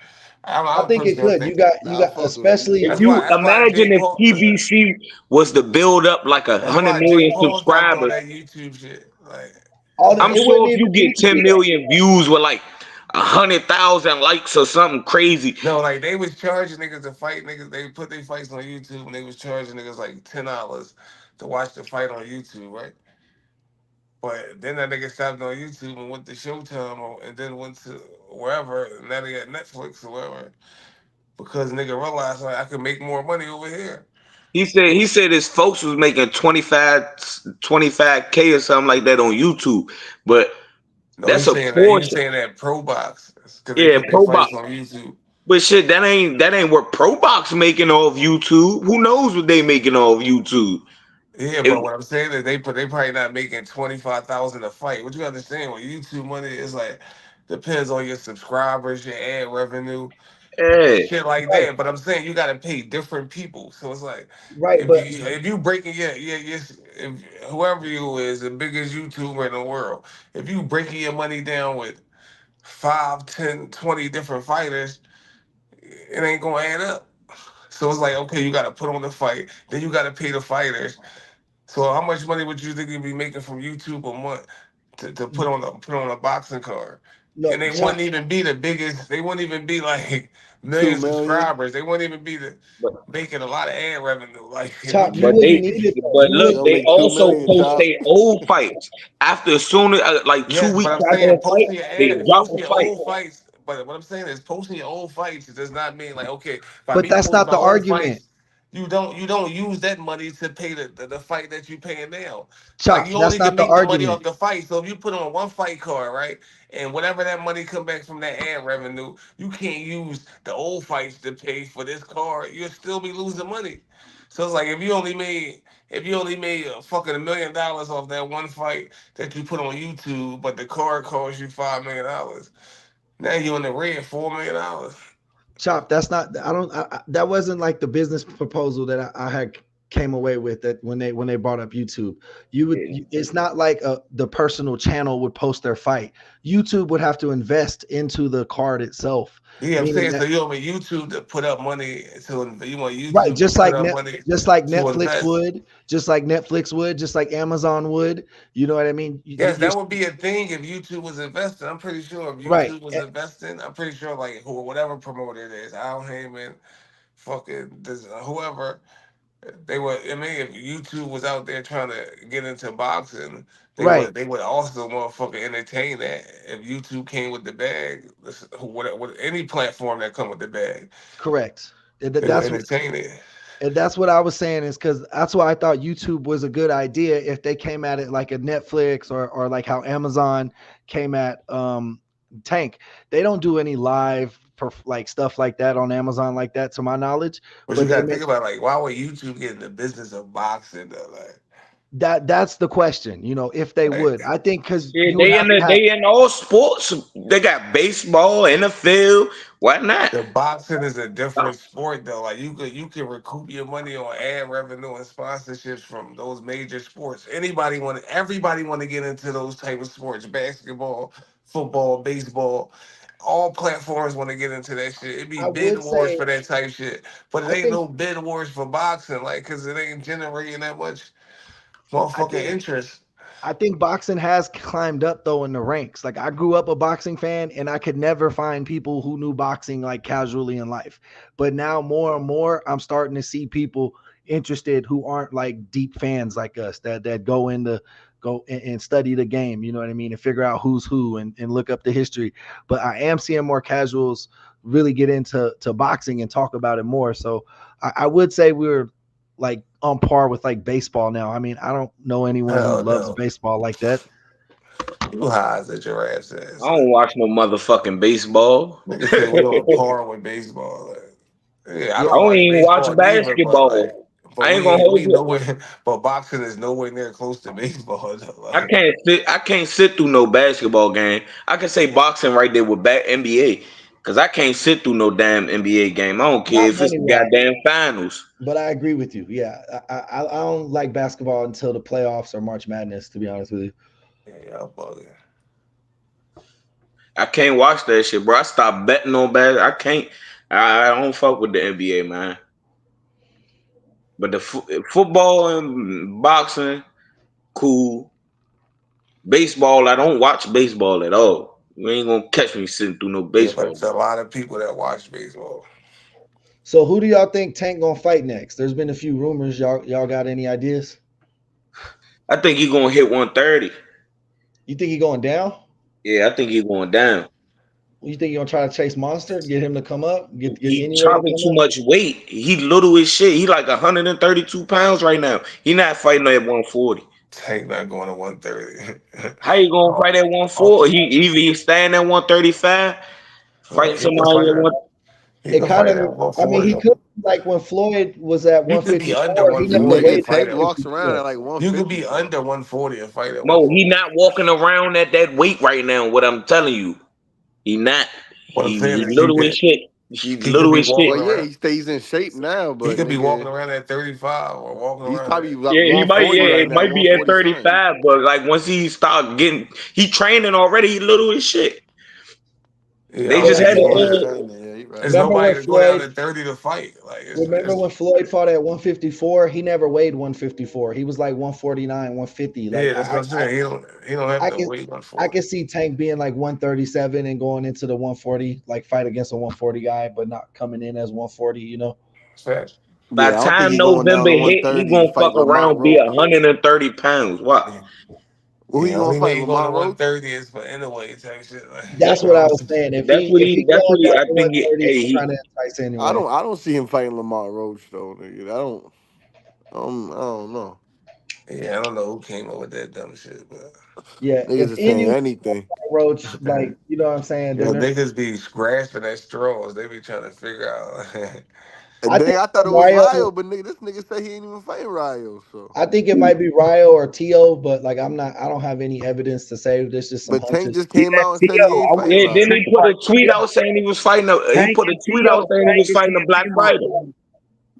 I think it could. You got especially
if you imagine if PBC was to build up like 100 million subscribers.
That YouTube shit, like
I'm sure if you get 10 million views with like 100,000 likes or something crazy.
No, like they was charging niggas to fight niggas. They put their fights on YouTube and they was charging niggas like $10 to watch the fight on YouTube, right? But then that nigga stopped on YouTube and went to Showtime and then went to wherever. And now they got Netflix or wherever. Because nigga realized like I could make more money over here.
He said his folks was making 25K or something like that on YouTube. But that's a portion.
He's saying that Pro Box.
Yeah, Pro Box
on YouTube.
But shit, that ain't what Pro Box making off YouTube. Who knows what they making off YouTube?
Yeah, but what I'm saying is they probably not making 25,000 a fight. What you understand with YouTube money is like depends on your subscribers, your ad revenue.
Yeah.
shit like
Right,
that. But I'm saying you got to pay different people. So it's like
right, but
if you breaking if whoever you is the biggest YouTuber in the world, if you breaking your money down with 5, 10, 20 different fighters, it ain't gonna add up. So it's like, okay, you gotta put on the fight, then you gotta pay the fighters. So how much money would you think you'd be making from YouTube a month to put on a boxing card?
no,
And they wouldn't
Chop,
even be the biggest. They wouldn't even be like
Two
million
million.
subscribers. They wouldn't even be the
But
making a lot of ad revenue. Like if you
Chop, you
but
get
wouldn't
they
need it though.
but
You
They
would
look,
don't
they
make 2
also
million,
post
Chop.
their old fights. After as soon as like two
yes, but
weeks
I'm
after
saying
that fight,
posting your
they
ad,
drop
posting
a
your
fight.
old fights. But what I'm saying is posting your old fights does not mean like okay, by
but
me
that's
posting
not
my
the
old
argument.
fights, you don't use that money to pay the fight that you paying now. Like
Chop,
you
that's
only
not
can
the
make the money
argument.
off the fight. So if you put on one fight card, right, and whatever that money come back from that ad revenue, you can't use the old fights to pay for this card. You'll still be losing money. So it's like if you only made a fucking $1 million off that one fight that you put on YouTube, but the card cost you $5 million. Now you in the red $4 million.
Chop, that's not. I don't. That wasn't like the business proposal that I had came away with that when they brought up YouTube. It's not like the personal channel would post their fight. YouTube would have to invest into the card itself,
Yeah, I'm
meaning
saying so
that
you want YouTube to put up money you want
right,
YouTube to put up money
just like
to
Netflix
invest.
would, just like Amazon would. You know what I mean?
Yes, that would be a thing if YouTube was investing. I'm pretty sure if
Right.
YouTube was investing, I'm pretty sure like whatever promoter it is, Al Heyman, fucking whoever, they would. I mean, if YouTube was out there trying to get into boxing,
Right.
they would also motherfucking entertain that. If YouTube came with the bag, what any platform that come with the bag,
Correct.
they would
That's
entertain it.
And that's what I was saying is because that's why I thought YouTube was a good idea if they came at it like a Netflix or like how Amazon came at Tank. They don't do any live like stuff like that on Amazon like that to my knowledge,
But you
but they
got to
make
think about like why would YouTube get in the business of boxing though?
that's the question, if they
Like
would. I think because
Yeah,
you would have to have
they in all sports. They got baseball, NFL. Why not?
the boxing is a different sport though. Like you can recoup your money on ad revenue and sponsorships from those major sports. Everybody want to get into those type of sports. Basketball, football, baseball. All platforms want to get into that shit. It be
I
bid
would
wars
say
for that type shit. But it
I
ain't
think
no bid wars for boxing, like cause it ain't generating that much
I
motherfucking
think
interest.
I think boxing has climbed up though in the ranks. Like I grew up a boxing fan and I could never find people who knew boxing like casually in life. But now more and more I'm starting to see people interested who aren't like deep fans like us that go and study the game, you know what I mean, and figure out who's who and look up the history. But I am seeing more casuals really get into boxing and talk about it more. So I would say we're like on par with like baseball now. I mean, I don't know anyone who
Hell
loves
no.
baseball like that.
You high as a giraffe's ass.
I don't watch no motherfucking baseball.
Nigga say we on
I
par with baseball. Yeah, I
Yeah,
don't
don't
watch
even watch
baseball neither,
basketball.
but
I ain't gonna hold
we
you.
nowhere. But boxing is nowhere near close to baseball. Though.
I can't sit through no basketball game. I can say boxing right there with NBA. Cause I can't sit through no damn NBA game. I don't care
not
if it's
money
the
wise,
goddamn finals.
but I agree with you. Yeah, I don't like basketball until the playoffs or March Madness. To be honest with you,
Yeah, I'm bugging.
I can't watch that shit, bro. I stopped betting on bad. I can't. I don't fuck with the NBA, man. But the football and boxing, cool. Baseball, I don't watch baseball at all. You ain't gonna catch me sitting through no
Yeah, but
baseball.
it's a lot of people that watch baseball.
so who do y'all think Tank gonna fight next? There's been a few rumors. Y'all got any ideas?
I think he gonna hit 130.
You think he going down?
Yeah, I think he going down.
You think you gonna try to chase Monster, get him to come up, get
He
anyway to
chopping
come
too
up?
much weight. He little as shit. He like 132 pounds right now. He not fighting at 140.
Tank not going to 130.
How you gonna
oh,
fight at
oh,
140? He either stand at 135, fight
he can
somebody
fight
at
at
one.
he
It
can
kind
fight
of,
at
I mean, he
140.
could like when Floyd was at
You could be under
154, he never
Nigga,
140 and
weighed at
fight
Tank
at.
walks around
154.
at like
You could be
150, bro.
under 140 and fight at
Mo, he
140.
not walking around at that weight right now. What I'm telling you, he not.
What I'm saying
He
is
little as shit.
He
He could
little
be
as
walking
shit.
Well, yeah,
around.
he stays in shape now,
He
but
could be walking
nigga,
around at 35 or walking
he's
around
probably
at.
like
Yeah, he might.
140
Yeah,
right
it
now,
might be at
140 something.
35, but like once he start getting, he training already. He little as shit.
Yeah,
They
I don't
just
Yeah,
think
had
he
he
going
is
to.
to.
training. Yeah, he right.
There's
Remember
nobody
when
to go down
Floyd?
at 30 to fight. Like
Remember when Floyd fought at 154? He never weighed 154. He was like 149, 150. Like
yeah, that's what I'm saying. He don't have
I
to
can
wait one
I
for it.
can see Tank being like 137 and going into the 140, like fight against a 140 guy, but not coming in as 140.
Fact.
By
Yeah,
the
I don't think
time
he going down
November
to
hit, he
130 to
gonna
fight
fuck
Lamont
around be
Roach.
130 pounds. What?
Yeah.
Who he
Yeah,
gonna
only way
fight,
he go to
Lamont Roach?
130 is for anyway type shit. Like,
That's what I was saying. If
That's
he
what
if he
he. That's
going
what he.
down
I
to
think.
130,
Hey,
he's trying to entice anyway.
I don't see him fighting Lamont Roach though, nigga. I don't know.
yeah, I don't know who came up with that dumb shit, but
Yeah,
Niggas
if
is saying
anyone
anything.
Roach, like what I'm saying,
yo,
then
niggas be grasping at straws. They be trying to figure out.
And
I think
then I thought it was
Mario.
Ryo, but nigga, this nigga say he ain't even fighting Ryo. So,
I think it might be Ryo or Tio, but like I don't have any evidence to say this. Just some
but Tank
hunches.
just
Yeah,
came out and said he
T.O.
ain't
I want
fighting
to
Yeah,
see
then
Ryo.
Tank
he put a
fight
tweet
T.O.
out saying he was fighting. He
Tank
put a
and
tweet out
T.O.
saying he
Tank
was
and
fighting a black fighter.
Teofimo.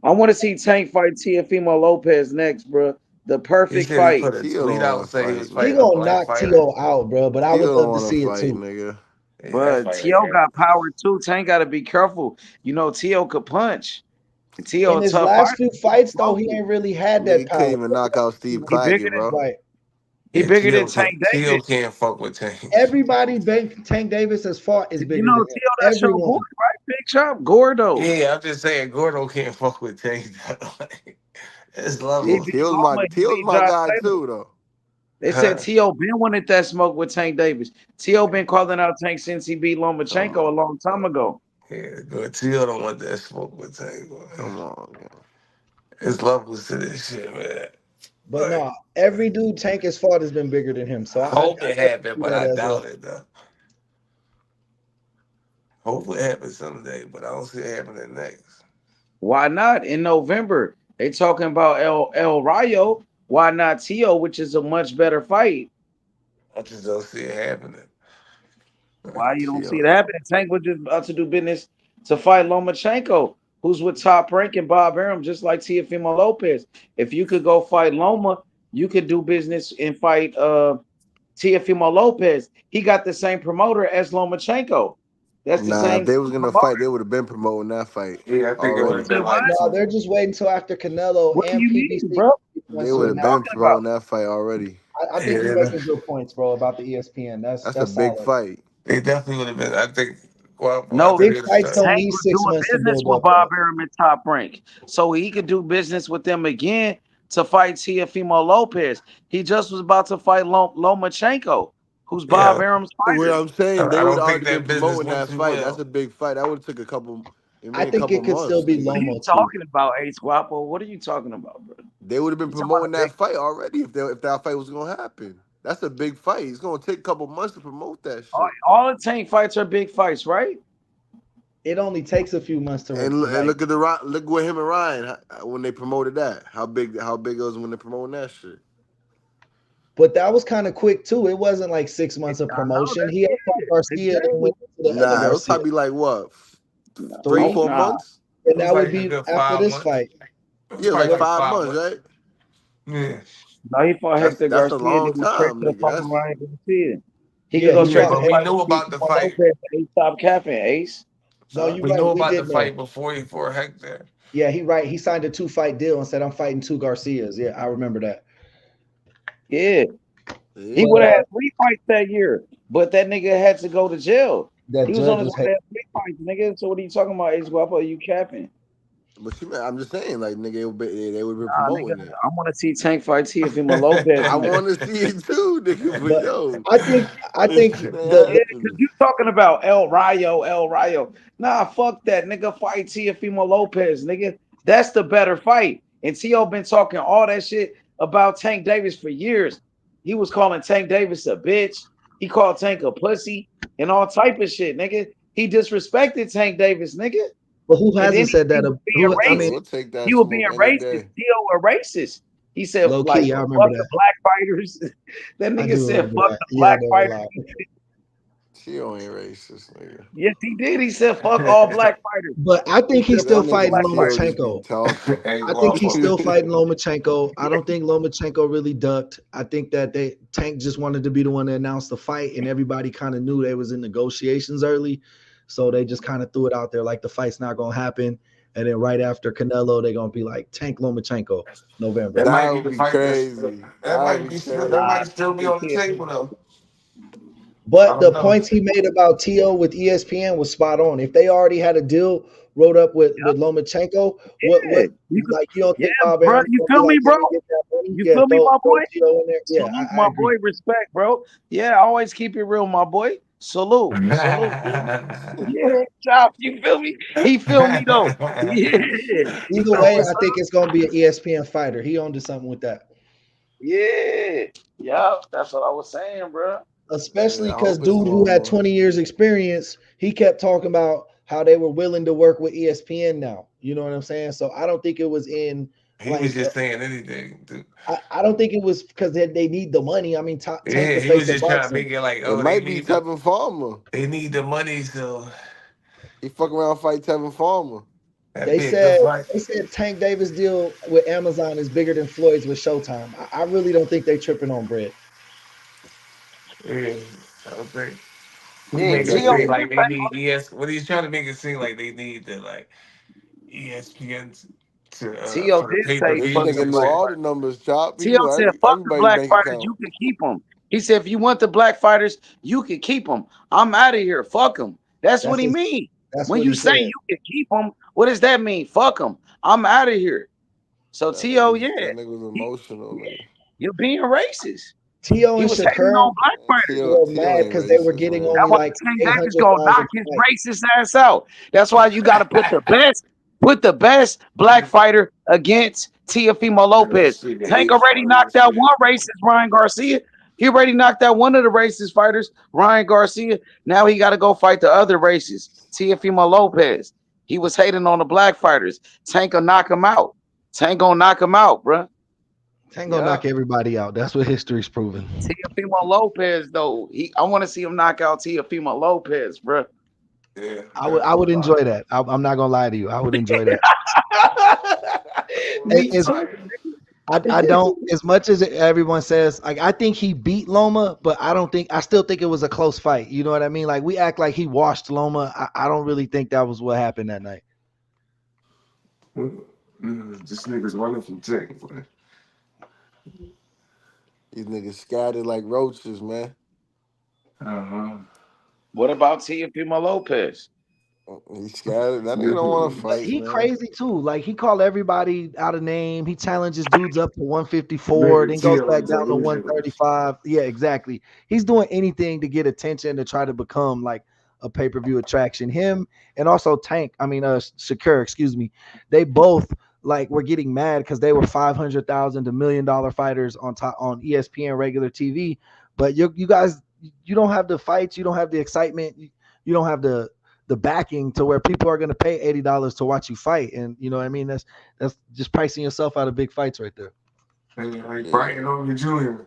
I want to see Tank fight Teofimo Lopez next, bro. The
He
perfect
said he
fight.
put a
Tio
tweet
don't
out
want to
saying he was
fight,
He
fighting a
nigga.
gonna
black
knock
fighter.
Tio out, bro. But I
Tio
would
don't
love to
want to
see it
fight,
too.
nigga.
Yeah, that
But
fight ain't
T.O. got
happening.
power too. Tank got to be careful. You know, T.O. could punch. And T.O.
In
a
his
tough
last
fighter.
few
He can
fights, though,
smoke
he
you.
ain't really had that
Nigga couldn't
power.
even knock out Steve
He bigger
Claggett,
than
bro.
Right.
he
Yeah,
bigger than Tank
Tio
Davis.
can't fuck with Tank.
Everybody Tank Davis has fought is
You
bigger
know,
than him.
T.O. that's your boy,
Everyone.
right? Big Chop, Gordo.
Yeah, I'm just saying Gordo can't fuck with Tank. Like, it's
He
Yeah,
levels.
beat Loma. He
Tio's
beat
my
Josh
guy
Taylor.
too, though.
They said
Huh?
T.O. been wanted that smoke with Tank Davis. T.O. been calling out Tank since he beat
Come
Lomachenko a
on,
long time
bro.
ago.
Yeah, good. Tio don't want that smoke with Tank. Boy.
Come on, man.
It's levels to this shit, man.
But
Like,
no, every dude Tank has fought has been bigger than him. So
I
I
hope it
definitely
happened,
see
but
that
I
as a
doubt it though. Hopefully it happens someday, but I don't see it happening next.
Why not in November? They talking about El Rayo. Why not T.O., which is a much better fight?
I just don't see it happening.
Why you don't see
Tio.
it happening? Tank was just about to do business to fight Lomachenko, who's with Top Rank and Bob Arum, just like Teofimo Lopez. If you could go fight Loma, you could do business and fight Teofimo Lopez. He got the same promoter as Lomachenko. That's the
Nah, if
same
they was gonna
promoter.
fight, they would have been promoting that fight
Yeah, I think it would
already.
have
You said
been
what?
like
no,
2
they're just waiting until after Canelo
What do
and
you
PBC
mean, bro?
They
points
What
would
with
are
it
you
have
now.
been
talking about?
promoting that fight already.
I think you're
Yeah,
making good points, bro, about the ESPN.
That's a
That's
big
solid.
fight.
they definitely would have been. I think. Well,
No,
after
Big
they would have
fights
started.
don't
Tank
need
was
6 months to
doing business
build
with
up,
Bob
though.
Arum at Top Rank, so he could do business with them again to fight Teofimo Lopez. He just was about to fight Lomachenko, who's Bob
Yeah,
Arum's
What
fighter.
I'm saying, they
I
would
don't
have
think
already been
that business
promoting
went
that
too
fight. That's
well.
a big fight. That would have took a couple. It
I
made a
think
couple
it could still
months,
be
What are
nigga.
you
Lomo too.
talking about, Ace Guapo? What are you talking about, bro?
They would have been
You talking about
promoting
a big
that fight already if that fight was gonna happen. That's a big fight. It's gonna take a couple months to promote that
all,
shit.
all the Tank fights are big fights, right?
It only takes a few months to
And
like.
look at look with him and Ryan when they promoted that. How big it was when they promoting that shit.
But that was kind of quick too. It wasn't like 6 months of
I know
promotion.
that's
He had fought
it.
Garcia and
Exactly.
went into the other
Nah, it was
Garcia
probably like what, three,
Oh,
three,
4 months.
and
It was
that would
like a
be
good
after
5
this
months.
fight.
It was
Yeah, it was
probably
like
What
like
5 months,
5 months.
right?
Yeah,
no, he fought Hector
That's a
Garcia, then
long
went straight
time,
to the
nigga.
fucking
That's
Ryan Garcia. He could
Yeah,
go
he
yeah,
straight to
fought
but we
fight
Hector.
knew
with
about the
Teofimo
fight.
Lopez. Ace, stop capping, Ace.
No,
huh?
you're
We
right.
knew
We
about
did
the
know.
fight before he fought Hector.
Yeah, he right. He signed a 2-fight deal and said, "I'm fighting 2 Garcias." Yeah, I remember that.
Yeah, he
But
Yeah.
would have had 3 fights that year, but that nigga had to go to jail.
that
He was on
judge
his
was
way to
hate.
have 3 fights, nigga. So what are you talking about, Ace Guapo? You capping?
But I'm just saying, like, nigga, they would have been
Nah, nigga,
promoting it.
I want to see Tank fight Teofimo Lopez
I
next.
want to see it too, nigga. But
But
yo,
I think
this shit ain't
the
Yeah, because
happening.
you talking about El Rayo. Nah, fuck that, nigga. Fight Teofimo Lopez, nigga. That's the better fight. And T.O. been talking all that shit about Tank Davis for years. He was calling Tank Davis a bitch. He called Tank a pussy and all type of shit, nigga. He disrespected Tank Davis, nigga.
but who
And then
hasn't said
he
that?
was being
Who I
Nigga,
mean,
racist.
we'll take
He
that
was being
smoke any
racist.
day.
T.O. a racist. He said,
low
like,
key, I
fuck
remember
the
that.
black fighters. That
I
nigga
do
said,
remember
fuck
that.
the
Yeah,
black
no
fighters.
lie.
Tio ain't racist, nigga.
Yes, he did. He said, "Fuck all black fighters."
But I
He
think he's
said,
still
"Fuck
That
the
nigga
fighting
black
Tio
fighters."
just be
Lomachenko.
talking.
Hey,
I think
well,
he's
fuck.
still fighting Lomachenko. I don't think Lomachenko really ducked. I think that Tank just wanted to be the one to announce the fight, and everybody kind of knew they was in negotiations early, so they just kind of threw it out there like the fight's not gonna happen. And then right after Canelo, they're gonna be like Tank Lomachenko, November.
That
That
might be
would
the
be
fight
crazy.
that
That would
might
be
be still that
crazy.
might still be on the table though. I
But
don't
the
know.
points he made about T.O. with ESPN was spot on. If they already had a deal wrote up with Lomachenko,
Yeah,
what like you don't
yeah,
think Bob
bro.
Aaron's
You
gonna be
feel me,
like,
bro?
can we get that money?
You
Yeah,
feel me, my
throw
boy?
T.O. in there. Yeah,
Salute,
I
my boy.
agree.
Respect, bro. Yeah, always keep it real, my boy. Salute, salute. Yeah, chop. You feel me? He feel me though. Yeah, you
Either
know
way,
what's
I think
up?
it's gonna be an ESPN fighter. He onto something with that.
Yeah, yeah. That's what I was saying, bro.
Especially
Yeah, I
because
hope it's
dude who had
Loma.
20 years experience, he kept talking about how they were willing to work with ESPN now. You know what I'm saying? So I don't think it was in
he was
like
just saying anything, dude.
I don't think it was because they need the money. I mean, Tank
Yeah,
the
he was
face of
just trying to
boxing.
make it like,
It
oh,
might be Tevin Farmer.
they need the money, so
He fuck around fight Tevin Farmer.
that'd
They
be a good
said
fight.
they said Tank Davis deal with Amazon is bigger than Floyd's with Showtime. I really don't think they tripping on bread.
Yeah, I don't think. He
Yeah,
But
makes it
that
T.O.
seem
shit,
like they need ES. What he's trying to make it seem like they need the like ESPN to
T.O.
for the
did
pay per
say,
this
"Fuck
views
the
nigga
and
know
black
shit.
all the
fighters."
numbers, Chop. He
T.O.
know
said, "Fuck the
everybody's
black
bank
fighters.
account.
You can keep them." He said, "If you want the black fighters, you can keep them. I'm out of here. Fuck them." That's what
That's
he
his,
mean.
that's
When
what
you
he
say
said.
you can keep them, what does that mean? Fuck them. I'm out of here. So T.O. Yeah,
That nigga was
he,
emotional, nigga.
you're being racist.
T.O.
He
and
was hating on
Shakur
black fighters.
Tio
were
Tio
mad
ain't
because they were
racist,
getting
man.
That's
only
why
like
Tank Davis gonna
800,000
knock
a
his
fight.
racist ass out. That's why you got to put the best black fighter against Teofimo
That
Lopez.
shit
Tank
is
already
funny as
knocked out
shit.
one racist, Ryan Garcia. He already knocked out one of the racist fighters, Ryan Garcia. Now he got to go fight the other racist, Teofimo Lopez. He was hating on the black fighters. Tank will knock him out. Tank gonna knock him out, bro.
Tank gonna
Yeah.
knock everybody out. That's what history's proven.
Teofimo Lopez, though. I want to see him knock out Teofimo Lopez, bro.
Yeah,
I would enjoy that. I'm not gonna lie to you. I would enjoy that.
Me
As,
too.
I don't as much as everyone says, like I think he beat Loma, but I still think it was a close fight. You know what I mean? Like we act like he washed Loma. I don't really think that was what happened that night.
this nigga's running from Tank. Boy.
These niggas scattered like roaches, man.
Uh-huh.
What about Teofimo Lopez?
He scattered. That nigga don't want to
But
fight,
he
man.
crazy too. Like he called everybody out of name. He challenges dudes up to 154,
Nigga,
then goes
Tio
back
is
down to
delusional.
135. Yeah, exactly. He's doing anything to get attention to try to become like a pay-per-view attraction. Him and also Tank, Shakur, excuse me. They both like were getting mad because they were 500,000 to $1 million fighters on top on ESPN regular TV. But you guys, you don't have the fights, you don't have the excitement, you don't have the backing to where people are going to pay $80 to watch you fight, and you know what I mean. That's just pricing yourself out of big fights right there.
Like
Yeah.
Brian over Jr.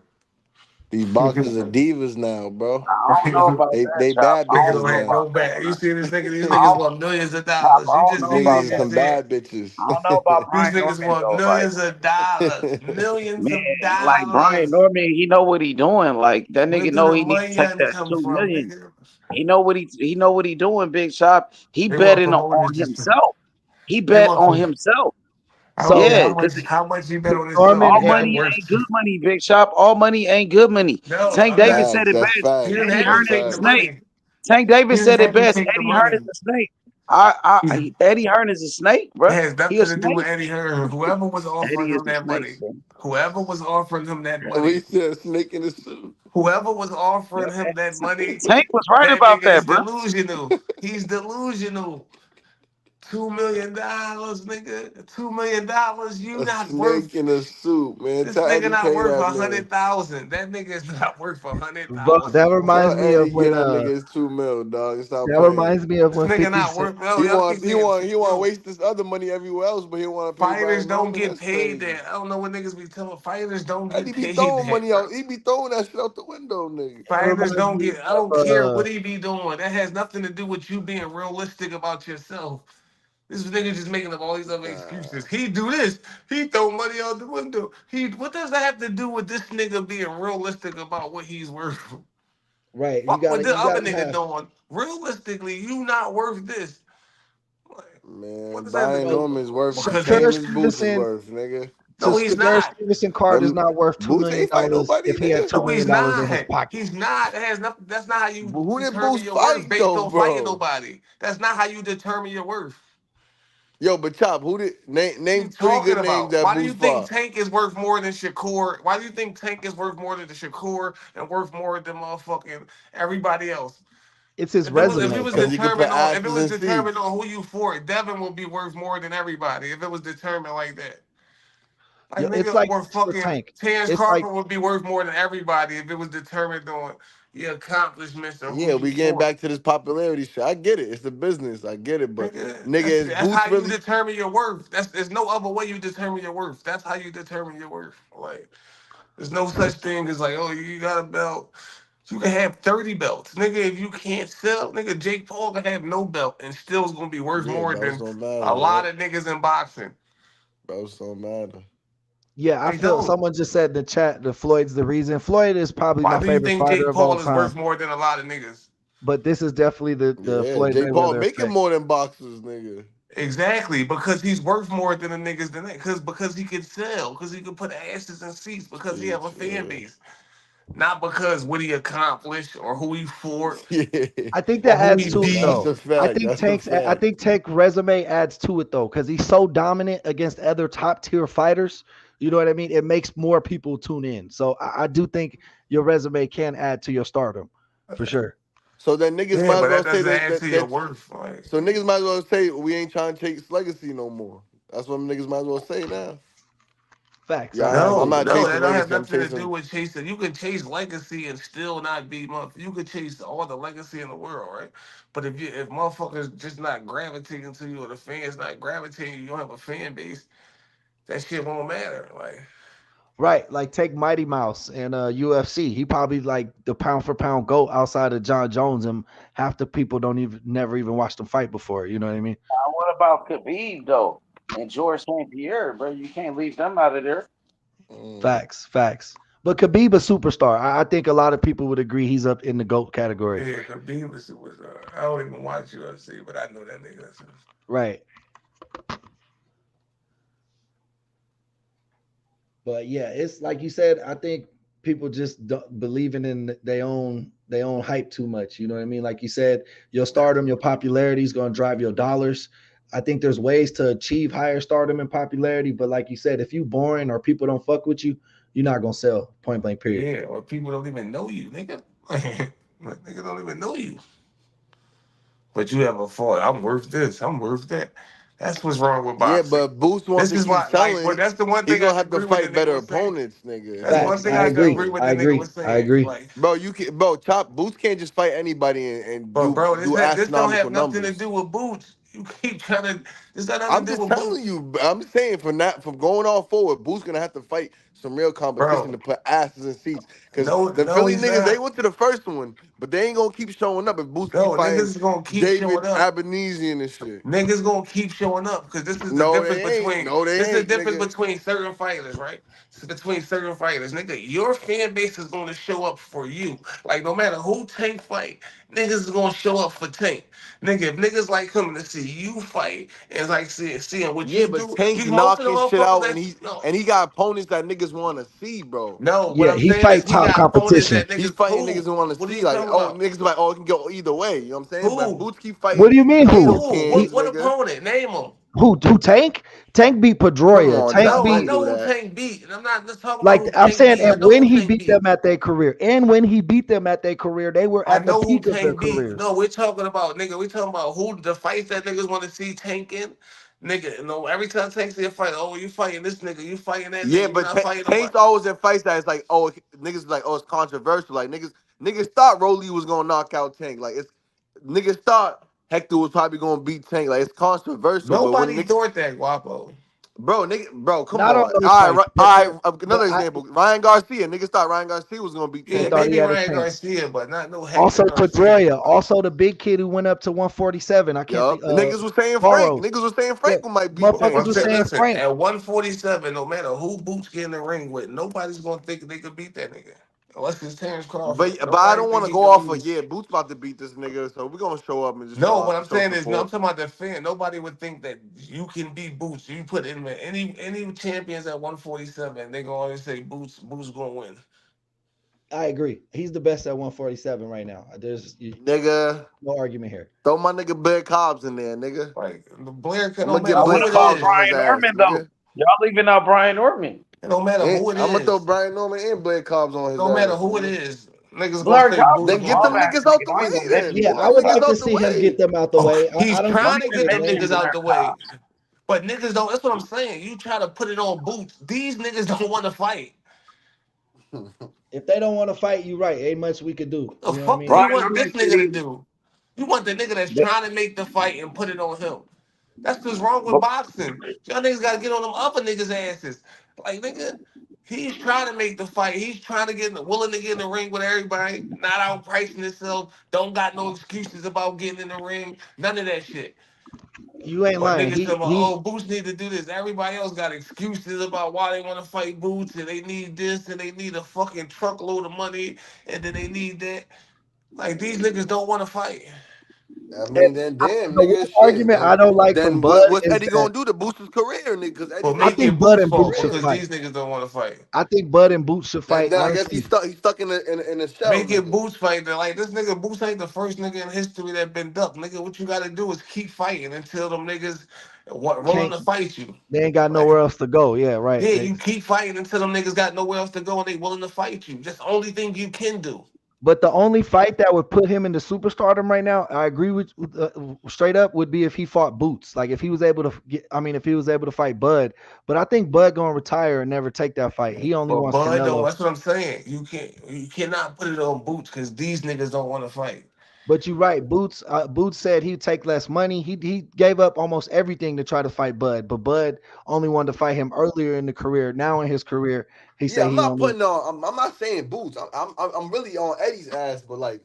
These boxers are divas now, bro.
I don't know about that,
They
Chop.
bad
I
Niggas
don't
bitches
don't
know
have
now.
about
no
that,
back. You
bro.
see this nigga? These
I
niggas
don't,
want millions of
Chop,
dollars.
I
You
don't
These
just
know
see
about
niggas
these
are
that.
just
some
saying.
bad bitches.
I don't know about
These
Brian
niggas
Norman
want
though. Like,
millions of dollars. Millions
man,
of
like Brian
dollars.
Norman, he know what he doing. Like that
Where
nigga
do
know
the
he need to take
millions
that
come
2
from,
million.
nigga?
He know what he doing, Big Shop. He
They want
betting
promoters
on
just
himself. He
they
bet
want
on
from
himself.
I don't care
So
Yeah,
how
because
much he bet on himself.
Norman
all
He
and
got
money
work.
ain't good money, Big Shop. All money ain't good money.
No,
Tank
I'm not.
Davis said
Facts.
it
That's
best.
He
facts.
didn't
Eddie
have to
That's
Hearn is
take
a
the
facts.
snake.
money.
Tank
He
Davis
didn't
said it
have to
best.
take the
Eddie Hearn is
money.
a snake.
It
Eddie Hearn is a snake, bro.
has
He a
nothing to do with
snake.
Eddie Hearn. Whoever was
Eddie
offering
is
him
a
that
snake,
money,
bro.
whoever was offering him that
We
money,
said snake in the suit.
whoever was
Yeah,
offering him that money,
Tank was right
that
about
nigga is
that, bro.
delusional. He's delusional. $2 million, nigga. $2 million. You
A
not worth.
snake in a suit, man.
This
Tell
nigga
Eddie
not
pay
worth
that man.
100,000. That nigga is not worth
Bro, that
100,000.
Tell
reminds me of
Eddie
when
get that nigga his 2 mil, dog, and stop
that
playing.
reminds me of
This
when
nigga
50
not
Cent.
worth. Yo, y'all keep saying,
He want to
yo,
waste this other money everywhere else, but he want to pay
fighters
Brian
don't
Norman.
get
That's
paid
crazy.
that. I don't know what niggas be telling. Fighters don't
Eddie
get
be
paid
throwing
that,
money
bro.
out. He be throwing that shit out the window, nigga.
That
Fighters
reminds
don't
me
get. I don't
of
care what he be doing. That has nothing to do with you being realistic about yourself. This nigga just making up all these other
Nah.
excuses. He do this. He throw money out the window. What does that have to do with this nigga being realistic about what he's worth?
right.
Fuck what the
You
other
gotta
nigga
have
doing. Realistically, you not worth this. Like, what
Man,
does that have to
Brian
do?
like
Norman's worth the
Because
Shakur
he
same as Boots is
Stevenson.
worth, nigga.
no, he's
Shakur
not.
Stevenson card is
Them
not worth $2
Boots
million
ain't fight nobody,
if he had
nigga.
$2
No, he's
million in his
not.
pocket.
He's not. That has nothing. That's not how you
But who did
determine
Boots
your worth
fight
based
though,
on fighting
bro?
nobody. That's not how you determine your worth.
Yo, but Chop, who did
What are you
name three
talking
good names
about?
that
Why do you
Boots
think
fought?
Tank is worth more than Shakur? Why do you think Tank is worth more than the Shakur and worth more than motherfucking everybody else?
It's his resume,
Because he could put
If it
asses
was
in
determined
seats.
on who you fought, Devin would be worth more than everybody. If it was determined like that, like
It's
nigga,
like
or
this for
fucking
Tank.
Terrence
It's like
Crawford would be worth more than everybody if it was determined on your accomplishments or who
Yeah,
you
we getting
fought.
back to this popularity shit. I get it. It's the business. I get it. But
Nigga,
nigga,
that's
is
that's how
Boots
you
really?
determine your worth. There's no other way you determine your worth. That's how you determine your worth. Like there's no such thing as like, oh, you got a belt. You can have 30 belts. Nigga, if you can't sell, nigga, Jake Paul can have no belt and still is gonna be worth
Yeah,
more
belts
than
don't
a
matter,
lot
right?
of niggas in boxing.
Belts don't matter.
yeah, I
They
feel
don't.
someone just said in the chat that Floyd's the reason. Floyd is probably
Why
my
do you
favorite
think
fighter
Jake
of all
Paul is
time,
worth more than a lot of niggas?
but this is definitely the
Yeah,
Floyd
Jake Paul
Mayweather
making
effect.
more than boxers, nigga.
Exactly, because he's worth more than the niggas than that. Because he can sell, because he can put asses in seats, because he have a
Seats,
fan base. Not because what he accomplished or who he fought
yeah.
I think
or
that
who
adds
he
to it
That's
beat.
though.
a fact. That's a
I
fact.
think Tank resume adds to it though, because he's so dominant against other top tier fighters. You know what I mean? It makes more people tune in. So I do think your resume can add to your stardom for sure.
So then niggas
Yeah,
might as
but
well
that
say
doesn't
that
add
that
to your
that.
worth. Like,
So niggas might as well say we ain't trying to chase legacy no more. That's what niggas might as well say now.
Facts.
Yeah,
I
I'm
no,
agree.
not
no, that
chasing
don't have
legacy. I'm
nothing to do
chasing.
with chasing. You can chase legacy and still not be you could chase all the legacy in the world, right? But if motherfuckers just not gravitating to you or the fans not gravitating, you don't have a fan base, that shit won't matter. Like,
Right. Like take Mighty Mouse and UFC. He probably like the pound for pound GOAT outside of John Jones, and half the people don't even never even watched him fight before. You know what I mean?
What about Khabib though? And George St. Pierre, bro. You can't leave them out of there.
Mm.
Facts. But Khabib a superstar. I think a lot of people would agree he's up in the GOAT category.
yeah, Khabib was I don't even watch UFC, but I know that nigga.
Right. But yeah, it's like you said. I think people just don't believing in their own hype too much. You know what I mean? Like you said, your stardom, your popularity is going to drive your dollars. I think there's ways to achieve higher stardom and popularity, but like you said, if you boring or people don't fuck with you, you're not gonna sell. Point blank. Period.
Yeah, or people don't even know you, nigga. Like, nigga don't even know you. But you have a thought, I'm worth this, I'm worth that. That's what's wrong with
Yeah,
boxing.
but Boots want
This
to
is
keep
why, like, but
selling.
that's the one
He
thing I
gonna
can
have to
agree with the
fight
nigga
better
was saying.
opponents, nigga.
That's
That's what
one
I'm
Facts.
thing
I
I can
saying.
agree.
agree with
I
the nigga
agree.
was
I
saying.
agree.
Like,
Bro, you can, bro, Chop Boots can't just fight anybody and
but bro,
do
this don't
astronomical
have nothing to
numbers.
do with boots. You keep trying to. This got nothing
I'm
to do
just
with
telling
boots,
you. I'm saying from going on forward, Boots gonna have to fight some real competition
bro.
to put asses in seats. Cause
No,
the
no,
Philly
he's
niggas they
not.
went to the first one, but they ain't gonna keep showing up if Boots keep
No, niggas
fighting
is gonna keep showing
David
up.
Abenezi and shit.
Niggas gonna keep showing up because this is the
No,
difference
they ain't.
between
No, they
this is the
ain't,
difference
nigga.
between certain fighters, right? It's between certain fighters, nigga. Your fan base is gonna show up for you. Like no matter who Tank fight, niggas is gonna show up for Tank. Nigga, if niggas like coming to see you fight and like seeing what
Yeah,
you
but
do,
Tank
you most of the
knocking shit
motherfuckers
out,
that no.
and he got opponents that niggas want to see, bro.
No, what
Yeah,
I'm
he
saying is
fight
he
top
got opponents
competition.
that
He's
niggas
fighting niggas
who.
who want to
What are
see,
you
like,
talking
oh,
about?
niggas like, oh, it can go either way. You know what I'm saying? But
Who?
Boots keep
What
fighting
do you mean
Like
who?
title
who?
He
cans,
What
nigga.
opponent? Name them.
Who Tank? Tank beat
Come
Pedroia.
on,
Tank
Doc.
No, I
Don't
beat
do
know who
that.
Tank beat, and I'm not just talking about
like
who
I'm
Tank
saying,
beat. I
and
know
when
who
he
Tank
beat
beat.
them at their career, and when he beat them at their career, they were
I
at the
know who
peak of their
Tank beat.
careers.
No, we're talking about nigga. We talking about who the fights that niggas want to see Tank in. Nigga, no. Every time Tank see a fight, oh, you fighting this nigga, you fighting that
Yeah,
nigga, you
but
not fighting
Tank's
nobody.
always in fights that it's like, oh, niggas like, oh, it's controversial. Like niggas thought Rolly was gonna knock out Tank. Like it's niggas thought Hector was probably gonna beat Tank. Like it's controversial, but when
Nobody
niggas,
thought that, Guapo.
bro, come
Not on
on.
those fights,
All right.
but
Another example, Ryan Garcia. Niggas thought Ryan Garcia was gonna beat
they
Yeah,
Tank.
thought he
maybe
had a
Ryan
chance.
Garcia, but not no Hector
Also
Garcia.
Pedroia, also the big kid who went up to 147. I can't think.
Yup. And niggas was saying Frank.
Burrows.
Niggas was saying
Yeah,
Frank might beat
But
motherfuckers
Tank.
I'm
was
saying,
saying
listen,
Frank.
at 147, no matter who Boots get in the ring with, nobody's gonna think they could beat that nigga. Unless it's Terrence Crawford.
But I
Nobody
don't want
think
to
he
go
could
off of
lose.
Boots about to beat this nigga, so we're gonna show up and just
No, what I'm
show
saying is, no, I'm
support.
talking about the fan. Nobody would think that you can beat Boots. You put in any champions at 147, they gonna always say Boots gonna win.
I agree. He's the best at 147 right now. There's
Nigga,
no argument here.
throw my nigga Blair Cobbs in there, nigga.
Like the Blair, it
I'm
don't
gonna
matter
get
I would
Blair
who
have
it
called
Cobbs on
is.
his
Brian
ass,
Norman though.
nigga.
Y'all leaving out Brian Norman.
It don't matter
And
who it
I'm gonna throw
is.
Brian Norman and Blair Cobbs on
It
his
don't matter
ass,
who it
nigga.
is. Niggas gonna
Blair
say
Cobb's a
Boots
Then
gonna
get them
bomb
win.
ass
niggas out
nigga.
the
Don't
way
even
then.
mention
Yeah,
Get
Blair
I
them
would
niggas
Cobbs.
like to
out the
see him get
way.
them out the
Oh,
way.
he's
I don't
Don't
trying
think
to
even
get
his
them
mention
niggas
name.
out
Blair
the way.
Cobbs.
But niggas don't. That's what I'm saying. You try to put it on Boots. These niggas don't want to fight.
If they don't want to fight, you right. Ain't much we could do.
The
You know what I
fuck do
mean?
you
Brian
want this
Norman said
nigga to
he.
do? You want the nigga that's
But,
trying to make the fight and put it on him. That's what's wrong with
but
boxing. Y'all niggas gotta get on them other niggas' asses. Like nigga, he's trying to make the fight. He's trying to willing to get in the ring with everybody. Not outpricing himself. Don't got no excuses about getting in the ring. None of that shit.
You ain't
But
lying.
niggas
He
talking about,
he
oh, Boots need to do this. Everybody else got excuses about why they want to fight Boots and they need this and they need a fucking truckload of money and then they need that. Like these niggas don't want to fight.
I
and
mean, then damn,
the one
nigga, shit.
argument I don't like from
Then
Bud
what's
is
Eddie
that
gonna do to boost his career, nigga? Because Eddie
But
I
made
make
this
it
think Bud
Boots'
nigga's
and
fault
Boots should
career.
because
fight.
these niggas don't want to fight.
I think Bud and Boots should fight.
Then I guess
Honestly,
he's stuck in a shell,
Make it
nigga.
Boots fight. Like this nigga Boots ain't the first nigga in history that been ducked. Nigga, what you gotta do is keep fighting until them niggas willing
can't
to fight you.
they ain't got nowhere
Like,
else to go. Yeah, right.
yeah, you keep fighting until them niggas got nowhere else to go and they willing to fight you. That's the only thing you can do.
But the only fight that would put him into superstardom right now, I agree with straight up, would be if he fought Boots. Like if he was able to get, I mean, if he was able to fight Bud. But I think Bud gonna retire and never take that fight. He only
But
wants
Bud don't.
Canelo.
That's what I'm saying. You cannot put it on Boots because these niggas don't want to fight.
But you're right. Boots said he'd take less money. He gave up almost everything to try to fight Bud. But Bud only wanted to fight him earlier in the career. Now in his career, he
Yeah,
say
I'm
he
not
only.
putting on. I'm not saying Boots. I'm really on Eddie's ass, but like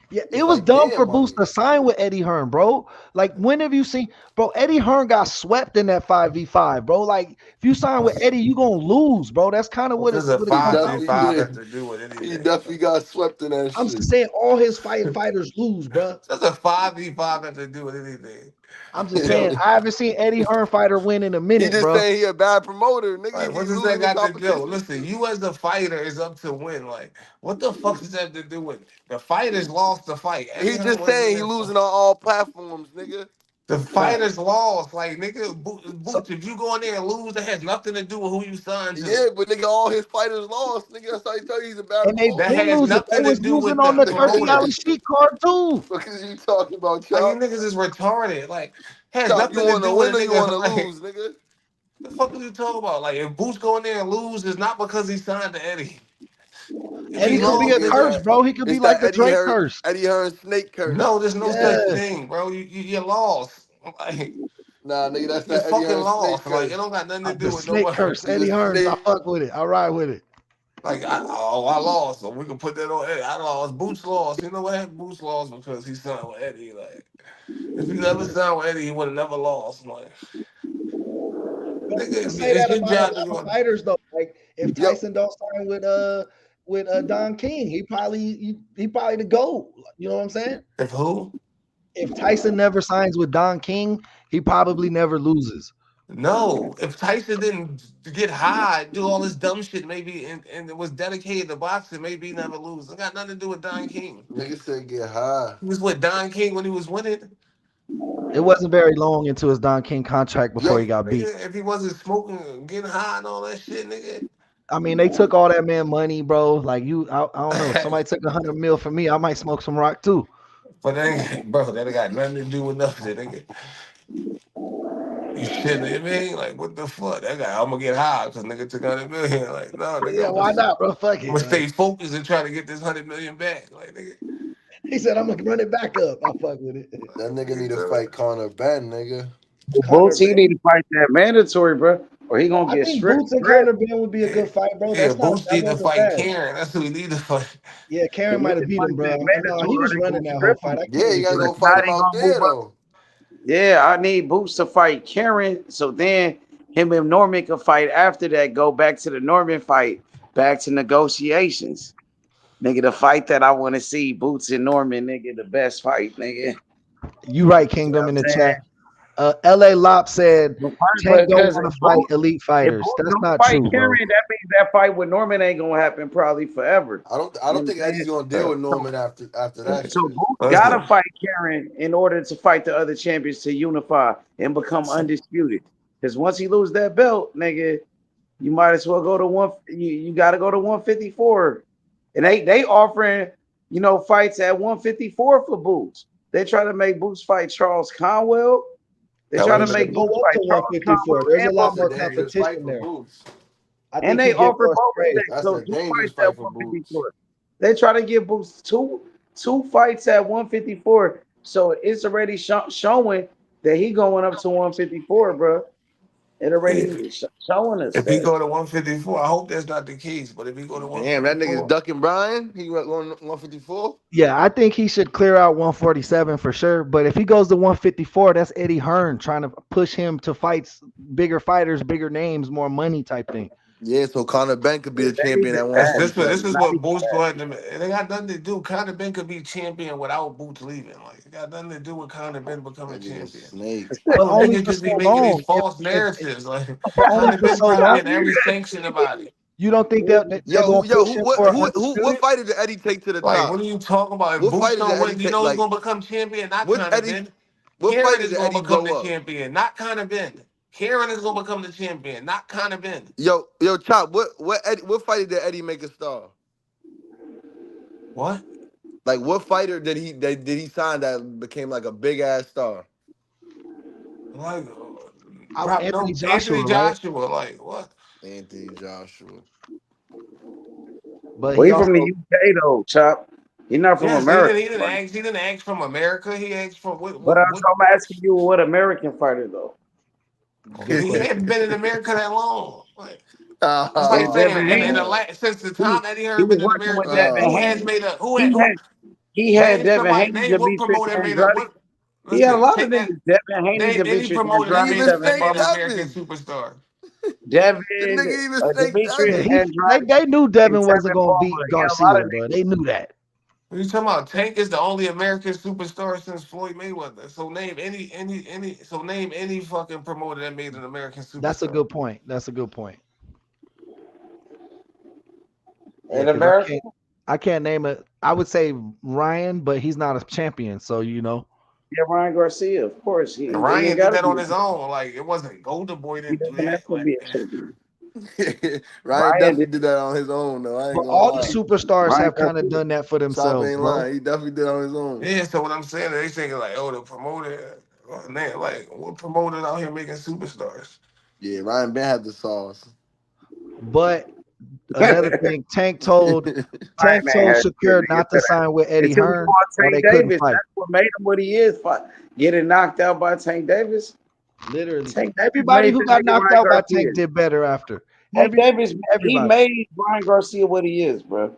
Yeah, it
it's
was
like
dumb for
damn,
Boots to sign with Eddie Hearn, bro. Like, when have you seen, bro? Eddie Hearn got swept in that 5v5, bro. Like, if you sign with Eddie, you gonna lose, bro. That's kind of
What does a
what it
he
comes down
five v
definitely
to.
five have
did.
to do with
He
anything?
definitely got swept in that
I'm
shit.
just saying all his fighters lose, bro.
Does a 5v5 have to do with anything?
I'm just saying I haven't seen Eddie Hearn fighter win in a
He
minute,
just
bro.
saying he a bad promoter, nigga.
Like,
If
what
he's
does that
losing in
got to do?
competition,
Listen, you as a fighter is up to win. Like, what the fuck does that have to do with it? The fighters lost the fight? Eddie
he
Hearn
just
wasn't in
saying he
that fight.
losing on all platforms, nigga.
The
Right.
fighters lost. Like, nigga,
So
Boots, if you go in there and lose, that has nothing to do with who you signed to.
Yeah, but nigga, all his fighters lost, nigga. That's how he tell you he's a bad
and they
That
promoter.
been
has
losing. They
nothing to
was
do
losing
with
on
the
the Turkey
promoter.
Alley Sheet card too.
What is you talking about,
Like, you
Chop?
niggas is retarded. Like, has
Chop, you
nothing to
want to
do with
win
a
or you want
nigga.
to
Like,
lose, nigga?
the fuck are you talking about? Like, if Boots go in there and lose, it's not because he signed to Eddie. If he
Eddie could be
Nigga,
a
lost,
it's
curse,
nigga,
that
bro. He could be
it's
like
that
a Drake curse.
Eddie Hearn snake curse.
no, there's no such
Yeah.
thing, bro. You lost. Like,
Nah, nigga, that's
you
that Eddie
fucking
Hearn snake
lost. Like, it
curse.
don't got nothing to
The
do with
snake
nobody.
curse. Eddie
Nigga,
Hearns. I
snake.
fuck with it. I ride with it.
Like, I lost, so we can put that on Eddie. I lost. Boots lost. You know what? Boots lost because he signed with Eddie. Like, if he never signed with Eddie, he would have never lost. Like,
But
nigga,
you can say
it's
that
your
about a
job to
lot of
go.
fighters though. Like if
Yo,
Tyson don't sign with Don King, he probably the GOAT. You know what I'm saying?
If who?
If Tyson never signs with Don King, he probably never loses.
No, if Tyson didn't get high, do all this dumb shit, maybe, and it was dedicated to boxing, maybe he never lose. It got nothing to do with Don King.
nigga said get high.
He was with Don King when he was winning.
It wasn't very long into his Don King contract before he
Yo,
got beat.
nigga, if he wasn't smoking, getting high and all that shit, nigga.
I mean, they took all that man money, bro. Like I don't know. If somebody took 100 mil from me, I might smoke some rock too.
But that ain't, bro, that ain't got nothing to do with nothing, nigga. You shit, I mean, like, what the fuck? That guy, I'm gonna get high because nigga took 100 million. Like, no, nigga,
Yeah, why not, bro? Fuck
I'm
it.
gonna stay
Like,
focused and try to get this 100 million back. Like, nigga,
he said, I'm gonna run it back up. I fuck with it.
That nigga need to fight Conor Ben, nigga.
Conor
Boots, he need
Ben.
to fight that mandatory, bro, or he gonna
I
get
think
stripped.
Boots and Conor Ben would be a good fight, bro.
yeah,
That
Boots need to
wasn't
fight
bad.
Karen. That's who he need to fight.
Yeah,
He
Karen
need
might have
to
beat
fight
him, bro.
that
No,
mandatory,
he
or
was
they
running
gonna
that whole
strip
fight.
him.
I
Yeah,
can't
you
even
gotta
give
go
him.
If
fight
not,
him
he
out
gonna
there
move up.
though.
Yeah, I need Boots to fight Karen, so then him and Norman can fight after that. Go back to the Norman fight, back to negotiations. Nigga, the fight that I want to see, Boots and Norman, nigga, the best fight, nigga.
You right,
You know
Kingdom
what
in
I'm
the
saying?
chat. LA Lop said Tank don't
Because
want to fight elite
if
fighters.
Boots
That's
don't
not
fight
true,
Karen,
bro.
that means that fight with Norman ain't gonna happen probably forever.
I
You know
don't
what
think
I'm saying?
Eddie's gonna deal with Norman after that
So
shit.
Boots gotta
Listen,
fight Karen in order to fight the other champions to unify and become undisputed. Because once he lose that belt, nigga, you might as well go to one. You got to go to 154, and they offering fights at 154 for Boots. They try to make Boots fight Charles Conwell. They
that
try
what
He
to
he
make
should
said.
go
Boots
up
fight
to
Charles
154.
Conwell
There's a
and
lot
That's a
more
Bubba.
dangerous fight
competition
for
there.
Boots.
I
And
think
they
he get
offer
more
both of
sprays.
that.
That's
So
a
two
dangerous
fights
fight
at
for Boots.
154. They try to give Boots two fights at 154. So it's already showing that he going up to 154, bro. It already showing us
If he
that.
go to 154, I hope that's not the case. But if he go to
Damn, that nigga's
154,
ducking Brian. He went going 154.
Yeah, I think he should clear out 147 for sure. But if he goes to 154, that's Eddie Hearn trying to push him to fights bigger fighters, bigger names, more money type thing.
Yeah, so Conor Ben could be the
That
champion at
even that.
this
It's
147.
is
not
what
even
Boots
that.
going to. It ain't got nothing to do. Conor Ben could be champion without Boots leaving. Like it got nothing to do with Conor Ben becoming
Nigga's a
champion.
snake.
But
Oh,
only
niggas
for
just be
so
making these
long.
false
If
narratives. Like
for only
Conor
for
Ben
so
probably
long,
in every sanctioned about it.
you don't think that they're
Yo,
gonna push
who
him for
what
undisputed?
fighter did Eddie take to the
Like, what
top?
are you talking about? If
What
Boots
fighter did
don't
Eddie
win, you
take?
know who's
Like,
gonna become champion? Not
what
Conor
Eddie?
Ben.
What
Karen
fighter
is
did
gonna
Eddie
become
blow
the
up?
champion, not Conor Ben. Karen is gonna become the champion, not Conor Ben.
Yo, Chop. What fighter did Eddie make a star?
What?
Like, what fighter did he sign that became like a big ass star?
Like,
Anthony
no,
Joshua,
Anthony
right?
Joshua. Like, what?
Anthony Joshua.
But
Well,
he
he from the
also
UK though, Chop. He's not from
Yes,
America.
he didn't ask from America. He asked from
But
what
I'm asking you, what American fighter though?
good
he
question.
hadn't been in America that long. Like, that's like
Yeah,
saying
Devin Haney.
since the
He,
time Eddie
he
Hearn
was
been in
working with
America,
Devin
who has
Haney.
made a
He had he had
name
Devin
somebody
Haney to
what
beat Fish
promoter made a
Andrade.
what
He had a
listen,
lot of
take that
niggas. Devin Haney
name
to beat
any
Fish
promoter
He
that
Andrade.
made
even
a
Devin
that
snaked
made an
Haney.
American
Devin.
superstar.
Devin,
The nigga even snaked
Yeah,
Demetrius
Devin.
Andrade,
they knew
and
Devin wasn't
Devin
gonna beat
Palmer. He had a lot
Garcia,
of
bro.
niggas.
They knew that.
What you talking about? Tank is the only American superstar since Floyd Mayweather. So name any fucking promoter that made an American
That's a
superstar.
good point. That's a good point. Yeah,
In
because
America,
I can't name it. I would say Ryan, but he's not a champion, so you know.
yeah, Ryan Garcia, of course.
And
He ain't
Ryan
got
did
to
that
be
on
a
his
champion.
own. Like it wasn't Golden Boy
He
didn't do
doesn't have
that.
to
Like
be a champion.
Ryan
Ryan
definitely
did.
did that on his own though. I ain't
But
gonna
all the
lie.
superstars
Ryan
have kind of
Garcia.
done that for
Chop
themselves,
ain't
bro.
lying. He definitely did on his own.
yeah, so what I'm saying, they thinking like, oh, the promoter, man, like what promoters out here making superstars?
Yeah, Ryan Ben had the sauce.
But another thing,
Ryan
Tank
man
told
had
Shakur
niggas
not to
that
sign with Eddie
until he
Hearn
fought
or
Tank
they couldn't
Davis.
fight.
That's what made him what he is. Getting knocked out by Tank Davis.
Literally,
Tank Davis
everybody
made
who
the
got
nigga
knocked
Ryan
out by
Garcia.
Tank did better after.
Tank Davis, he
Everybody.
made Ryan Garcia what he is, bro.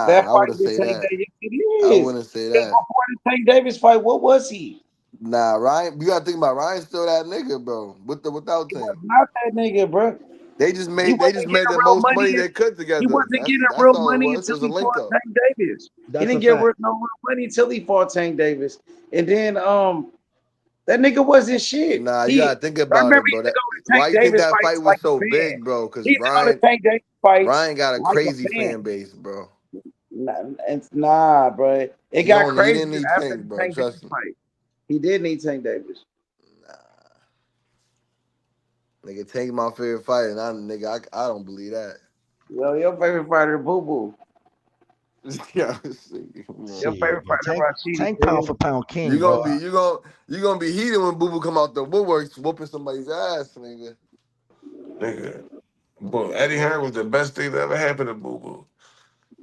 That
Nah, I
fight
wouldn't
with
say
Tank
that.
Davis, it
I
is.
wouldn't say
Because
that.
before the Tank Davis fight, what was he?
Nah, Ryan, you gotta think about Ryan's still that nigga, bro. Without
He was
Tank.
not that nigga, bro.
They just
He
made
wasn't getting
the
real
most money
money.
they could
He
together.
wasn't getting
That's
real
all it
money
was. It
until
was a
he
link
fought
up.
Tank Davis. He
That's a
didn't get
fact.
no real money until he fought Tank Davis. And then that nigga wasn't shit.
Nah, you
I
gotta think about
remember
it,
he
bro.
used to
That
go to Tank
why you think
Davis
that fight
fights like
was
a
so
fan.
big, bro? Because
He used to go to Tank Davis fights
Ryan got a
like a
crazy
fan.
fan base, bro.
Nah, bro. It got
He
crazy
didn't need
after
Tank,
the
bro.
Tank Davis
Trust me.
fight. He did need Tank Davis.
Nigga, Tank my favorite fighter, and I don't believe that.
Yo, your favorite fighter, Boo Boo.
Yeah,
Your favorite fighter, Rashidi.
Tank pound for pound king,
you
bro.
gonna be heated when Boo Boo come out the woodworks whooping somebody's ass, nigga.
Nigga. But Eddie Hearn was the best thing that ever happened to Boo Boo.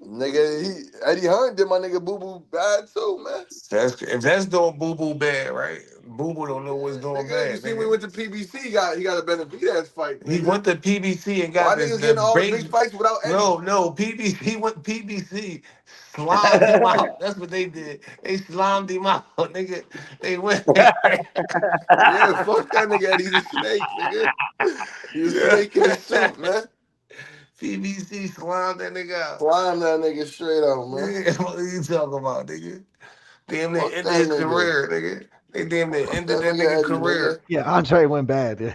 Nigga, Eddie Hearn did my nigga Boo Boo bad too, man.
If that's doing Boo Boo bad, right? Boo Boo don't know what's doing bad.
You see, when he went to PBC, he got a Benavidez fight.
He went to PBC and got
Why niggas getting all the big fights without Eddie?
No, PBC. He went PBC, slimed him out. That's what they did. They slimed him out, nigga. They went.
Yeah, fuck that nigga. Eddie's a snake, nigga. He's a snake in his suit, man.
PBC slimed that nigga out.
Slimed that nigga straight out, man.
What are you talking about, nigga? Damn near ended his career, nigga. They damn near ended that nigga career.
Yeah, Andre went bad.
They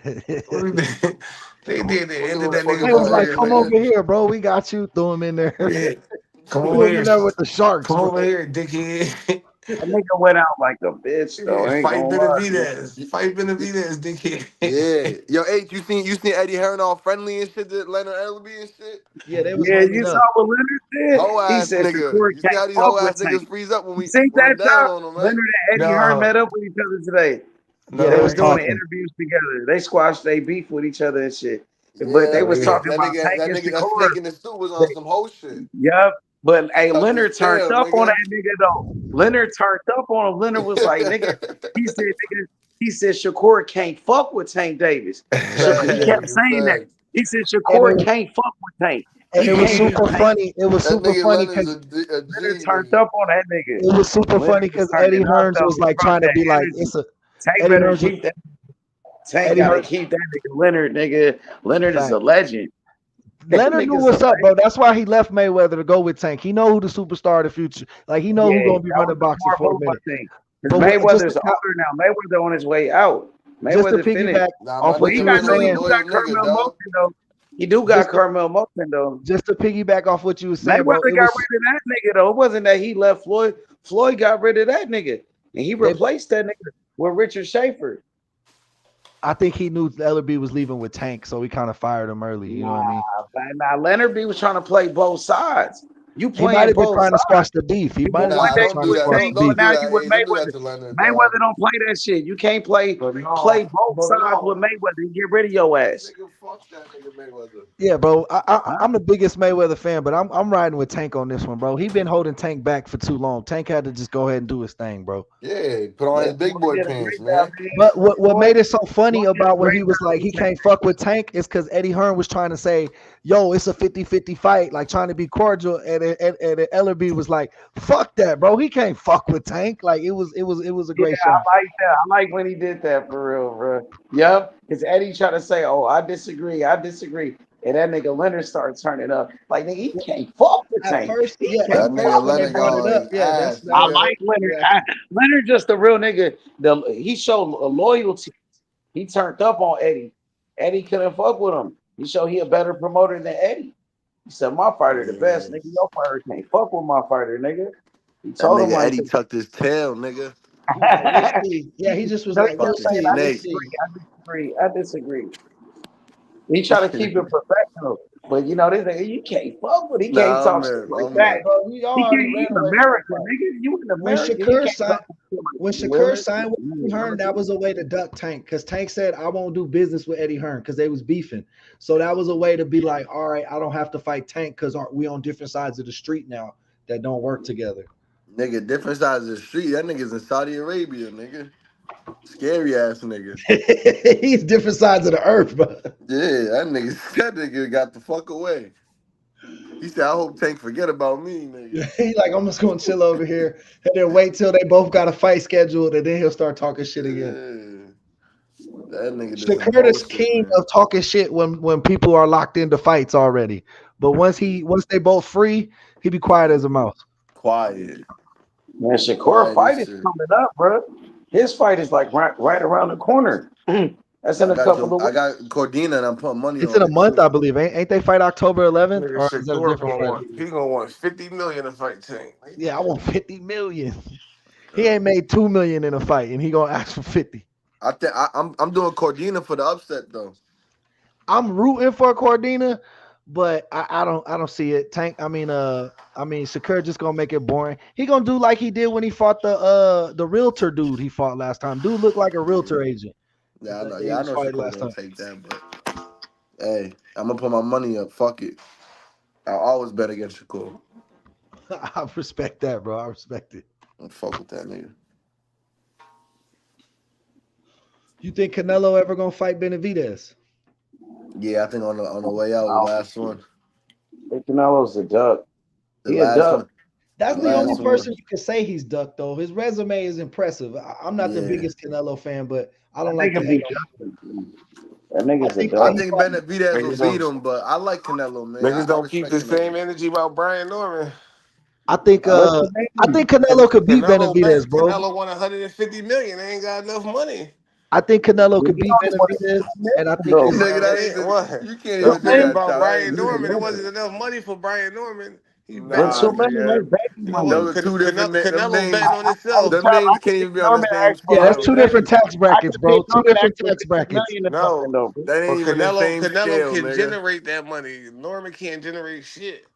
did it. Ended that
They
nigga
was like,
career.
come over here, bro. We got you. Threw him in there.
Yeah. Come
Threw
over
him
here.
in there with the sharks.
Come
bro.
over here, dickhead.
That nigga went out like a bitch, though. Ain't
Fight
gonna lie.
Benavidez. Fight Benavidez, dickhead.
Yeah. Yo, H, you seen Eddie Hearn all friendly and shit to Leonard Ellerby and shit?
Yeah, they was
Yeah,
holding
you
up.
saw what Leonard did?
Hoe
He
ass
said
nigga.
Shakur
You see how
can't
these
fuck
hoe
with
ass niggas
Tank.
freeze up when we
See
run
that
down
time?
on them, man?
Leonard and Eddie Hearn met up with each other today.
Yeah,
They
they
was doing
talking.
interviews together. They squashed their beef with each other and shit. But they was talking about Tank and
that
Shakur.
snake in the suit was on some whole shit.
Yep. But hey,
Tucked
Leonard
his
turned
tail,
up on
nigga.
that nigga though. Leonard turned up on him. Leonard was like, nigga, he said Shakur can't fuck with Tank Davis. He kept saying that. He said Shakur can't fuck with Tank.
And it was super funny. It was
That
super
nigga
funny
Leonard's
because
a G,
Leonard turned
nigga.
up on that nigga.
it was super funny because Eddie Hearns was like trying to be like, it's a
Tank
Eddie
better
Hearns was-
keep that. Tank
Eddie
gotta
Hearns-
keep that nigga Leonard, nigga. Leonard is a legend.
Leonard knew
Nigga's
what's
a
up, bro. That's why he left Mayweather to go with Tank. He know who the superstar of the future. Like he know who gonna be running boxing for a minute.
Because Mayweather's older now. Mayweather on his way out. Mayweather finished.
Off what
He
you
got
were saying.
Carmel Moulton though. He do got Carmel Moulton though.
Just to piggyback off what you were saying, bro.
Mayweather got rid of that nigga though. It wasn't that he left Floyd. Floyd got rid of that nigga, and he replaced that nigga with Richard Schaefer.
I think he knew Ellerby was leaving with Tank, so he kind of fired him early. You know what I mean?
Now Leonard B was trying to play both sides. You
He might
playing
have been
both
trying to
sides.
squash the beef. He might have been trying to squash the beef.
Now you with Mayweather. Mayweather don't play that shit. You can't play both sides with Mayweather and get rid of your ass.
Yeah, bro. I'm the biggest Mayweather fan, but I'm riding with Tank on this one, bro. He been holding Tank back for too long. Tank had to just go ahead and do his thing, bro.
Yeah, put on his big boy pants, man.
But what made it so funny about when he was like he can't fuck with Tank is because Eddie Hearn was trying to say, yo, it's a 50-50 fight, like trying to be cordial, and Ellerby was like, fuck that, bro. He can't fuck with Tank. Like it was a great shot.
I like that. I like when he did that for real, bro. Yep. Because Eddie tried to say, oh, I disagree. And that nigga Leonard started turning up. Like, nigga, he can't fuck with Tank.
First, yeah,
that nigga Leonard got it up.
Yeah,
I like Leonard. Leonard just a real nigga. He showed a loyalty. He turned up on Eddie. Eddie couldn't fuck with him. He showed he a better promoter than Eddie. He said, my fighter the best, nigga. Your fighter can't fuck with my fighter, nigga. He told him
Eddie tucked his tail, nigga.
Yeah, he just was like,
I disagree. He tried to keep it professional. But you know, this nigga, you can't fuck with. He can't talk shit like that. He can't America, nigga. You in America.
When Shakur signed with Eddie Hearn, that was a way to duck Tank, because Tank said, I won't do business with Eddie Hearn because they was beefing. So that was a way to be like, all right, I don't have to fight Tank because we on different sides of the street now that don't work together.
Nigga, different sides of the street. That nigga's in Saudi Arabia, nigga. Scary ass nigga.
He's different sides of the earth, bro.
Yeah, that nigga got the fuck away. He said, I hope Tank forget about me, nigga.
He like, I'm just gonna chill over here and then wait till they both got a fight scheduled and then he'll start talking shit again.
Yeah. That nigga
Shakur is king of talking shit when people are locked into fights already. But once they both free, he be quiet as a mouse.
Quiet.
Man, Shakur fight is coming up, bro. His fight is like right around the corner. That's in a couple of weeks.
I got Cordina and I'm putting money on it.
It's in a month, I believe. Ain't they fight October 11th? Or is that a different fight?
He gonna want $50 million to fight Tank.
Yeah, I want $50 million. He ain't made $2 million in a fight, and he gonna ask for 50.
I think I'm doing Cordina for the upset though.
I'm rooting for Cordina, but I don't see it. Shakur just gonna make it boring. He gonna do like he did when he fought the realtor dude he fought last time. Dude looked like a realtor agent.
Yeah, I know.
He
Yeah, I
was
know
fighting
Shakur
last
gonna
time.
take that, but hey, I'm gonna put my money up. Fuck it. I always bet against Shakur.
I respect that, bro. I respect it.
Don't fuck with that nigga.
You think Canelo ever gonna fight Benavidez?
Yeah, I think on the way out, the last one.
Canelo's a duck.
The
He a
last
duck.
one.
That's
The
the only
last
person
one.
you can say he's ducked though. His resume is impressive. I'm not the
Yeah.
biggest Canelo fan, but I
That
don't like the
nigga be
hate on.
ducking. That nigga's a
I
I
duck.
think
think Benavidez will
Niggas
beat
don't
him, but I like Canelo, man.
niggas
I
don't keep
respect
the same
Canelo.
energy about Brian Norman.
I think
Huh?
What
uh
you
I
mean?
think Canelo could beat Benavidez, bro.
Canelo won 150 million. They ain't got enough money.
I think Canelo
He
could beat
only won
Benavidez,
2
and I
million
think
though,
it's
Nigga,
bro.
that
It
ain't
ain't
the,
what
you can't
Two
even
the
do
thing
million,
that,
about
Chop. That
Brian
ain't
Norman. It
the
wasn't enough money for Brian Norman. He
but
betting
Nah,
2
on
million
it.
ain't
nigga.
baby
You know
money.
what?
Those are two different them
Canelo betting
names.
on himself.
Them
Chop, I
names
can
can't
see
even be on the
Norman
same
ask for
yeah, that's
scale,
two
50.
nigga.
different tax
I
brackets,
can see
bro. Two
Norman
different
ask for
tax
50
brackets.
million or something
No,
though, bro.
That
but
ain't even the same
Canelo
scale,
can
nigga.
generate that money. Norman can't generate shit.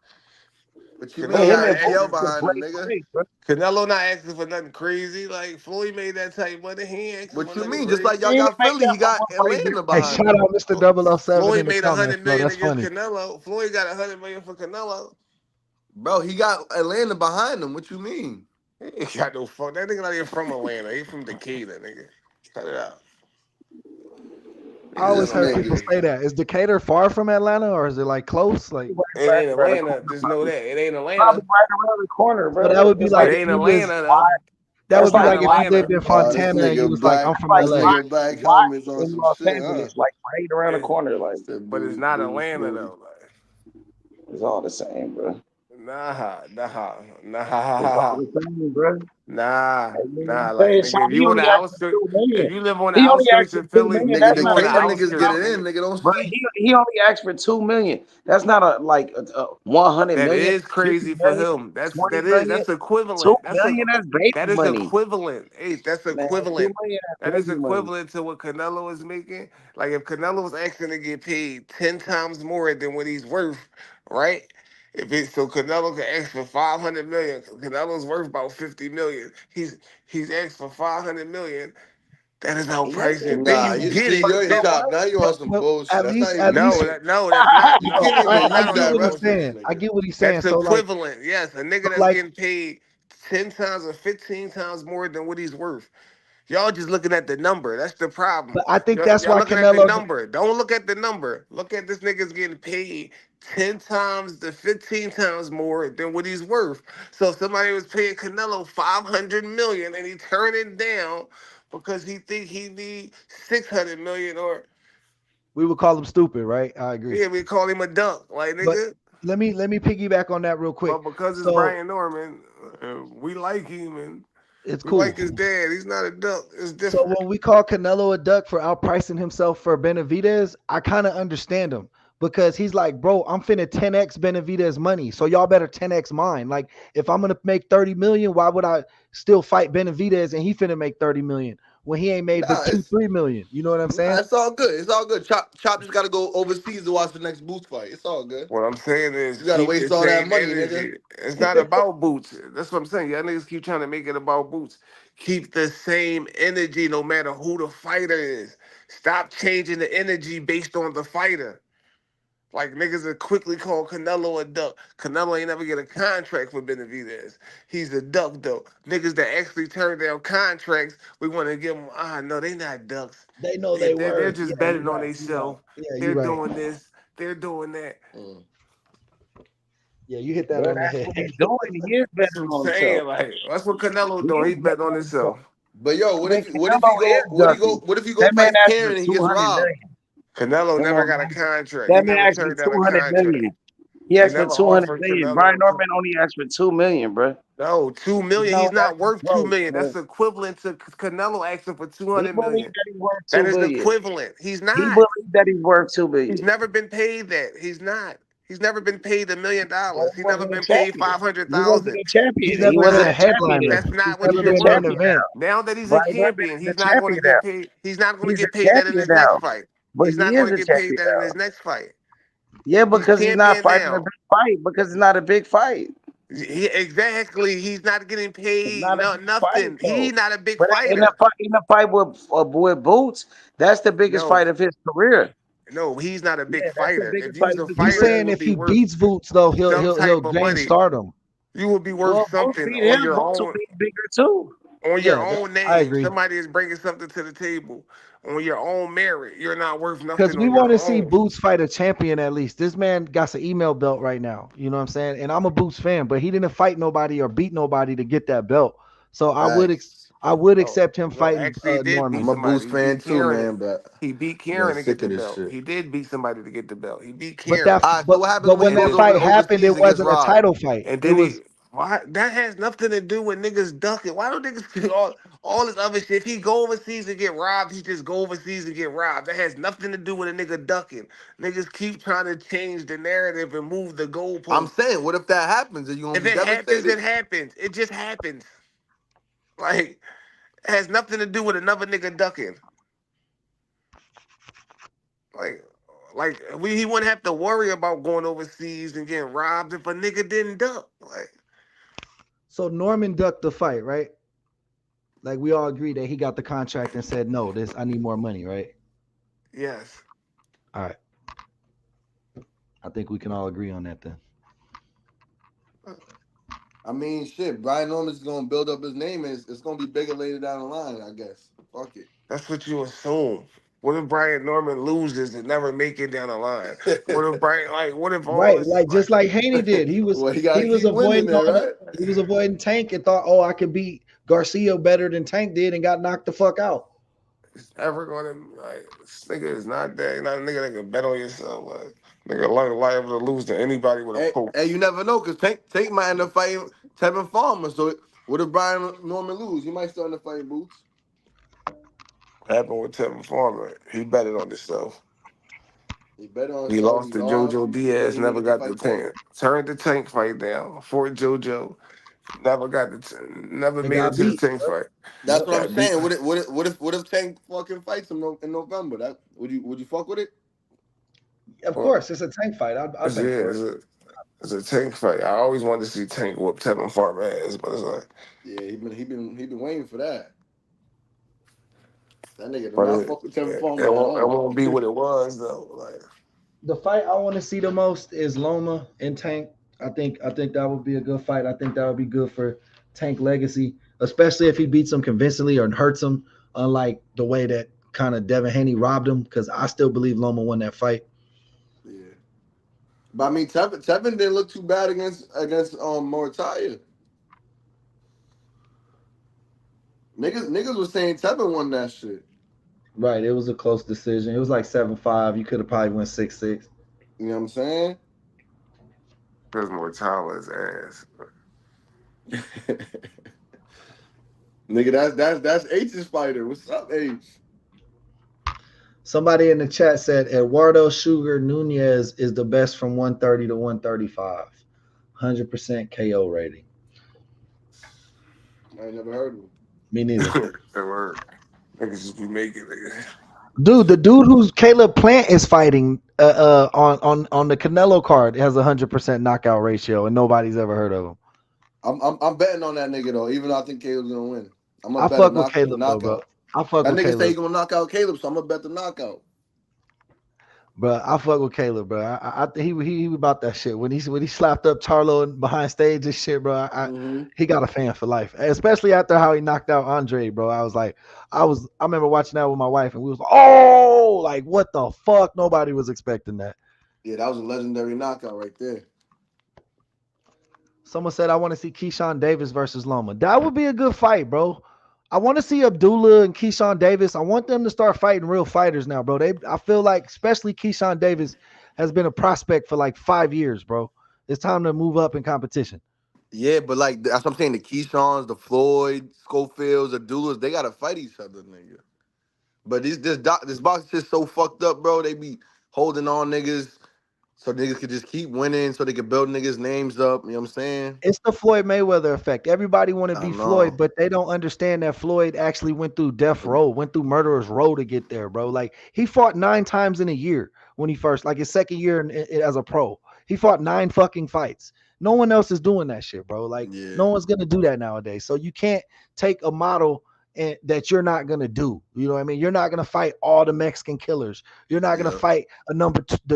What you
Yeah,
mean? He
Canelo
him
got
not
and both
ATL
asking.
can
behind him,
break
nigga.
break, bro.
Canelo not asking for nothing crazy. Like Floyd made that type money. He ain't asking
What
for
you
nothing
mean? Just
crazy.
like
He
y'all
ain't
got
make
Philly,
that
he
much
got
money, big
Atlanta
Hey,
behind
shout
him.
out Mr. 007 in
Floyd
the
made
comments,
100
bro.
million
That's
against
funny.
Canelo. Floyd got 100 million for Canelo.
Bro, he got Atlanta behind him. What you mean?
He ain't got no fuck. That nigga not even from Atlanta. He from Decatur, nigga. Cut it out.
I
Niggas
always
in
This
heard people
Atlanta.
nigga.
say that. Is Decatur far from Atlanta, or is it like close? Like,
It
right
ain't
around the
Atlanta.
corner,
Just know
probably.
that. It ain't
Probably
Atlanta.
right around the corner,
so
bro.
that would be
It's
It
like
like
if
ain't
you was
Atlanta though.
why
that
that's
would be
It
like
ain't
like if
why
you lived
Atlanta.
in
This
Fontana and you
nigga
was like, I'm
black.
that's
from
like
This
LA.
why
nigga black
why
helmets on
in
some
Los
shit, huh?
Angeles, like right around the
It,
corner, like
Said
but it's
booty,
not
booty,
Atlanta
booty.
though. Like,
it's all the same, bro.
nah, nah,
It's all
nah.
the same, bro.
Nah,
Like, you know what
nah.
I'm
Like,
saying?
nigga,
Sean,
if
he
you on the
only asked for
outskirts,
2 million.
if you live on the
He only asked
outskirts
for
of
two
Philly,
million.
Nigga,
That's
you
the
not
on
a
the
cable
bad
niggas
outskirts,
get
amount,
it in,
nigga.
nigga. Don't
bro.
sleep.
He only asked for 2 million. That's not a like 100
That
million,
is
50
crazy for
million,
him. That's
20
that is
million,
that's
two
equivalent.
million. That's baby
That is
money,
equivalent. Hey, that's
man. 2
equivalent.
million.
That
That's
is
baby money.
equivalent to what Canelo is making. Like if Canelo was asking to get paid 10 times more than what he's worth, right? If it's so Canelo can ask for 500 million. Canelo's worth about 50 million. He's asked for 500 million. That is
He ain't
outpriced it.
getting
Then
Nah,
you
you
get
see,
it.
you ain't
Then
Chop. Now you on some
But
bullshit.
at
That's not
least, at
even
least,
no, no, that's not.
you
No,
can't
no,
even
it's
I
not
use
on
get
them
that
what he's
bullshit.
reference,
saying. I
nigga.
get what he's saying.
That's
So like,
equivalent. Yes, a nigga that's
like
getting paid 10 times or 15 times more than what he's worth. Y'all just looking at the number. That's the problem.
but I think
Y'all,
that's
y'all
why
looking at the
Canelo.
number. Don't look at the number. Look at this nigga's getting paid 10 times to 15 times more than what he's worth. So if somebody was paying Canelo 500 million and he turned it down because he think he need 600 million or
We would call him stupid, right? I agree.
yeah, we call him a dunk. Like
But
nigga.
let me piggyback on that real
But
quick.
because it's
So
Brian Norman, we like him and
it's
we like
cool.
his dad. He's not a duck. It's
So
different.
when we call Canelo a duck for outpricing himself for Benavidez, I kind of understand him because he's like, bro, I'm finna 10x Benavidez money. So y'all better 10x mine. Like if I'm gonna make 30 million, why would I still fight Benavidez and he finna make 30 million when he ain't made but
Nah,
2-3 million? You know what I'm saying?
it's all good. It's all good. Chop just got to go overseas to watch the next Boots fight. It's all good.
What I'm saying is
You got to
keep the
waste all that
same
money, nigga.
energy. It's not about boots. That's what I'm saying. Y'all niggas keep trying to make it about boots. Keep the same energy no matter who the fighter is. Stop changing the energy based on the fighter. Like niggas are quickly call Canelo a duck. Canelo ain't never get a contract for Benavidez. He's a duck though. Niggas that actually turn down contracts, we want to give them. No, they not ducks.
They know
They
they
they're
were.
just
Yeah, you're
betting on
right. You're right.
themselves.
Yeah,
They're
you're right.
doing this. They're doing that.
Mm.
Yeah, you hit that
Bro,
on the
that's
head.
what he's doing. He is
That's what
betting
I'm
on himself.
saying. Like that's what Canelo
He
doing.
is
He betting
betting
on
on himself.
himself.
But yo,
I mean,
what if he
Canelo
go
is ducking.
what if he go
That man
fight
asked for
Karen and he gets
200
robbed?
million.
Canelo
Come
never
on,
got a
man.
contract. He
That man
never
asked for
turned down a
200
contract.
million. He
They
asked for
never
200
offered
million. Brian
Canelo.
Norman only asked for 2 million, bro.
No, 2 million.
No,
He's
that's
not worth two
close,
million.
bro.
That's equivalent to Canelo asking for two
He
hundred
believes
million.
that he's worth
That
2
is
billion.
equivalent. He's
He
not.
believes that he's worth 2
He's
billion.
never been paid that. He's not. He's never been paid $1 million.
Well, he
He's never
wasn't a
been paid
champion. He wasn't
500,000.
a champion.
He's
He
never been
wasn't
a
a champion.
headliner.
That's
He's
not what
never
you
been
worth.
main event.
Now that he's a
Brian Norman
champion,
is
he's
a
not going to
champion
get
now.
paid. He's not going to
He's a
get paid that in
champion
his next
now.
fight.
But
He's
he
not
is
going
a
to get paid
champion
that in
now.
his next fight.
Yeah,
He's
because he's not
champion
fighting a
now.
big fight. Because it's not a big fight.
Exactly. He's not getting
It's
paid
not a big fight,
nothing.
though.
He's not a big
But
fighter.
in the fight with Boots, that's the biggest
No,
fight of his career.
no, he's not a big
Yeah, that's the
fighter. If
biggest
you
fight
was
of
a
his
You
fighter,
career.
you
saying
would
if
be
he
worth
beats Boots though,
some
he'll
type of
gain
money.
stardom.
You would be worth
Well, Boots
something
beat him.
on your
Boots will
own,
be bigger too.
Yeah, I
name.
agree.
Somebody is bringing something to the table on your own merit. You're not worth
Because
nothing
we
on
want
your
to see
own.
Boots fight a champion at least. This man got an email belt right now. You know what I'm saying? And I'm a Boots fan, but he didn't fight nobody or beat nobody to get that belt. So
Facts.
I would
No,
accept him
no,
fighting
actually, he did beat
I'm
Norman.
a Boost
somebody. He
fan
beat
too,
Kieran.
man, but
He beat
I'm getting
Kieran to
sick
get
of
the
this
belt.
shit.
He did beat somebody to get the belt. He beat
But
Kieran.
All right, so what happens when
when
he
And
that
goes
then
over
fight happened,
overseas
it
and gets
wasn't a
robbed?
title fight.
And
It
then
was
why that has nothing to do with niggas ducking. Why don't niggas do all this other shit? If he go overseas and get robbed, he just go overseas and get robbed. That has nothing to do with a nigga ducking. Niggas keep trying to change the narrative and move the
I'm
goalposts.
saying, what if that happens? Are you gonna
If
be
it happens,
devastated?
it happens. It just happens. Like it has nothing to do with another nigga ducking. Like he wouldn't have to worry about going overseas and getting robbed if a nigga didn't duck. Like
so Norman ducked the fight, right? Like we all agree that he got the contract and said, no, this I need more money, right?
yes.
All right. I think we can all agree on that then.
I mean, shit, Brian Norman's gonna build up his name and it's gonna be bigger later down the line, I guess. Fuck
That's what you assume. What if Brian Norman loses and never make it down the line? What if Brian what if all
Right,
this
like just
like
like Haney did.
Well, he gotta keep winning there, right?
He was avoiding Tank and thought, oh, I could beat Garcia better than Tank did and got knocked the fuck out.
it's ever gonna this nigga is not that not a nigga that can bet on yourself. Like nigga liable to lose to anybody with a poke.
Hey, you never know, cause Tank might end up fighting Tevin Farmer. So what if Brian Norman lose? He might still end up fighting Boots.
Happened with Tevin Farmer. He betted on himself.
He bet on
He
himself.
lost
He
to
lost,
JoJo
and then
Diaz,
he
never
needed to
got the
fight Tank.
tank. Turned the tank fight down for JoJo. Never got never
And
made it
got
to the
beat.
tank fight.
That's what I'm
Got beat.
saying. What if Tank fucking fights him in November? That would you fuck with it?
Of
Well,
course, it's a Tank fight. I'd bet for it.
it's a tank fight. I always wanted to see Tank whoop Tevin Farmer ass, but it's like,
Yeah, he been waiting for that. That nigga do
but
not fuck with Tevin Farmer at
it
all.
won't be what it was though. Like
The fight I want to see the most is Loma and Tank. I think that would be a good fight. I think that would be good for Tank legacy, especially if he beats him convincingly or hurts him, unlike the way that kind of Devin Haney robbed him. Because I still believe Loma won that fight.
Yeah, but I mean Tevin didn't look too bad against Moritalia. Niggas was saying Tevin won that shit.
Right, it was a close decision. It was like 7-5. You could have probably went 6-6.
You know what I'm saying?
there's more Tyler's ass.
Nigga, that's H's fighter. What's up, H?
Somebody in the chat said Eduardo Sugar Nunez is the best from 130 to 135. 100% KO rating.
I ain't never heard of him.
Me neither.
That word. Niggas just be making niggas.
Dude, the dude who's Caleb Plant is fighting on the Canelo card has a 100% knockout ratio, and nobody's ever heard of him.
I'm betting on that nigga though, even though I think Caleb's gonna win. I'm gonna
I
bet
fuck
a
with Caleb though, bro.
knockout.
I fuck
That
with
nigga say he
Caleb,
gonna knock out Caleb, so I'm gonna bet the knockout.
bro. I fuck with Caleb, bro. I think he about that shit when he slapped up Charlo behind stage and shit, bro. He got a fan for life, especially after how he knocked out Andre, bro. I remember watching that with my wife, and we was like, oh, like what the fuck? Nobody was expecting that.
Yeah, that was a legendary knockout right there.
Someone said I want to see Keyshawn Davis versus Loma. That would be a good fight, bro. I want to see Abdullah and Keyshawn Davis. I want them to start fighting real fighters now, bro. I feel like, especially Keyshawn Davis, has been a prospect for like 5 years, bro. It's time to move up in competition.
Yeah, but like that's what I'm saying. The Keyshawn's, the Floyd, Schofields, the Doulas, they gotta fight each other, nigga. But this box is just so fucked up, bro. They be holding on niggas so niggas could just keep winning, so they could build niggas' names up. You know what I'm saying?
It's the Floyd Mayweather effect. Everybody want to
I
be
know.
Floyd, but they don't understand that Floyd actually went through death row, went through murderer's row to get there, bro. Like he fought 9 times in a year when he first, like his second year as a pro. He fought 9 fucking fights. No one else is doing that shit, bro. Like
Yeah,
no one's gonna do that nowadays. So you can't take a model and that you're not gonna do. You know what I mean? You're not gonna fight all the Mexican killers. You're not gonna
yeah,
fight the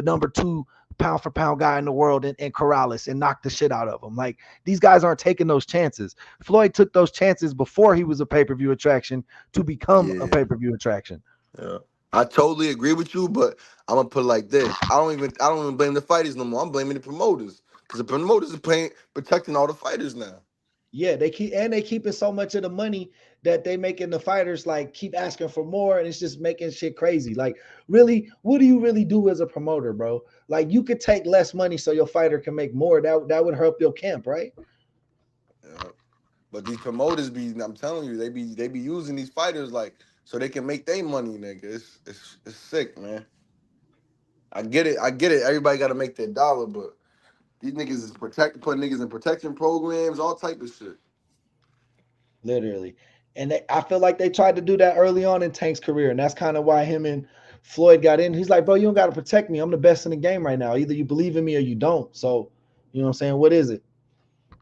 number two pound for pound guy in the world in Corrales and knock the shit out of him. Like these guys aren't taking those chances. Floyd took those chances before he was a pay-per-view attraction to become a
yeah,
pay-per-view attraction.
yeah. I totally agree with you, but I'm gonna put it like this: I don't even blame the fighters no more. I'm blaming the promoters because the promoters are playing protecting all the fighters now.
Yeah, they keeping so much of the money that they making the fighters like keep asking for more, and it's just making shit crazy. Like, really, what do you really do as a promoter, bro? Like, you could take less money so your fighter can make more. That would help your camp, right?
Yeah. But these promoters I'm telling you, they be using these fighters like so they can make their money, nigga. It's sick, man. I get it. Everybody got to make their dollar, but these niggas is putting niggas in protection programs, all type of shit.
Literally. And I feel like they tried to do that early on in Tank's career, and that's kind of why him and Floyd got in. He's like, bro, you don't got to protect me. I'm the best in the game right now. Either you believe in me or you don't. So, you know what I'm saying? What is it?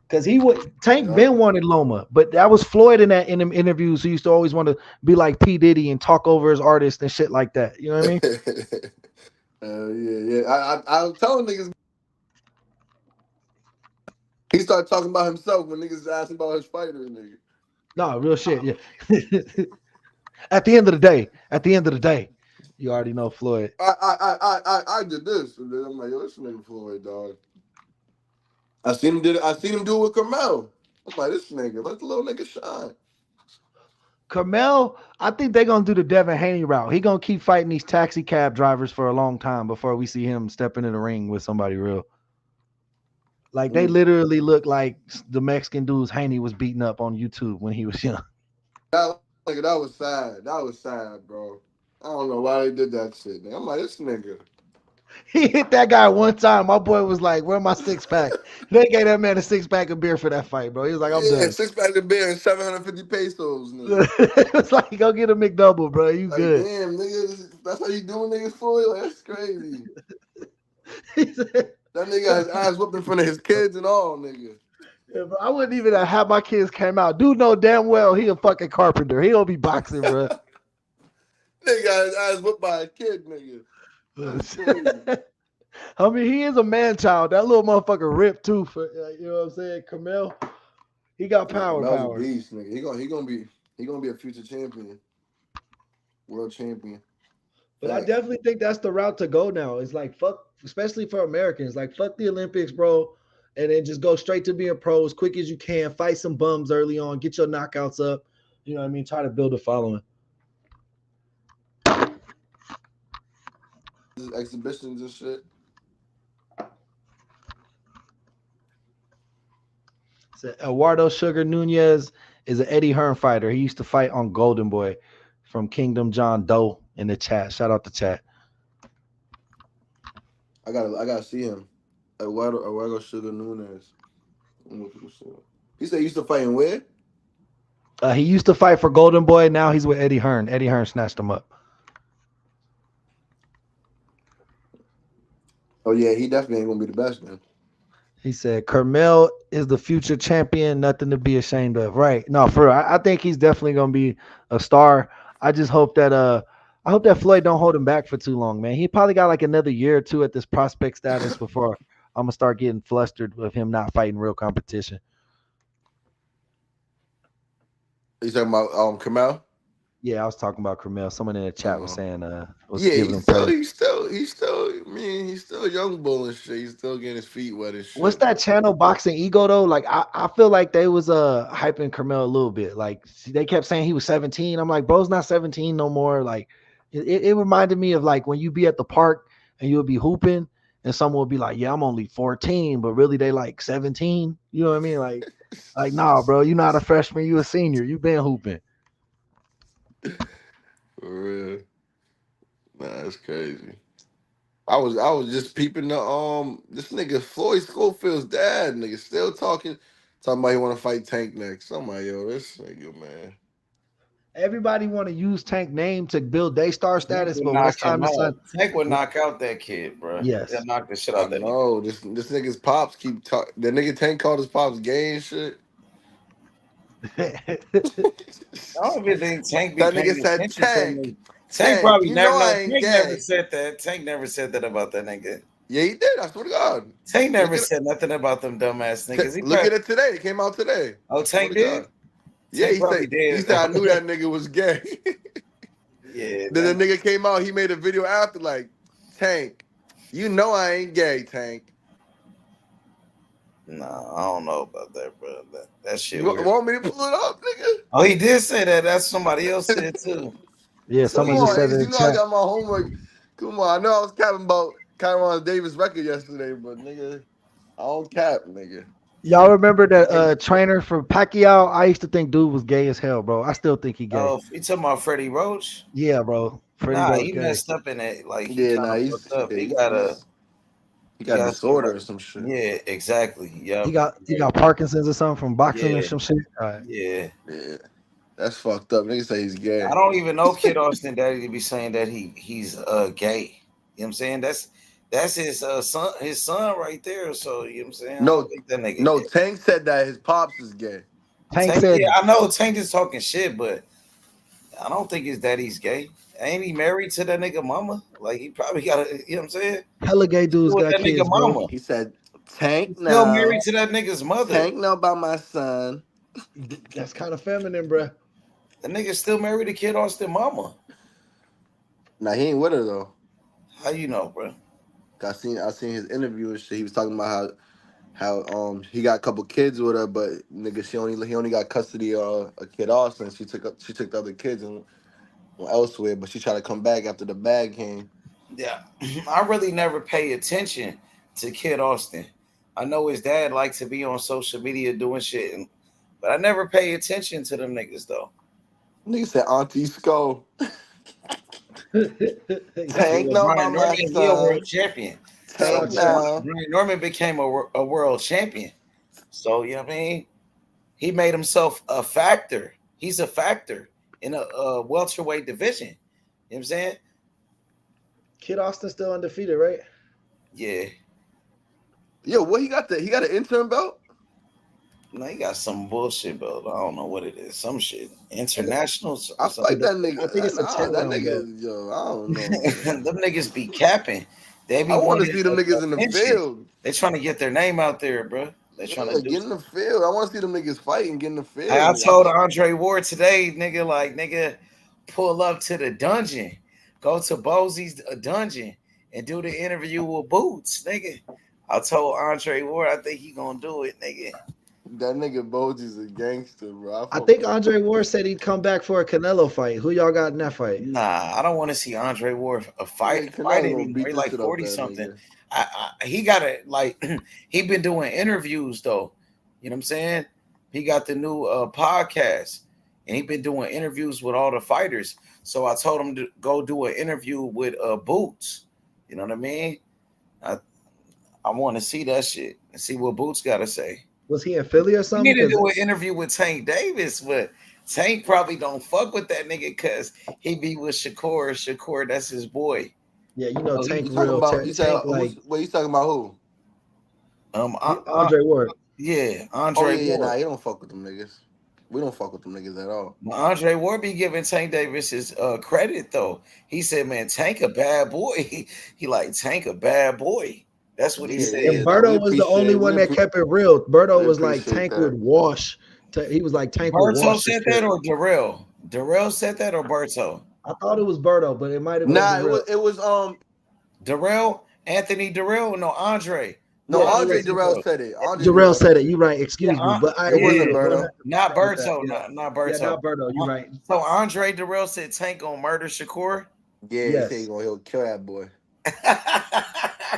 Because he would Tank
Yeah.
Ben wanted Loma, but that was Floyd in them interviews who used to always want to be like P. Diddy and talk over his artist and shit like that. You know what I mean?
Yeah. I was telling niggas he started talking about himself when niggas asked him about his fighters, nigga.
No, real shit. Yeah. At the end of the day, you already know Floyd.
I did this, and then I'm like, yo, this nigga Floyd, dog. I seen him do it with Carmel. I'm like, this nigga, let the little nigga shine.
Carmel, I think they're gonna do the Devin Haney route. He gonna keep fighting these taxi cab drivers for a long time before we see him stepping in the ring with somebody real. Like they literally look like the Mexican dudes Haney was beating up on YouTube when he was young.
That was sad. That was sad, bro. I don't know why they did that shit. Man. I'm like, this nigga.
He hit that guy one time. My boy was like, "Where my 6 pack?" They gave that man a 6 pack of beer for that fight, bro. He was like, "I'm
Yeah,
done."
6 pack of beer and 750 pesos, nigga.
It's like, go get a McDouble, bro. You
Like,
good?
damn, nigga, that's how you doing niggas for you? Like, that's crazy.
He said,
That nigga got his ass whooped in front of his kids and all, nigga.
yeah, bro, I wouldn't even have my kids came out. Dude know damn well he a fucking carpenter. He don't be boxing, bro.
Nigga got his ass whooped by a kid, nigga. That's crazy.
I mean, he is a man child. That little motherfucker ripped too. For you know what I'm saying, Camille. He got
Yeah, Mel's a
power.
beast, nigga. He gonna be a future champion, world champion.
But I
Facts.
definitely think that's the route to go now. It's like fuck, especially for Americans. Like fuck the Olympics, bro, and then just go straight to being pro as quick as you can. Fight some bums early on. Get your knockouts up. You know what I mean? Try to build a following.
Exhibitions and shit.
So Eduardo Sugar Nunez is an Eddie Hearn fighter. He used to fight on Golden Boy from Kingdom John Doe in the chat. Shout out to chat.
I gotta see him. Eduardo Sugar Nunez. He said he used to fight in where?
He used to fight for Golden Boy. Now he's with Eddie Hearn. Eddie Hearn snatched him up.
Oh yeah, he definitely ain't gonna be the best man.
He said, Carmel is the future champion, nothing to be ashamed of. Right. No, for real. I think he's definitely gonna be a star. I just hope that I hope that Floyd don't hold him back for too long, man. He probably got like another year or two at this prospect status before I'm gonna start getting flustered with him not fighting real competition.
You talking about Kamel?
Yeah, I was talking about Carmel. Someone in the chat was saying was
Yeah,
giving him praise.
he's still a young bull and shit. He's still getting his feet wet and shit.
What's that channel Boxing Ego though? Like I feel like they was hyping Carmel a little bit. Like they kept saying he was 17. I'm like, bro's not 17 no more. Like it reminded me of like when you be at the park and you'll be hooping and someone will be like, yeah, I'm only 14, but really they like 17. You know what I mean? Like nah, bro, you're not a freshman, you a senior. You been hooping.
For real. Nah, that's crazy. I was just peeping the this nigga Floyd Schofield's dad, nigga, still talking about he want to fight Tank next. I'm like, yo, this nigga, man.
Everybody want to use Tank name to build day star
Tank
status,
would
but when it's
knock
time
him
to sign,
out. Tank would knock out that kid, bro. He'll
yes.
knock the shit
I
out that nigga.
know this nigga's pops keep talking. The nigga Tank called his pops gay and shit.
I don't even think Tank be
That
paying
nigga said
attention to him.
Tank.
Tank
Tank,
probably
you know
never know.
I ain't
Tank never
gay.
said that. Tank never said that about that nigga.
Yeah, he did. I swear to God.
Tank never
Look at
said nothing about them dumbass niggas. He
look
probably,
at it today. It came out today.
oh,
Swear
Tank
to
did?
God. Yeah,
Tank probably
he
did.
said I knew that nigga was gay.
Yeah.
Then the nigga came out. He made a video after like, Tank, you know I ain't gay, Tank.
No, I don't know about that, bro. That shit
You
weird.
want me to pull it up, nigga?
Oh, he did say that. That's somebody else said too.
Yeah,
So
Come
someone
he
just
on,
said
Ace.
it
You
in
know I
chat.
got my homework. Come on. I know I was capping about Kyron Davis record yesterday, but nigga, I don't cap, nigga.
Y'all remember the trainer for Pacquiao? I used to think dude was gay as hell, bro. I still think he gay.
Oh, you talking about Freddie Roach?
Yeah, bro. Freddie
Nah,
Roach
he
gay.
messed up in it. Like he
Yeah,
kind
nah,
of fucked up.
he got
got some.
disorder or some shit.
Yeah, exactly.
He
Yep.
got Parkinson's or something from boxing or
Yeah,
some shit. All right.
yeah.
Yeah, that's fucked up. Nigga say he's gay.
I don't even know Kid Austin Daddy to be saying that he's gay. You know what I'm saying? That's his son right there. So you know what I'm saying? I
No,
don't think that nigga
no.
gay.
Tank said that his pops is gay.
Tank
Tank, yeah,
said
I know Tank is talking shit, but I don't think his daddy's gay. Ain't he married to that nigga mama? Like he probably got a, you know what I'm saying?
hella gay dudes
With
got
that nigga
kids, bro.
mama.
He said Tank
He's still married
now.
to that nigga's mother.
Tank know about my son.
That's kind of feminine, bro.
The nigga's still married to Kid Austin mama.
Nah, he ain't with her though.
How you know, bro?
I seen his interview and shit. He was talking about how he got a couple kids with her, but nigga, he only got custody of a kid Austin. She took the other kids and went elsewhere, but she tried to come back after the bag came.
Yeah, I really never pay attention to Kid Austin. I know his dad likes to be on social media doing shit, but I never pay attention to them niggas though.
Nigga said Auntie Skull. Tank
Yeah,
know
Brian
about my
Norman, he a world
son.
champion.
Shout
So
Tank
out Tank.
now.
Brian Norman became a world champion. So you know what I mean? He made himself a factor. He's a factor in a welterweight division. You know what I'm saying?
Kid Austin still undefeated, right?
Yeah.
Yo, what he got an intern belt?
No, he got some bullshit belt. I don't know what it is. Some shit. Internationals.
I feel like that nigga.
I think it's a 10
that
round belt.
nigga. Yo, I don't know.
Them niggas be capping. They be
I want to
wanting
see them niggas in the
attention.
field.
They trying to get their name out there, bro. They trying to do.
Get in the field. I want to see them niggas fighting, get in the field.
I told Andre Ward today, nigga, pull up to the dungeon, go to Bosey's dungeon, and do the interview with Boots, nigga. I told Andre Ward I think he gonna do it, nigga.
That nigga Boji's a gangster, bro.
I think Andre Ward said he'd come back for a Canelo fight. Who y'all got in that fight?
Nah, I don't want to see Andre Ward fight anymore. He like 40 something. He got it like he been doing interviews though. You know what I'm saying? He got the new podcast and he been doing interviews with all the fighters. So I told him to go do an interview with Boots. You know what I mean? I want to see that shit and see what Boots got to say.
Was he in Philly or something?
We need to do an interview with Tank Davis, but Tank probably don't fuck with that nigga because he be with Shakur. Shakur, that's his boy.
Yeah, you know Tank
you
real.
Tank, like, what you talking about? Who?
Andre Ward.
Yeah, Andre.
Oh yeah,
Ward.
nah, he don't fuck with them niggas. We don't fuck with them niggas at all.
Andre Ward be giving Tank Davis his credit though. He said, "Man, Tank a bad boy." He like Tank a bad boy. That's what he said.
And Berto was the only one that kept it real. Berto was like Tank would wash. He was like Tank would wash.
Berto said that or Darrell? Darrell said that or Berto?
I thought it was Berto, but it might have been.
Nah, it was
Darrell, Anthony Darrell. No, Andre.
No, Andre Darrell said it.
Darrell said it. You're right. Excuse me, but
it wasn't Berto.
Not Berto. Not Berto.
Yeah, not Berto. You're right.
So Andre Darrell said Tank gonna murder Shakur.
Yeah, he said he'll kill that boy.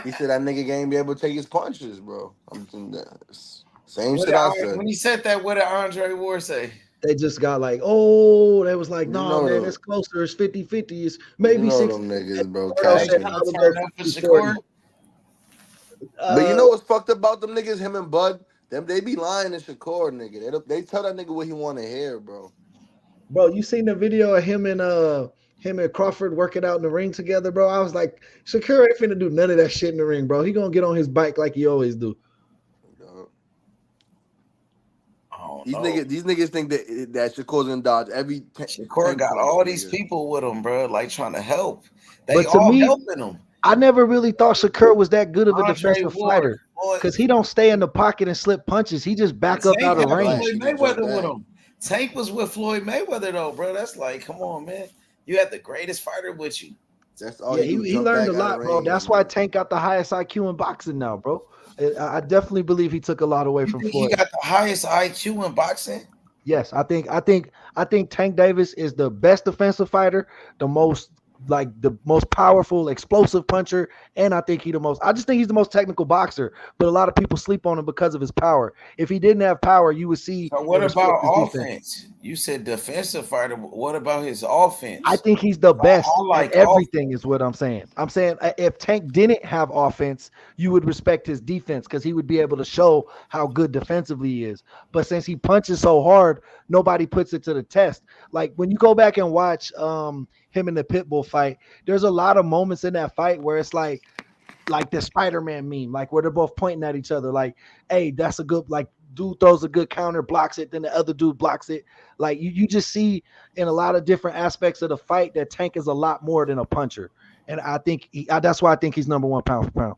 He said that nigga ain't be able to take his punches, bro. Same shit I said.
When he said that, what did Andre Ward say?
They just got like, oh, they was like,
You
nah,
know
man,
them.
it's closer. It's 50-50. It's
You
maybe
know
60.
them niggas, bro.
Hey,
Said
should
Capping.
I
I would go
turn up for
60-40.
Shakur?
But you know what's fucked about them niggas? Him and Bud. Them they be lying to Shakur, nigga. They tell that nigga what he want to hear, bro.
Bro, you seen the video of him and Crawford working out in the ring together, bro? I was like, Shakur ain't finna do none of that shit in the ring, bro. He gonna get on his bike like he always do.
I don't
These
know.
niggas think that Shakur's gonna dodge every
Shakur
tank
got
punch,
all these
nigga.
people with him, bro, like trying to help. They
But to
all
me,
helping him.
I never really thought Shakur was that good of a
Andre
defensive
Ward,
fighter
boy,
because he don't stay in the pocket and slip punches. He just back up
Tank
out
He
of
got
can
range.
back.
Floyd
He can jump
Mayweather with
back.
him. Tank was with Floyd Mayweather though, bro. That's like, come on, man. You had the greatest fighter with you.
That's all
Yeah,
he do.
he
Jump
learned a
back out of
lot, bro.
range,
That's why
nigga.
Tank got the highest IQ in boxing now, bro. I definitely believe he took a lot away
You
from
think he
Floyd.
got the highest IQ in boxing?
Yes, I think Tank Davis is the best defensive fighter, the most powerful, explosive puncher, and I just think he's the most technical boxer. But a lot of people sleep on him because of his power. If he didn't have power, you would see
So
and
what
respect
about
his defense.
offense? You said defensive fighter. But what about his
I
offense?
think he's the
I
best at
like
everything,
offense.
is what I'm saying. I'm saying if Tank didn't have offense, you would respect his defense because he would be able to show how good defensively he is. But since he punches so hard, nobody puts it to the test. Like when you go back and watch him in the Pitbull fight, there's a lot of moments in that fight where it's like the Spider-Man meme, like where they're both pointing at each other, like, hey, that's a good, like, dude throws a good counter, blocks it, then the other dude blocks it. Like you just see in a lot of different aspects of the fight that Tank is a lot more than a puncher. And I think that's why I think he's number one pound for pound.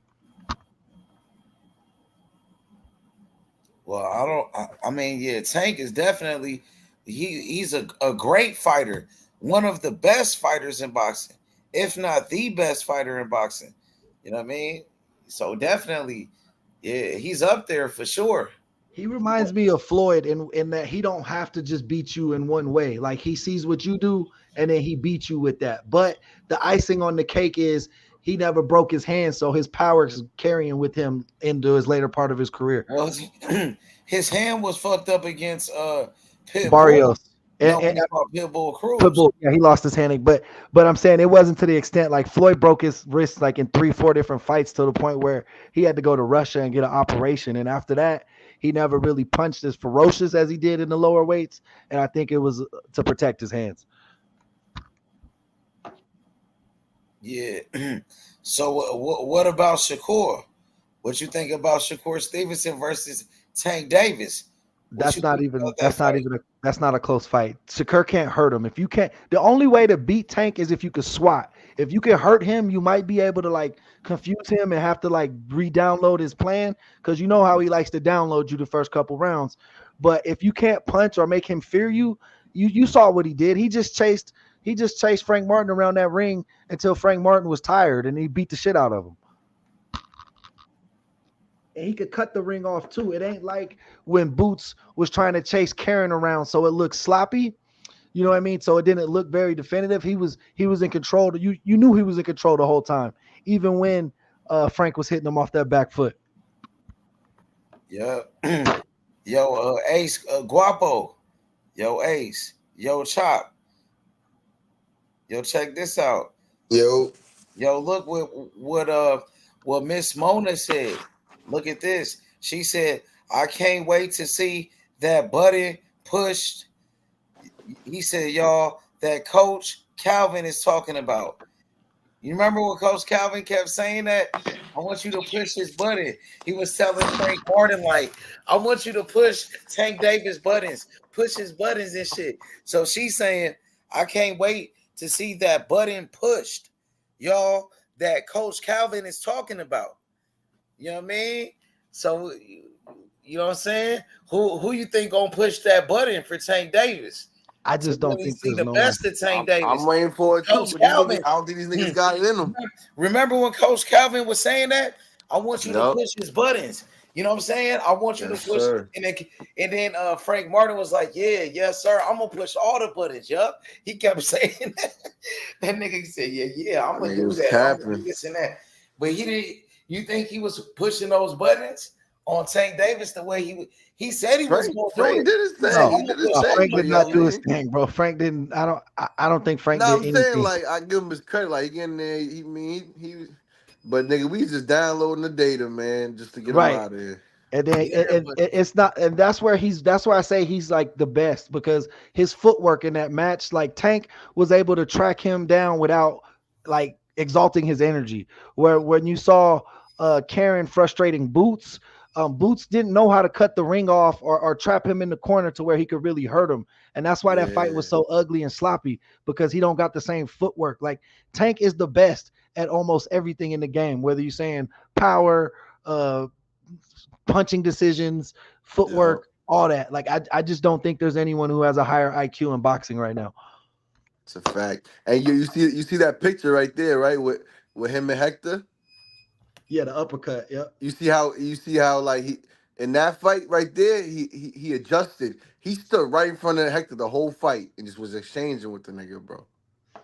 Well, I mean, yeah, Tank is definitely he's a great fighter, one of the best fighters in boxing, if not the best fighter in boxing. You know what I mean? So definitely, yeah, he's up there for sure.
He reminds me of Floyd in that he don't have to just beat you in one way. Like he sees what you do and then he beats you with that. But the icing on the cake is he never broke his hand, so his power is carrying with him into his later part of his career.
Well, his hand was fucked up against Pitbull.
Barrios
No,
and
when he fought Pitbull Cruz.
Pitbull, yeah, he lost his hand, but I'm saying it wasn't to the extent like Floyd broke his wrist like in 3-4 different fights to the point where he had to go to Russia and get an operation, and after that, he never really punched as ferocious as he did in the lower weights, and I think it was to protect his hands.
Yeah. So what about Shakur? What you think about Shakur Stevenson versus Tank Davis? What you think about that fight?
That's not a close fight. Shakur can't hurt him. If you can't, the only way to beat Tank is if you could swat. If you can hurt him, you might be able to like confuse him and have to like re-download his plan because you know how he likes to download you the first couple rounds. But if you can't punch or make him fear you, you saw what he did. He just chased Frank Martin around that ring until Frank Martin was tired and he beat the shit out of him. And he could cut the ring off too. It ain't like when Boots was trying to chase Karen around so it looked sloppy. You know what I mean? So it didn't look very definitive. He was in control. You knew he was in control the whole time, even when Frank was hitting him off that back foot.
Yeah. Yo, Ace Guapo. Yo, Ace. Yo, Chop. Yo, check this out.
Yo,
Yo, look what Miss Mona said. Look at this. She said, I can't wait to see that button pushed. He said, y'all, that Coach Calvin is talking about. You remember when Coach Calvin kept saying that? I want you to push his button. He was telling Frank Martin, like, I want you to push Tank Davis buttons, push his buttons and shit. So she's saying, I can't wait to see that button pushed, y'all, that Coach Calvin is talking about. You know what I mean? So, you know what I'm saying? Who you think gonna push that button for Tank Davis?
I just don't
Really
think
see
there's
the
no
best of Tank Davis.
I'm waiting for it too,
Coach
but these
Calvin.
niggas, I don't think these niggas got it in them.
Remember when Coach Calvin was saying that? I want you to
Yup.
push his buttons. You know what I'm saying? I want you
Yes,
to push.
sir.
And then Frank Martin was like, yeah, yes, sir. I'm going to push all the buttons. Yup. He kept saying that. That nigga said, yeah, I'm going to
Nigga
do
was
that. I'm going to
capping.
do this and that. But he didn't. You think he was pushing those buttons? on Tank Davis the way he said he was going to do
Frank
it.
did his
He said,
thing.
No,
He
I'm gonna
did his
put
thing,
Frank
but
did
you know
not
what I
do his
mean?
thing, bro. Frank didn't. I don't think Frank
No,
did
I'm saying
anything.
like I give him his credit. Like he in there, but nigga, we just downloading the data, man, just to get him
Right.
out of here.
And then
Yeah,
and
but
it's not, and that's where I say he's like the best, because his footwork in that match, like Tank was able to track him down without like exalting his energy. Where when you saw Karen frustrating Boots, Boots didn't know how to cut the ring off or trap him in the corner to where he could really hurt him. And that's why that fight
Yeah,
was so ugly and sloppy, because he don't got the same footwork. Like Tank is the best at almost everything in the game, whether you're saying power, punching decisions,
yeah.
footwork, all that. Like I just don't think there's anyone who has a higher IQ in boxing right now.
It's a fact. And you see that picture right there, right? With him and Hector.
Yeah, the uppercut. Yep.
You see how like he in that fight right there, he adjusted. He stood right in front of Hector the whole fight and just was exchanging with the nigga, bro.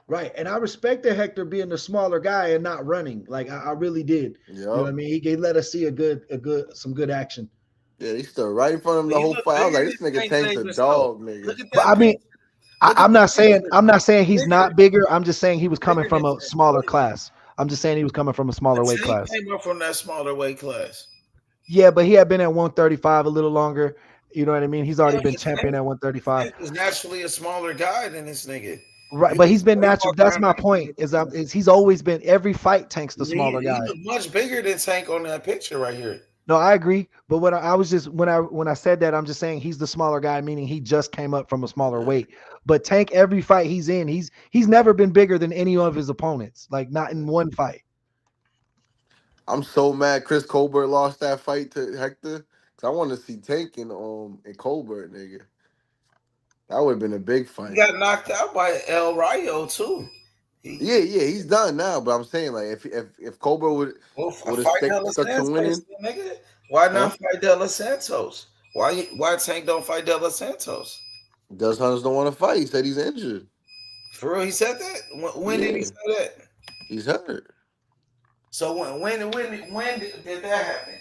Right. And I respected Hector being the smaller guy and not running. Like I really did. You know what I
Yep.
mean? He let us see some good action.
Yeah, he stood right in front of him the
he
whole
looked
fight. I was
bigger
like,
than
this nigga
Tank
Tank's a
Davis though.
dog, nigga.
Look at
But
that
I mean,
picture. Look at
I'm
the
not saying he's
bigger,
not bigger. I'm just saying he was coming
bigger than
from a
Tank.
smaller class. I'm just saying he was coming from a smaller weight
Tank
class.
came up from that smaller weight class.
Yeah, but he had been at 135 a little longer. You know what I mean? He's already
Yeah,
been
but
champion at 135.
Tank was naturally a smaller guy than this nigga.
Right,
You
but he's been
he
natural.
walk
That's
around
my point. Is he's always been every fight Tank's the smaller
he
guy.
looked much bigger than Tank on that picture right here.
No, I agree. But what I was just when I said that, I'm just saying he's the smaller guy, meaning he just came up from a smaller
Yeah.
weight. But Tank, every fight he's in, he's never been bigger than any of his opponents. Like not in one fight.
I'm so mad Chris Colbert lost that fight to Hector. Cause I want to see Tank in Colbert, nigga. That would have been a big
He
fight.
got knocked out by El Rayo too.
Yeah, he's done now. But I'm saying like if Colbert would have
Fight De Los
stuck to winning,
Santos, nigga. Why
huh?
not fight De Los Santos? Why Tank don't fight De Los Santos?
Does Hunters don't want to fight. He said he's injured.
For real, he said that. When did he
Yeah,
say that?
he's hurt.
So when did that happen?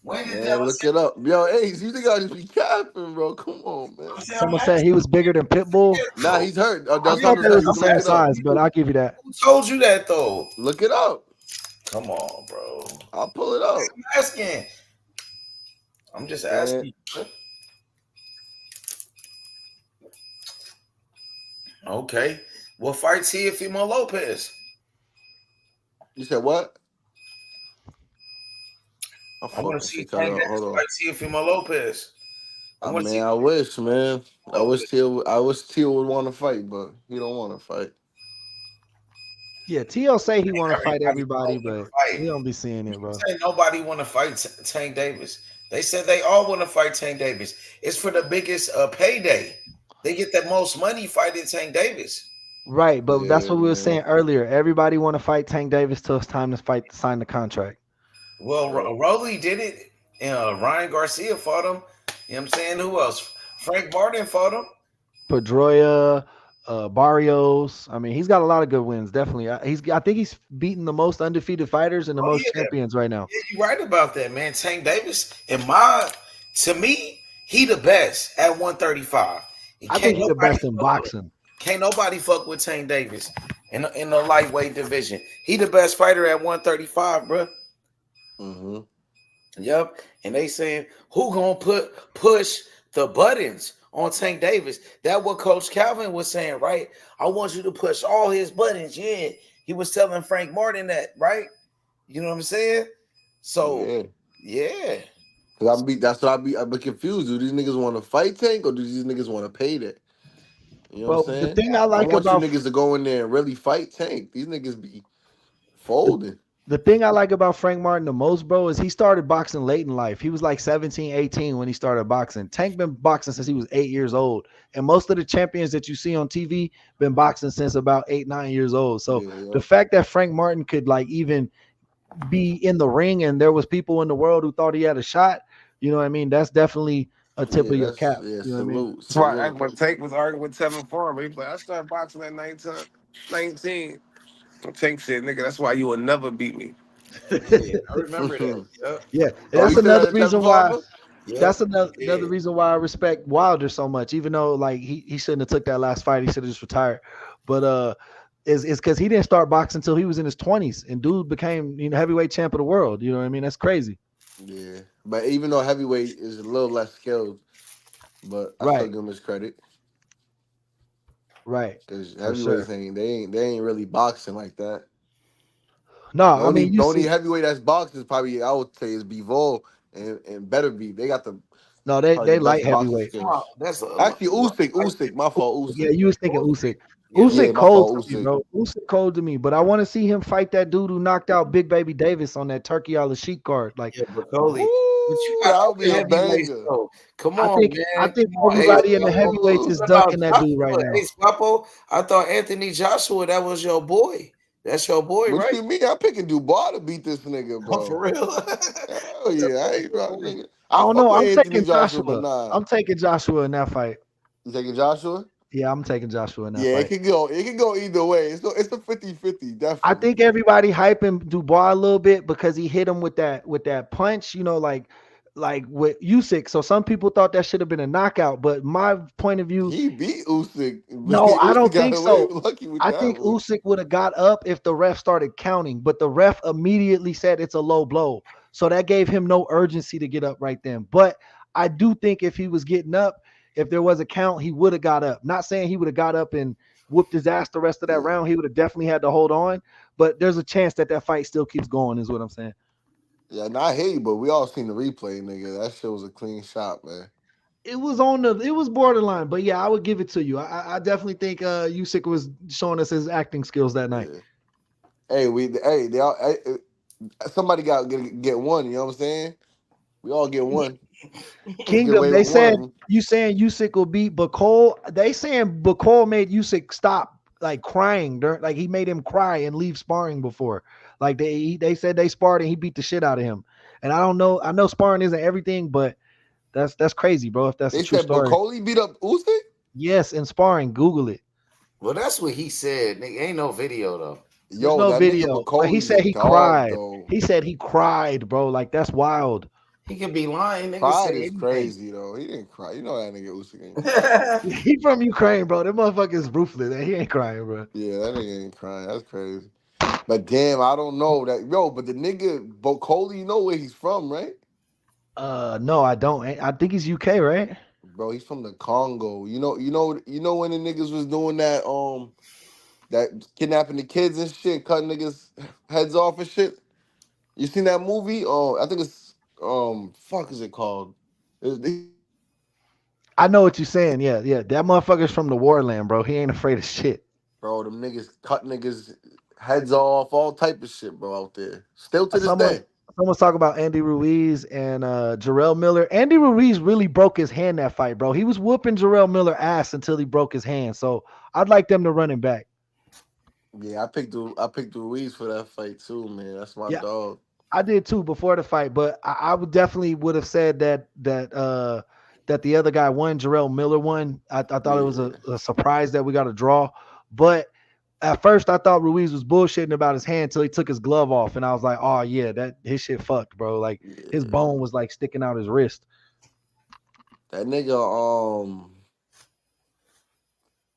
When did De
Man,
Los
look it up. Yo, Ace, you think I just be capping, bro? Come on, man.
Santos? I'm
Someone said
asking
he was bigger than Pitbull.
you,
Nah, he's hurt.
I
Does
thought
Hunters
they
hurt?
was
You
the
can look
same
it up.
size, but I'll give you that.
who told you that though?
Look it up.
Come on, bro.
I'll pull it up.
I'm asking. I'm just asking. Okay. Well, fight Teofimo Lopez.
You said what?
I want to see Tank Davis fight Teofimo Lopez. I want to see.
I wish, man. I wish Teal would want to fight, but he don't want to fight.
Yeah, TL say he want to fight everybody, but we don't be seeing it, bro.
Say nobody want to fight Tank Davis. They said they all want to fight Tank Davis. It's for the biggest payday. They get the most money fighting Tank Davis.
Right, but that's what we were
man.
saying earlier. Everybody want to fight Tank Davis till it's time to sign the contract.
Well, Rolly did it. Ryan Garcia fought him. You know what I'm saying? Who else? Frank Martin fought him.
Pedroia, Barrios. I mean, he's got a lot of good wins. Definitely, I think he's beaten the most undefeated fighters and the most champions right now.
Yeah, you're right about that, man. Tank Davis, to me, he the best at 135.
I think he's the best in boxing.
Can't nobody fuck with Tank Davis in the lightweight division. He the best fighter at 135, bro.
Mm-hmm.
Yep. And they saying who gonna push the buttons on Tank Davis? That what Coach Calvin was saying, right? I want you to push all his buttons. Yeah, he was telling Frank Martin that, right? You know what I'm saying? So yeah.
That's what I'd be confused. Do these niggas want to fight Tank or do these niggas want to pay that? You know what I'm saying?
The thing I like
want
about
you niggas to go in there and really fight Tank. These niggas be folding.
The thing I like about Frank Martin the most, bro, is he started boxing late in life. He was like 17, 18 when he started boxing. Tank been boxing since he was 8 years old. And most of the champions that you see on TV been boxing since about 8, 9 years old. So the fact that Frank Martin could like even be in the ring and there was people in the world who thought he had a shot, you know what I mean? That's definitely a tip of your cap.
Yeah,
you know what I mean?
That's why when Tank was arguing with Tevin Farmer, he was like, I started boxing at 19. Tank said, nigga, that's why you will never beat me.
Yeah, I remember that. Yep.
Yeah, and
Oh,
that's
you said that
another
at
reason
Temple
why.
Barber?
That's
Yep.
another
Yeah.
reason why I respect Wilder so much. Even though like he shouldn't have took that last fight, he should have just retired. But is because he didn't start boxing until he was in his 20s, and dude became heavyweight champ of the world. You know what I mean? That's crazy.
Yeah, but even though heavyweight is a little less skilled, but I still
Right,
give him his credit
right,
because
for
heavyweights
sure.
ain't really boxing like that.
No,
The
I
only
mean
the
you
only
see,
heavyweight that's boxing is probably I would say is Bivol and Better Be. They got
no, they
probably the
they light
best boxing
heavyweight.
Come on,
skills.
that's a
Actually, Usyk, my fault,
Yeah,
Usyk.
you was thinking Usyk.
yeah,
Yeah,
Usyk
my
cold
fault,
to me,
Usyk.
bro. Usyk cold to me, but I want to see him fight that dude who knocked out Big Baby Davis on that Turkey Al Sheik card. Like,
yeah, Broccoli. But you
Ooh,
got
that would be
other
a
heavyweights
banger.
though. Come
I
on,
think I
man.
think
Come on. Hey,
everybody in the
Swapo,
heavyweights is
what about
ducking that dude right
Joshua?
now.
Hey, Swapo, I thought Anthony Joshua, that was your boy. That's your boy,
What
right?
you mean? I'm picking Dubois to beat this nigga,
For
bro.
real.
Hell yeah, I ain't bro, nigga.
I
I
don't
fuck
know.
with
I'm
Anthony
taking
Joshua, but
Joshua.
nah.
I'm taking Joshua in that fight.
You taking Joshua?
Yeah, I'm taking Joshua in that
Yeah,
fight.
it can go either way. It's a 50-50,
I
definitely.
think everybody hyping Dubois a little bit because he hit him with that punch, like with Usyk. So some people thought that should have been a knockout, but my point of view,
He beat Usyk, but
no, I
Usyk
don't
got
think
away
so.
lucky with
I
that
think
one.
Usyk would have got up if the ref started counting, but the ref immediately said it's a low blow. So that gave him no urgency to get up right then. But I do think if he was getting up, if there was a count, he would have got up. Not saying he would have got up and whooped his ass the rest of that
Yeah.
round. He would have definitely had to hold on. But there's a chance that fight still keeps going, is what I'm saying.
Yeah, not hate, but we all seen the replay, nigga. That shit was a clean shot, man.
It was borderline, but yeah, I would give it to you. I definitely think Usyk was showing us his acting skills that night.
Yeah. They all, somebody got to get one. You know what I'm saying? We all get one. Let's get
Kingdom,
away
they
with
said
one.
you saying Usyk will beat Bacol. They saying Bacol made Usyk stop like crying during, like he made him cry and leave sparring before. Like they said they sparred and he beat the shit out of him. And I don't know. I know sparring isn't everything, but that's crazy, bro. If that's a
They
true
said
story.
Bacoli beat up Usyk.
Yes, in sparring, Google it.
Well, that's what he said. Nigga, ain't no video though.
There's
Yo,
no
that nigga
video, but he
Bacoli's a
said he
dog,
cried.
though.
He said he cried, bro. Like that's wild.
He can be lying. Nigga
Pride
say
is
anything.
crazy, though. He didn't cry. You know that nigga Usyk ain't crying.
He from Ukraine, bro. That motherfucker is ruthless. He ain't crying, bro.
Yeah, that nigga ain't crying. That's crazy. But damn, I don't know that. Yo, but the nigga Bacoli, you know where he's from, right?
No, I don't. I think he's UK, right?
Bro, he's from the Congo. You know when the niggas was doing that kidnapping the kids and shit, cutting niggas heads off and shit. You seen that movie? I think it's fuck is it called? It's-
I know what you're saying. Yeah, yeah. That motherfucker's from the warland, bro. He ain't afraid of shit.
Bro, them niggas cut niggas heads off, all type of shit, bro, out there. Still to this
Someone,
day.
someone's talking about Andy Ruiz and Jarrell Miller. Andy Ruiz really broke his hand that fight, bro. He was whooping Jarrell Miller ass until he broke his hand. So I'd like them to run him back.
Yeah, I picked the Ruiz for that fight too, man. That's my
Yeah,
dog.
I did too before the fight, but I would definitely would have said that the other guy won, Jarrell Miller won. I thought it was
Yeah.
a surprise that we got a draw, but at first I thought Ruiz was bullshitting about his hand until he took his glove off, and I was like, oh yeah, that his shit fucked, bro. Like his
Yeah.
bone was like sticking out his wrist.
That nigga,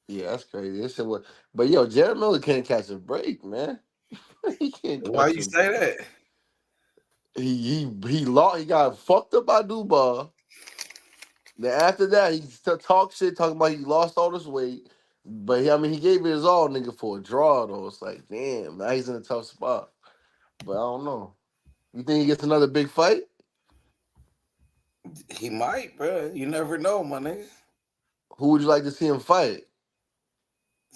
yeah, that's crazy. This shit was, but yo, Jared Miller can't catch a break, man. He can't
Why
catch
you
a
say that?
he lost. He got fucked up by Dubai. Then after that, he talk shit, talking about he lost all this weight. But he gave it his all, nigga, for a draw though. It's like, damn, now he's in a tough spot. But I don't know. You think he gets another big fight?
He might, bro. You never know, my nigga.
Who would you like to see him fight?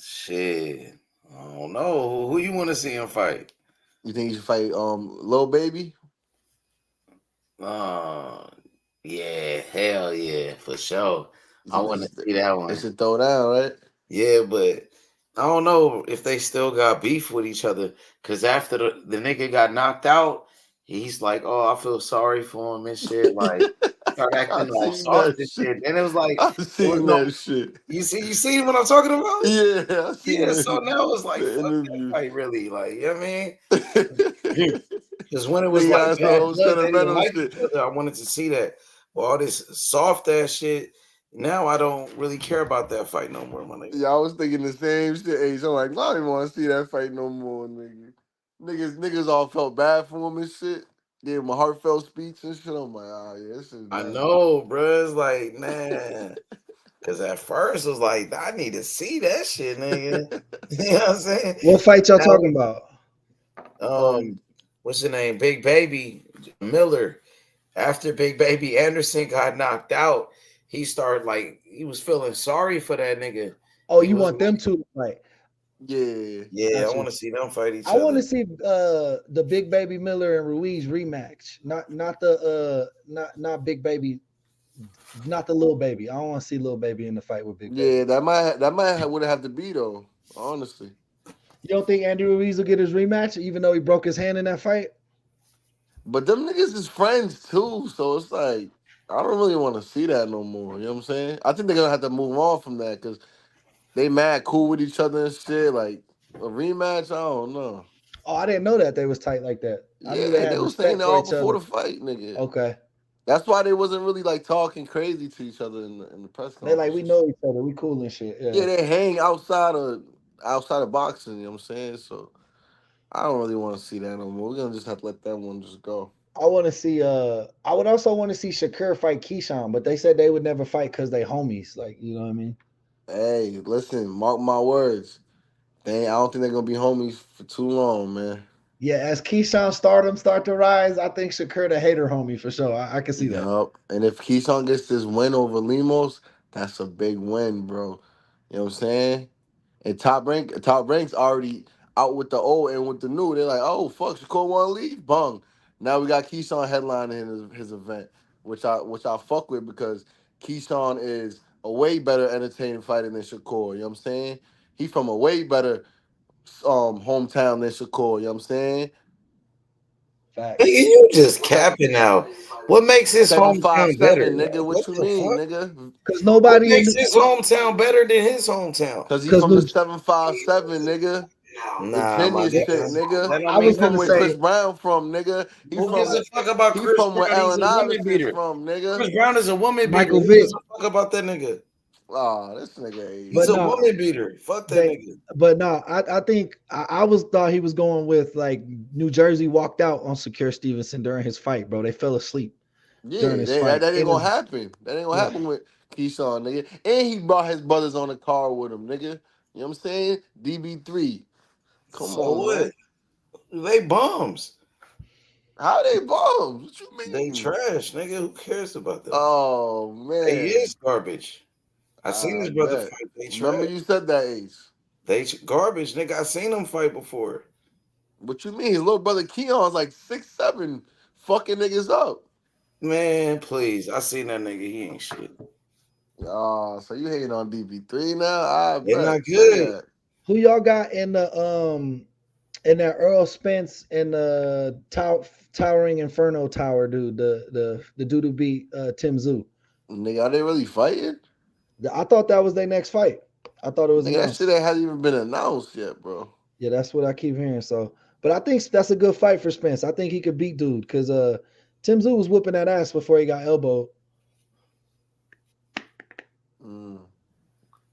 Shit. I don't know. Who you want to see him fight?
You think he should fight Lil Baby?
Yeah, hell yeah, for sure. I want to
They
see that one.
should throw down, right?
Yeah, but I don't know if they still got beef with each other. Cause after the nigga got knocked out, he's like, "Oh, I feel sorry for him and shit." Like, start acting
I've
all
seen
soft
that
and
shit.
shit. And it was like,
I've
it was
seen
no.
that shit.
You see what I'm talking about?
Yeah, I've seen
Yeah. So now it's like,
the
fuck that
interview.
fight, really. Like, you know what I mean? Because when it was
Nigga
like
got some
bad
whole
blood, they didn't
sentimental
like
shit.
each other. I wanted to see that. But all this soft ass shit. Now I don't really care about that fight no more, my nigga.
Yeah, I was thinking the same shit. Ace. I'm like, I don't even want to see that fight no more, nigga. Niggas all felt bad for him and shit. Gave him a heartfelt speech and shit. I'm like, yeah, this is
I
nasty.
know, bro. It's like, man. Because at first it was like, I need to see that shit, nigga. You know what I'm saying?
What fight y'all
Now,
talking about?
um,
what's the name? Big Baby Miller. After Big Baby Anderson got knocked out, he started like he was feeling sorry for that nigga.
Oh,
He
you
was
want them
like,
two to fight?
yeah.
yeah, I
Got you.
want to see them fight each
I want
other.
to see the Big Baby Miller and Ruiz rematch. Not the not Big Baby, not the little baby. I don't want to see little baby in the fight with Big Baby.
Yeah, that might would have to be though, honestly.
You don't think Andy Ruiz will get his rematch, even though he broke his hand in that fight?
But them niggas is friends too, so it's like I don't really want to see that no more. You know what I'm saying? I think they're gonna have to move on from that because they mad cool with each other and shit. Like a rematch, I don't know.
Oh, I didn't know that they was tight like that. I knew they
Yeah, they
had
was saying
respect
that
for
all
each
before
other.
the fight, nigga.
Okay,
That's why they wasn't really like talking crazy to each other in the press
they like we
conferences.
know each other. We cool and shit.
Yeah,
Yeah,
they hang outside of boxing. You know what I'm saying? So I don't really want to see that no more. We're gonna just have to let that one just go.
I want to see. I would also want to see Shakur fight Keyshawn, but they said they would never fight because they homies. Like you know what I mean?
Hey, listen, mark my words. I don't think they're gonna be homies for too long, man.
Yeah, as Keyshawn stardom start to rise, I think Shakur the hater homie for sure. I can see that.
Yup. And if Keyshawn gets this win over Limos, that's a big win, bro. You know what I'm saying? And Top Rank's already out with the old and with the new. They're like, oh fuck, Shakur want to leave? Bung. Now we got Keyshawn headlining his event, which I fuck with because Keyshawn is a way better entertaining fighter than Shakur. You know what I'm saying? He from a way better hometown than Shakur. You know what I'm saying?
Nigga,
Facts.
you just capping out. What makes his
Seven five
hometown better?
seven, nigga.
What
What you
the
mean,
fuck?
nigga?
Because
What
nobody in
makes his hometown better than his hometown?
Cause he
because
from the
New
757, nigga.
Nah, my
Virginia
nigga.
shit, nigga.
That don't
I
He
mean
was
from
gonna
where
nothing.
Chris
say
Brown from, nigga.
Who gives a fuck about
He
Chris
from where
Brown? He's
Allen
a woman
Iverson's
beater.
from, nigga.
Chris Brown is a woman beater.
Michael
Who
Vick,
gives a fuck about that nigga?
Oh, this nigga
He's
but
Ace.
a
no,
woman beater. Fuck that
they
nigga.
but no, I think I was thought he was going with like New Jersey walked out on Shakur Stevenson during his fight, bro. They fell asleep during
Yeah,
his fight.
that ain't
In
gonna
the
happen. That ain't gonna
yeah.
happen with Keyshawn, nigga. And he brought his brothers on the car with him, nigga. You know what I'm saying? DB3. Come
So
on,
what?
man.
They bums.
How they bombs? What you
They
mean?
trash, nigga. Who cares about them?
Oh
They
man.
is garbage. I seen
I
his brother
bet.
fight. They
Remember
trash.
you said that, Ace.
Garbage, nigga. I seen them fight before.
What you mean? His little brother Keon's like 6'7", fucking niggas up.
Man, please. I seen that nigga. He ain't shit.
Oh, so you hating on DB3 now? I
They not
bet. Say
good.
that.
Who y'all got in that Earl Spence and towering Inferno Tower dude, the dude who beat Tim Zoo.
Nigga, are they really fighting?
I thought that was their next fight. I thought it was
Nigga, that shit
announced.
ain't hasn't even been announced yet, bro.
Yeah, that's what I keep hearing. So, but I think that's a good fight for Spence. I think he could beat dude because Tim Zoo was whooping that ass before he got elbowed.
Mm.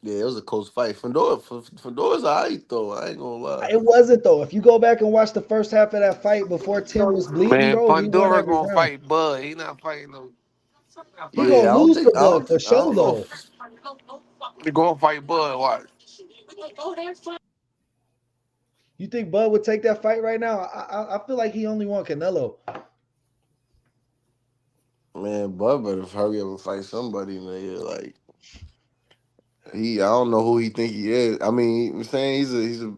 Yeah, it was a close fight. Fedora's alright though. I ain't gonna lie.
It wasn't though. If you go back and watch the first half of that fight before Tim was bleeding,
Man,
bro, he won
Fundora
every
gonna
round.
fight Bud. He not fighting no. Not
He
fighting.
gonna
Yeah,
lose to Bud for
I
sure
don't know.
though.
He gonna fight Bud. Watch.
You think Bud would take that fight right now? I feel like he only won Canelo.
Man, Bud better hurry up and fight somebody, nigga. Like I don't know who he think he is. I mean, I'm saying he's a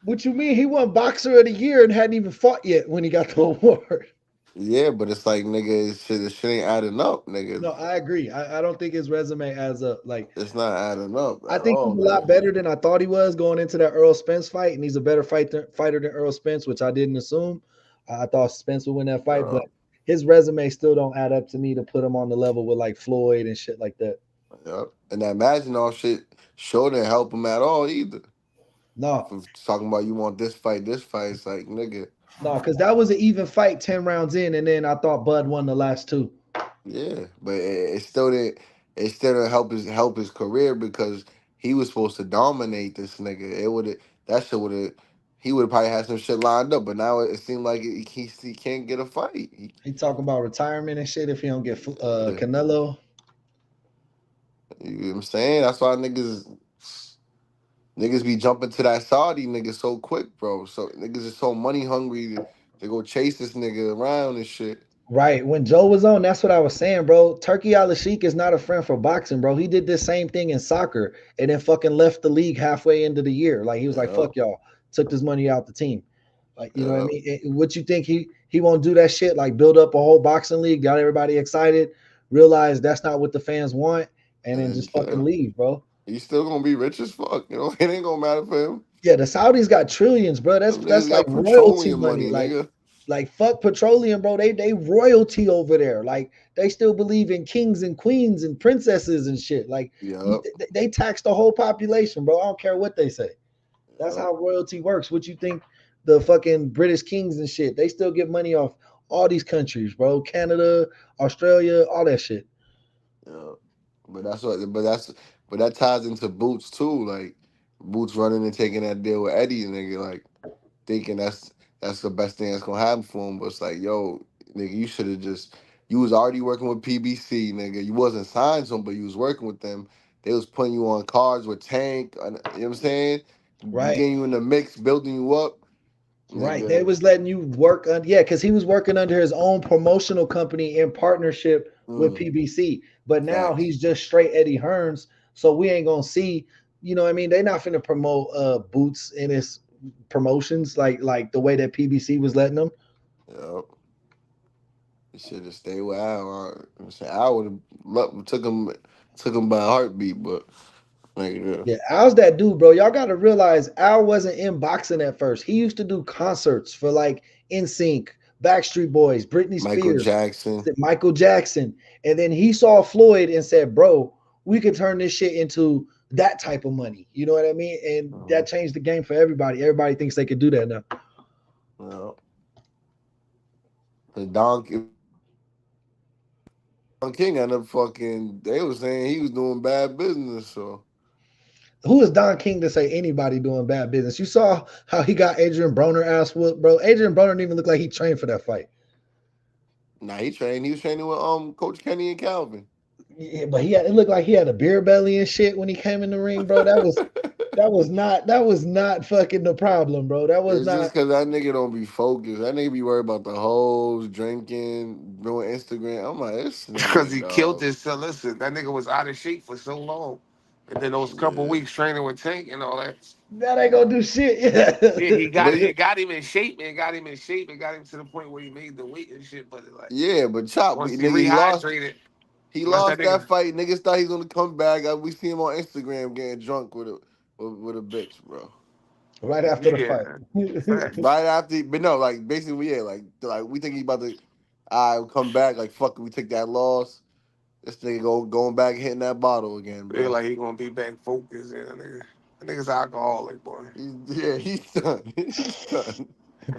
What you mean? He won Boxer of the Year and hadn't even fought yet when he got the award.
yeah, but it's like nigga, shit ain't adding up,
No,
nigga.
I agree. I don't think his resume adds up. Like
It's not adding up
I
at
think he's
all,
a lot
nigga.
better than I thought he was going into that Earl Spence fight, and he's a better fighter than Earl Spence, which I didn't assume. I thought Spence would win that fight,
Yeah,
but his resume still don't add up to me to put him on the level with like Floyd and shit like that.
yeah. And that Maginot shit sure didn't help him at all either.
No,
For talking about you want this fight, it's like nigga.
No, because that was an even fight 10 rounds in, and then I thought Bud won the last two.
Yeah, but it still didn't. It still didn't help his career because he was supposed to dominate this nigga. It would that shit would have. He would probably had some shit lined up, but now it seemed like he can't get a fight.
He talking about retirement and shit if he don't get
Yeah,
Canelo.
you know what I'm saying? That's why niggas be jumping to that Saudi nigga so quick, bro. So niggas is so money hungry to go chase this nigga around and shit.
Right. When Joe was on, that's what I was saying, bro. Turkey Al Sheik is not a friend for boxing, bro. He did this same thing in soccer and then fucking left the league halfway into the year. Like he was like,
Yeah,
fuck y'all. Took this money out the team. Like, you know what I
yeah,
mean? What you think he won't do that shit? Like build up a whole boxing league, got everybody excited, realize that's not what the fans want, and
and
then
then
just fucking leave, bro.
he's still gonna be rich as fuck. You know, it ain't gonna matter for him.
Yeah, the Saudis got trillions, bro. That's
Them niggas
like
got
royalty
petroleum
money.
money, nigga.
Like fuck petroleum, bro. They royalty over there. Like they still believe in kings and queens and princesses and shit. Like
Yep,
they tax the whole population, bro. I don't care what they say. That's
yep,
how royalty works. What you think the fucking British kings and shit? They still get money off all these countries, bro. Canada, Australia, all that shit.
yep. But that's what. But that ties into Boots too. Like Boots running and taking that deal with Eddie, nigga. Like thinking that's the best thing that's gonna happen for him. But it's like, yo, nigga, you should have just. You was already working with PBC, nigga. You wasn't signed to them, but you was working with them. They was putting you on cards with Tank. You know what I'm saying?
Right.
Getting you in the mix, building you up,
Right. They
nigga.
was letting you work on, yeah, because he was working under his own promotional company in partnership with
Mm,
PBC. But now
facts.
he's just straight Eddie Hearns. So we ain't gonna see, you know what I mean? They're not finna promote Boots in his promotions like the way that PBC was letting them.
Yep. You should have stayed with Al. I would have took him by a heartbeat, but nigga,
Yeah, Al's that dude, bro. Y'all got to realize Al wasn't in boxing at first. He used to do concerts for like NSYNC, Backstreet Boys, Britney
Michael
Spears,
Jackson.
Michael Jackson. And then he saw Floyd and said, bro, we could turn this shit into that type of money. You know what I mean? And that changed the game for everybody. Everybody thinks they could do that now.
Well, the Don King ended up fucking. They was saying he was doing bad business. So
Who is Don King to say anybody doing bad business? You saw how he got Adrian Broner ass whooped, bro. Adrian Broner didn't even look like he trained for that fight.
nah, he trained. He was training with Coach Kenny and Calvin.
Yeah, but it looked like he had a beer belly and shit when he came in the ring, bro. That was not fucking the problem, bro. That was
It's
not
just because that nigga don't be focused. That nigga be worried about the hoes, drinking, doing Instagram. I'm like, this
Because
nigga,
he killed
dog.
his son. Listen, that nigga was out of shape for so long. And then those couple
Yeah.
weeks training with Tank and all that.
that ain't gonna do shit.
Yeah, he got
But
it. It got him in shape, man. It got him in shape. It got him to the point where he made the weight and shit. But like
yeah, but Chop,
once he
nigga, he lost.
rehydrated,
He
once that
lost that
nigga,
fight. Niggas thought he was gonna come back. We see him on Instagram getting drunk with a bitch, bro.
Right after the fight.
yeah, facts.
Right after, but no, like basically, yeah, like we think he about to, come back. Like fuck, we take that loss. This nigga going back hitting that bottle again,
Feel
bro.
like he gonna be back focused. And that nigga's alcoholic, boy.
He's done. He's done.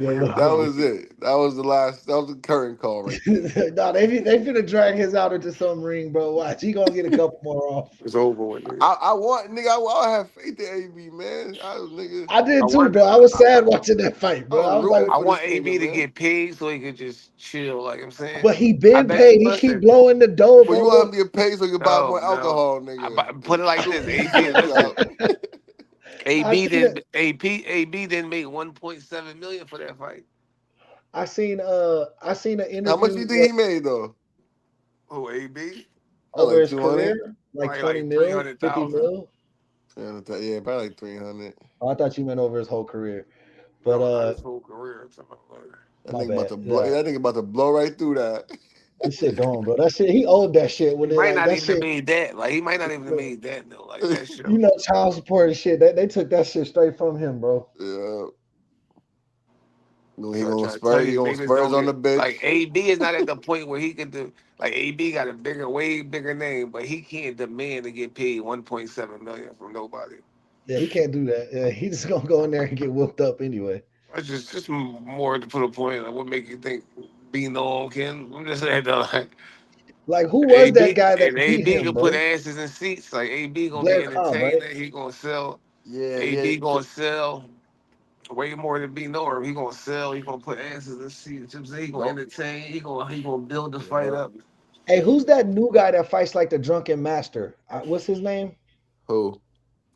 Yeah, look.
That was it. That was the last. That was the current call right there.
No, they finna drag his out into some ring, bro. Watch, he gonna get a couple more off.
It's over with, nigga.
I want nigga. I have faith in AB, man. I was nigga.
I
I
did too,
want,
bro. I was sad watching that fight,
I
bro.
was
I was like,
rooting
I
for this
want
nigga,
AB to
man.
get paid so he could just chill. Like I'm saying,
but he
I
been
bet.
paid. He keep
Listen,
blowing the dough,
Well,
bro.
you want him
Look.
to get paid so you can buy
no,
more
no.
alcohol, nigga.
Put it like this: AB.
Chop.
Listen,
I
AB
seen it.
didn't. AB didn't make 1.7 million for that fight.
I seen an
How much
interview
you think he made though?
Oh, AB,
over
Like
his
200.
career, like
probably
20
like three
mil,
hundred
50
thousand.
mil.
Yeah, probably like 300.
Oh, I thought you meant over his whole career. But
No, not his whole career. I'm talking about, like,
That
my
nigga about
bad.
to blow.
Yeah.
That nigga about to blow right through that.
This shit gone, bro. That shit, he owed that shit when
he
they
might
like
not
that
even have
shit.
made that. Like he might not even have made that though. Like that shit.
You know, child support and shit. They took that shit straight from him, bro.
Yeah. He
So I
gonna
try to tell
spur. He
you,
gonna
niggas
spurs
don't
on the
get
bitch.
like AB is not at the point where he could do like AB got a bigger, way bigger name, but he can't demand to get paid 1.7 million from nobody.
Yeah, he can't do that. Yeah, he just gonna go in there and get whooped up anyway.
It's just more to put a point. Like, what make you think be known, Ken? I'm just saying though,
Like, who was that
AB
guy that
and
beat
AB
him,
can put
bro?
asses in seats. Like AB gonna be
Blair Cobb, right?
entertaining. He gonna sell.
Yeah, yeah.
AB gonna sell way more than B Nor. He gonna sell. He gonna put asses in seats. You know what I'm saying? He gonna
Nope.
entertain. He gonna build the fight
Yeah.
up.
Hey, who's that new guy that fights like the drunken master? What's his name?
Who?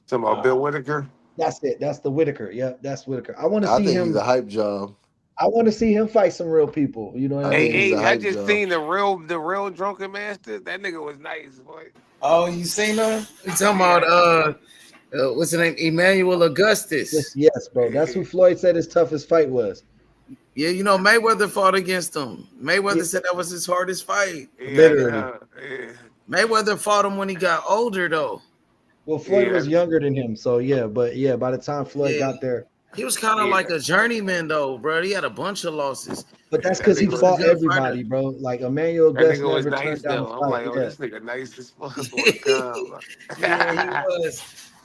Talking about Bill Whitaker.
That's it. That's the Whitaker. Yep, that's Whitaker. I want to
I
see
think he's
him.
a hype job.
I want to see him fight some real people. You know what I
I think
mean?
he's a
Hey, I
hype
just
job.
seen the real drunken master. That nigga was nice, boy.
Oh, you seen him? You talking about what's his name? Emmanuel Augustus.
Yes, bro. That's who Floyd said his toughest fight was.
Yeah, you know Mayweather fought against him. Mayweather
Yeah.
said that was his hardest fight.
Literally.
Yeah.
Mayweather fought him when he got older though.
Well, Floyd
Yeah.
was younger than him, so yeah. But yeah, by the time Floyd
Yeah.
got there,
He was kind of
Yeah.
like a journeyman though, bro. He had a bunch of losses.
but that's
That
because he
nigga
was a
fought
good
everybody, bro. Like Emmanuel
That
Gus
nigga was
never
nice
turned down a
though. I'm
fight.
like, oh,
Yeah.
this nigga nice as fuck on the come.
Yeah, he was.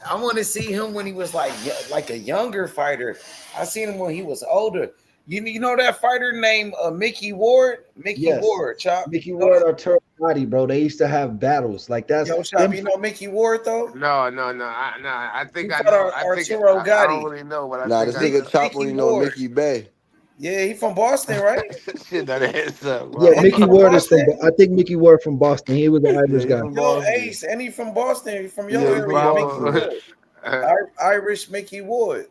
I want to see him when he was like a younger fighter. I seen him when he was older. You know that fighter named Mickey Ward? Mickey
Yes.
Ward, Chop.
Mickey
You know
Ward
that?
or Terrell Gotti, bro. They used to have battles. Like that's
Yo, Chop,
them.
you know Mickey Ward though?
No. I think
He
I
fought
know. I think
Arturo
I
Gotti.
don't really know, but I
Nah,
think
this
I
nigga
know.
Chop
Mickey
only know
Ward.
Mickey Bay.
Yeah, he from Boston, right?
Shit, that ass up.
Yeah,
Ain't he
Mickey
from
Ward is from.
Boston?
I think Mickey Ward from Boston. He was an
Yeah,
Irish
he
guy.
from
Yo,
Boston.
Ace, and he from Boston. He from your
Yeah, he
Yo,
from
area, Mickey
Boston.
Ward. Irish Mickey Ward.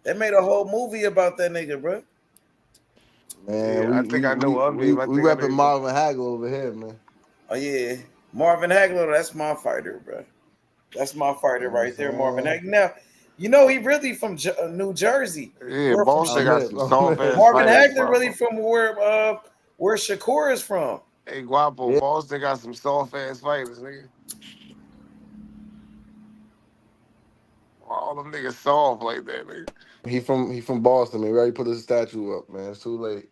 They made a whole movie about that nigga, bro.
Man,
Yeah, I think I know of him. I
we
think I
repping
know.
Marvin Hagler over here, man.
Oh yeah, Marvin Hagler. That's my fighter, bro. That's my fighter
You know what I'm
right there, Marvin
saying?
Hagler. Now, you know he really from New Jersey.
Yeah,
We're from
Boston
I'm
got
hip.
some
I'm
soft
hip.
ass
Marvin
fighters,
Hagler really
bro.
from where Shakur is from.
Hey, Guapo,
Yeah.
Boston got some soft ass fighters, nigga. All them niggas soft like that, nigga.
He from Boston, man. We already put his statue up, man. It's too late.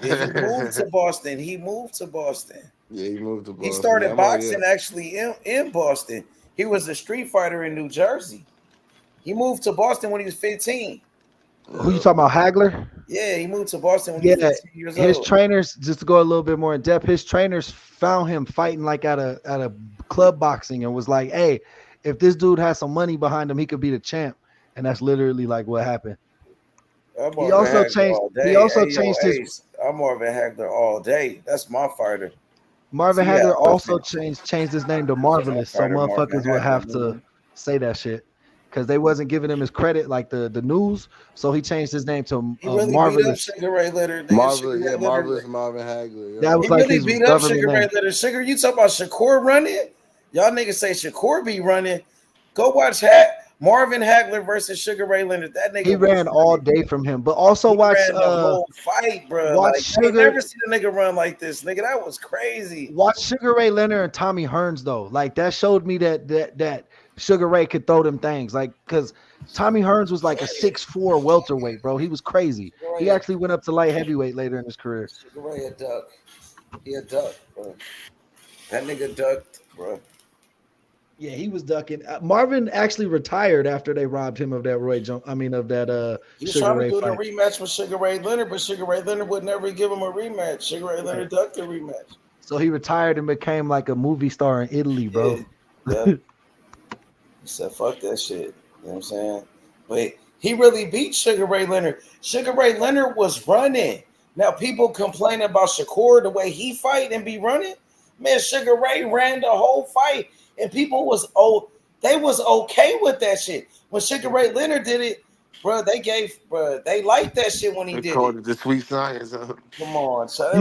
Yeah, he moved to Boston. He moved to Boston.
Yeah, he moved to
He
Boston.
started
Yeah, I'm already
boxing
here.
actually in Boston. He was a street fighter in New Jersey. He moved to Boston when he was 15.
Who you talking about, Hagler?
Yeah, he moved to Boston when he
Yeah,
was 15 years
his
old.
trainers. Just to go a little bit more in depth, his trainers found him fighting like at a club boxing and was like, "Hey, if this dude has some money behind him, he could be the champ." And that's literally like what happened.
I'm
He
Marvin
also
Hagler
changed.
all
He
day.
also
Hey, yo,
changed his.
Ace, I'm Marvin Hagler all day. That's my fighter.
Marvin
See, yeah,
Hagler also
perfect.
changed his name to
That's my
Marvelous, so
fighter, Marvin
motherfuckers would have
Hagler.
to
Nigga.
say that shit because they wasn't giving him his credit like the news. So he changed his name to
He really beat up
Marvelous.
Sugar Ray Leonard.
Marvelous Marvin Hagler.
That
Yo.
was
He
like
really
his
beat up
government
Sugar Ray
name.
Leonard. Sugar, you talk about Shakur running? Y'all niggas say Shakur be running. Go watch Marvin Hagler versus Sugar Ray Leonard. That nigga
He
was
ran all
running.
day from him, but also
He
watch
ran the whole fight, bro.
watch
Like I ain't
Sugar
never seen a nigga run like this, nigga. That was crazy.
watch Sugar Ray Leonard and Tommy Hearns though. Like that showed me that Sugar Ray could throw them things. Like because Tommy Hearns was like a 6'4" welterweight, bro. He was crazy. He actually went up to light heavyweight later in his career.
Sugar Ray a duck. He a duck, bro. That nigga ducked, bro.
Yeah, he was ducking. Marvin actually retired after they robbed him of that
He was
Sugar
trying to
Ray
do the
fight.
rematch with Sugar Ray Leonard, but Sugar Ray Leonard would never give him a rematch. Sugar Ray Leonard ducked the rematch.
So he retired and became like a movie star in Italy, bro.
Yeah. He said, fuck that shit. You know what I'm saying? But he really beat Sugar Ray Leonard. Sugar Ray Leonard was running. Now people complain about Shakur, the way he fight and be running. Man, Sugar Ray ran the whole fight. And people they was okay with that shit. When Sugar Ray Leonard did it, bro, they liked that shit when he
They
did
called
it.
it the sweet science.
Come on, so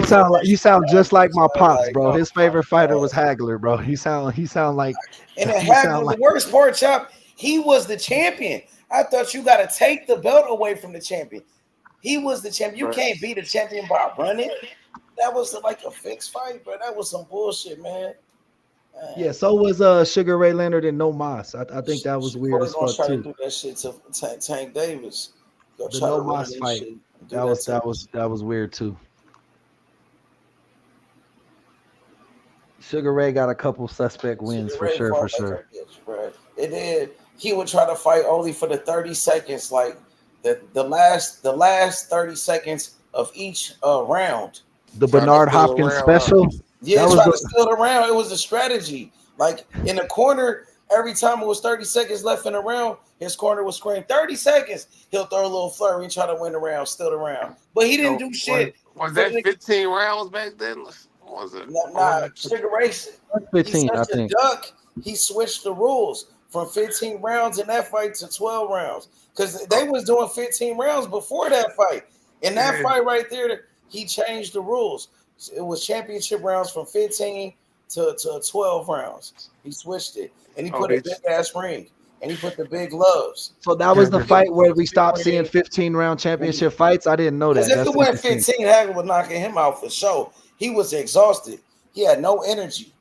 You sound just like my pops,
like,
bro.
oh
His favorite
my
fighter
God.
was Hagler, bro. He sound like
And then
he sound
Hagler,
like
the worst part, Chop, he was the champion. I thought you got to take the belt away from the champion. He was the champion. You can't beat a champion by running. That was like a fixed fight, bro. That was some bullshit, man.
yeah. So was Sugar Ray Leonard and No Mas. I think that was weird as
Gonna
fuck
try to
too.
do that shit to Tank Davis. Go
The
try
No
to run
Mas
that
fight.
shit and do
That was
to
that was weird too. Sugar Ray got a couple suspect wins
Sugar Ray
for
fought
sure.
like a bitch, bro. And then he would try to fight only for the 30 seconds. Like the last 30 seconds of each round.
The
Trying to
Bernard
steal a
Hopkins
round, huh?
special.
Yeah,
That was
try to
the
steal the round. It was a strategy. Like in the corner, every time it was 30 seconds left in the round, his corner would scream 30 seconds. He'll throw a little flurry and try to win the round, steal the round. But he didn't
So
do shit.
was
For
that
the
15 rounds back then? Or was it? Or was
Nah,
it
Sugar Ray, he's
15, I
such a
think.
duck. He switched the rules from 15 rounds in that fight to 12 rounds because they was doing 15 rounds before that fight. In that
Yeah.
fight right there, he changed the rules. It was championship rounds from 15 to 12 rounds. He switched it, and he put a
Okay.
big ass ring, and he put the big gloves.
So that was the fight where we stopped seeing 15-round championship fights. I didn't know
Because
that.
if
That's
it went
interesting.
15, Hagler was knocking him out for sure. He was exhausted. He had no energy.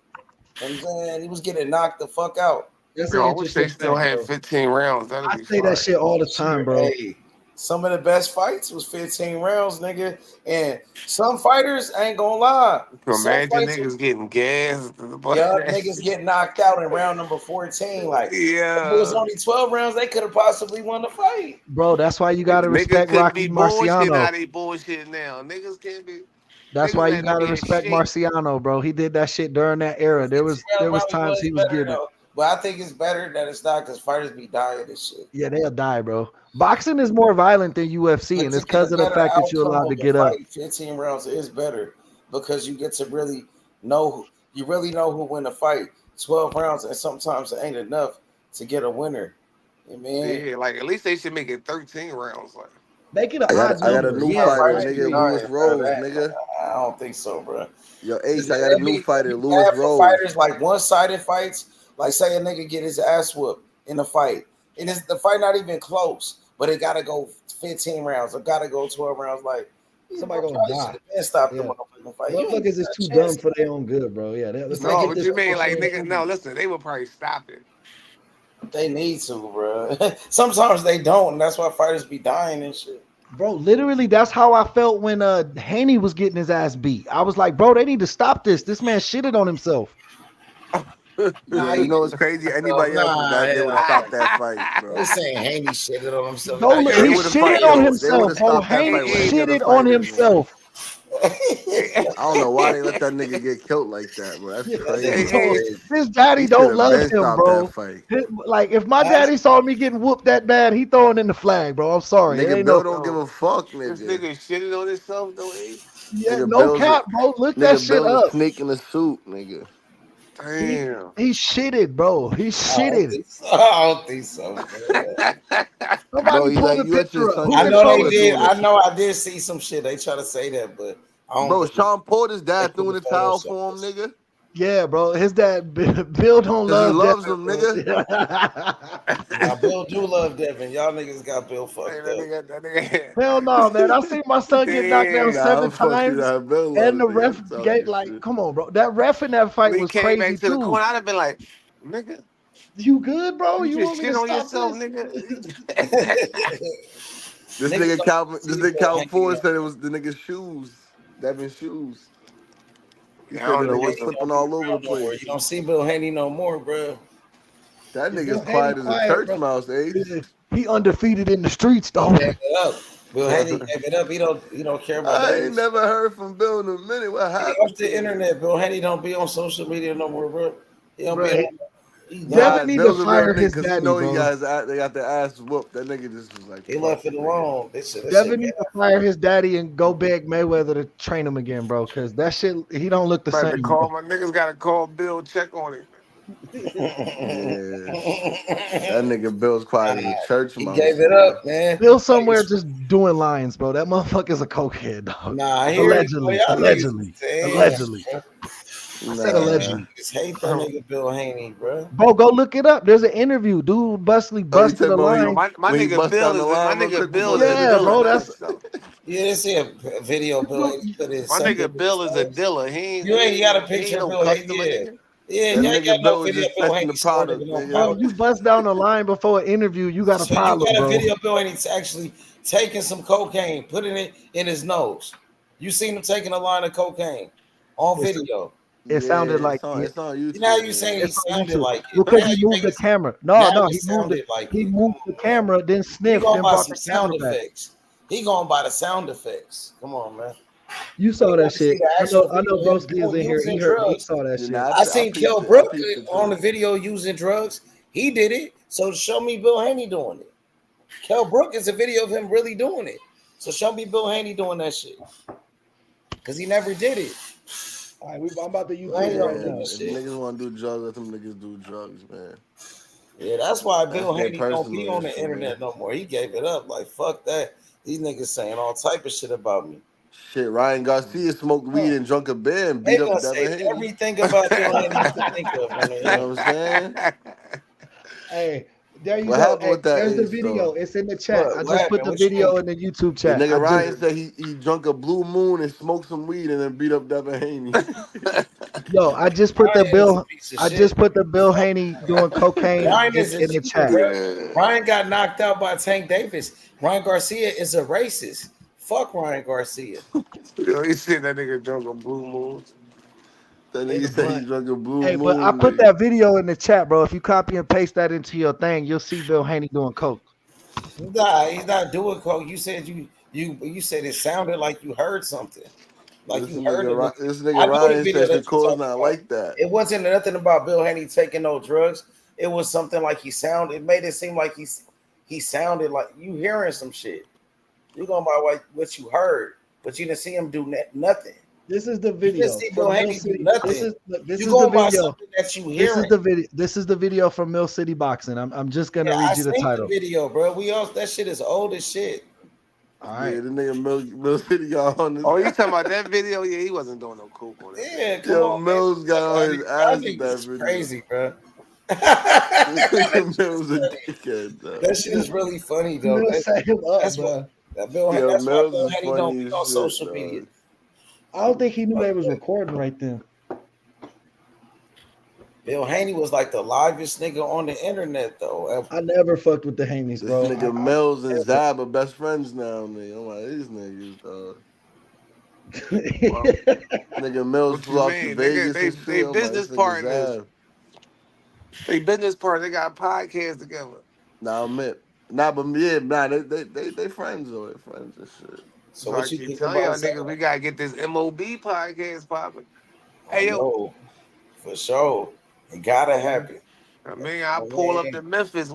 And then he was getting knocked the fuck out.
That's
Yo,
an
I wish they
interesting
still
fact,
had
bro.
15 rounds. That'd
I
be
say
fire.
that shit all the time, bro.
Hey, some of the best fights was 15 rounds, nigga. And some fighters ain't gonna lie. Some
Imagine
fights,
niggas getting gassed.
niggas get knocked out in round number 14. Like if it was
Yeah.
only 12 rounds, they could have possibly won the fight.
Bro, that's why you gotta
Niggas
respect
couldn't be
Rocky
bullshit
Marciano.
how they bullshit now. Niggas can't be.
That's
Niggas
why you
had to
gotta
be in
respect
shape.
Marciano, bro. He did that shit during that era. There was times he was
better
getting it.
though. But I think it's better that it's not because fighters be dying and shit.
Yeah, they'll die, bro. Boxing is more violent than UFC,
But
and
to
it's
get a
because of the
better
fact that you're
outcome
allowed to
of the
get up.
fight, 15 rounds is better because you get to really know you really know who win the fight. 12 rounds, and sometimes it ain't enough to get a winner. I mean,
Yeah, like at least they should make it 13 rounds. Like
Make it an
I got
odd
I got a
number.
new
Yeah,
fighter,
fighters
like
be
nigga. Lewis
dying, bro.
Rose, nigga.
I don't think so, bro.
Yo,
It'd
Ace, I got a new fighter,
be
Lewis
bad for
Rose.
fighters like one-sided fights. Like say a nigga get his ass whooped in a fight, and the fight not even close, but it gotta go 15 rounds or gotta go 12 rounds. Like
somebody
bro,
gonna
probably
die.
should have been stopped the
Yeah.
motherfucking fight. You ain't
Motherfuckers is
got a
too
chance.
dumb for their own good, bro. Yeah, let's not
no,
get
but
this.
you mean like
bullshit.
niggas? No, listen, they would probably stop it.
They need to, bro. Sometimes they don't, and that's why fighters be dying and shit.
Bro, literally, that's how I felt when Haney was getting his ass beat. I was like, bro, they need to stop this. This man shitted on himself.
Nah,
Yeah, you know what's crazy? Anybody else would
nah,
have they would have
hell.
stopped that fight, bro.
They saying Haney shitted on himself.
Go,
Hey,
he
They
hey,
would have
shitted
fight.
hey,
on
yo,
They would
himself,
have
bro.
stopped that
Haney
fight with
hey,
any other
shitted on
fighters, man.
himself.
hey,
I don't know why they let that nigga get killed like that, bro. That's
Yeah,
hey,
crazy.
bro,
hey,
his daddy
He should
don't
have
love
been
him,
stopped that
bro.
fight.
Like, if my daddy saw me getting whooped that bad, he throwing in the flag, bro. I'm sorry. It
Nigga
ain't
Bill
no,
don't give
yo,
a fuck,
this
nigga.
nigga shitted on himself though. Ace.
yeah,
Nigga
no
Bill's a
cap, bro. Look that
nigga
shit
Bill's a
up.
sneak in the suit, nigga.
He
Damn.
he shitted, bro. He shitted.
I don't think so. Bro.
Bro,
Somebody
he's
pull
like,
the
you at your
picture up.
son
Who
I
get
can
know
pull
they
the
Paula
did.
doing
picture?
a
I know I did see some shit. They try to say that, but I don't
bro.
believe
Sean Porter's
they
dad
could
threw in
have
the towel
photoshopped
for him,
this.
nigga.
Yeah, bro. His dad, Bill, don't
Cause he
love
loves
Devin,
him,
bro.
nigga.
Now Bill do love Devin. Y'all niggas got Bill
Hey,
fucked
that
up.
nigga, that nigga.
Hell no, man. I seen my son get knocked down
Damn.
Nah,
7
I'm fucking
times,
out. Bill
and
loves
the
me.
ref
I'm
gave
talking
like,
shit.
come on, bro. That ref in that fight
When he
was
came back
crazy
to the
too.
corner, I'd have been like, nigga,
You good, bro?
you
You
just
want me
shit
to
on
stop
yourself,
this?
nigga.
This
Niggas
nigga
don't
Calvin, this
see
nigga
Bill
Calvin
Haney
Ford
no
said it was the nigga's shoes, Devin's shoes. He
Yeah, I
said
don't
the
know
nigga
more.
was
what
Haney
the.
slipping
don't be
all over the
around no more.
place.
You don't see Bill Haney no more, bro.
That
Yeah,
nigga's
Bill Haney
quiet as a
quiet,
church
bro.
mouse, Ace.
Yeah, he undefeated in the streets,
He
though.
gave it up. Bill Haney gave it up. He don't care about
I
that
ain't
shit.
never heard from Bill in a minute. What
He
happened
off
to
the
him?
internet. Bill Haney don't be on social media no more, bro. He don't be
Bro,
on. He
Nah,
Devin
done.
need to
Bill's a real
fire
nigga
his
because he
daddy,
know he
bro.
they got their ass whooped. That nigga just was like,
He
fuck
left it
it, nigga.
alone. That shit
Devin
get
need to fire his daddy and go beg Mayweather to train him again, bro. Cause that shit, he don't look the
About to
same,
call
bro.
my niggas. Got to call Bill. Check on it.
Yeah, that nigga Bill's quiet as a church
he
mouse,
gave it
nigga.
up, man.
Still somewhere just doing lines, bro. That motherfucker's a cokehead, dog.
Nah, I hear you. Boy,
Allegedly,
y'all niggas,
allegedly,
damn,
allegedly.
bro.
I said
Nah.
allegedly.
Niggas hate that nigga Bill Haney, bro.
Bro, go look it up. There's an interview. Dude
Oh, you
busted
talking
a
about
Yo,
line.
my
when he
nigga
bust
Bill
down the
is my
line real
nigga
quick
Bill
before
is
the
a
Yeah,
interview?
dealer
bro.
now.
That's
So
You didn't see a video Bill Haney put in
my
Sunday
nigga
with his
Bill is a
legs?
dealer.
You ain't got a
He ain't
picture of
no
Bill Haney,
customer,
yeah.
nigga.
Yeah,
That
you ain't
nigga
got no
Bill was
video of
just
Bill
testing
Haney
the
squirting
product,
with no
nigga.
bro.
powder.
You bust down the line before an interview. You got a
So you
problem,
got a
bro.
video of Bill Haney actually taking some cocaine, putting it in his nose. You seen him taking a line of cocaine on
It's
video.
It sounded like
it's on YouTube.
Now you saying he
it's on
sounded
YouTube
like it.
because
Now
he
you
moved
make
the
it.
camera.
Now
No,
it sounded like
he
it.
moved the camera, then
He
sniffed,
going
then
by
brought
some
the camera
sound
back.
effects. He going by the sound effects. Come on, man.
You saw
You
that
want to see
shit.
the actual
I know
video of
Broski is
him
in here.
using
He
drugs?
saw that
Yeah,
shit.
nah,
I seen Kel
I
Brook
peeped it
on
too.
the video using drugs. He did it. So show me Bill Haney doing it. Kel Brook is a video of him really doing it. So show me Bill Haney doing that shit. Because he never did it.
All right, I'm about to
Bill
YouTube
Haney
it
don't
right
do
now.
that
If
shit.
niggas want to do drugs, let them niggas do drugs, man.
Yeah, that's why
That's
Bill
their
Haney don't be
personal
on the
issue,
internet
man.
no more. He gave it up. Like, fuck that. These niggas saying all type of shit about me.
Shit, Ryan Garcia smoked weed and drunk a beer and
They
beat up
gonna say
Devin Haney.
everything about Bill Haney you can think of on the
You know what I'm
internet.
saying?
Hey, there you
What
go.
happened
Hey,
with that
there's the
ace,
video.
though?
It's in the chat. I
What
just put
happened?
the
What you
video
mean?
in the YouTube
The
chat.
nigga Ryan said he drunk a blue moon and smoked some weed and then beat up Devin Haney.
I just put the
Ryan is a
Bill.
piece of
I
shit.
just put the Bill Haney doing cocaine
Ryan
in
is a
the
cheater,
chat.
bro. Ryan got knocked out by Tank Davis. Ryan Garcia is a racist. Fuck Ryan Garcia.
Yo, he said that nigga drunk a blue moon.
That
In
nigga
the
said
blunt.
he drunk a blue
Hey, but I
moon.
put
Nigga.
that video in the chat, bro. If you copy and paste that into your thing, you'll see Bill Haney doing coke.
Nah, he's not doing coke. You said you said it sounded like you heard something. Like
This
you heard
nigga,
it.
this
I
nigga
know the
Ryan
video
said
that you're
Shakur's
talking
not
about.
like that.
It wasn't nothing about Bill Haney taking no drugs. It was something like he sounded. It made it seem like he sounded like you hearing some shit. You going by what you heard, but you didn't see him do nothing.
This is the
You
video
didn't see Bill
from Mill
Haney do
City.
nothing.
This
You
is the
going by
video.
something that you
This is
hearing.
the video. This is the video from Mill City Boxing. I'm just gonna
Yeah, I
read you the
seen the
title.
video, bro. That shit is old as shit.
All
Yeah,
right.
the nigga Mill City got on this.
Oh, you talking about that video? Yeah, he wasn't doing no coke on that.
Yeah, come
Yo,
on, man.
Mills got on his ass with
That
that
is
video.
crazy, bro.
Mills a dickhead, though.
That shit is really funny, though.
Mill set him up,
That's
bro.
what that Bill.
Yo,
That's why
Mills
Bill
is
Haney don't
funny
be
as
on
shit,
social
dog.
media.
I don't think he knew they was recording right then.
Bill Haney was like the livest nigga on the internet, though.
I never fucked with the Haneys,
This
bro.
nigga Mills and Zab are best friends now, nigga. I'm like, these niggas, dog. Nigga Mills
What
flew
you
off to
mean?
Vegas
They
and shit. I'm like,
business
this nigga
partners.
Zab.
They business partners. They got podcasts together.
Nah, they friends though. They friends and shit.
So
So I
what you
keep
think
telling y'all
about
niggas, we gotta get this MOB podcast popping.
I
Hey yo,
know, for sure. It gotta happen.
I mean, I pull up to Memphis.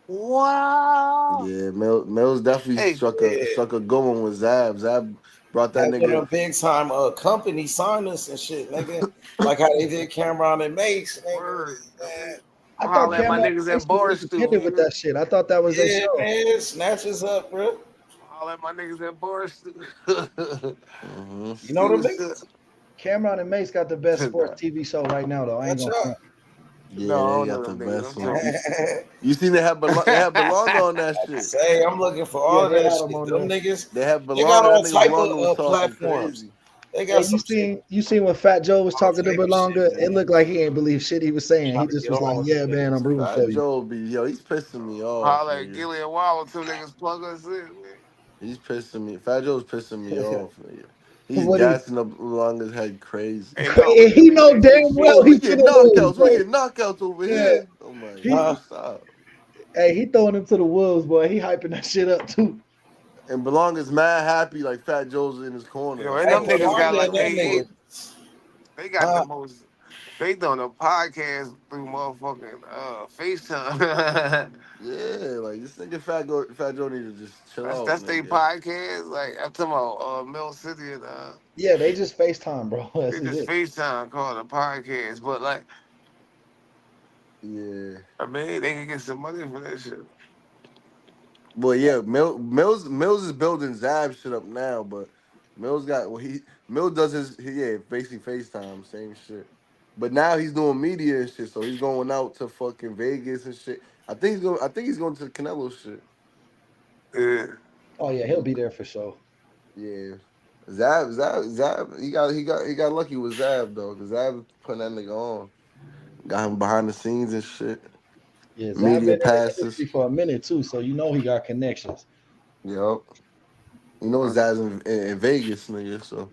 Wow.
Yeah, Mills definitely
Hey,
struck
Yeah.
a good one with Zab. Zab brought that
Had one
nigga.
of them big time companies sign us and shit, nigga. Like how they did Cameron and Mace, nigga.
word.
Man.
I thought
Holler at my
Cameron
niggas
Mace
at
was
Barstool.
independent with that shit. I thought that was their
Yeah,
show.
man, snatch us up, bro.
Holler at my niggas at Barstool.
Mm-hmm.
You know them niggas?
Cameron and Mace got the best sports TV show right now, though. I ain't
Watch
gonna
out.
front.
Yeah,
No, I
they
don't
got
know
the
them niggas.
best
I'm
one.
talking.
You seen they have Belonga on that shit.
Say, I'm looking for all
Yeah,
of
they
that
had
shit.
them on
Them
there.
niggas,
They have
they got
Belonga.
all
That nigga
type
Belonga was
of
talking
platforms.
crazy.
They
Hey,
got some shit.
you seen when Fat Joe was
All
talking to
type of
Berlanga?
shit,
It
man.
looked like he ain't believe shit he was saying. He
Trying to
just
get
was like,
on with
"Yeah,
them
man, I'm
niggas.
rooting for
Fat
you."
Joe he's pissing me off.
Holler at
Nigga.
Gilly and Wild, two niggas plug us in, man.
He's pissing me. Fat Joe's pissing me off. Nigga. He's
What he
gassing up Belonga's head crazy.
Hey, no,
and he know
they
damn
just
well
Oh,
feel
he
we
it.
get
finna lose,
knockouts. We
bro.
get knockouts over
Yeah,
here. I'm like,
he
yo, stop.
hey he throwing him to the wolves, boy. He hyping that shit up too.
And Belonga's mad happy like Fat Joe's in his corner
Yo,
and
and
Hey,
them
shit.
niggas got
Belonga
like
and them
they
niggas.
they got the most. They doing a podcast through motherfucking FaceTime.
Yeah, like this nigga Fat Joe need to just chill out,
that's their
nigga.
podcast. Like I'm talking about Mill City and
Yeah, they just FaceTime, bro. That's
they just
it.
FaceTime called a podcast. But like,
Yeah.
I mean, they can get some money for that shit.
Well, yeah, Mills is building Zab shit up now, but Mills got Mills does basically FaceTime, same shit. But now he's doing media and shit, so he's going out to fucking Vegas and shit. I think he's going to the Canelo shit.
Yeah.
Oh yeah, he'll be there for sure.
Yeah. Zab, he got lucky with Zab though, because Zab putting that nigga on. Got him behind the scenes and shit.
Yeah, Zab
Media
been in the
passes.
industry for a minute too, so you know he got connections.
Yup. You know Zab's in Vegas, nigga, so.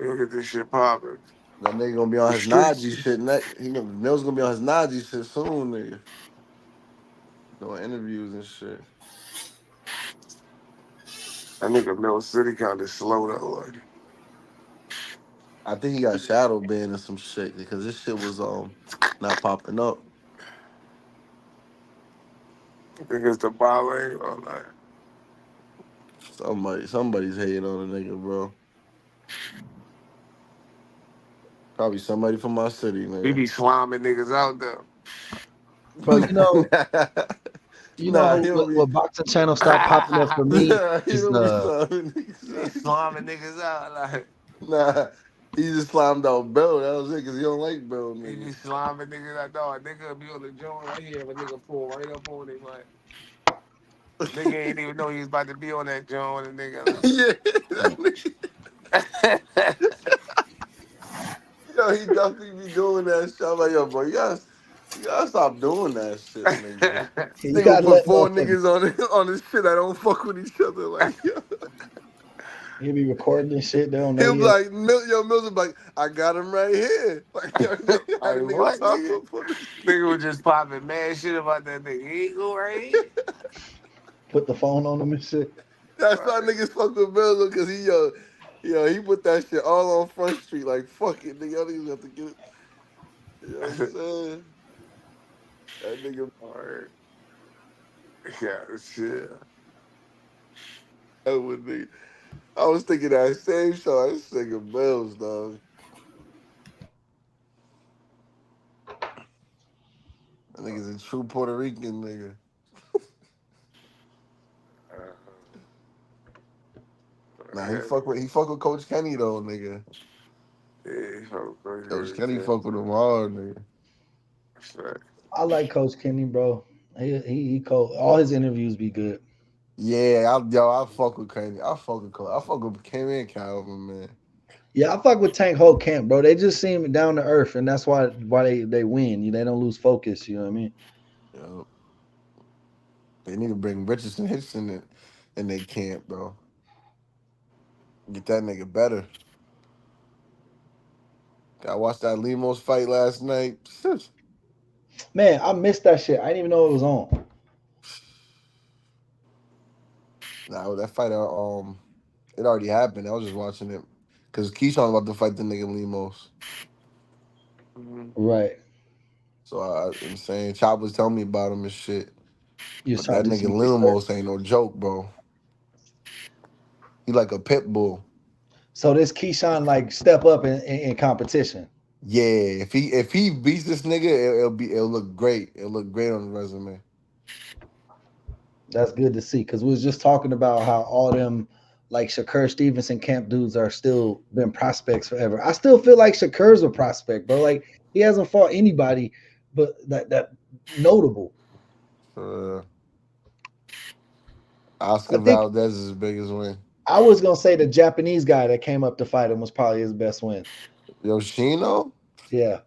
We'll get this shit popping.
That nigga gonna be on
The
his Najee
streets.
shit. Mills gonna be on his Najee shit soon, nigga. Doing interviews and shit.
That nigga Mill City kind of slow though. Like,
I think he got shadow banned or some shit because this shit was not popping up.
I think it's the ballet. Like,
Somebody's hating on a nigga, bro. Probably somebody from my city,
he
nigga.
be slamming niggas out there.
Bro,
Nah,
who
he'll be
what boxing channel stopped popping up for me
he
is
don't be slamming
He be
niggas.
slamming niggas out. Like,
Nah, he just slammed out Bill. That was it, because he don't like Bill,
he be
nigga.
slamming niggas out. Dog, nigga be on the joint right here. But nigga pull right up on him. Like, nigga ain't even know he was about to be on that joint. And nigga,
Yeah, that nigga.
like,
Yo, he definitely be doing that shit. I'm like, yo, bro, you gotta stop doing that shit, nigga. This
you
nigga will
gotta
put
let
four
motherfuckers.
niggas on his shit that don't fuck with each other. Like, yo.
He'll be recording this shit. They don't know
He'll be
yet.
like, Mills will be like, I got him right here. Like, yo, nigga had a
like
nigga
what,
pop
nigga?
up on this
Nigga
shit.
was just popping mad shit about that nigga. He ain't go right here.
Put the phone on them and shit.
That's why
Right.
niggas fuck with Mills, because he put that shit all on Front Street. Like, fuck it, nigga. Y'all niggas have to get it. You know what I'm saying? That nigga.
Alright. Yeah, shit.
That would be. I was thinking that same show. I was thinking Mills, dog. That nigga's a true Puerto Rican nigga. Nah, he fuck with Coach Kenny though, nigga.
Yeah,
Coach Kenny fuck with him hard, nigga.
I like Coach Kenny, bro. He cold. All his interviews be good.
Yeah, I fuck with Kenny. I fuck with Coach. I fuck with Kenny and Calvin, man.
Yeah, I fuck with Tank whole camp, bro. They just seem down to earth, and that's why they win. They don't lose focus. You know what I mean?
Yo, they need to bring Richardson Hitchson in their camp, bro. Get that nigga better. I watched that Limos fight last night.
Man, I missed that shit. I didn't even know it was on.
Nah, that fight, it already happened. I was just watching it because Keyshawn about to fight the nigga Limos.
Right.
So I'm saying Chop was telling me about him and shit.
You
But
started
that
to do
nigga
some research.
Limos ain't no joke, bro. He like a pit bull.
So this Keyshawn like step up in competition.
Yeah, if he beats this nigga, it'll look great. It'll look great on the resume.
That's good to see because we was just talking about how all them like Shakur Stevenson camp dudes are still been prospects forever. I still feel like Shakur's a prospect, bro. Like he hasn't fought anybody but that notable.
Oscar
I think
Valdez is his biggest win.
I was gonna say the Japanese guy that came up to fight him was probably his best win.
Yoshino?
Yeah.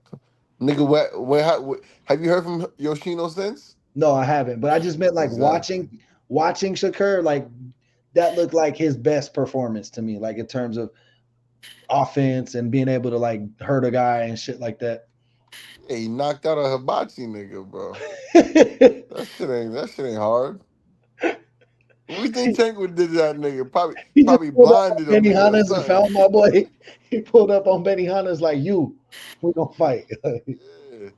Nigga, have you heard from Yoshino since?
No, I haven't. But I just meant like
Exactly.
watching Shakur, like that looked like his best performance to me, like in terms of offense and being able to like hurt a guy and shit like that.
Yeah, he knocked out a hibachi nigga, bro. That shit ain't hard. What do you think Tank would did to that nigga?
He just
Probably
pulled up on
blinded him,
Benny
nigga, or
Hannes and
something.
found my boy. He pulled up on Benny Hannes like we gonna fight.
Yeah.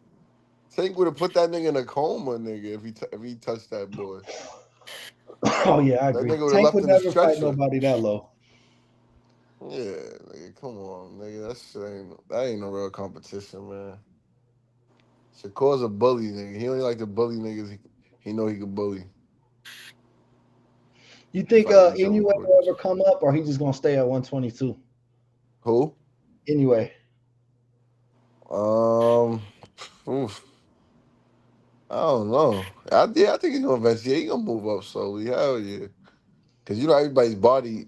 Tank would have put that nigga in a coma, nigga, if he touched that boy.
Oh yeah, I
That
agree.
nigga would have
Tank
left
would
in a
never fight
stretcher.
nobody that low.
Yeah, nigga, come on, nigga. That ain't no real competition, man. Shakur's a bully, nigga. He only like to bully niggas. He know he can bully.
You think
Fighting
Inoue
Joe
will
Quick.
ever come up or he just gonna stay at 122?
Who?
Anyway.
Oof. I don't know. I think he's gonna eventually. He gonna move up slowly. Hell yeah. Cause everybody's body, you know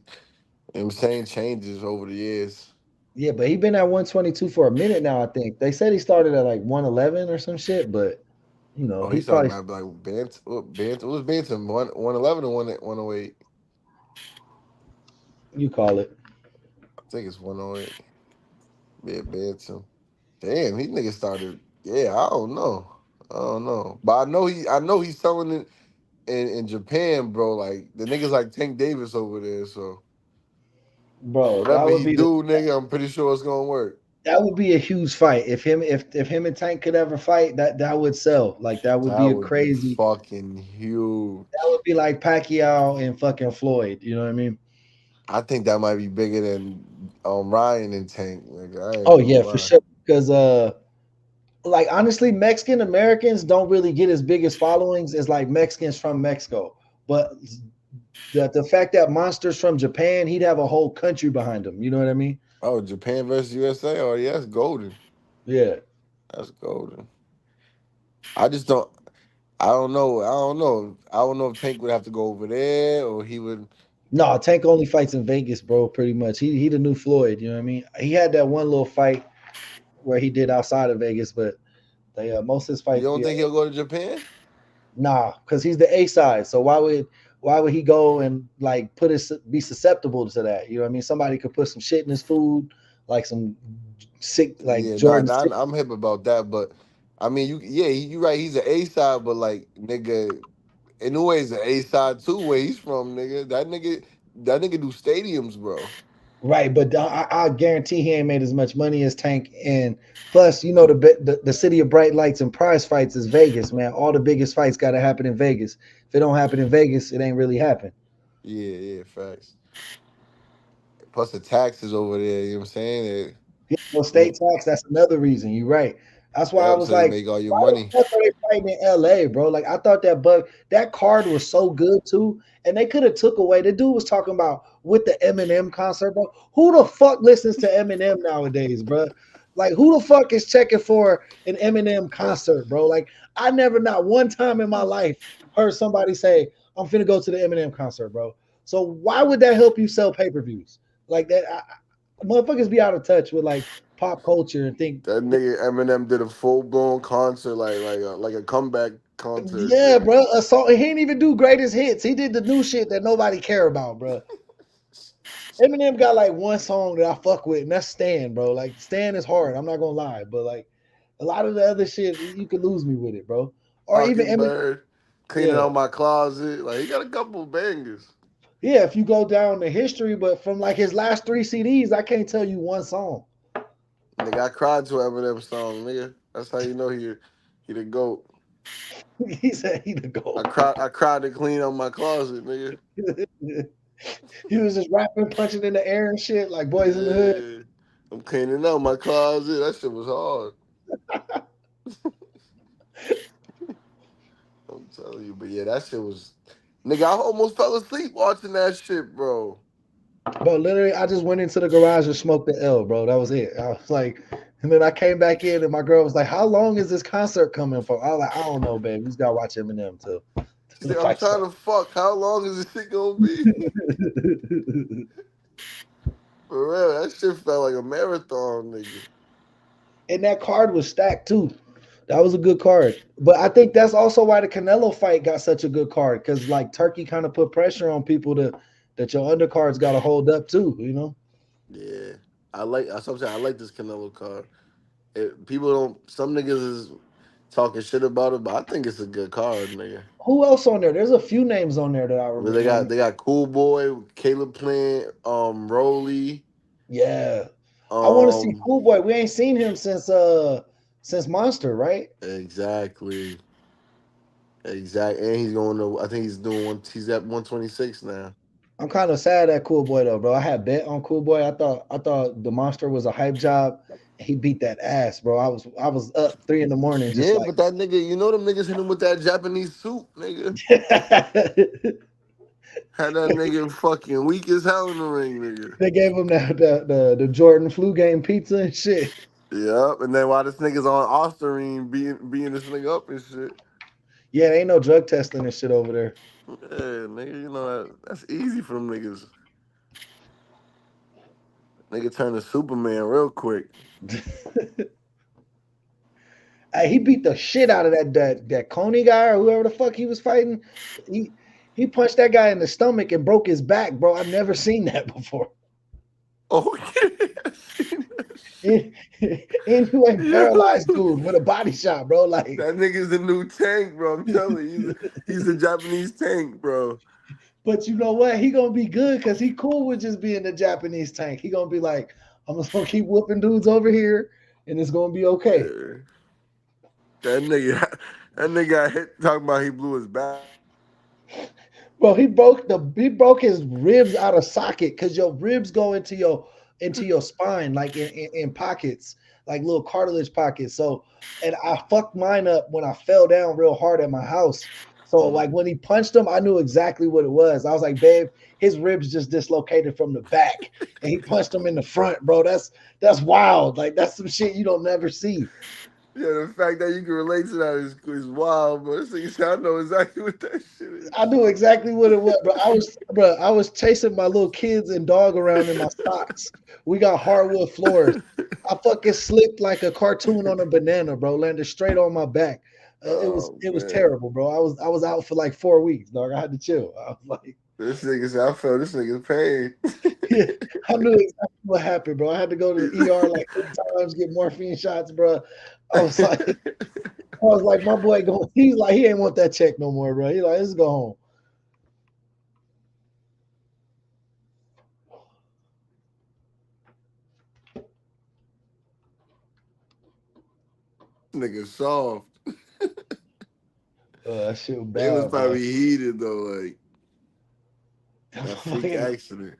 what I'm saying, changes over the years.
Yeah, but he been at 122 for a minute now, I think. They said he started at like 111 or some shit, but
Oh, he
he
started
probably
by like Bantam. It was Bantam 111 and 108.
you call it.
I think it's 108. Yeah, Bantam. Damn, he nigga started. Yeah, I don't know. But I know he's selling it in Japan, bro. Like the niggas like Tank Davis over there. So
Bro,
whatever he do, nigga, I'm pretty sure it's gonna work.
that would be a huge fight. If him and Tank could ever fight, that would sell. Like that would
That
be a
would be
crazy.
fucking huge.
That would be like Pacquiao and fucking Floyd. You know what I mean?
I think that might be bigger than Ryan and Tank. Nigga, I ain't
Oh
gonna
yeah, for
lie.
sure. Because like honestly, Mexican Americans don't really get as big as followings as like Mexicans from Mexico. But the fact that monsters from Japan, he'd have a whole country behind him. You know what I mean?
Oh, Japan versus USA. Oh yeah, that's golden.
Yeah.
That's golden. I just don't. I don't know. I don't know if Tank would have to go over there or he would.
No, Tank only fights in Vegas, bro. Pretty much. He the new Floyd. You know what I mean? He had that one little fight where he did outside of Vegas, but they most of his
You
fights
don't
be
think he'll go to Japan?
nah, because he's the A side. So why would he go and like be susceptible to that? You know what I mean? Somebody could put some shit in his food, like some sick like
Yeah,
Jordan.
I'm hip about that, but I mean, you right. He's an A side, but like, nigga, in a way, he's an A side too. Where he's from, nigga. That nigga do stadiums, bro.
Right, but I guarantee he ain't made as much money as Tank. And plus, you know, the city of bright lights and prize fights is Vegas, man. All the biggest fights got to happen in Vegas. If it don't happen in Vegas, it ain't really happen.
Yeah, facts. Plus the taxes over there. You know what I'm saying?
Yeah, no
They,
state tax. That's another reason. You're right. That's why I
yep.
was
So they
like,
make all your
why the
money.
fuck are they fighting in LA, bro? Like I thought that card was so good too, and they could have took away. The dude was talking about with the Eminem concert, bro. Who the fuck listens to Eminem nowadays, bro? Like who the fuck is checking for an Eminem concert, bro? Like I never, not one time in my life, heard somebody say, "I'm finna go to the Eminem concert, bro." So why would that help you sell pay-per-views like that? Motherfuckers be out of touch with like pop culture and think,
That nigga Eminem did a full blown concert, like a comeback concert,
yeah,
nigga.
bro. A song, he didn't even do greatest hits. He did the new shit that nobody care about, bro. Eminem got like one song that I fuck with, and that's Stan, bro. Like Stan is hard. I'm not gonna lie, but like a lot of the other shit, you could lose me with it, bro. Or even Eminem,
Mockingbird, cleaning
yeah,
out my closet. Like he got a couple of bangers.
yeah. If you go down the history, but from like his last three CDs, I can't tell you one song.
Nigga, I cried to Eminem song, nigga. That's how you know he the goat.
He said he the goat.
I cried to clean out my closet, nigga.
He was just rapping, punching in the air and shit, like Boys in the Hood.
Yeah. I'm cleaning out my closet. That shit was hard. I'm telling you, but yeah, that shit was nigga, I almost fell asleep watching that shit, bro.
Bro, literally, I just went into the garage and smoked the L, bro. That was it. I was like, and then I came back in, and my girl was like, "How long is this concert coming for?" I was like, "I don't know, babe. We just gotta watch Eminem till
She
the
said, I'm
fight
trying
starts."
to fuck. How long is this shit gonna be? For real, that shit felt like a marathon, nigga.
And that card was stacked too. That was a good card. But I think that's also why the Canelo fight got such a good card, because like Turkey kind of put pressure on people that your undercards got to hold up too. You know.
Yeah. I like this Canelo card. People don't some niggas is talking shit about it, but I think it's a good card, nigga.
Who else on there? There's a few names on there that I
But
remember.
they got Cool Boy, Caleb Plant, Rolly,
Yeah. I want to see
um
Cool Boy. We ain't seen him since Monster, right?
exactly. Exactly. And he's going to I think he's at 126 now.
I'm kind of sad at Cool Boy though, bro. I had bet on Cool Boy. I thought the Monster was a hype job. He beat that ass, bro. I was up 3 in the morning, just
Yeah,
like
but that nigga, you know them niggas hit him with that Japanese soup, nigga.
they
Had that nigga fucking weak as hell in the ring, nigga.
gave him the Jordan flu game pizza and shit.
Yep, and then while this nigga's on Osterine being this nigga up and shit.
Yeah, there ain't no drug testing and shit over there.
Yeah, nigga, you know that's easy for them niggas. Nigga turned to Superman real quick.
Hey, he beat the shit out of that Coney guy or whoever the fuck he was fighting. He punched that guy in the stomach and broke his back, bro. I've never seen that before.
Oh yeah.
and you ain't paralyzed dude with a body shot, bro. Like
That nigga's the new Tank, bro. I'm telling you, he's a Japanese Tank, bro.
but you know what? He gonna be good because he cool with just being the Japanese Tank. He gonna be like, I'm just gonna keep whooping dudes over here, and it's gonna be okay.
Yeah. That nigga got hit talking about he blew his back.
Bro, he broke his ribs out of socket because your ribs go into your spine like in pockets, like little cartilage pockets. So, and I fucked mine up when I fell down real hard at my house. So like when he punched him, I knew exactly what it was. I was like, babe, his ribs just dislocated from the back, and he punched him in the front, bro. That's wild. Like that's some shit you don't never see.
Yeah, the fact that you can relate to that is wild, bro. This nigga said, I know exactly what that shit is.
I knew exactly what it was, I was chasing my little kids and dog around in my socks. We got hardwood floors. I fucking slipped like a cartoon on a banana, bro. Landed straight on my back.
Oh,
It was
man.
terrible, bro. I was out for like 4 weeks, dog. I had to chill. I was like,
This nigga said, I felt this nigga's pain.
yeah, I knew exactly what happened, bro. I had to go to the ER like 3 times, get morphine shots, bro. I was like, my boy going. He's like, he ain't want that check no more, bro. He's like, let's go home.
Nigga soft.
That shit was
They was
bad,
probably
bro.
heated though, like that freak accident.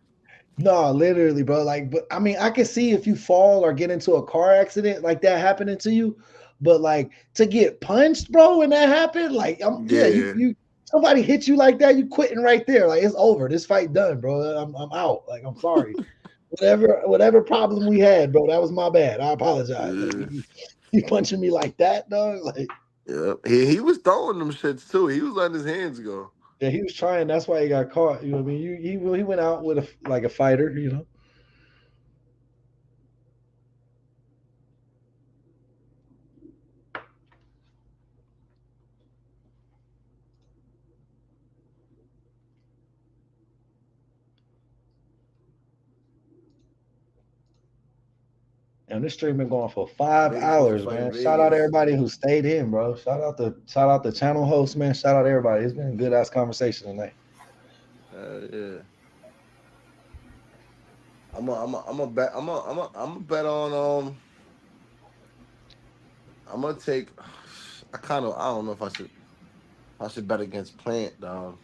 No, literally, bro. Like, but I mean, I can see if you fall or get into a car accident like that happening to you, but like to get punched, bro, when that happened, like,
Yeah.
you somebody hit you like that, you quitting right there. Like, it's over. This fight done, bro. I'm out. Like, I'm sorry. Whatever problem we had, bro, that was my bad. I apologize. Like, you punching me like that, dog. Like,
Yeah. He was throwing them shits too. He was letting his hands go.
yeah, he was trying. That's why he got caught. You know what I mean? He went out with a fighter. You know. And this stream been going for 5 hours,
Fight
man. Shout out
Vegas.
everybody who stayed in, bro. Shout out the channel host, man. Shout out everybody. It's been a good ass conversation tonight.
Yeah. I'm a bet on I'm gonna take. I don't know if I should bet against Plant, dog.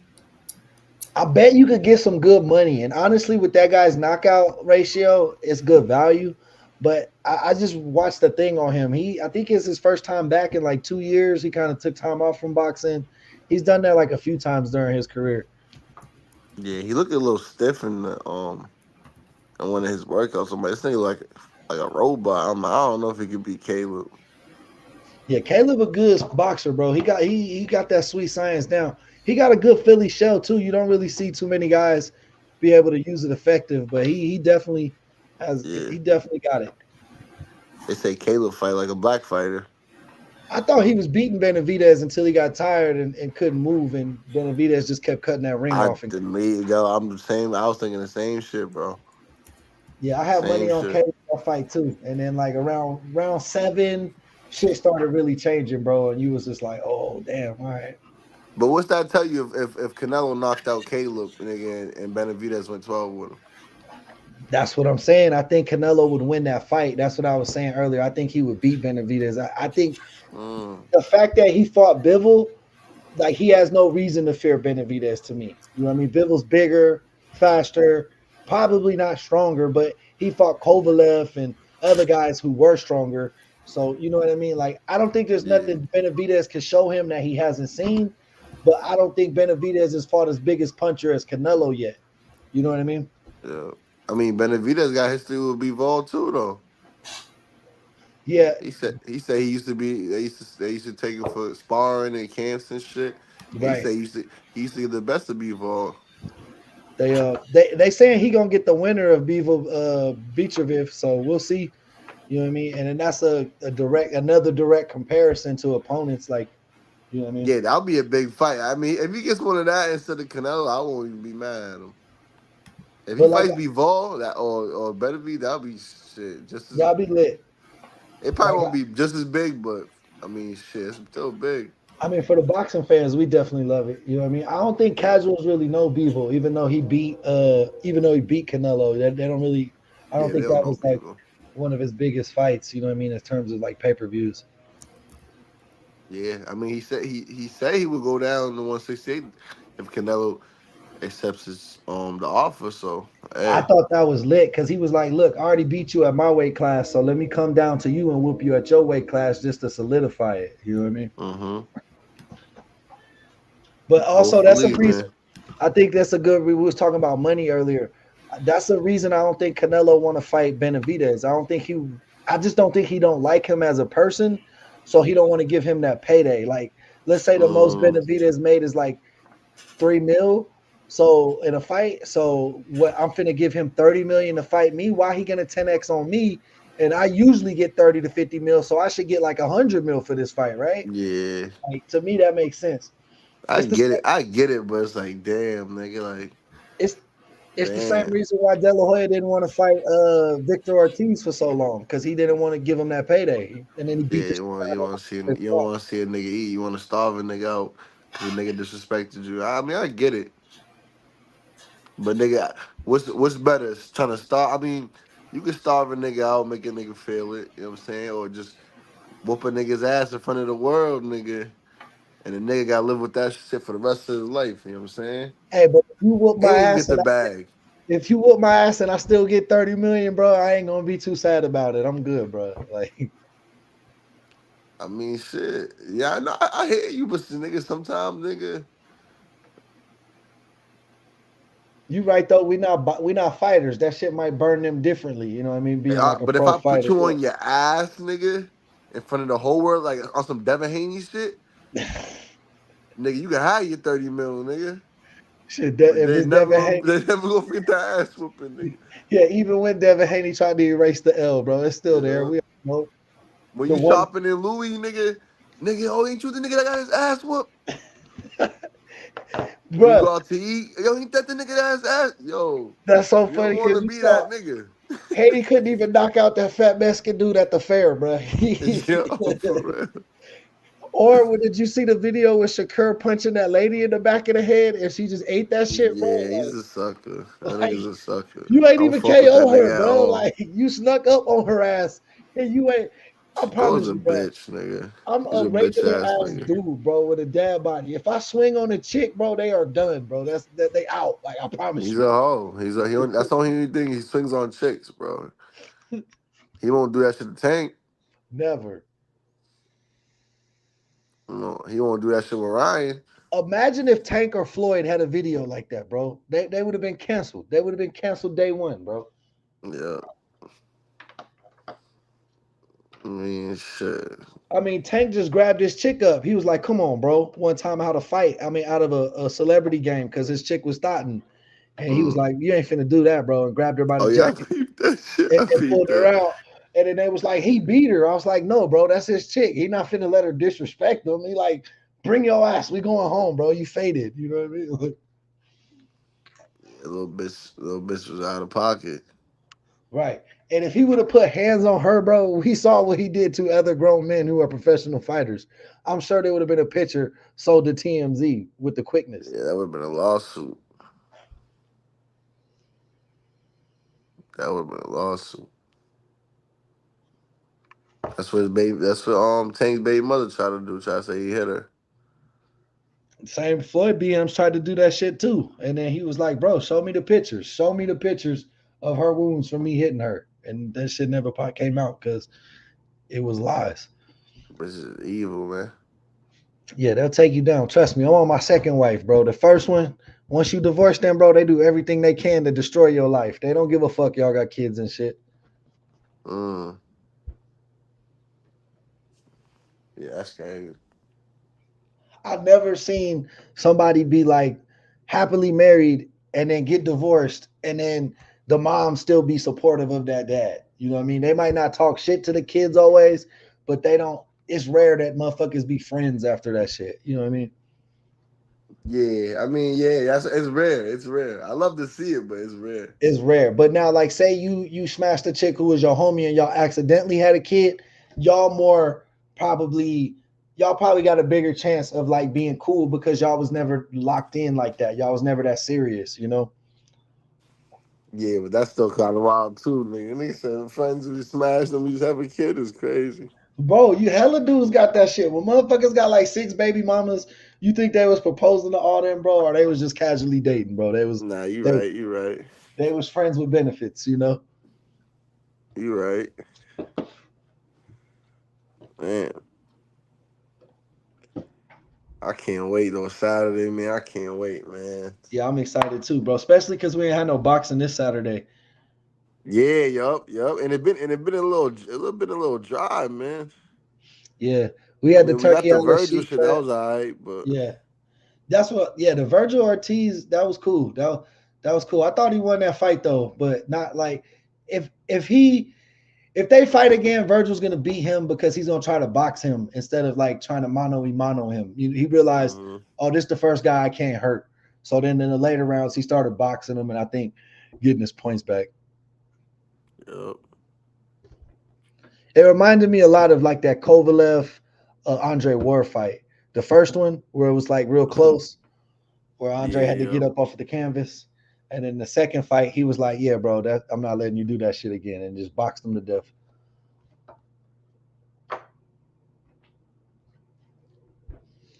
I bet you could get some good money. And honestly, with that guy's knockout ratio, it's good value. But I just watched the thing on him. I think it's his first time back in like 2 years. He kind of took time off from boxing. He's done that like a few times during his career.
Yeah, he looked a little stiff in one of his workouts. This nigga like a robot. I don't know if he could beat Caleb.
Yeah, Caleb a good boxer, bro. He got that sweet science down. He got a good Philly shell too. You don't really see too many guys be able to use it effective, but he definitely has.
Yeah.
He definitely got it.
They say Caleb fight like a black fighter.
I thought he was beating Benavidez until he got tired and couldn't move, and Benavidez just kept cutting that ring off.
I'm the same. I was thinking the same shit, bro.
Yeah, I have money on Caleb that fight too, and then like around round 7, shit started really changing, bro, and you was just like, oh damn, all right.
But what's that tell you if Canelo knocked out Caleb and Benavidez went 12 with him?
That's what I'm saying. I think Canelo would win that fight. That's what I was saying earlier. I think he would beat Benavidez. I think the fact that he fought Bivol, like he has no reason to fear Benavidez to me. You know what I mean? Bivol's bigger, faster, probably not stronger, but he fought Kovalev and other guys who were stronger. So you know what I mean? Like I don't think there's nothing Benavidez can show him that he hasn't seen, but I don't think Benavidez has fought as big as puncher as Canelo yet. You know what I mean?
Yeah. I mean, Benavidez got history with Bivol too, though.
Yeah.
He said he used to be. They used to take him for sparring and camps and shit.
Right.
He said he used to get the best of Bivol.
They saying he gonna get the winner of Bivol Bichovic, so we'll see. You know what I mean? And then that's another direct comparison to opponents, like you know what I mean?
Yeah, that'll be a big fight. I mean, if he gets one of that instead of Canelo, I won't even be mad at him. If he fights Bivol or Benavidez, that'll be
shit, just as
Y'all be lit.
it probably
Like,
won't be just as big, but I mean, shit, it's still big.
I mean, for the boxing fans, we definitely love it. You know what I mean? I don't think
Yeah,
casuals really know Bevo, even though he beat Canelo. They don't really. I don't
yeah, they
think
don't
that
know
was like
people.
one of his biggest fights. You know what I mean? In terms of like pay-per-views.
Yeah, I mean, he said he would go down to 168 if Canelo accepts his the offer. So
I
hey,
thought that was lit because he was like, "Look, I already beat you at my weight class, so let me come down to you and whoop you at your weight class just to solidify it." You know what I mean?
mm-hmm.
But also, that's a
Hopefully,
reason.
man.
I think that's a good. We was talking about money earlier. That's the reason I don't think Canelo want to fight Benavidez. I don't think he. I just don't think he don't like him as a person, so he don't want to give him that payday. Like, let's say the most
Mm,
Benavidez made is like 3 mil. So in a fight, so what I'm finna give him 30 million to fight me. Why he gonna 10x on me? And I usually get 30 to 50 mil, so I should get like 100 mil for this fight, right?
yeah,
Like to me, that makes sense.
I
It's the
get
same,
it. I get it, but it's like, damn, nigga, like,
it's it's the same
damn.
reason why De La Hoya didn't want to fight Victor Ortiz for so long because he didn't want to give him that payday, and then he
Yeah,
beat the shit
you
out
want to see
of him.
you don't want to see a nigga eat. You want to starve a nigga out because a nigga disrespected you. I mean, I get it, but nigga, what's better? Is trying to starve. I mean, you can starve a nigga out, make a nigga feel it. You know what I'm saying? Or just whoop a nigga's ass in front of the world, nigga, and the nigga got to live with that shit for the rest of his life. You know what I'm saying?
Hey, but if you whoop my
And you get
ass
the
and
bag.
if you whoop my ass and I still get 30 million, bro, I ain't gonna be too sad about it. I'm good, bro. Like
I mean, shit. Yeah, I know. I hear you, but nigga, sometimes, nigga.
you right though. We not fighters. That shit might burn them differently. You know what I mean? Being like a
But if
pro
I put
fighter.
you on your ass, nigga, in front of the whole world, like on some Devin Haney shit, nigga, you can have your 30 mil, nigga.
Shit,
But
if it's Devin Haney,
they never gonna get the ass whooping, nigga.
yeah. Even when Devin Haney tried to erase the L, bro, it's still there.
Yeah.
We all know
When
the
you
one.
shopping in Louis, nigga, oh, ain't you the nigga that got his ass whooped? When you
Bro,
go out to eat, yo, ain't that the nigga that got his ass? Yo,
that's so
you don't
funny
want
because
to
you
be
saw
that nigga.
Haney couldn't even knock out that fat Mexican dude at the fair, bro.
Yo, for real.
Or did you see the video with Shakur punching that lady in the back of the head and she just ate that shit, bro?
Yeah, he's a sucker. That
Like
nigga's a sucker.
you
I
ain't
don't
even
fuck with that
KO her,
nigga at
bro.
all.
Like you snuck up on her ass and you ain't. I
Shakur's
promise
a
you, bro.
bitch, nigga.
I'm
He's
a
a bitch
regular
ass
ass
nigga.
dude, bro, with a dad body. If I swing on a chick, bro, they are done, bro. That they out. Like I promise
He's
you.
a hoe. That's the only thing he swings on chicks, bro. He won't do that shit to Tank.
Never.
No, he won't do that shit with Ryan.
Imagine if Tank or Floyd had a video like that, bro. They would have been canceled. They would have been canceled day one, bro.
Yeah. I mean, shit.
I mean, Tank just grabbed his chick up. He was like, "Come on, bro." One time out of fight. I mean, out of a celebrity game because his chick was thotting, and he was
Mm.
like, "You ain't finna do that, bro," and grabbed her by the
Oh yeah, I
jacket
peeped that shit.
and,
I
and
peeped
pulled her
that.
out. And then they was like, "He beat her." I was like, "No, bro, that's his chick. He not finna let her disrespect him." He like, "Bring your ass. We going home, bro. You faded." You know what I mean?
Yeah, little bitch was out of pocket.
Right. And if he would have put hands on her, bro, he saw what he did to other grown men who are professional fighters. I'm sure there would have been a picture sold to TMZ with the quickness.
Yeah, that would have been a lawsuit. That would have been a lawsuit. That's what his baby. That's what Tank's baby mother tried to do. Try to say he hit her.
Same Floyd BMs tried to do that shit too. And then he was like, bro, show me the pictures. Show me the pictures of her wounds from me hitting her. And that shit never came out because it was lies.
This is evil, man.
Yeah, they'll take you down. Trust me, I'm on my second wife, bro. The first one, once you divorce them, bro, they do everything they can to destroy your life. They don't give a fuck y'all got kids and shit.
Mm. Yeah, that's crazy.
I've never seen somebody be like happily married and then get divorced and then the mom still be supportive of that dad. You know what I mean? They might not talk shit to the kids always, but they don't. It's rare that motherfuckers be friends after that shit. You know what I mean?
Yeah, I mean, yeah, it's rare. It's rare. I love to see it, but it's rare.
It's rare. But now, like, say you smashed a chick who was your homie and y'all accidentally had a kid, y'all more probably y'all probably got a bigger chance of like being cool because y'all was never locked in like that. Y'all was never that serious, you know.
Yeah, but that's still kind of wild too, nigga. Nigga said friends who smash them, you just have a kid is crazy.
Bro, you hella dudes got that shit. When motherfuckers got like 6 baby mamas, you think they was proposing to all them, bro, or they was just casually dating, bro?
Nah, you
They
right. You right.
they was friends with benefits, you know.
You right. Man, I can't wait on Saturday, man. I can't wait, man.
Yeah, I'm excited too, bro. Especially because we ain't had no boxing this Saturday.
Yeah, yup. And it been a little dry, man.
Yeah, we
I
had the
mean, we got
Turkey
the
LSU
Virgil shit. That
fight.
was all right, but
Yeah, that's what. Yeah, the Virgil Ortiz, that was cool. That was cool. I thought he won that fight though, but not like if they fight again, Virgil's gonna beat him because he's gonna try to box him instead of like trying to mano him. He realized,
mhm.
oh, this is the first guy I can't hurt. So then in the later rounds, he started boxing him, and I think getting his points back.
Yup.
It reminded me a lot of like that Kovalev Andre Ward fight. The first one where it was like real close, where Andre
Yeah,
had to get
yup.
up off of the canvas. And then the second fight, he was like, "Yeah, bro, that I'm not letting you do that shit again," and just boxed him to death.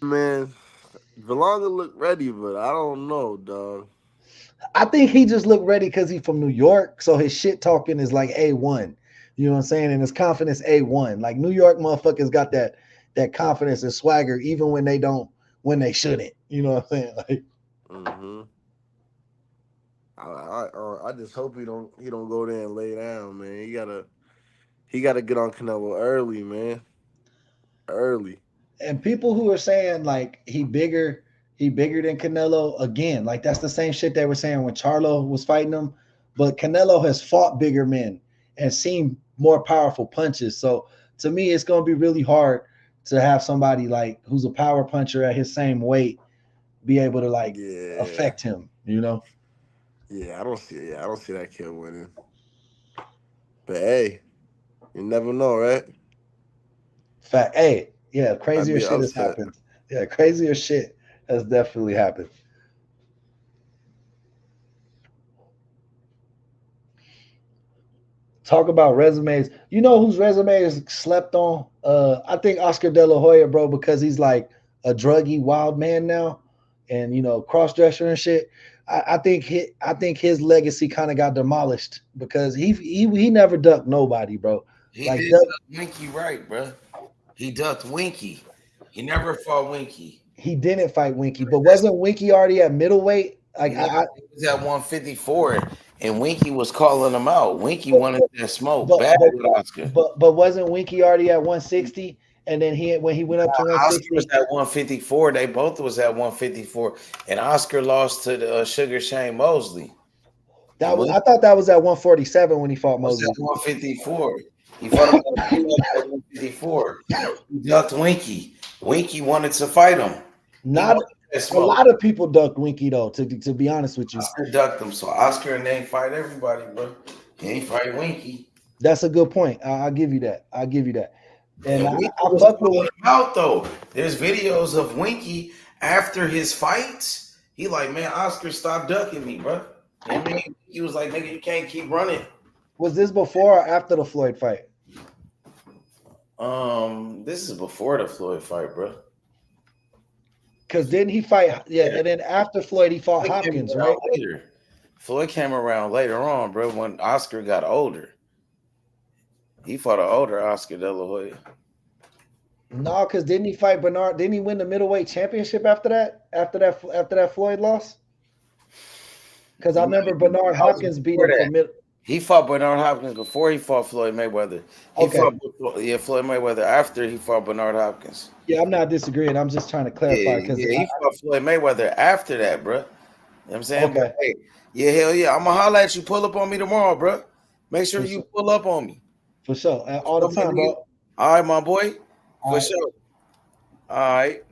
Man, Villanga looked ready, but I don't know, dog.
I think he just looked ready because he's from New York, so his shit talking is like A1. You know what I'm saying? And his confidence A1. Like New York motherfuckers got that confidence and swagger even when they shouldn't. You know what I'm saying? Like
Mm-hmm. I just hope he don't go there and lay down, man. He gotta get on Canelo early, man. Early.
and people who are saying like he bigger than Canelo again, like that's the same shit they were saying when Charlo was fighting him. But Canelo has fought bigger men and seen more powerful punches. So to me, it's gonna be really hard to have somebody like who's a power puncher at his same weight be able to like
Yeah.
affect him, you know?
I don't see that kid winning. But hey, you never know, right?
Fact. Hey, yeah,
Might
crazier
be an
shit has
upset.
happened. Yeah, crazier shit has definitely happened. Talk about resumes. You know whose resume is slept on? I think Oscar De La Hoya, bro, because he's like a druggy wild man now, and you know, cross dresser and shit. I think his legacy kind of got demolished because he never ducked nobody, bro.
He
Like
did
duck,
duck Winky right, bro. He ducked Winky. He never fought Winky.
he didn't fight Winky, but wasn't Winky already at middleweight? Like
No, he was at 154, and Winky was calling him out. Winky
but
wanted that smoke
but
bad
but,
with Oscar.
but wasn't Winky already at 160? And then when he went up to
Oscar was
160,
at 154. They both was at 154, and Oscar lost to the Sugar Shane Mosley. And
I
Winky
thought that was at 147 when he fought
was at
Mosley.
154. He fought him at 154. He ducked Winky. Winky wanted to fight him. He
Not
wanted that
a
smoke.
lot of people ducked Winky though. To be honest with you,
Oscar ducked him. So Oscar and they ain't fight everybody, bro. He ain't fight Winky.
that's a good point. I'll give you that. I'll give you that. And
And
I
Winky was
fuck
calling
with.
him out though. There's videos of Winky after his fights. He like, man, Oscar, stop ducking me, bro. You know what I mean? He was like, nigga, you can't keep running.
Was this before or after the Floyd fight?
This is before the Floyd fight, bro.
Because didn't he fight? Yeah,
Yeah,
and then after Floyd, he fought
Floyd came
Hopkins,
around
right?
later. Floyd came around later on, bro, when Oscar got older. He fought an older Oscar De La Hoya.
No, because didn't he fight Bernard? Didn't he win the middleweight championship after that? After that Floyd loss? Because I
No,
remember Bernard
that was
Hopkins beat
before
him for
that.
mid.
He fought Bernard Hopkins before he fought Floyd Mayweather. He
Okay,
fought Floyd Mayweather after he fought Bernard Hopkins.
yeah, I'm not disagreeing. I'm just trying to clarify because
He fought Floyd Mayweather after that, bro. You know what I'm saying? But
okay,
hey, yeah, hell yeah. I'm gonna holler at you. Pull up on me tomorrow, bro. Make sure
for
you
sure,
pull up on me.
for sure,
For
all the
sure, my
time,
nigga.
bro.
All right, my boy.
All
For
right.
sure. All right.